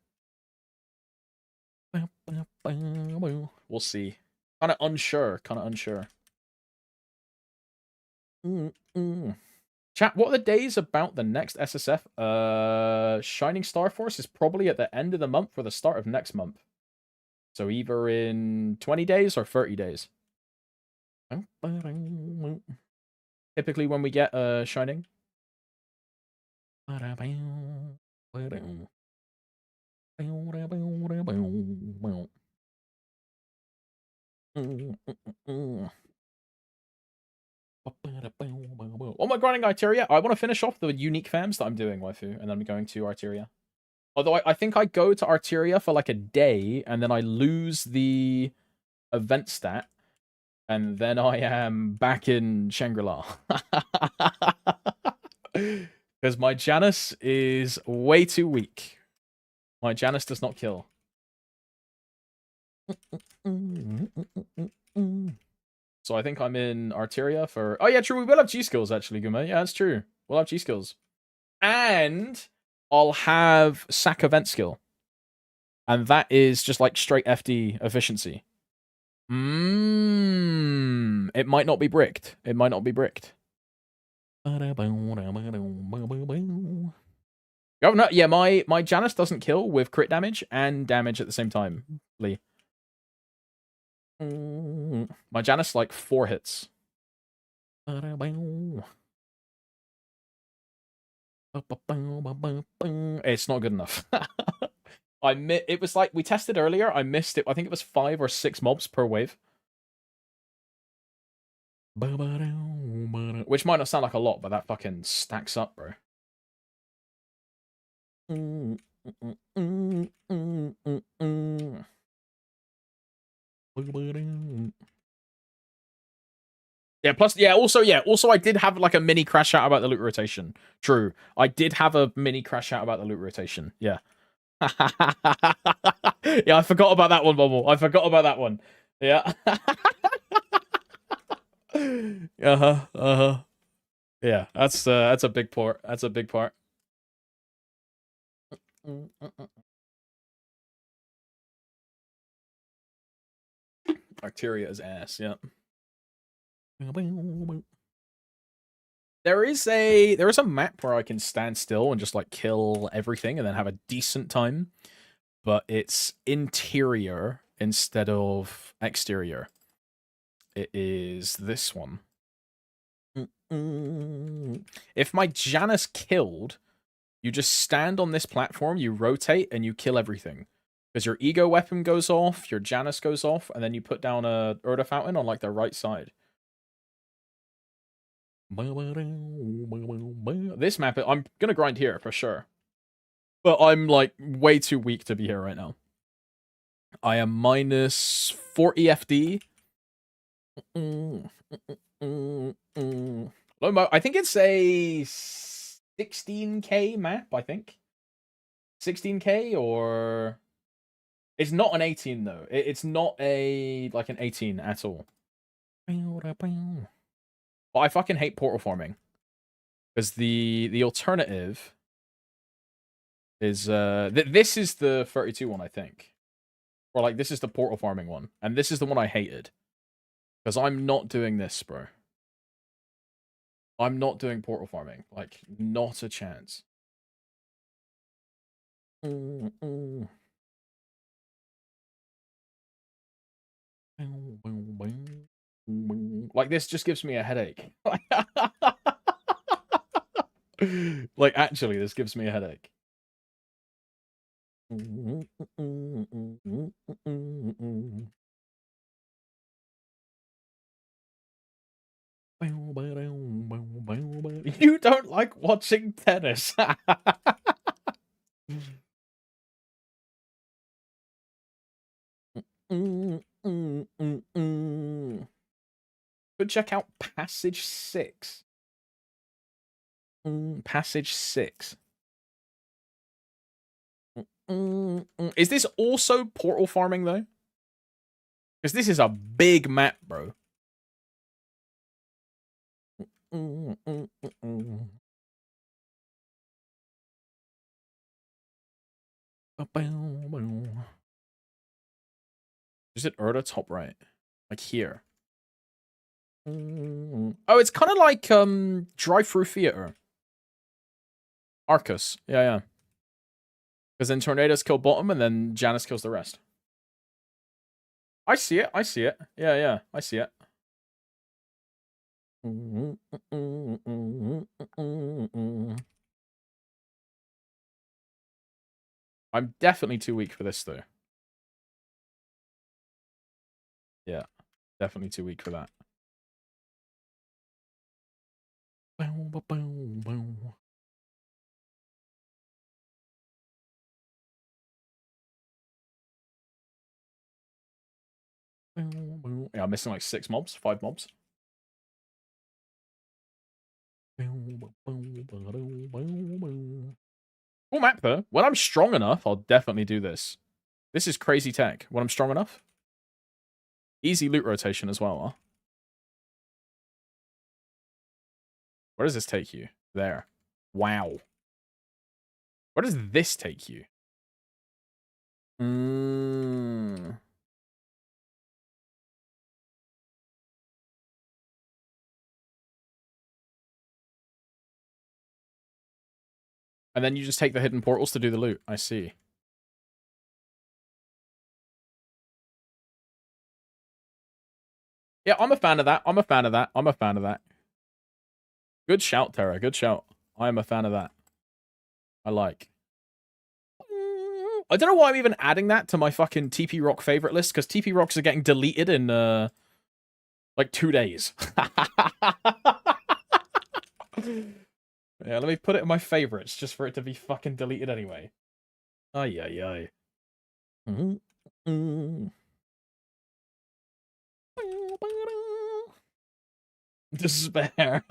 We'll see. Kind of unsure. Chat, what are the days about the next SSF? Shining Star Force is probably at the end of the month or the start of next month. So either in 20 days or 30 days. Typically when we get Shining. Oh my grinding Arteria. I want to finish off the unique fams that I'm doing, waifu, and then I'm going to Arteria. Although I think I go to Arteria for like a day, and then I lose the event stat, and then I am back in Shangri-La. Because my Janus is way too weak. My Janus does not kill. So I think I'm in Arteria for... Oh yeah, true, we will have G-skills actually, Guma. Yeah, that's true. We'll have G-skills. And I'll have sack event skill. And that is just like straight FD efficiency. It might not be bricked. It might not be bricked. Oh no, yeah, my Janus doesn't kill with crit damage and damage at the same time, Lee. My Janus like 4 hits. It's not good enough. It was like we tested earlier. I missed it. I think it was 5 or 6 mobs per wave. Which might not sound like a lot, but that fucking stacks up, bro. Yeah, plus, also I did have like a mini crash out about the loot rotation. True. I did have a mini crash out about the loot rotation. Yeah. Yeah, I forgot about that one, Bubble. I forgot about that one. Yeah. Uh-huh. Uh-huh. Yeah, that's a big part. That's a big part. Bacteria is ass, yeah. There is a map where I can stand still and just like kill everything and then have a decent time, but it's interior instead of exterior. It is this one. If my Janus killed, you just stand on this platform, you rotate, and you kill everything. Because your ego weapon goes off, your Janus goes off, and then you put down a Urda Fountain on like the right side. This map, I'm gonna grind here for sure. But I'm like way too weak to be here right now. I am minus 40 FD. I think it's a 16k map, I think. 16k or it's not an 18 though. It's not like an 18 at all. But I fucking hate portal farming. Because the alternative is this is the 32 one, I think. Or like this is the portal farming one. And this is the one I hated. Because I'm not doing this, bro. I'm not doing portal farming. Like, not a chance. Like, this just gives me a headache. Like, actually, this gives me a headache. You don't like watching tennis. But check out Passage 6. Passage 6. Is this also portal farming, though? Because this is a big map, bro. Is it Urda top right? Like here. Oh, it's kind of like drive-through theater. Arcus. Yeah, yeah. Because then tornadoes kill bottom and then Janus kills the rest. I see it. I see it. Yeah, yeah. I see it. I'm definitely too weak for this, though. Yeah. Definitely too weak for that. Yeah, I'm missing like 6 mobs, 5 mobs. Cool map, though. When I'm strong enough, I'll definitely do this. This is crazy tech. When I'm strong enough. Easy loot rotation as well, huh? Where does this take you? There. Wow. Where does this take you? And then you just take the hidden portals to do the loot. I see. Yeah, I'm a fan of that. I'm a fan of that. I'm a fan of that. Good shout, Terra. Good shout. I am a fan of that. I like. I don't know why I'm even adding that to my fucking TP Rock favorite list, because TP Rocks are getting deleted in, like 2 days. Yeah, let me put it in my favorites, just for it to be fucking deleted anyway. Ay, ay, ay. Despair.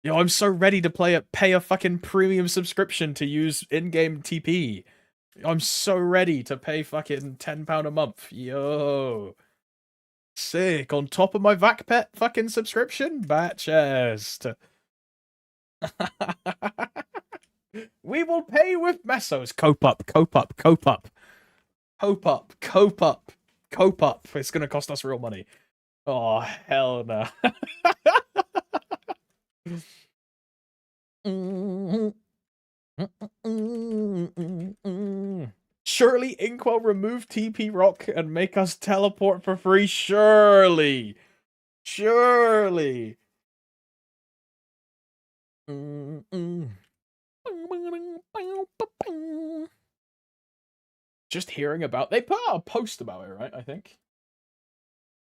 Yo, I'm so ready to pay a fucking premium subscription to use in-game TP. I'm so ready to pay fucking £10 a month. Yo. Sick. On top of my VacPet fucking subscription? Bat chest. We will pay with mesos. Cope up, cope up, cope up. Cope up, cope up, cope up. It's gonna cost us real money. Oh, hell no. Surely Ink will remove TP Rock and make us teleport for free. Surely. Surely. Just hearing about... They put out a post about it, right? I think.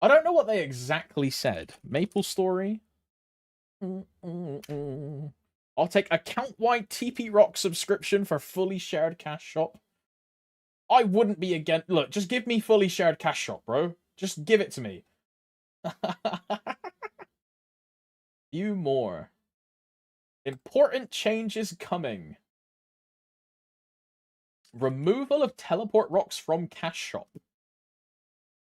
I don't know what they exactly said. MapleStory? I'll take account-wide TP Rock subscription for fully shared cash shop. I wouldn't be against... Look, just give me fully shared cash shop, bro. Just give it to me. Few more. Important changes coming. Removal of teleport rocks from cash shop.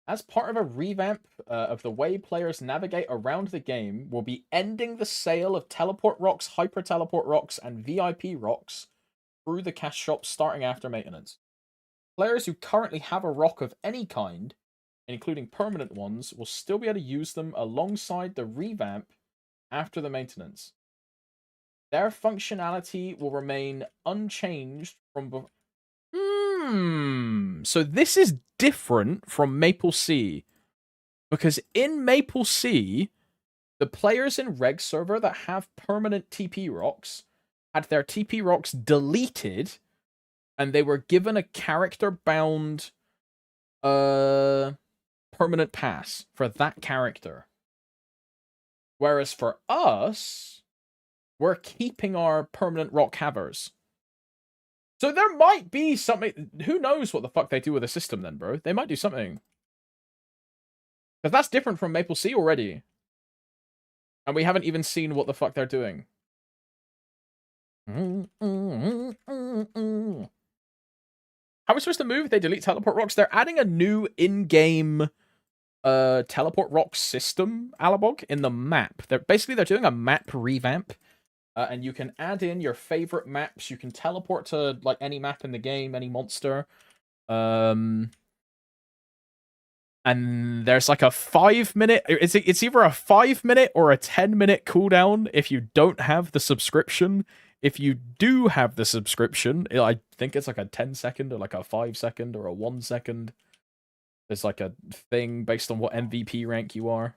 As part of a revamp of the way players navigate around the game, we'll be ending the sale of teleport rocks, hyper teleport rocks, and VIP rocks through the cash shop starting after maintenance. Players who currently have a rock of any kind, including permanent ones, will still be able to use them alongside the revamp after the maintenance. Their functionality will remain unchanged from before. So this is different from Maple Sea. Because in Maple Sea, the players in Reg server that have permanent TP rocks had their TP rocks deleted, and they were given a character-bound permanent pass for that character. Whereas for us, we're keeping our permanent rock havers. So there might be something... Who knows what the fuck they do with the system then, bro? They might do something. Because that's different from Maple Sea already. And we haven't even seen what the fuck they're doing. How are we supposed to move if they delete teleport rocks? They're adding a new in-game teleport rock system, Alabog, in the map. They're doing a map revamp. And you can add in your favorite maps. You can teleport to like any map in the game, any monster. And there's like a 5-minute... It's either a 5-minute or a 10-minute cooldown if you don't have the subscription. If you do have the subscription, I think it's like a 10-second or like a 5-second or a 1-second. There's like a thing based on what MVP rank you are.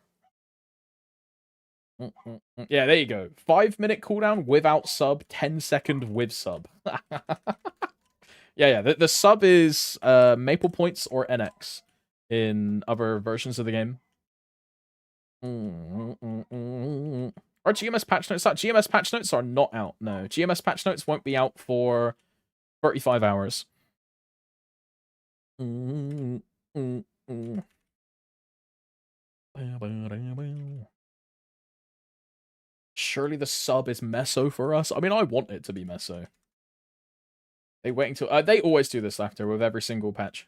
Yeah, there you go. 5-minute cooldown without sub, 10-second with sub. Yeah. The sub is Maple Points or NX in other versions of the game. Are GMS patch notes out? GMS patch notes are not out, no. GMS patch notes won't be out for 35 hours. Surely the sub is meso for us. I mean, I want it to be meso. They wait until... they always do this after with every single patch.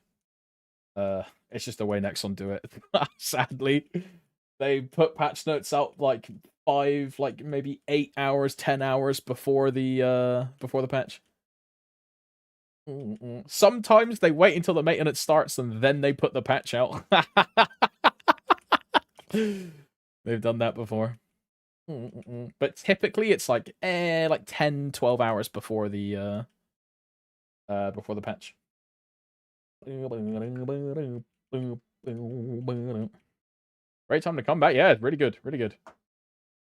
It's just the way Nexon do it. Sadly. They put patch notes out like 5, like maybe 8 hours, 10 hours before the patch. Sometimes they wait until the maintenance starts and then they put the patch out. They've done that before. But typically it's like 10, 12 hours before the patch. Great time to come back. Yeah, really good, really good.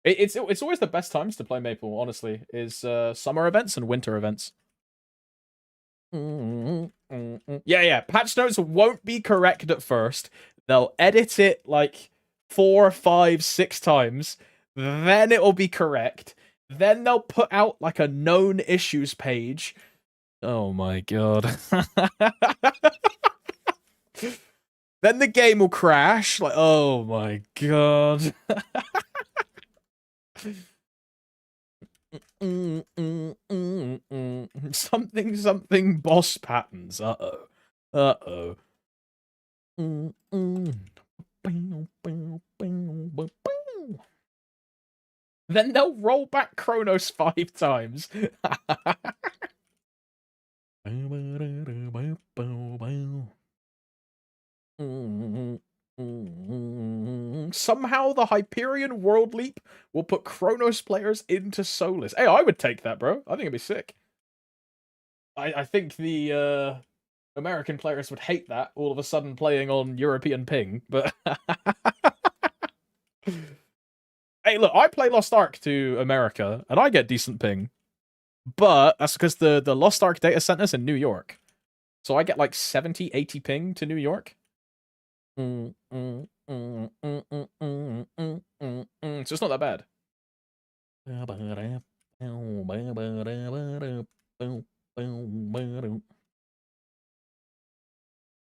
It's always the best times to play Maple, honestly, is summer events and winter events. Yeah. Patch notes won't be correct at first. They'll edit it like 4, 5, 6 times. Then it'll be correct. Then they'll put out like a known issues page. Oh my god. Then the game will crash. Like, oh my god. Something boss patterns. Uh-oh. Then they'll roll back Kronos 5 times. Somehow the Hyperion World Leap will put Kronos players into Solus. Hey, I would take that, bro. I think it'd be sick. I think the American players would hate that, all of a sudden playing on European ping, but... Hey, look, I play Lost Ark to America, and I get decent ping. But that's because the Lost Ark data center's in New York. So I get like 70, 80 ping to New York. So it's not that bad.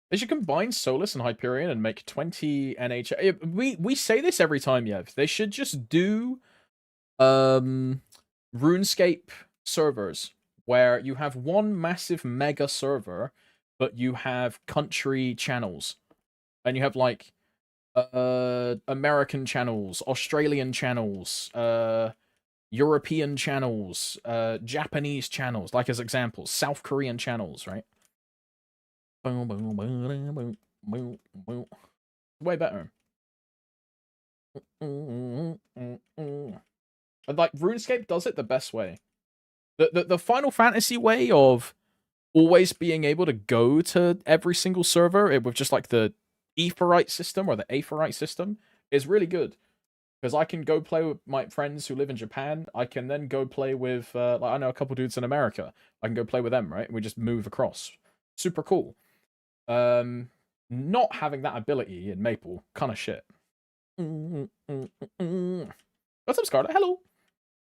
They should combine Solus and Hyperion and make 20 NH. We say this every time, Yev. They should just do RuneScape servers where you have one massive mega server, but you have country channels. And you have like American channels, Australian channels, European channels, Japanese channels, like as examples, South Korean channels, right? Way better. Like RuneScape does it the best way. The Final Fantasy way of always being able to go to every single server with just like the Aephorite system or the Aephorite system is really good. Because I can go play with my friends who live in Japan. I can then go play with, like I know a couple dudes in America. I can go play with them, right? We just move across. Super cool. Not having that ability in Maple, kind of shit. What's up, Scarlet? Hello.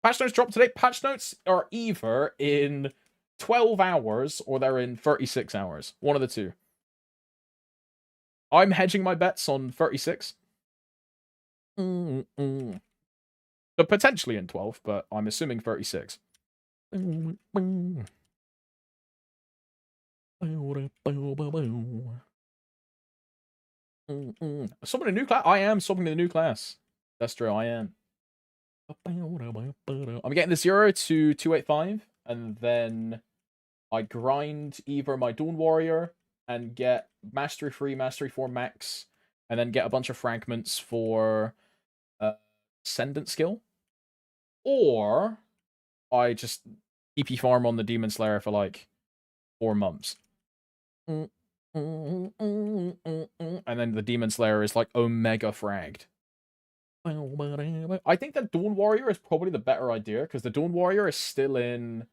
Patch notes drop today. Patch notes are either in 12 hours or they're in 36 hours. One of the two. I'm hedging my bets on 36. So potentially in 12, but I'm assuming 36. Summoning a new class? I am summoning a new class. That's true, I am. I'm getting the 0 to 285, and then I grind either my Dawn Warrior and get Mastery 3, Mastery 4 max, and then get a bunch of fragments for Ascendant skill. Or I just TP farm on the Demon Slayer for like 4 months. And then the Demon Slayer is like Omega fragged. I think that Dawn Warrior is probably the better idea, because the Dawn Warrior is still in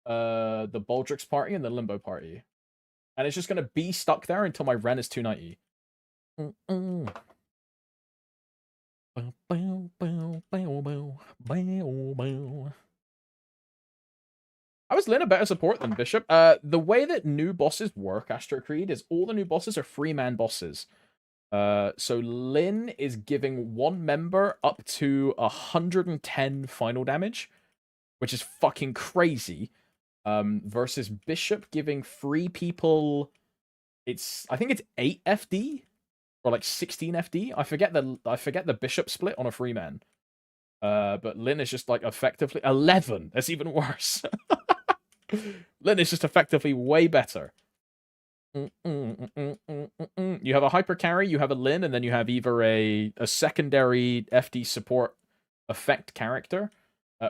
the Baldrix party and the Limbo party. And it's just going to be stuck there until my Ren is 290. How is Lyn a better support than Bishop? The way that new bosses work, Astro Creed, is all the new bosses are 3-man bosses. So Lyn is giving one member up to 110 final damage, which is fucking crazy. Versus Bishop giving 3 people, I think it's 8 FD or like 16 FD. I forget the Bishop split on a 3-man. But Lyn is just like effectively 11. That's even worse. Lyn is just effectively way better. You have a hyper carry, you have a Lyn, and then you have either a secondary FD support effect character,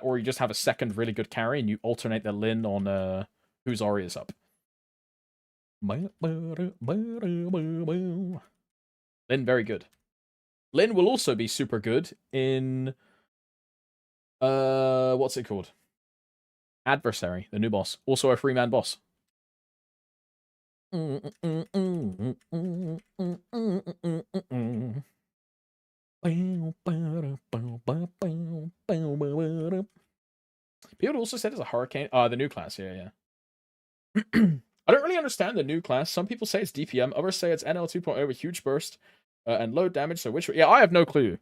or you just have a second really good carry and you alternate the Lin on whose Ori is up. Lin, very good. Lin will also be super good in what's it called? Adversary, the new boss. Also a 3-man boss. People also said it's a hurricane. The new class, yeah. I don't really understand the new class. Some people say it's DPM, others say it's NL 2.0 with huge burst and low damage. So which? Yeah, I have no clue.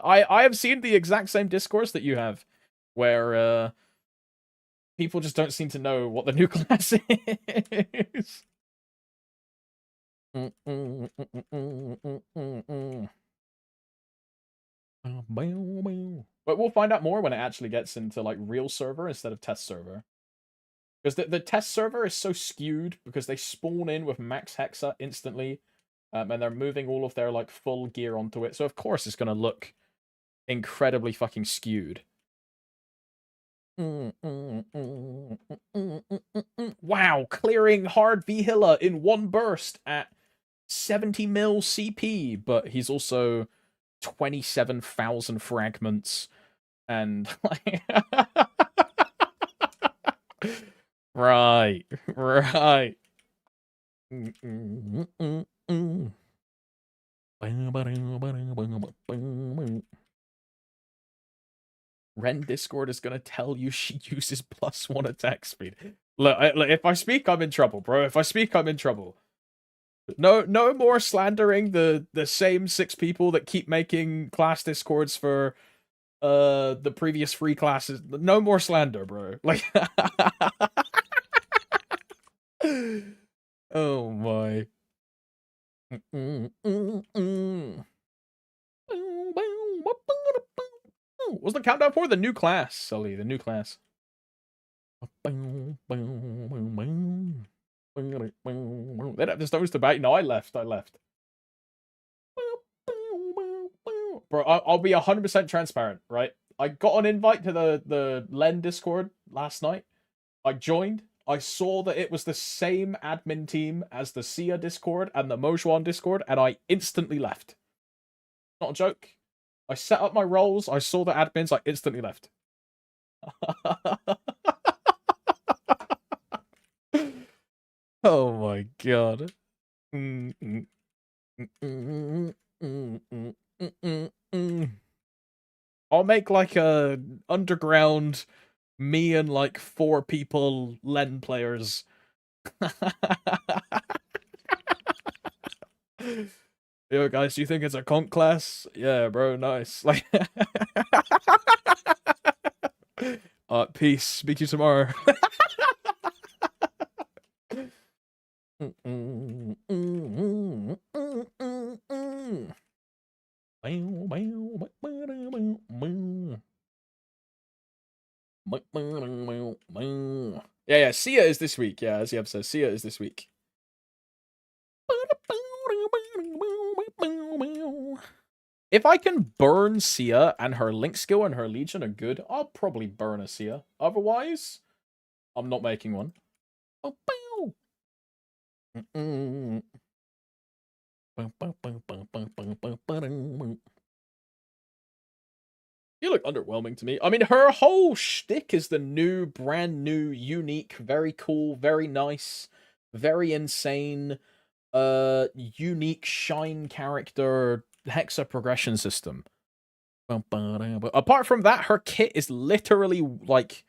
I have seen the exact same discourse that you have, where people just don't seem to know what the new class is. But we'll find out more when it actually gets into like real server instead of test server. Because the test server is so skewed because they spawn in with max hexa instantly, and they're moving all of their like full gear onto it. So of course it's gonna look incredibly fucking skewed. Wow, clearing hard Vihilla in one burst at 70 mil CP, but he's also 27,000 fragments and like right. Ren Discord is gonna tell you she uses +1 attack speed. Look, if I speak, I'm in trouble, bro. If I speak, I'm in trouble. No more slandering the same 6 people that keep making class discords for the previous 3 classes. No more slander, bro. Like oh my. What's the countdown for? The new class, Sully. The new class. They don't have the stones to bite. No, I left. Bro, I'll be 100% transparent, right? I got an invite to the Len Discord last night. I joined. I saw that it was the same admin team as the Sia Discord and the Mojuan Discord, and I instantly left. Not a joke. I set up my roles. I saw the admins. I instantly left. Oh my god. I'll make like a underground me and like 4 people Len players. Yo guys, do you think it's a conk class? Yeah, bro, nice. Like peace. Speak to you tomorrow. Yeah, Sia is this week. Yeah, as the episode says, Sia is this week. If I can burn Sia and her Link skill and her Legion are good, I'll probably burn a Sia. Otherwise, I'm not making one. You look underwhelming to me. I mean, her whole shtick is the new, brand new, unique, very cool, very nice, very insane, unique shine character hexa progression system. But apart from that, her kit is literally like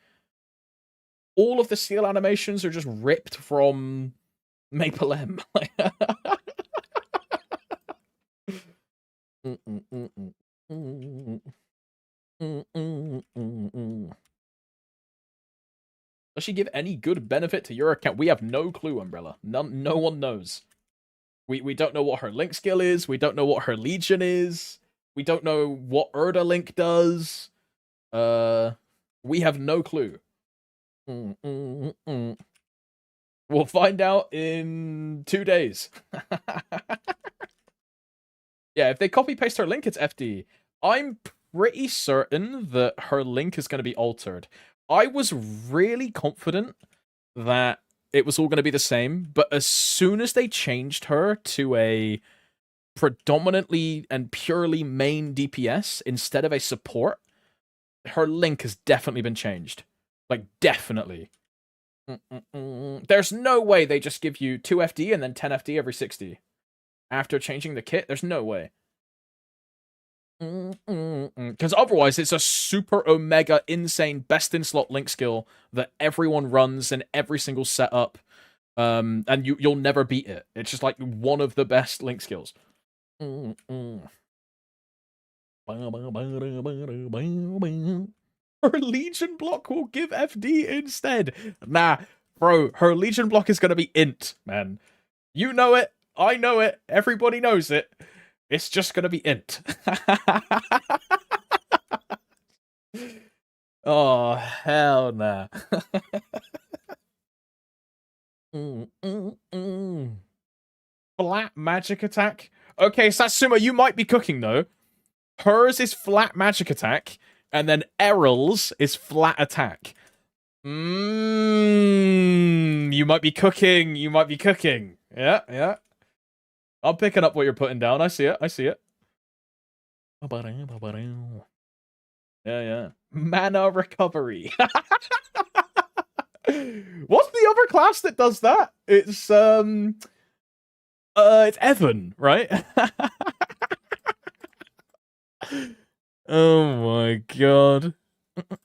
all of the seal animations are just ripped from Maple M. Does she give any good benefit to your account? We have no clue, Umbrella. No one knows. We don't know what her Link skill is. We don't know what her Legion is. We don't know what Erda Link does. We have no clue. We'll find out in 2 days. Yeah, if they copy paste her link, it's FD. I'm pretty certain that her link is going to be altered. I was really confident that it was all going to be the same, but as soon as they changed her to a predominantly and purely main DPS instead of a support, her link has definitely been changed. Like, definitely. There's no way they just give you 2 FD and then 10 FD every 60. After changing the kit, there's no way. Because otherwise, it's a super omega insane best in slot link skill that everyone runs in every single setup, and you'll never beat it. It's just like one of the best link skills. Her Legion block will give FD instead. Nah, bro, her Legion block is gonna be int, man. You know it. I know it. Everybody knows it. It's just gonna be int. Oh, hell nah. Flat magic attack? Okay, Satsuma, you might be cooking, though. Hers is flat magic attack, and then Errol's is flat attack. You might be cooking. You might be cooking. Yeah, yeah. I'm picking up what you're putting down. I see it. I see it. Yeah, yeah. Mana recovery. What's the other class that does that? It's Evan, right? Oh my god.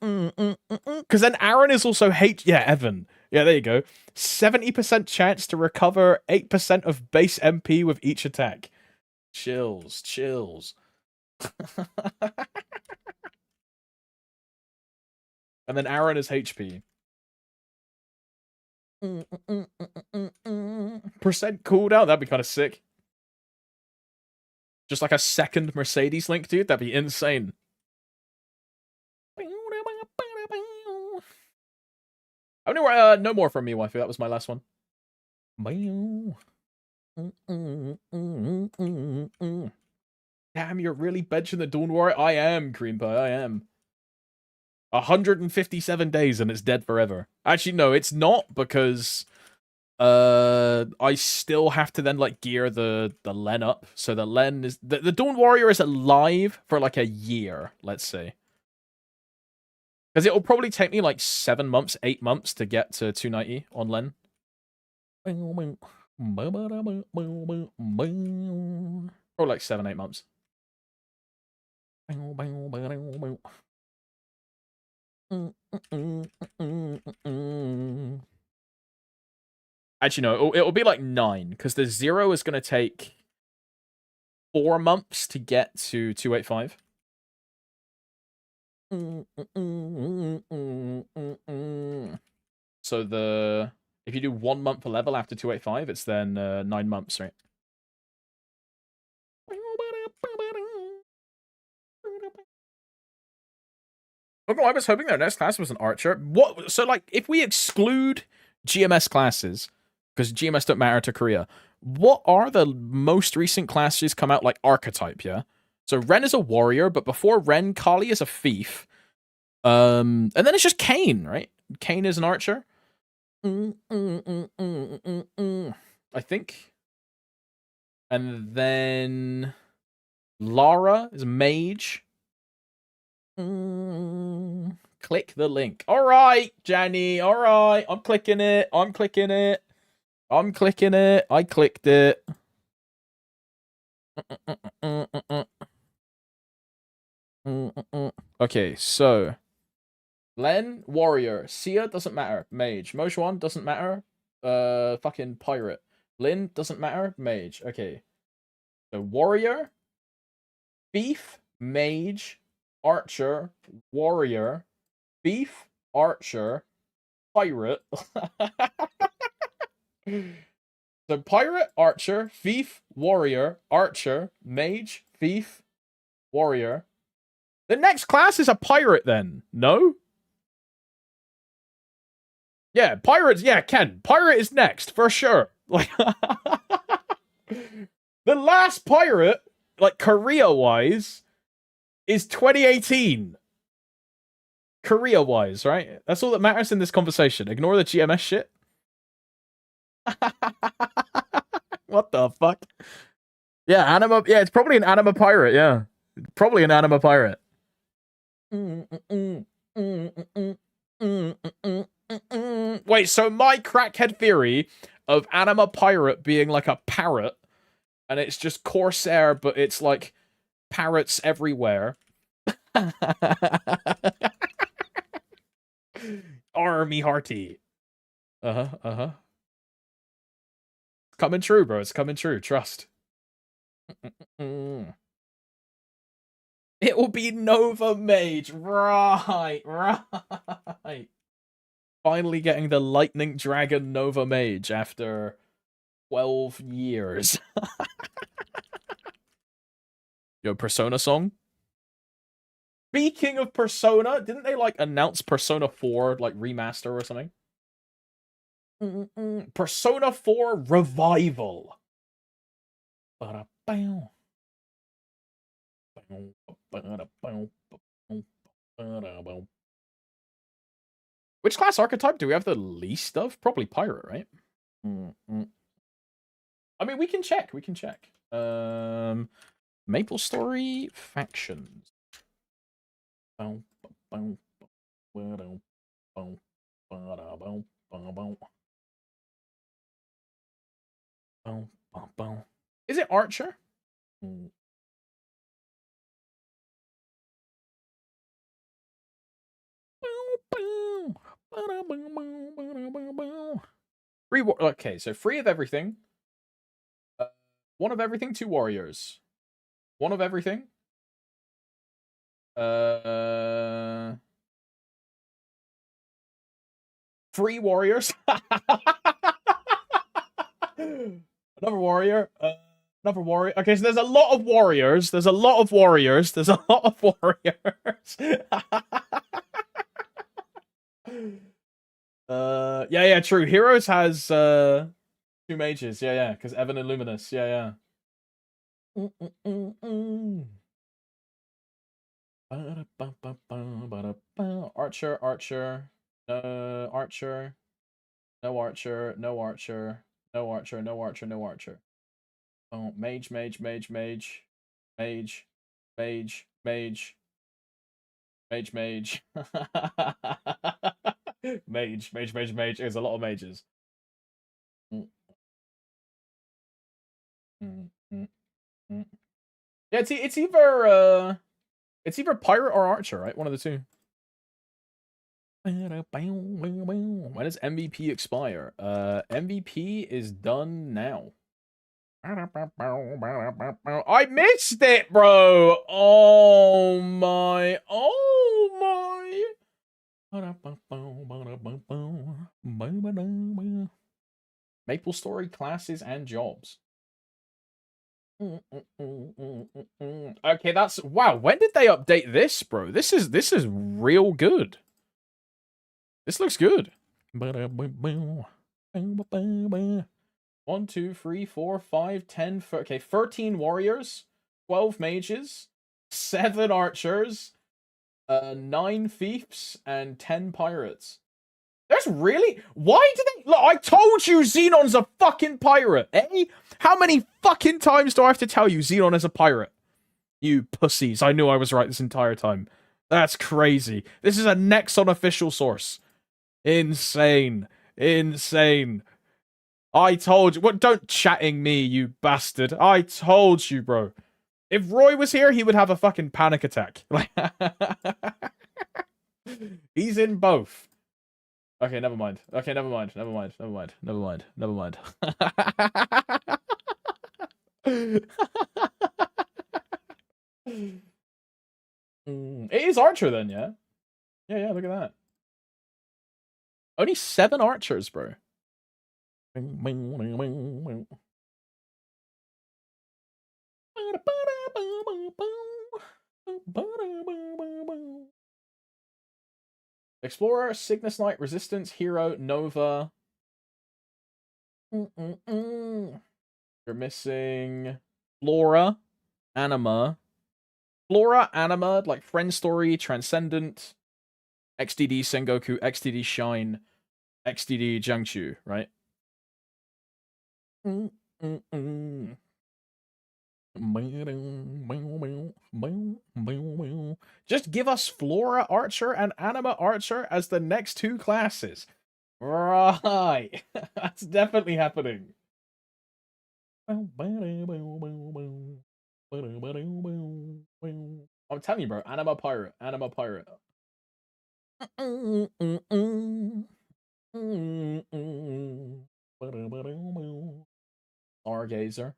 Because then Aaron is also yeah, Evan. Yeah, there you go. 70% chance to recover 8% of base MP with each attack. Chills, chills. And then Aaron is HP. Percent cooldown? That'd be kind of sick. Just like a second Mercedes link, dude. That'd be insane. No more from me, waifu. That was my last one. Damn, you're really benching the Dawn Warrior? I am, Cream Pie, I am. 157 days and it's dead forever. Actually, no, it's not, because I still have to then like gear the Len up. So the Len is the Dawn Warrior is alive for like a year, let's say. Because it will probably take me like 7 months, 8 months to get to 290 on Len. Or like 7, 8 months. Actually, no, it'll be like 9, because the 0 is going to take 4 months to get to 285. So if you do 1 month a level after 285, it's then 9 months, right? Oh, I was hoping their next class was an archer. What? So, like, if we exclude GMS classes, because GMS don't matter to Korea, what are the most recent classes come out, like, archetype, yeah? So, Ren is a warrior, but before Ren, Kali is a thief. And then it's just Kayn, right? Kayn is an archer. I think. And then Lara is a mage. Click the link. All right, Jenny. All right. I'm clicking it. I'm clicking it. I'm clicking it. I clicked it. Okay, so Len, warrior. Sia doesn't matter. Mage. Moshuan doesn't matter. Fucking pirate. Lin doesn't matter. Mage. Okay. So warrior, thief, mage, archer, warrior, thief, archer, pirate. So pirate, archer, thief, warrior, archer, mage, thief, warrior. The next class is a pirate then, no? Yeah, pirates, yeah, Ken. Pirate is next, for sure. Like the last pirate, like Korea-wise, is 2018. Career-wise, right? That's all that matters in this conversation. Ignore the GMS shit. What the fuck? Yeah, anima. Yeah, it's probably an anima pirate. Yeah, probably an anima pirate. Wait, so my crackhead theory of anima pirate being like a parrot, and it's just Corsair, but it's like parrots everywhere. Army hearty. Uh-huh. Coming true, bro. It's coming true. Trust. It will be Nova Mage. Right. Finally getting the Lightning Dragon Nova Mage after 12 years. Yo, Persona song? Speaking of Persona, didn't they like announce Persona 4 like remaster or something? Persona 4 Revival. Which class archetype do we have the least of? Probably pirate, right? I mean, we can check. MapleStory factions. Is it Archer? Okay, so free of everything. One of everything, 2 warriors. One of everything. 3 warriors. Another warrior. Another warrior. Okay, so there's a lot of warriors. Yeah, true. Heroes has 2 mages. Yeah, because Evan and Luminous. Yeah. Archer. Archer. No archer. Oh, mage. Mage. Mage. There's a lot of mages. Yeah, it's either pirate or archer, right? One of the two. When does MVP expire? MVP is done now. I missed it, bro. Oh my. MapleStory classes and jobs. Okay, that's wow. When did they update this, bro? This is real good. This looks good. 1, 2, 3, 4, 5, 10. Okay, 13 warriors, 12 mages, 7 archers, 9 thieves, and 10 pirates. There's really... Why do they... Look, I told you Xenon's a fucking pirate, eh? How many fucking times do I have to tell you Xenon is a pirate? You pussies. I knew I was right this entire time. That's crazy. This is a Nexon official source. Insane. I told you. What? Don't chatting me, you bastard. I told you, bro. If Roy was here, he would have a fucking panic attack. He's in both. Okay, never mind. It is Archer then, yeah? Yeah, look at that. Only 7 archers, bro. Explorer, Cygnus Knight, Resistance, Hero, Nova. You're missing Flora, Anima, Flora, Anima, like Friend Story, Transcendent, XDD Sengoku, XDD Shine, XDD Jiangchu, right? Just give us Flora Archer and Anima Archer as the next two classes. Right. That's definitely happening. I'm telling you, bro. Anima Pirate. Anima Pirate. Stargazer.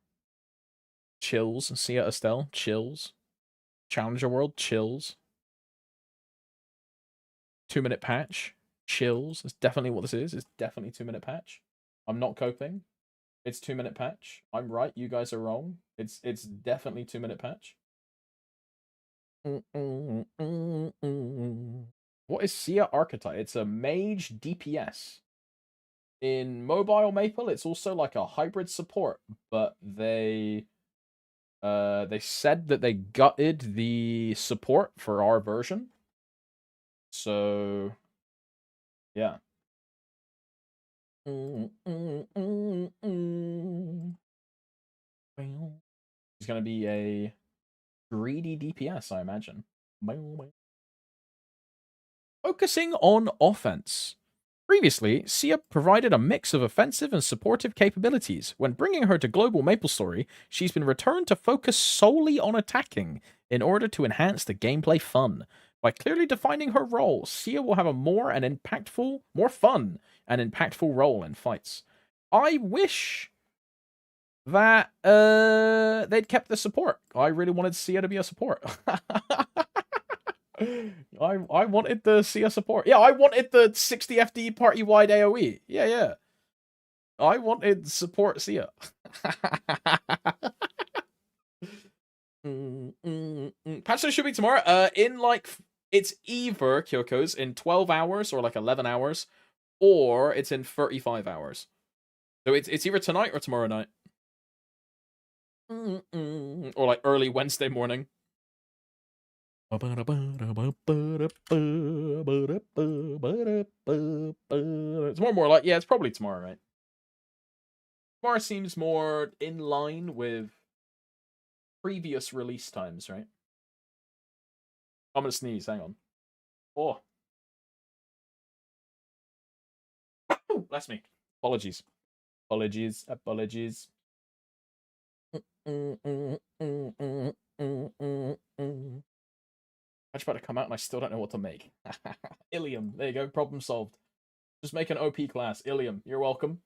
Chills. Sia Estelle. Chills. Challenger World. Chills. 2-minute patch. Chills. That's definitely what this is. It's definitely 2-minute patch. I'm not coping. It's 2-minute patch. I'm right. You guys are wrong. It's definitely 2-minute patch. What is Sia Archetype? It's a mage DPS. In mobile Maple, it's also like a hybrid support, but they said that they gutted the support for our version. So yeah. He's gonna be a greedy DPS, I imagine. Focusing on offense. Previously, Sia provided a mix of offensive and supportive capabilities. When bringing her to Global MapleStory, she's been returned to focus solely on attacking in order to enhance the gameplay fun. By clearly defining her role, Sia will have a more fun and impactful role in fights. I wish that they'd kept the support. I really wanted Sia to be a support. I wanted the CS support. Yeah, I wanted the 60 FD party wide AoE. Yeah. I wanted support Sia. Patch notes should be tomorrow. It's either Kyoko's in 12 hours or like 11 hours, or it's in 35 hours. So it's either tonight or tomorrow night. Or like early Wednesday morning. It's more like, yeah, it's probably tomorrow, right? Tomorrow seems more in line with previous release times, right? I'm gonna sneeze, hang on. Oh. Bless me. Apologies. Apologies. I just about to come out and I still don't know what to make. Ilium. There you go. Problem solved. Just make an OP class. Ilium. You're welcome.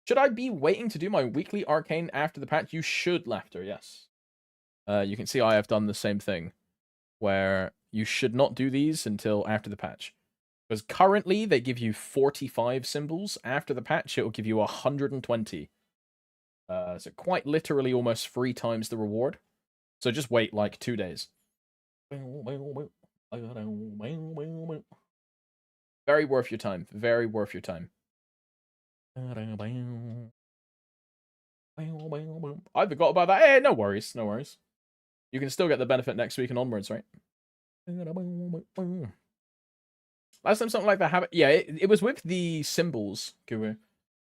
Should I be waiting to do my weekly arcane after the patch? You should, Laughter, yes. You can see I have done the same thing, where you should not do these until after the patch. Because currently, they give you 45 symbols. After the patch, it will give you 120. So quite literally almost 3 times the reward. So just wait like 2 days. Very worth your time. Very worth your time. I forgot about that. Hey, no worries. No worries. You can still get the benefit next week and onwards, right? Last time something like that happened. Yeah, it was with the symbols, Guru.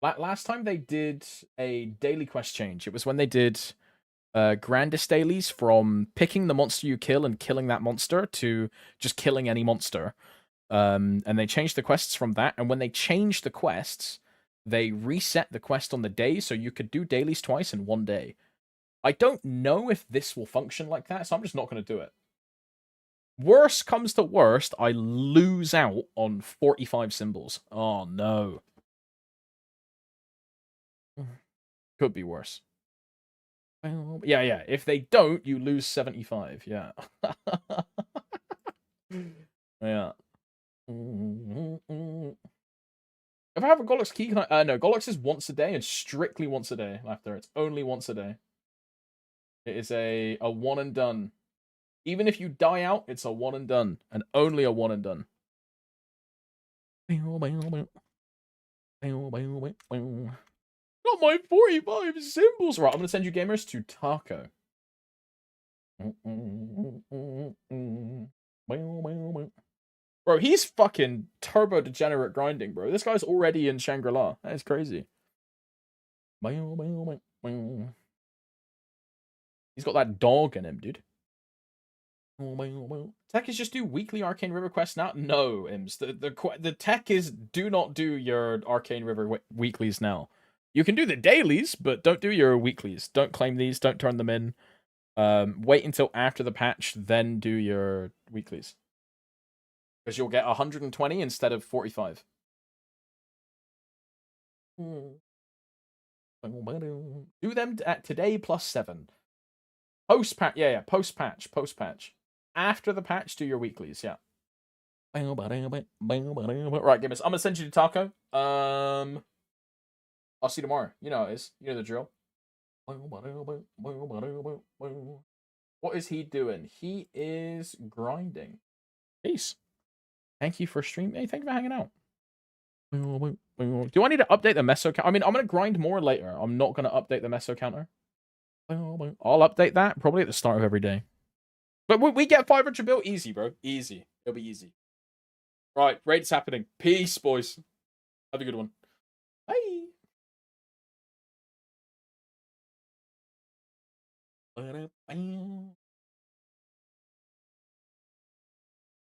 Last time they did a daily quest change. It was when they did grandest dailies from picking the monster you kill and killing that monster to just killing any monster. And they changed the quests from that. And when they changed the quests, they reset the quest on the day so you could do dailies twice in one day. I don't know if this will function like that, so I'm just not going to do it. Worst comes to worst, I lose out on 45 symbols. Oh, no. Could be worse. Yeah. If they don't, you lose 75. Yeah. Yeah. If I have a Golux key, can I... no, Golux is once a day and strictly once a day. Laughter. It's only once a day. It is a one and done. Even if you die out, it's a one and done. And only a one and done. Not my 45 symbols. Right, I'm gonna send you gamers to Taco. Bro, he's fucking turbo degenerate grinding, bro. This guy's already in Shangri-La. That is crazy. He's got that dog in him, dude. Tech is just do weekly Arcane River quests now? No, Ims. The tech is do not do your Arcane River weeklies now. You can do the dailies, but don't do your weeklies. Don't claim these. Don't turn them in. Wait until after the patch, then do your weeklies. Because you'll get 120 instead of 45. Do them at today plus 7. Post patch, yeah, post patch. After the patch, do your weeklies, yeah. Right, gamers, I'm gonna send you to Taco. I'll see you tomorrow. You know how it is. You know the drill. What is he doing? He is grinding. Peace. Thank you for streaming. Hey, thank you for hanging out. Do I need to update the meso counter? I mean, I'm gonna grind more later. I'm not gonna update the meso counter. I'll update that probably at the start of every day. But we get 500 bill easy, bro. Easy. It'll be easy. Right, raid's happening. Peace, boys. Have a good one. Bye.